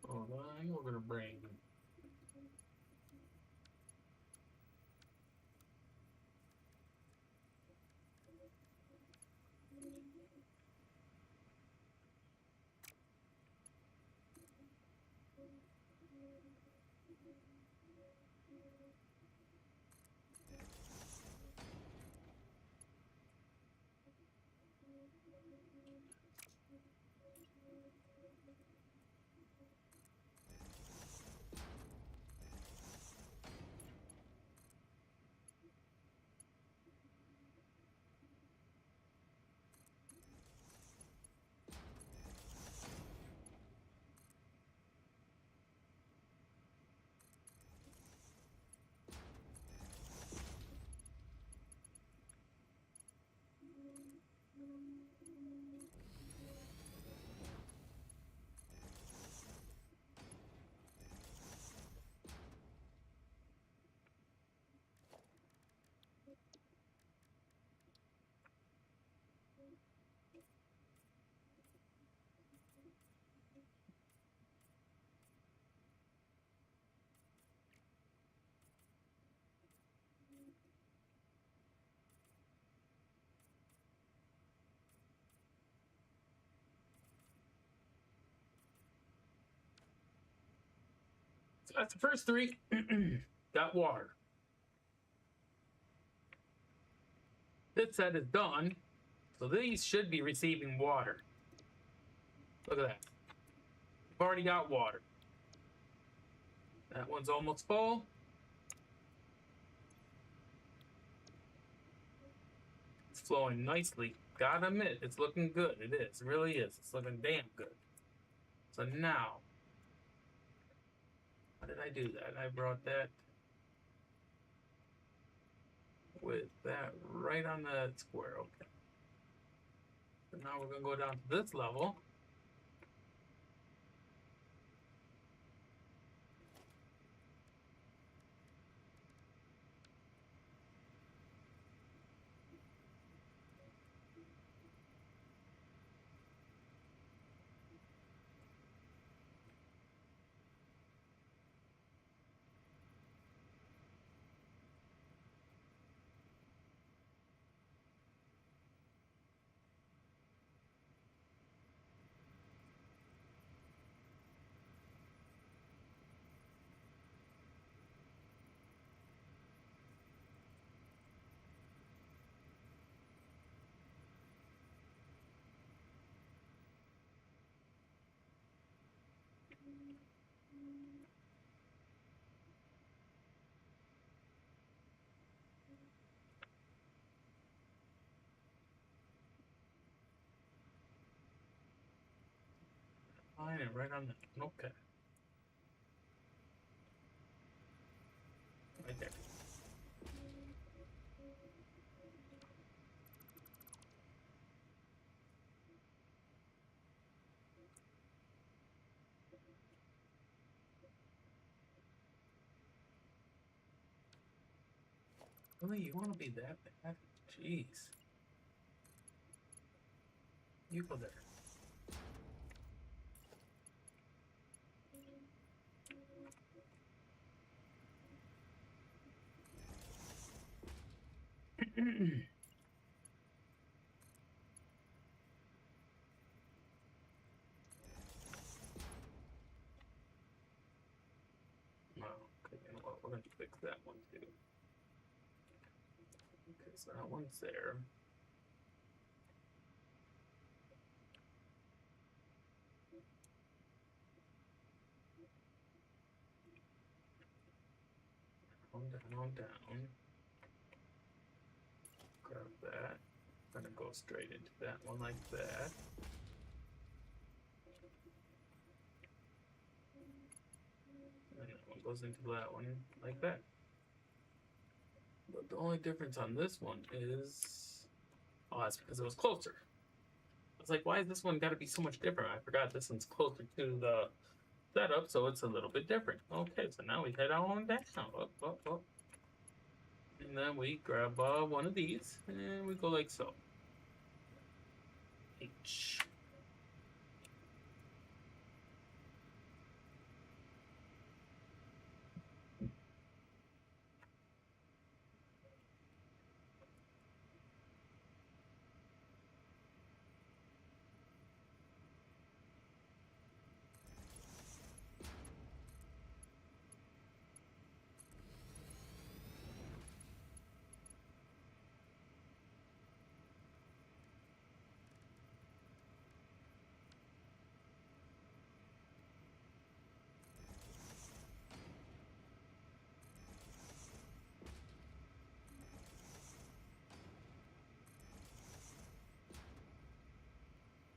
So then we're gonna bring so that's the first 3. Got water. This set is done, so these should be receiving water. Look at that. We've already got water. That one's almost full. It's flowing nicely. Gotta admit, it's looking good. It is. It really is. It's looking damn good. So now, how did I do that? I brought that with that right on the square. Okay. So now we're gonna go down to this level. Fine, and right on the. Okay. Right there. Really, you want to be that bad? Jeez. You go there. No, okay, you know what? We're gonna fix that one too. Okay, so that one's there. Down. Grab that. Gonna go straight into that one like that. And that one goes into that one like that. But the only difference on this one is, oh, that's because it was closer. I was like, why is this one got to be so much different? I forgot this one's closer to the setup, so it's a little bit different. Okay, so now we head on down. Up. And then we grab one of these, and we go like so. H.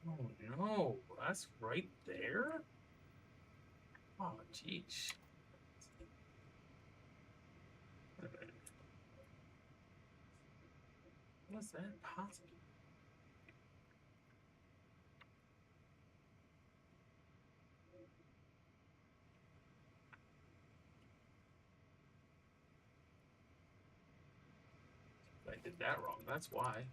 Oh no, that's right there? Oh, jeez. Was that possible? I did that wrong, that's why.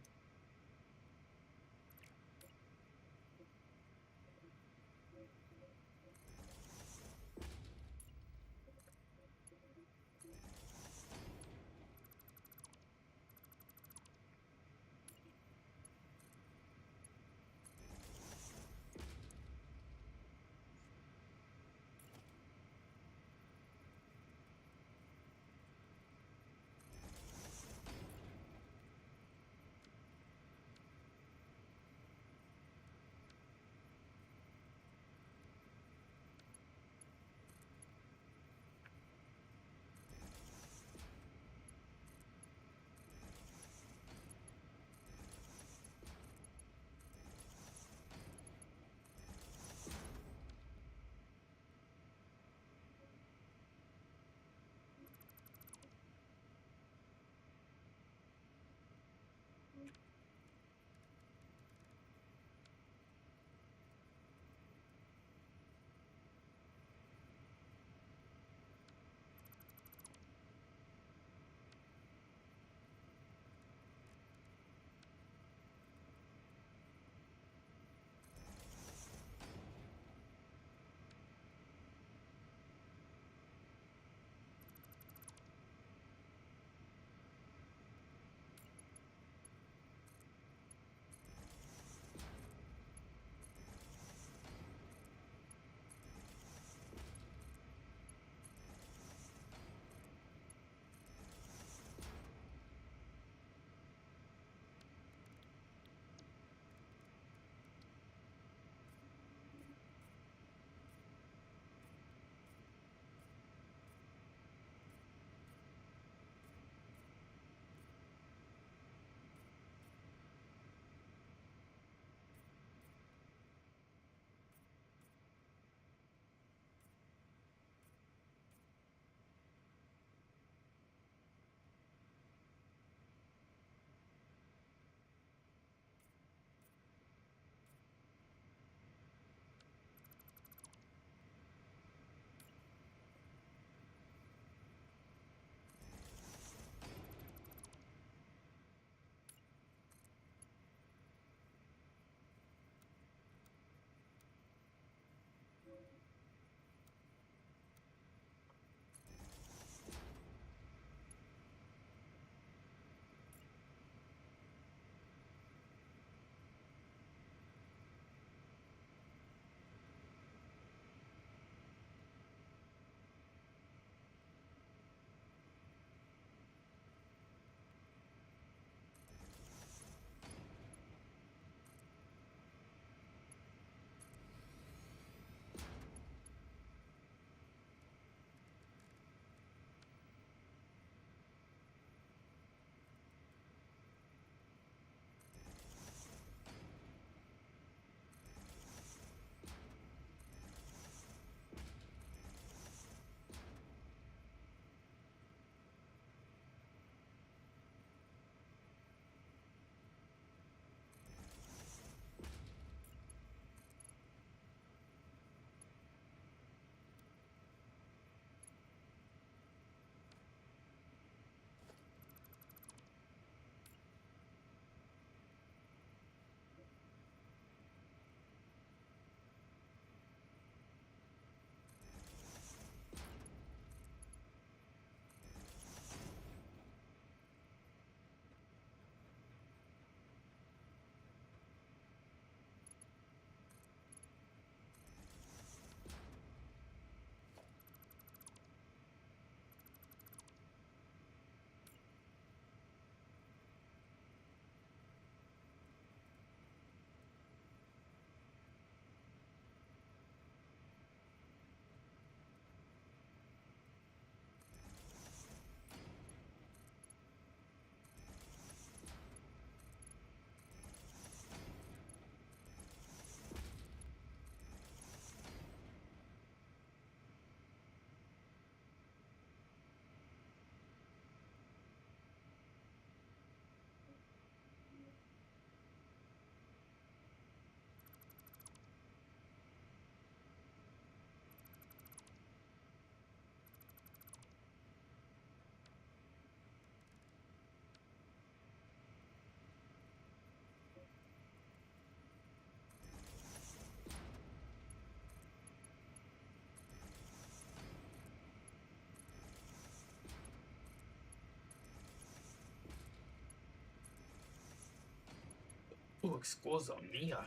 Oh, Exquisite Mia.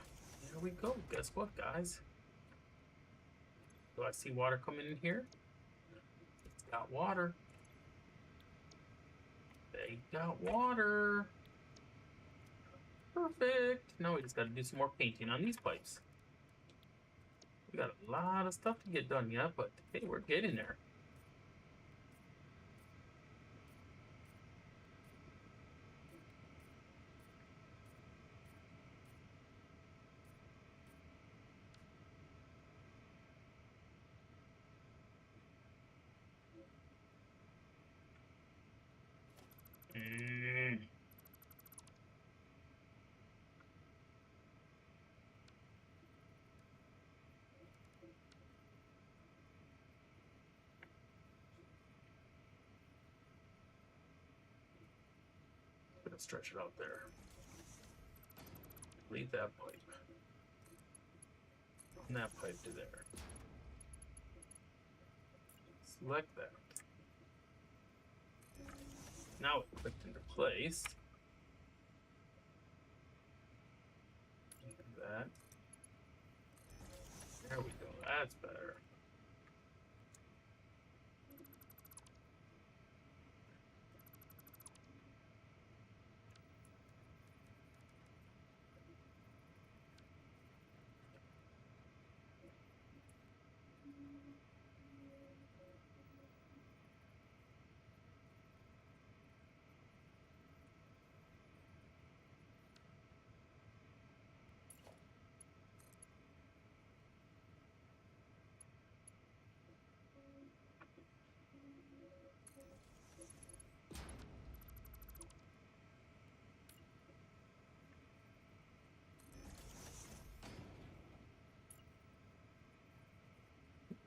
Here we go. Guess what, guys? Do I see water coming in here? It's got water. They got water. Perfect. Now we just got to do some more painting on these pipes. We got a lot of stuff to get done yet, but hey, we're getting there. Gonna stretch it out there. Leave that pipe. From that pipe to there. Select that. Now it's clicked into place. Do that. There we go. That's better.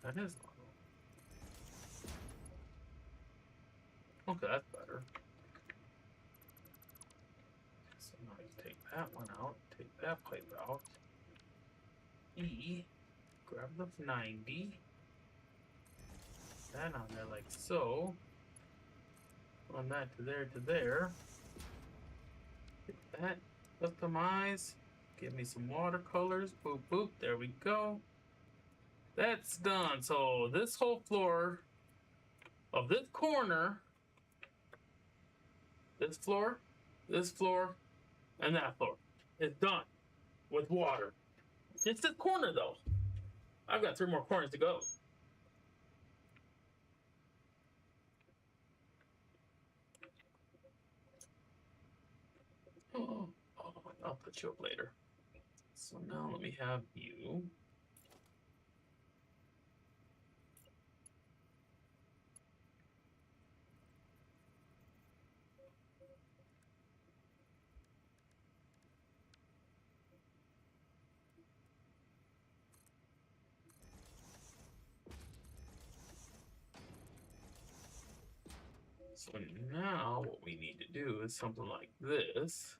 That is okay, that's better. So now you take that one out, take that pipe out. E, grab the 90. That on there like so. Run that to there. Get that, customize. Give me some watercolors. Boop, boop, there we go. That's done. So this whole floor of this corner, this floor, and that floor is done with water. Just this corner though. I've got 3 more corners to go. Oh, I'll put you up later. So now let me have you. So now what we need to do is something like this.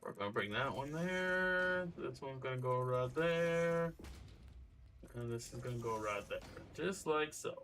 We're gonna bring that one there. This one's gonna go right there. And this is gonna go right there. Just like so.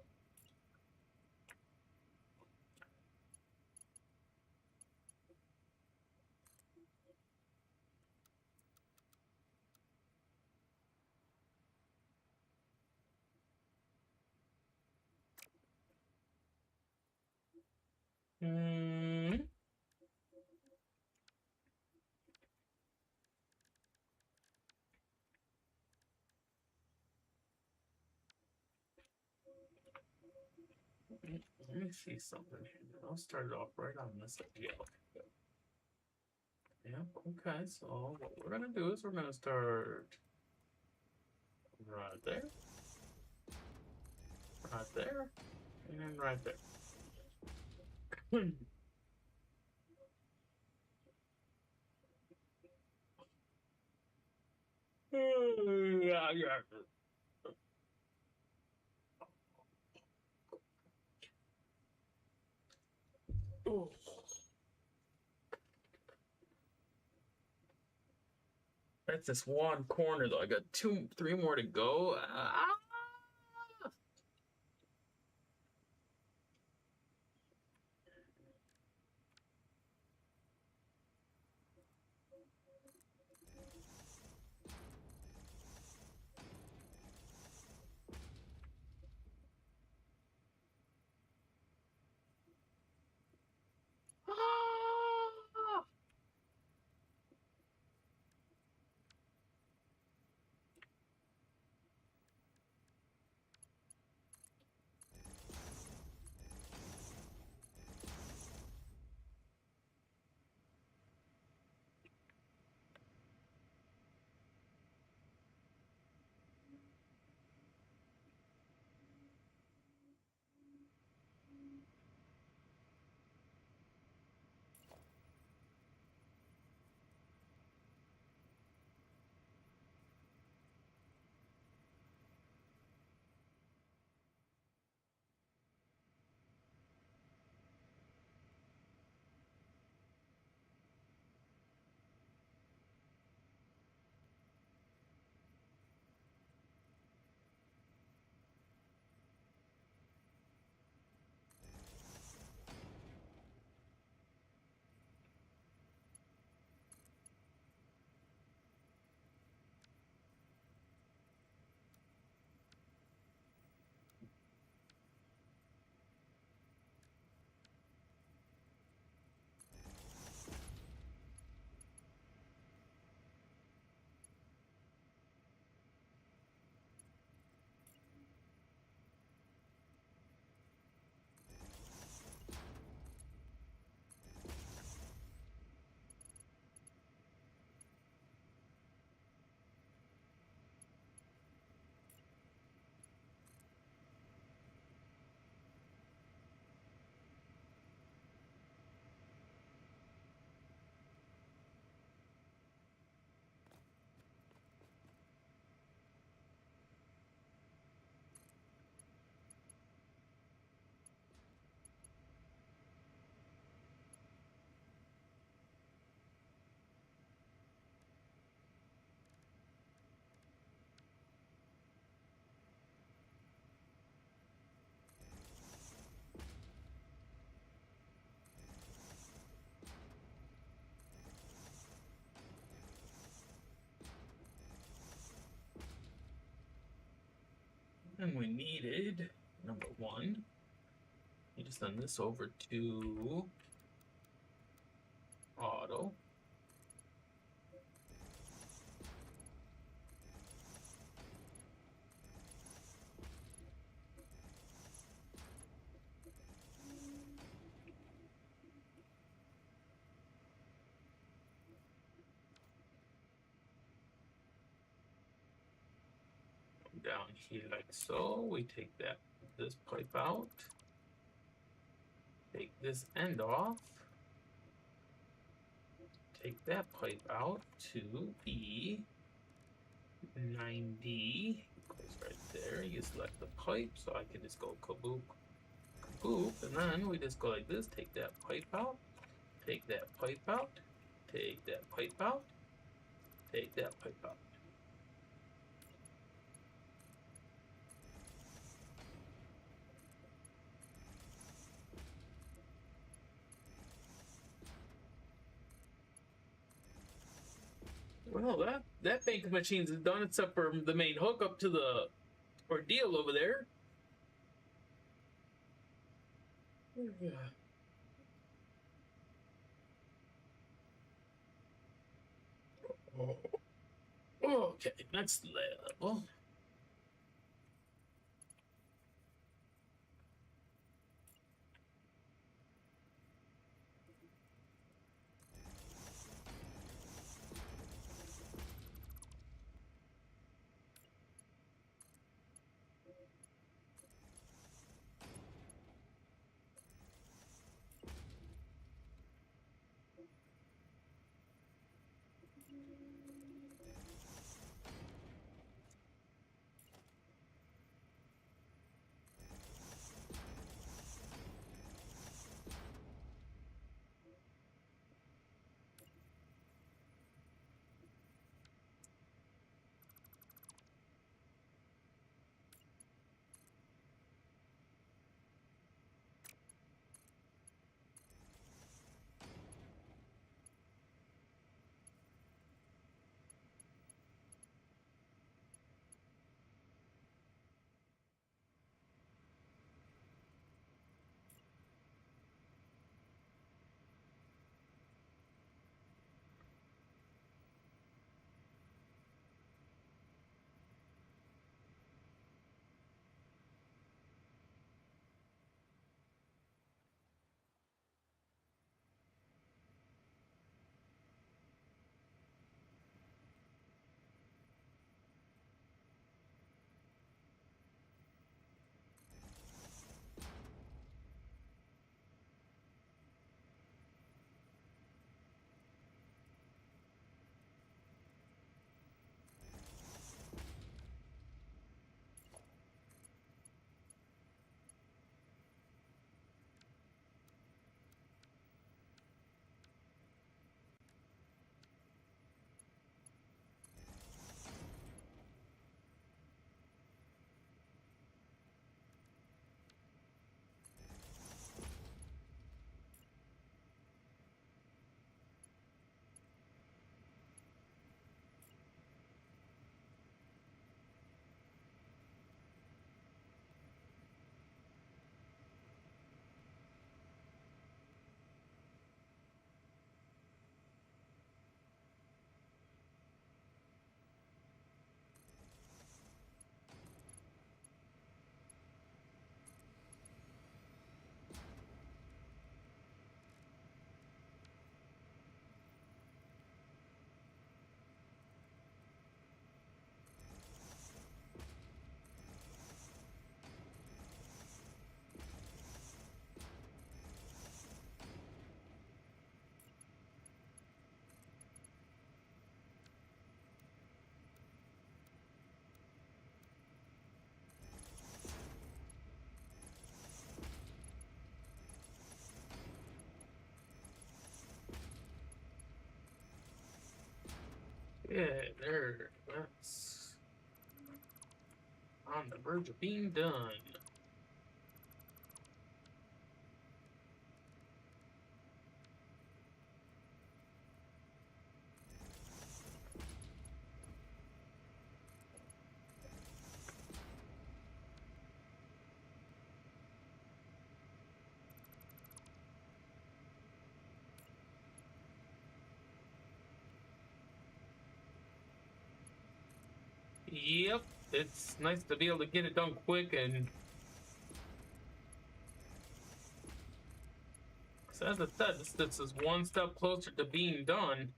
Let me see something here. I'll start it off right on this idea. Yep, okay, so what we're gonna do is we're gonna start right there, and then right there. Yeah. Ooh. That's this one corner though. I got 3 more to go. And we needed number 1. You just send this over to auto. Down here like so. We take this pipe out. Take this end off. Take that pipe out to be 90. Goes right there. You select the pipe, so I can just go kaboop, kaboop, and then we just go like this. Take that pipe out. Take that pipe out. Take that pipe out. Take that pipe out. Well, that bank of machines is done, except for the main hook up to the ordeal over there. Okay, next level. Yeah, that's on the verge of being done. Yep, it's nice to be able to get it done quick, and so as I said, this is one step closer to being done.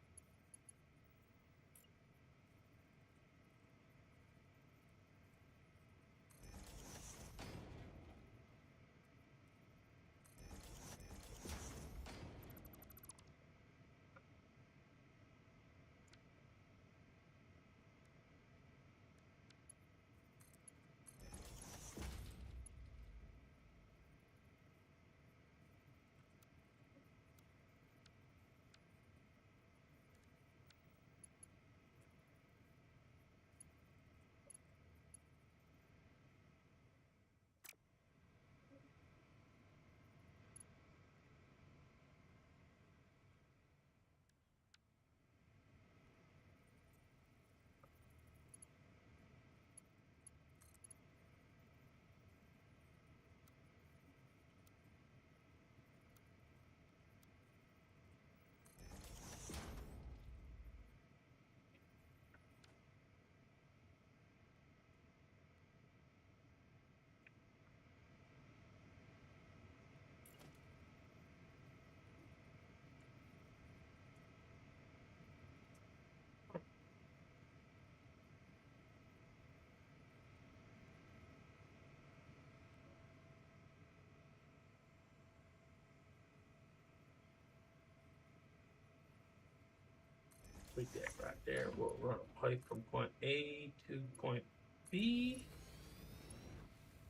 Like that right there. We'll run a pipe from point A to point B.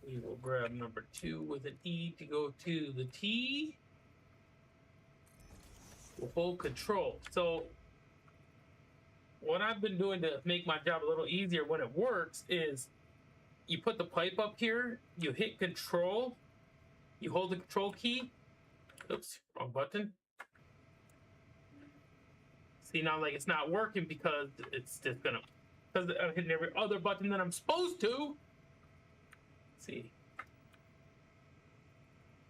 We will grab number 2 with an E to go to the T. We'll hold control. So what I've been doing to make my job a little easier when it works is you put the pipe up here, you hit control, you hold the control key. Oops, wrong button. See, now like it's not working because it's just gonna, because I'm hitting every other button that I'm supposed to. Let's see.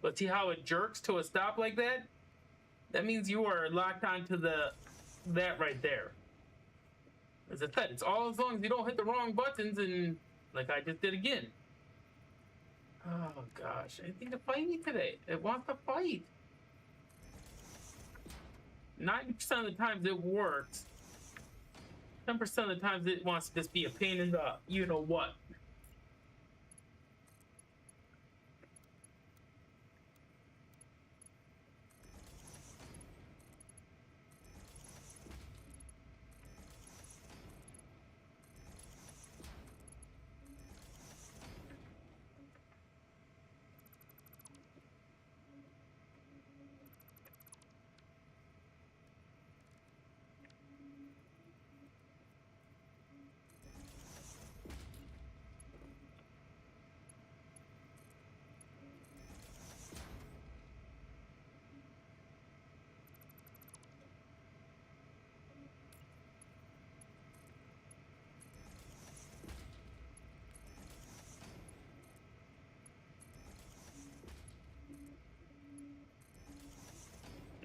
But see how it jerks to a stop like that? That means you are locked onto that right there. As I said, it's all as long as you don't hit the wrong buttons, and like I just did again. Oh gosh, anything to fight me today? It wants to fight. 90% of the times it works. 10% of the times it wants to just be a pain in the you know what.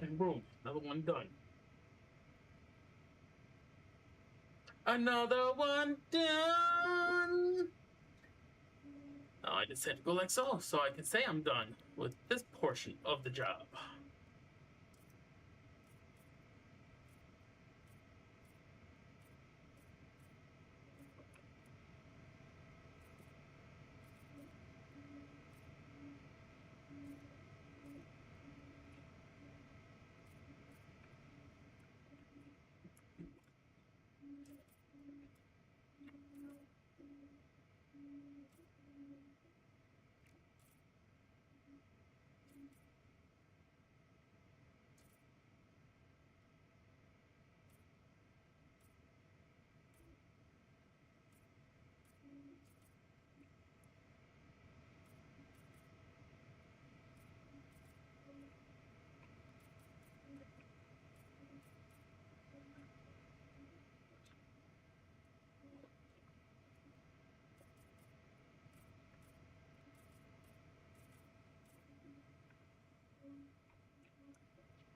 And boom, another one done. Another one done. Now I just had to go like so I can say I'm done with this portion of the job.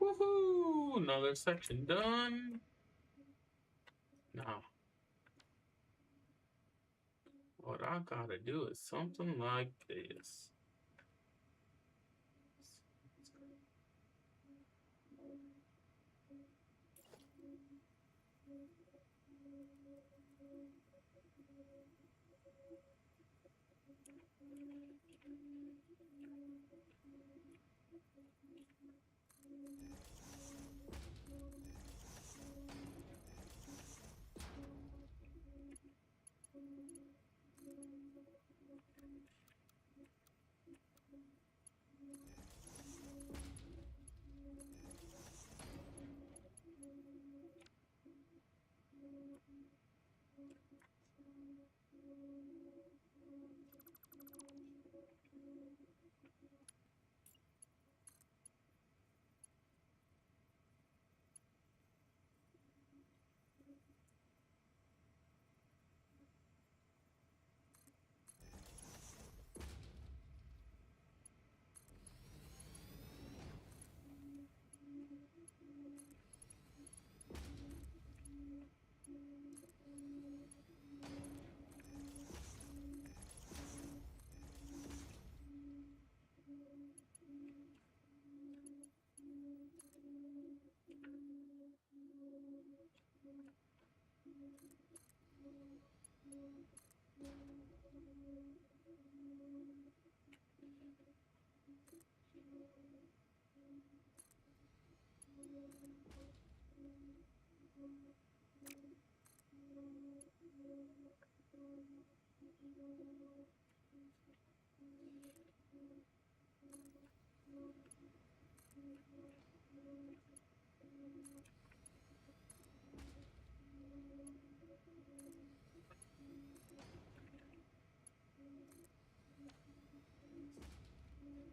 Woohoo! Another section done. Now, What I gotta do is something like this.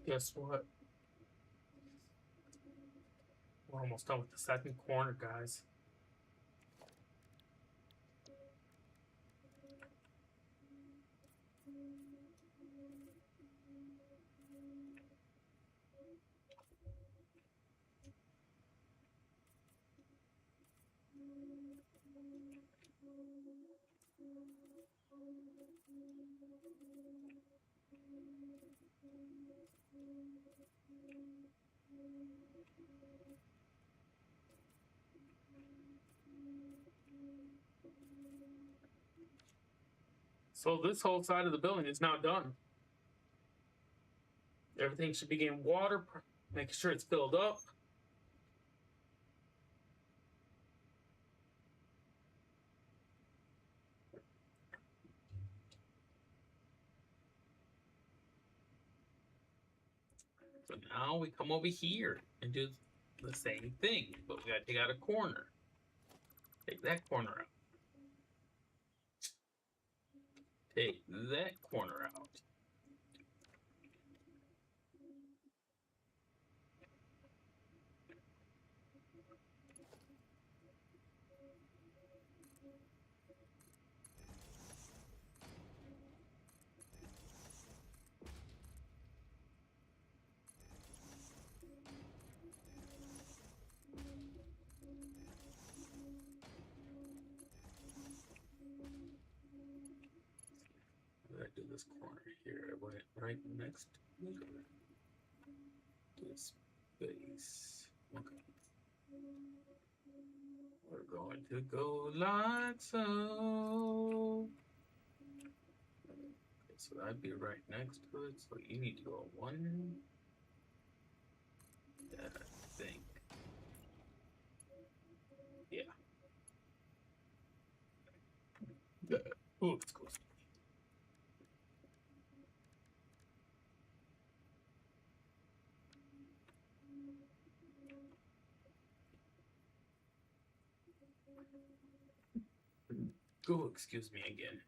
Guess what? We're almost done with the second corner, guys. So this whole side of the building is now done. Everything should be getting water, making sure it's filled up. So now we come over here and do the same thing, but we gotta take out a corner. Take that corner out. Take that corner out. I do this corner here, right next to this space. Okay. We're going to go like so. Okay, so that'd be right next to it. So you need to go one. That I think. Yeah. Oh, it's close. Oh, excuse me again.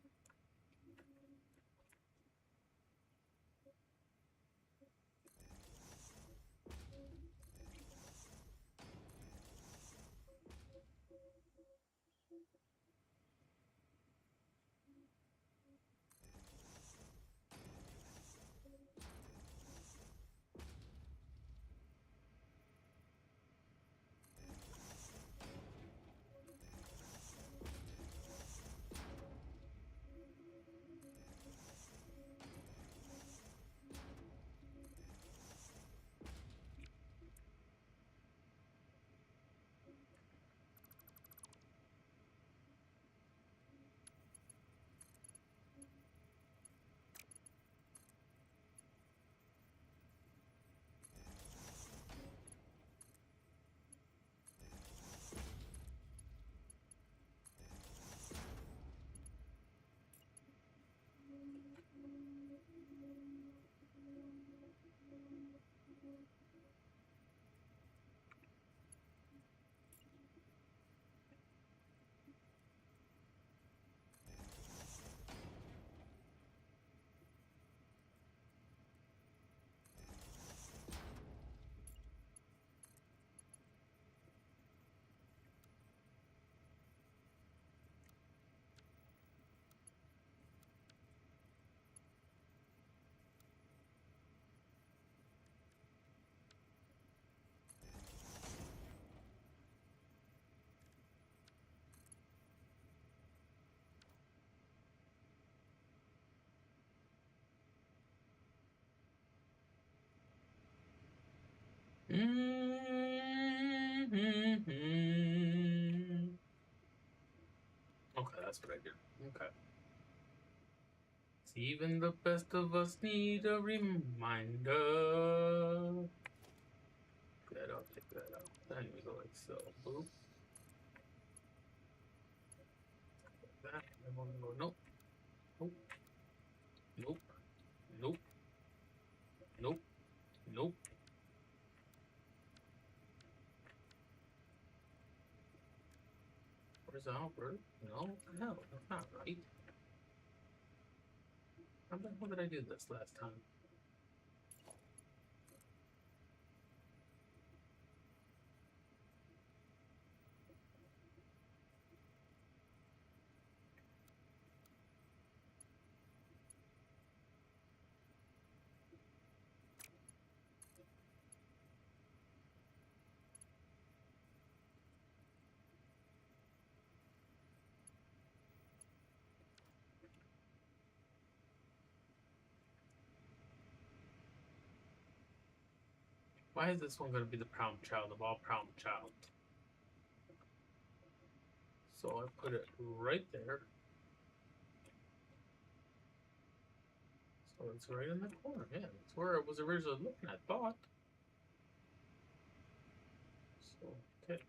Okay, that's what I did. Okay. See, even the best of us need a reminder. That I'll take that out. Then we go like so. Boop. That. And we'll go nope. Nope. Nope. Nope. Nope. Nope. Where's Albert? No, what the hell? That's not right. How the hell did I do this last time? Why is this one going to be the problem child of all problem child? So I put it right there. So it's right in the corner. Yeah, that's where I was originally looking, I thought. So, okay.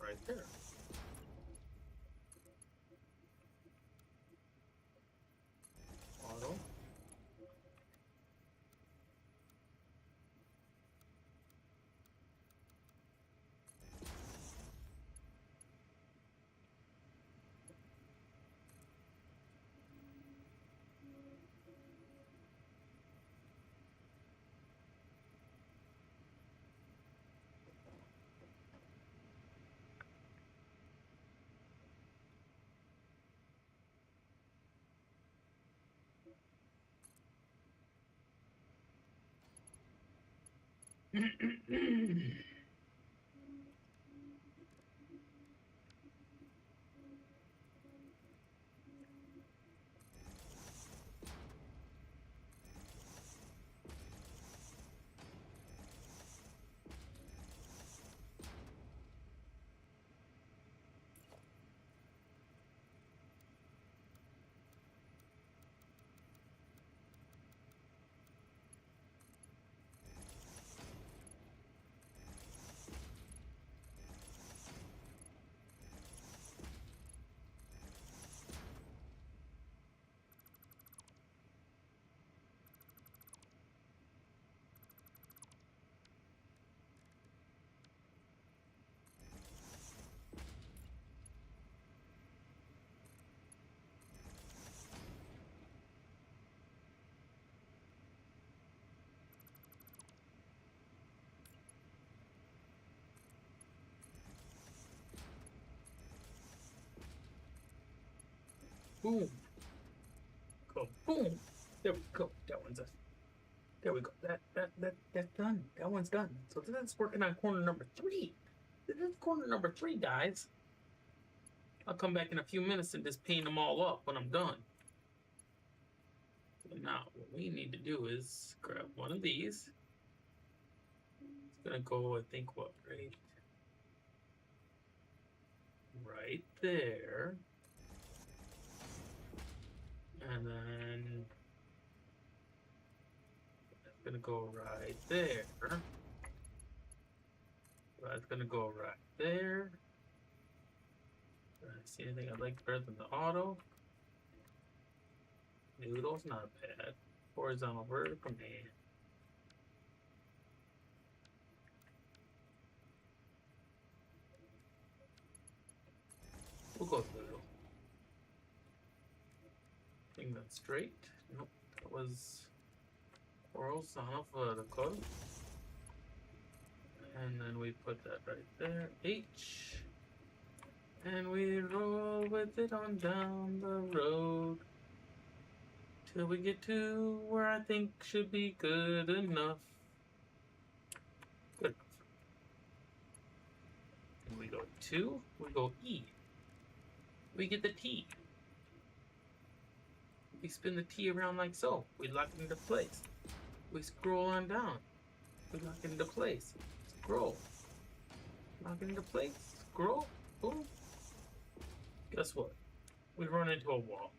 Right there. Auto. Boom. Go boom. There we go. That one's a. There we go. That's done. That one's done. So this is working on corner number 3. This is corner number 3, guys. I'll come back in a few minutes and just paint them all up when I'm done. And now what we need to do is grab one of these. It's gonna go, I think, what, right there. And then that's gonna go right there. That's gonna go right there. See anything I like better than the auto? Noodle's not bad. Horizontal vertical, man. We'll go noodle. Think that's straight. Nope, that was horizontal vertical. And then we put that right there. H. And we roll with it on down the road. Till we get to where I think should be good enough. Good enough. And we go 2, we go E. We get the T. We spin the T around like so. We lock it into place. We scroll on down. We lock it into place. Scroll. Lock it into place. Scroll. Boom. Guess what? We run into a wall.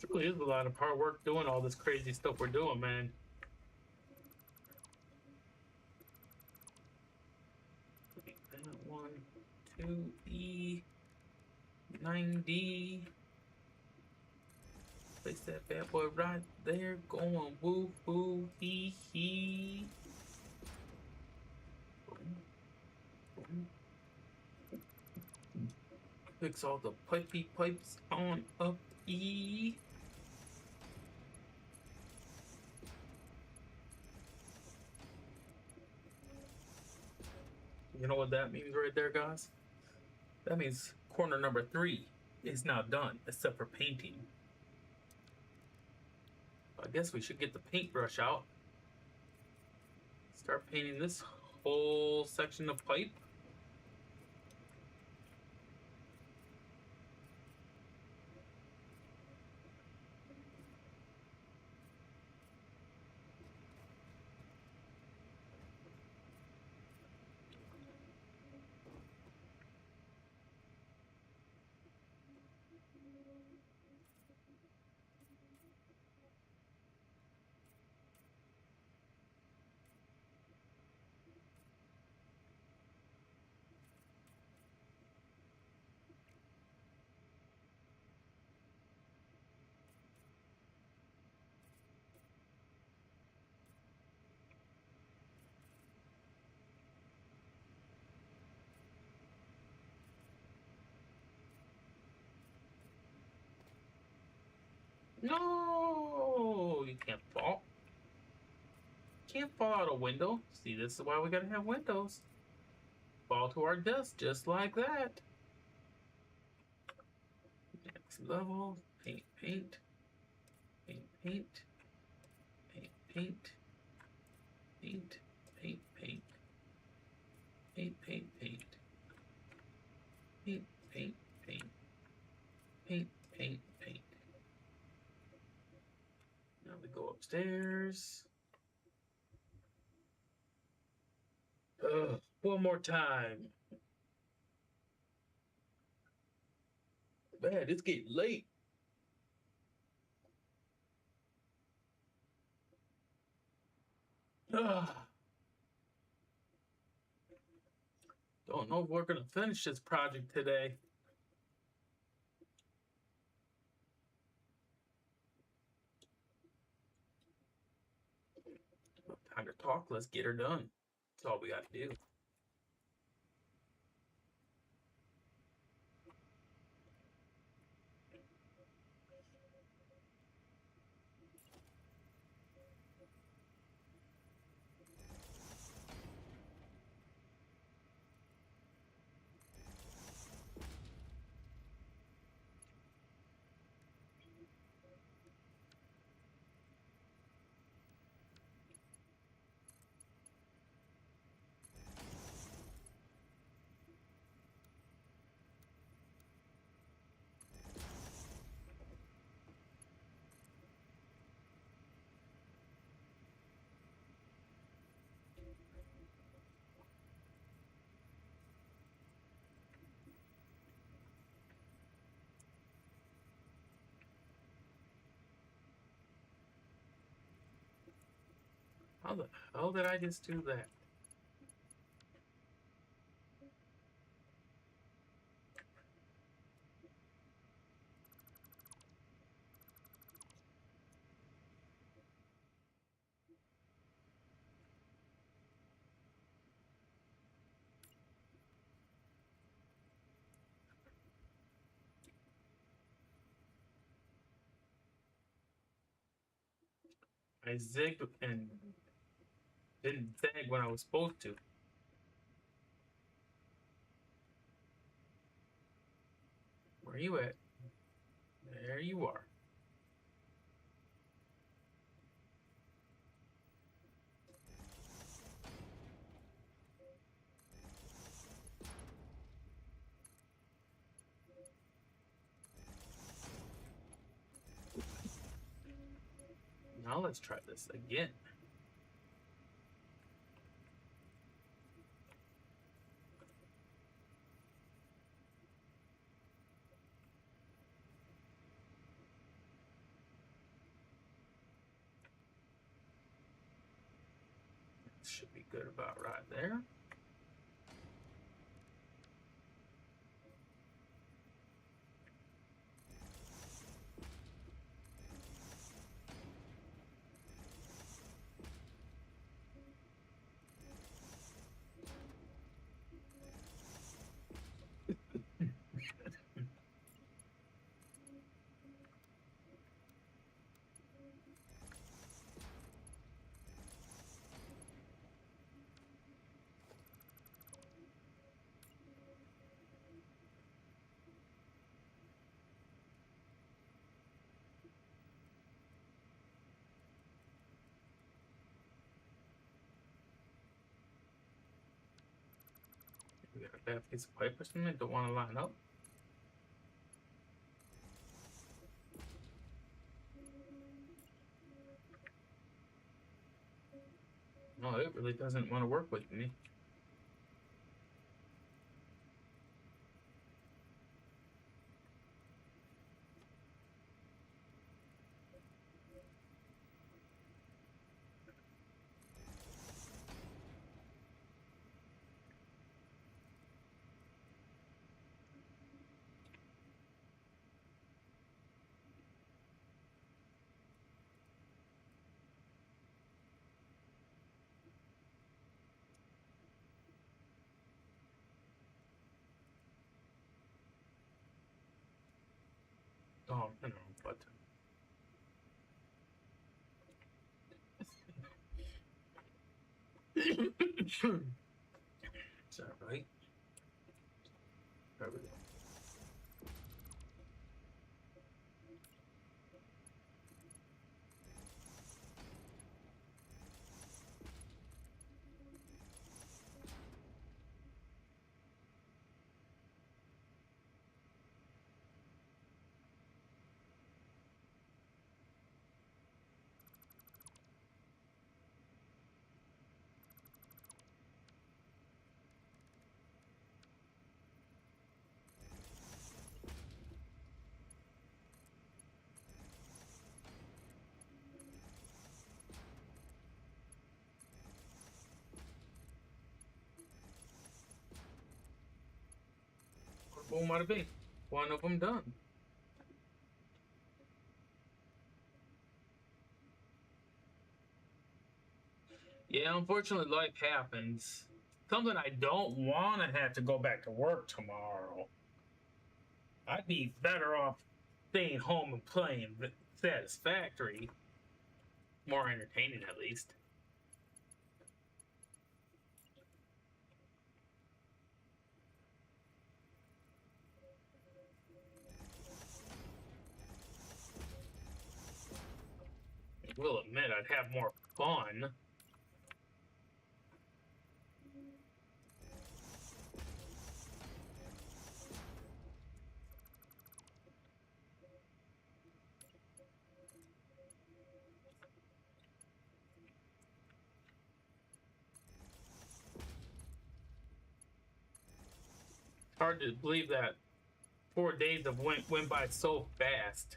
It really is a lot of hard work doing all this crazy stuff we're doing, man. One, two, E, 9D. Place that bad boy right there, going woo woo hee hee. Fix all the pipey pipes on up E. You know what that means right there, guys? That means corner number 3 is now done, except for painting. I guess we should get the paintbrush out. Start painting this whole section of pipe. No, you can't fall. Can't fall out a window. See, this is why we gotta have windows. Fall to our death just like that. Next level. Paint, paint. Paint, paint. Paint, paint. Paint, paint, paint. Paint, paint, paint. Paint, paint, paint. Paint, paint, paint. Now we go upstairs. One more time. Man, it's getting late. Don't know if we're gonna finish this project today. Time to talk. Let's get her done. That's all we got to do. How the hell did I just do that? I zigged and didn't zag when I was supposed to. Where are you at? There you are. Now let's try this again. Should be good about right there. We got a bad piece of pipe or something. Don't want to line up. No, it really doesn't want to work with me. Oh, I know, but is that right? There we go. boom, bada bing. One of them done. Yeah, unfortunately, life happens. Something I don't want to have to go back to work tomorrow. I'd be better off staying home and playing Satisfactory. More entertaining, at least. I will admit I'd have more fun. Hard to believe that 4 days have went by so fast.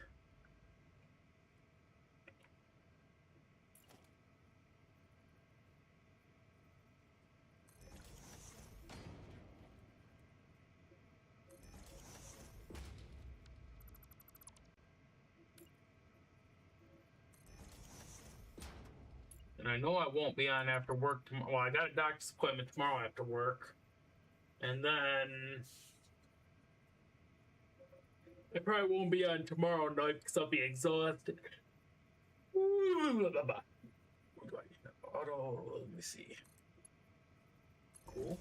And I know I won't be on after work tomorrow. Well, I got a doctor's appointment tomorrow after work. And then I probably won't be on tomorrow night because I'll be exhausted. What do I need? Auto, let me see. Cool.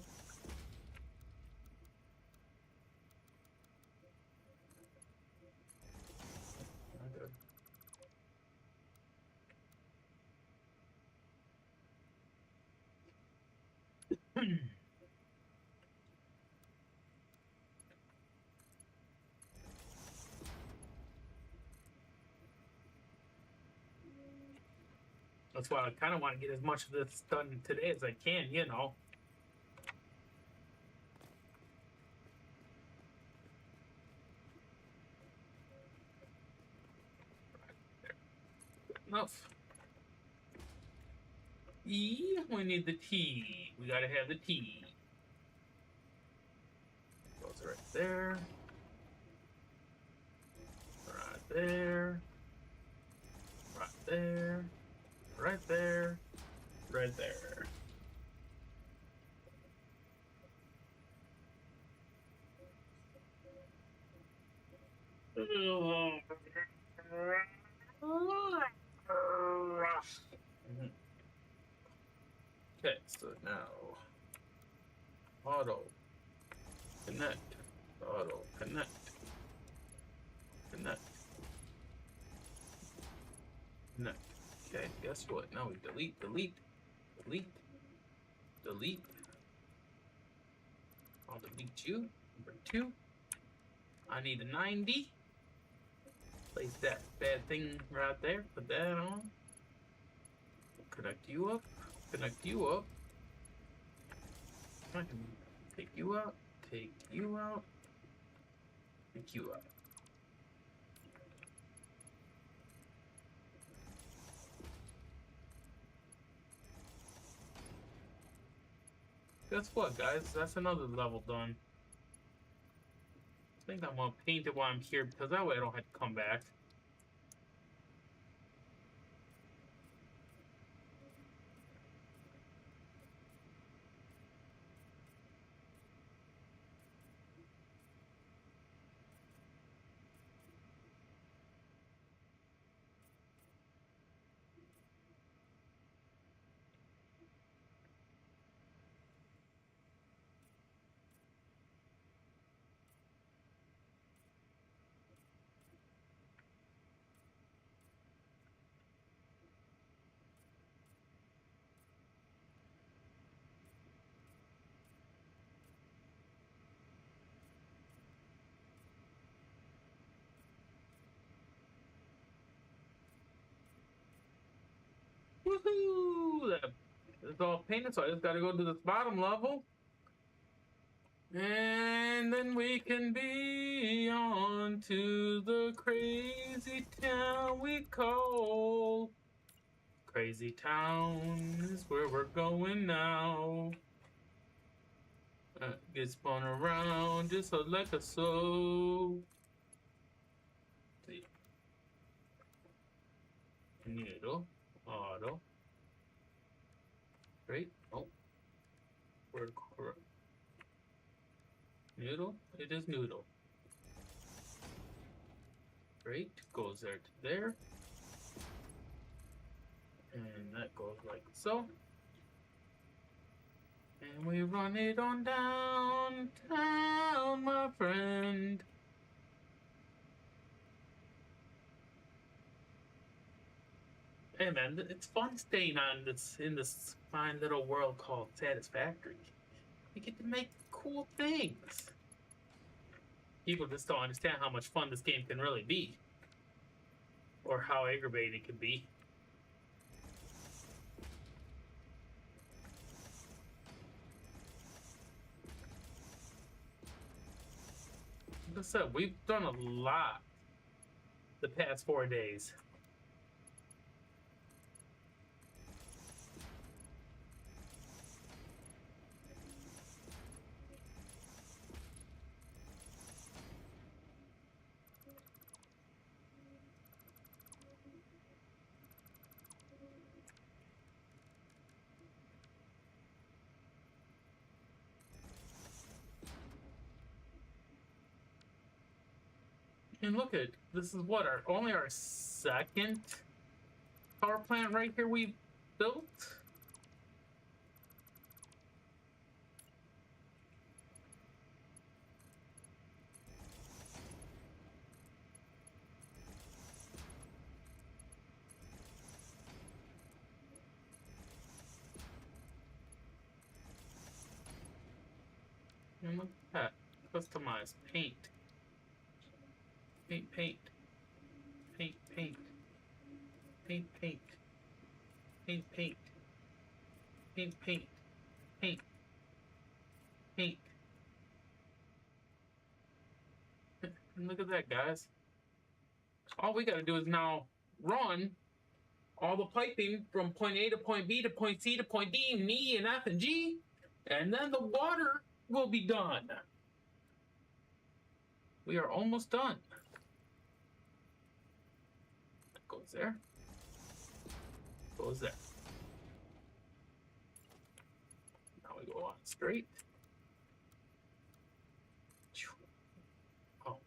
That's why I kind of want to get as much of this done today as I can, you know. Enough. E, we need the T. We gotta have the T. Goes right there. Right there. Right there. Right there. Right there. Okay, so now auto connect, auto connect, connect, connect. Okay, guess what? Now we delete, delete, delete, delete. I'll delete you. Number 2. I need a 90. Place that bad thing right there. Put that on. Connect you up. Connect you up. I can take you out. Take you out. Take you out. Guess what, guys? That's another level done. I think I'm gonna paint it while I'm here because that way I don't have to come back. Woohoo! It's all painted, so I just gotta go to this bottom level. And then we can be on to the crazy town we call. Crazy town is where we're going now. Get spun around just like a soul. See. Noodle. Auto. Great. Oh. Word correct. Noodle. It is noodle. Great. Goes there to there. And that goes like so. And we run it on downtown, my friend. Hey man, it's fun staying on this in this fine little world called Satisfactory. You get to make cool things. People just don't understand how much fun this game can really be. Or how aggravating it can be. Like I said, we've done a lot the past 4 days. And look at this is what only our second power plant right here we built. And look at that. Customize paint. Paint, paint. Paint, paint. Paint, paint. Paint, paint. Paint, paint. Paint. Paint. And look at that, guys. All we gotta do is now run all the piping from point A to point B to point C to point D, and E, and F, and G, and then the water will be done. We are almost done. Goes there. Goes there. Now we go on straight. Oh.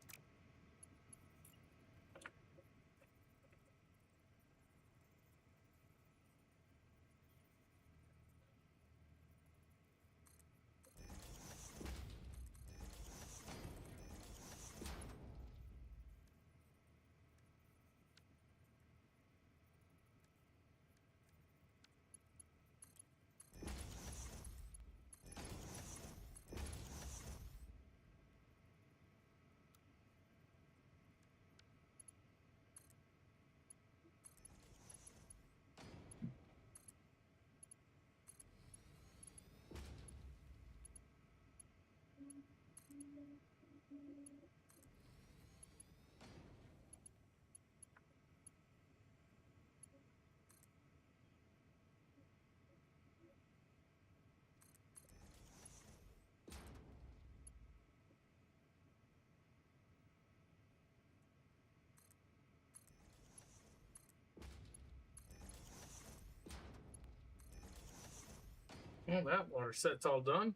Well, that water set's all done.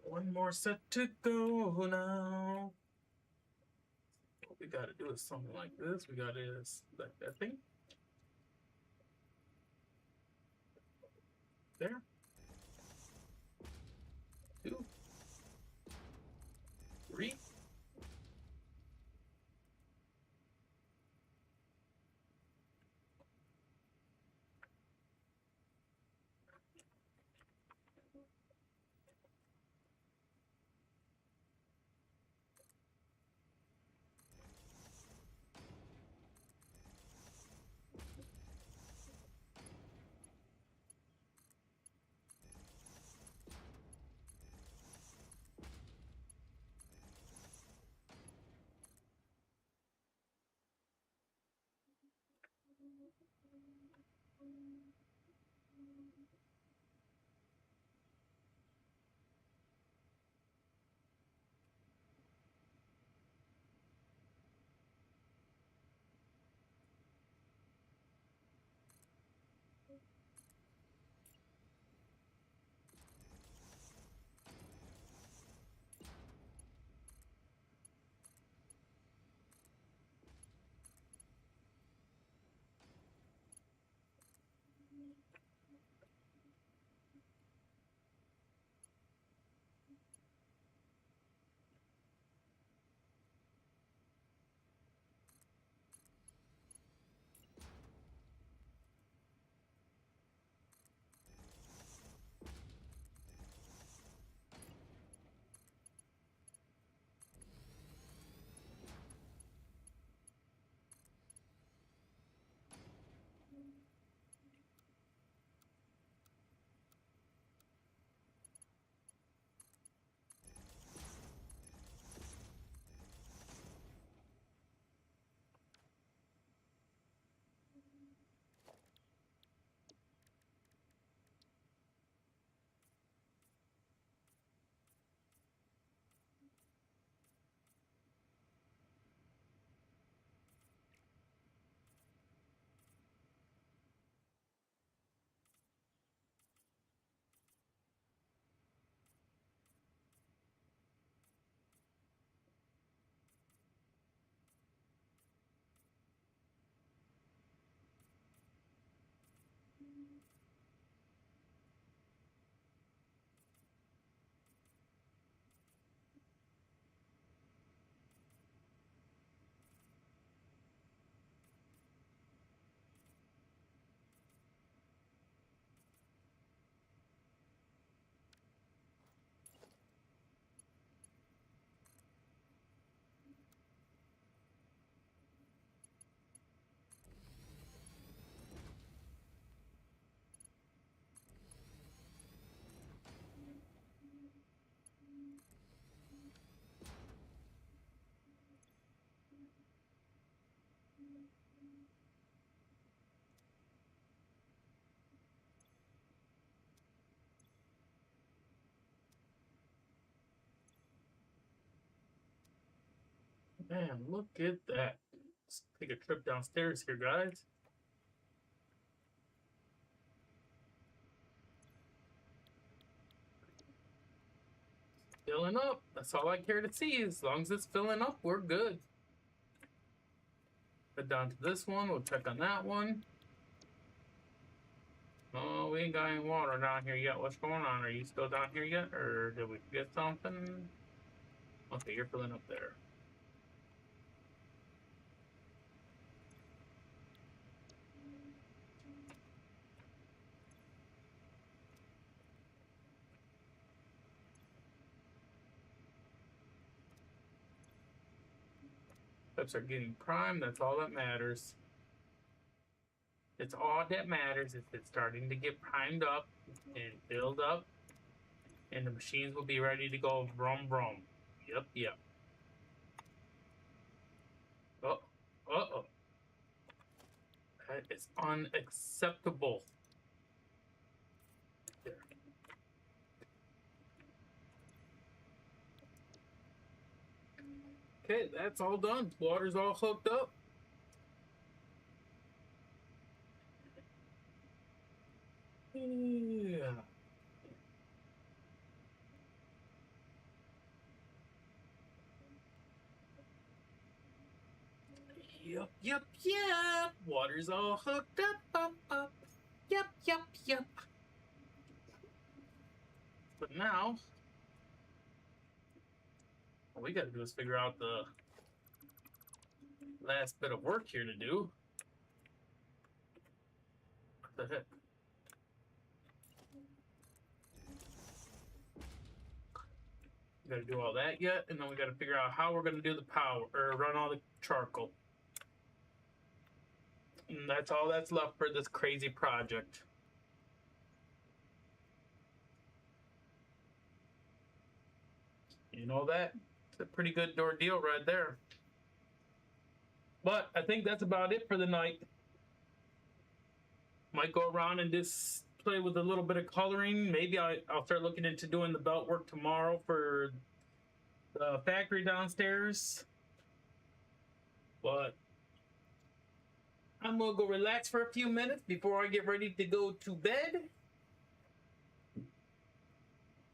One more set to go now. What we gotta do is something like this. We gotta select that thing. There. 2, 3. Man, look at that. Let's take a trip downstairs here, guys. Filling up. That's all I care to see. As long as it's filling up, we're good. Head down to this one. We'll check on that one. Oh, we ain't got any water down here yet. What's going on? Are you still down here yet? Or did we get something? Okay, you're filling up there. Pipes are getting primed. That's all that matters. It's all that matters is it's starting to get primed up and filled up, and the machines will be ready to go brum brum. Yep, yep. Oh, uh-oh. That is unacceptable. There. Okay, that's all done. Water's all hooked up. Yeah. Yep, yep, yep. Water's all hooked up. Yep, yep, yep. But now, all we gotta do is figure out the last bit of work here to do. What the heck? We gotta do all that yet, and then we gotta figure out how we're gonna do the power, or run all the charcoal. And that's all that's left for this crazy project. You know that? It's a pretty good ordeal right there. But I think that's about it for the night. Might go around and just play with a little bit of coloring. Maybe I'll start looking into doing the belt work tomorrow for the factory downstairs. But I'm gonna go relax for a few minutes before I get ready to go to bed,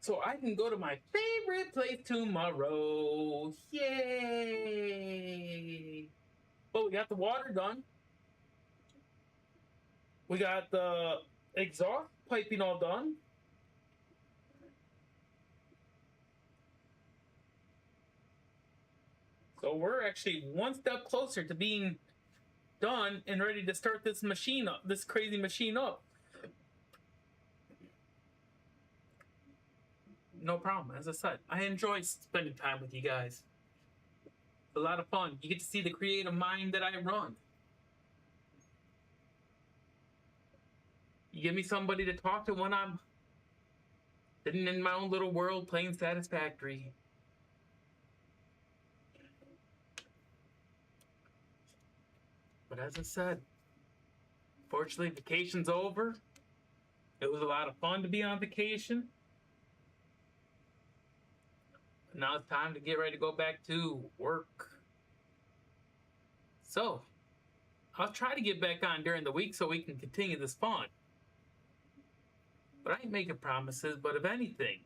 so I can go to my favorite place tomorrow. Yay! Well, we got the water done. We got the exhaust piping all done. So we're actually one step closer to being done and ready to start this machine up, this crazy machine up. No problem. As I said, I enjoy spending time with you guys. It's a lot of fun. You get to see the creative mind that I run. You give me somebody to talk to when I'm sitting in my own little world playing Satisfactory. But as I said, fortunately, vacation's over. It was a lot of fun to be on vacation. But now it's time to get ready to go back to work. So, I'll try to get back on during the week so we can continue this fun. But I ain't making promises, but if anything,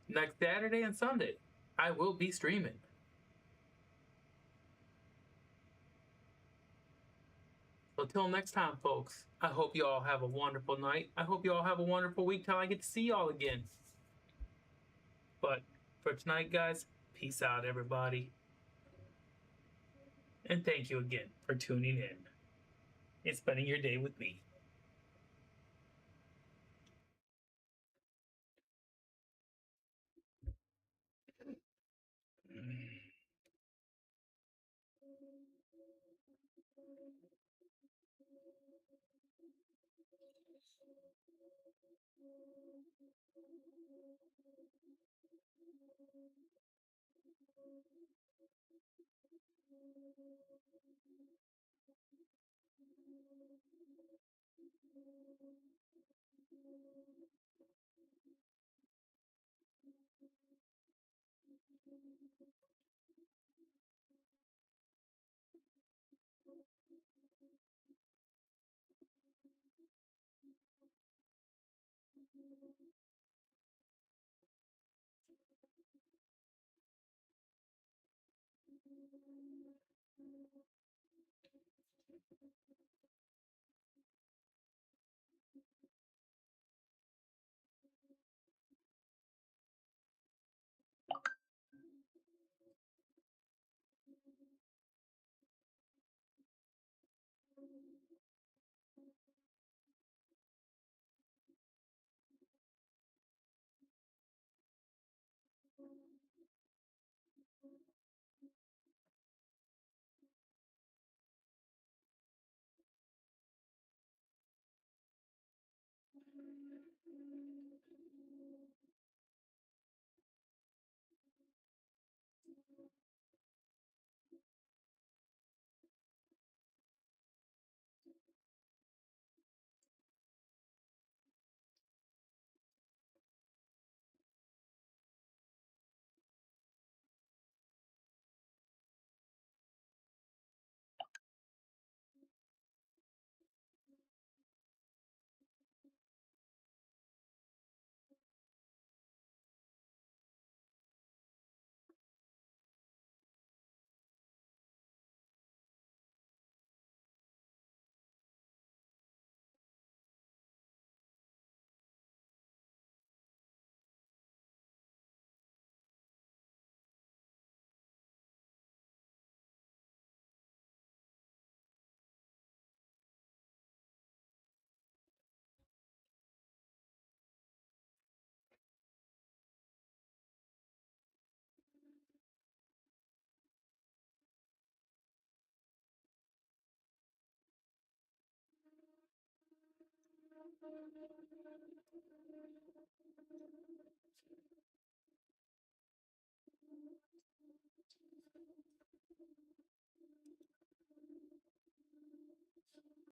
next Saturday and Sunday, I will be streaming. So till next time, folks, I hope you all have a wonderful night. I hope you all have a wonderful week till I get to see y'all again. But for tonight, guys, peace out, everybody. And thank you again for tuning in and spending your day with me.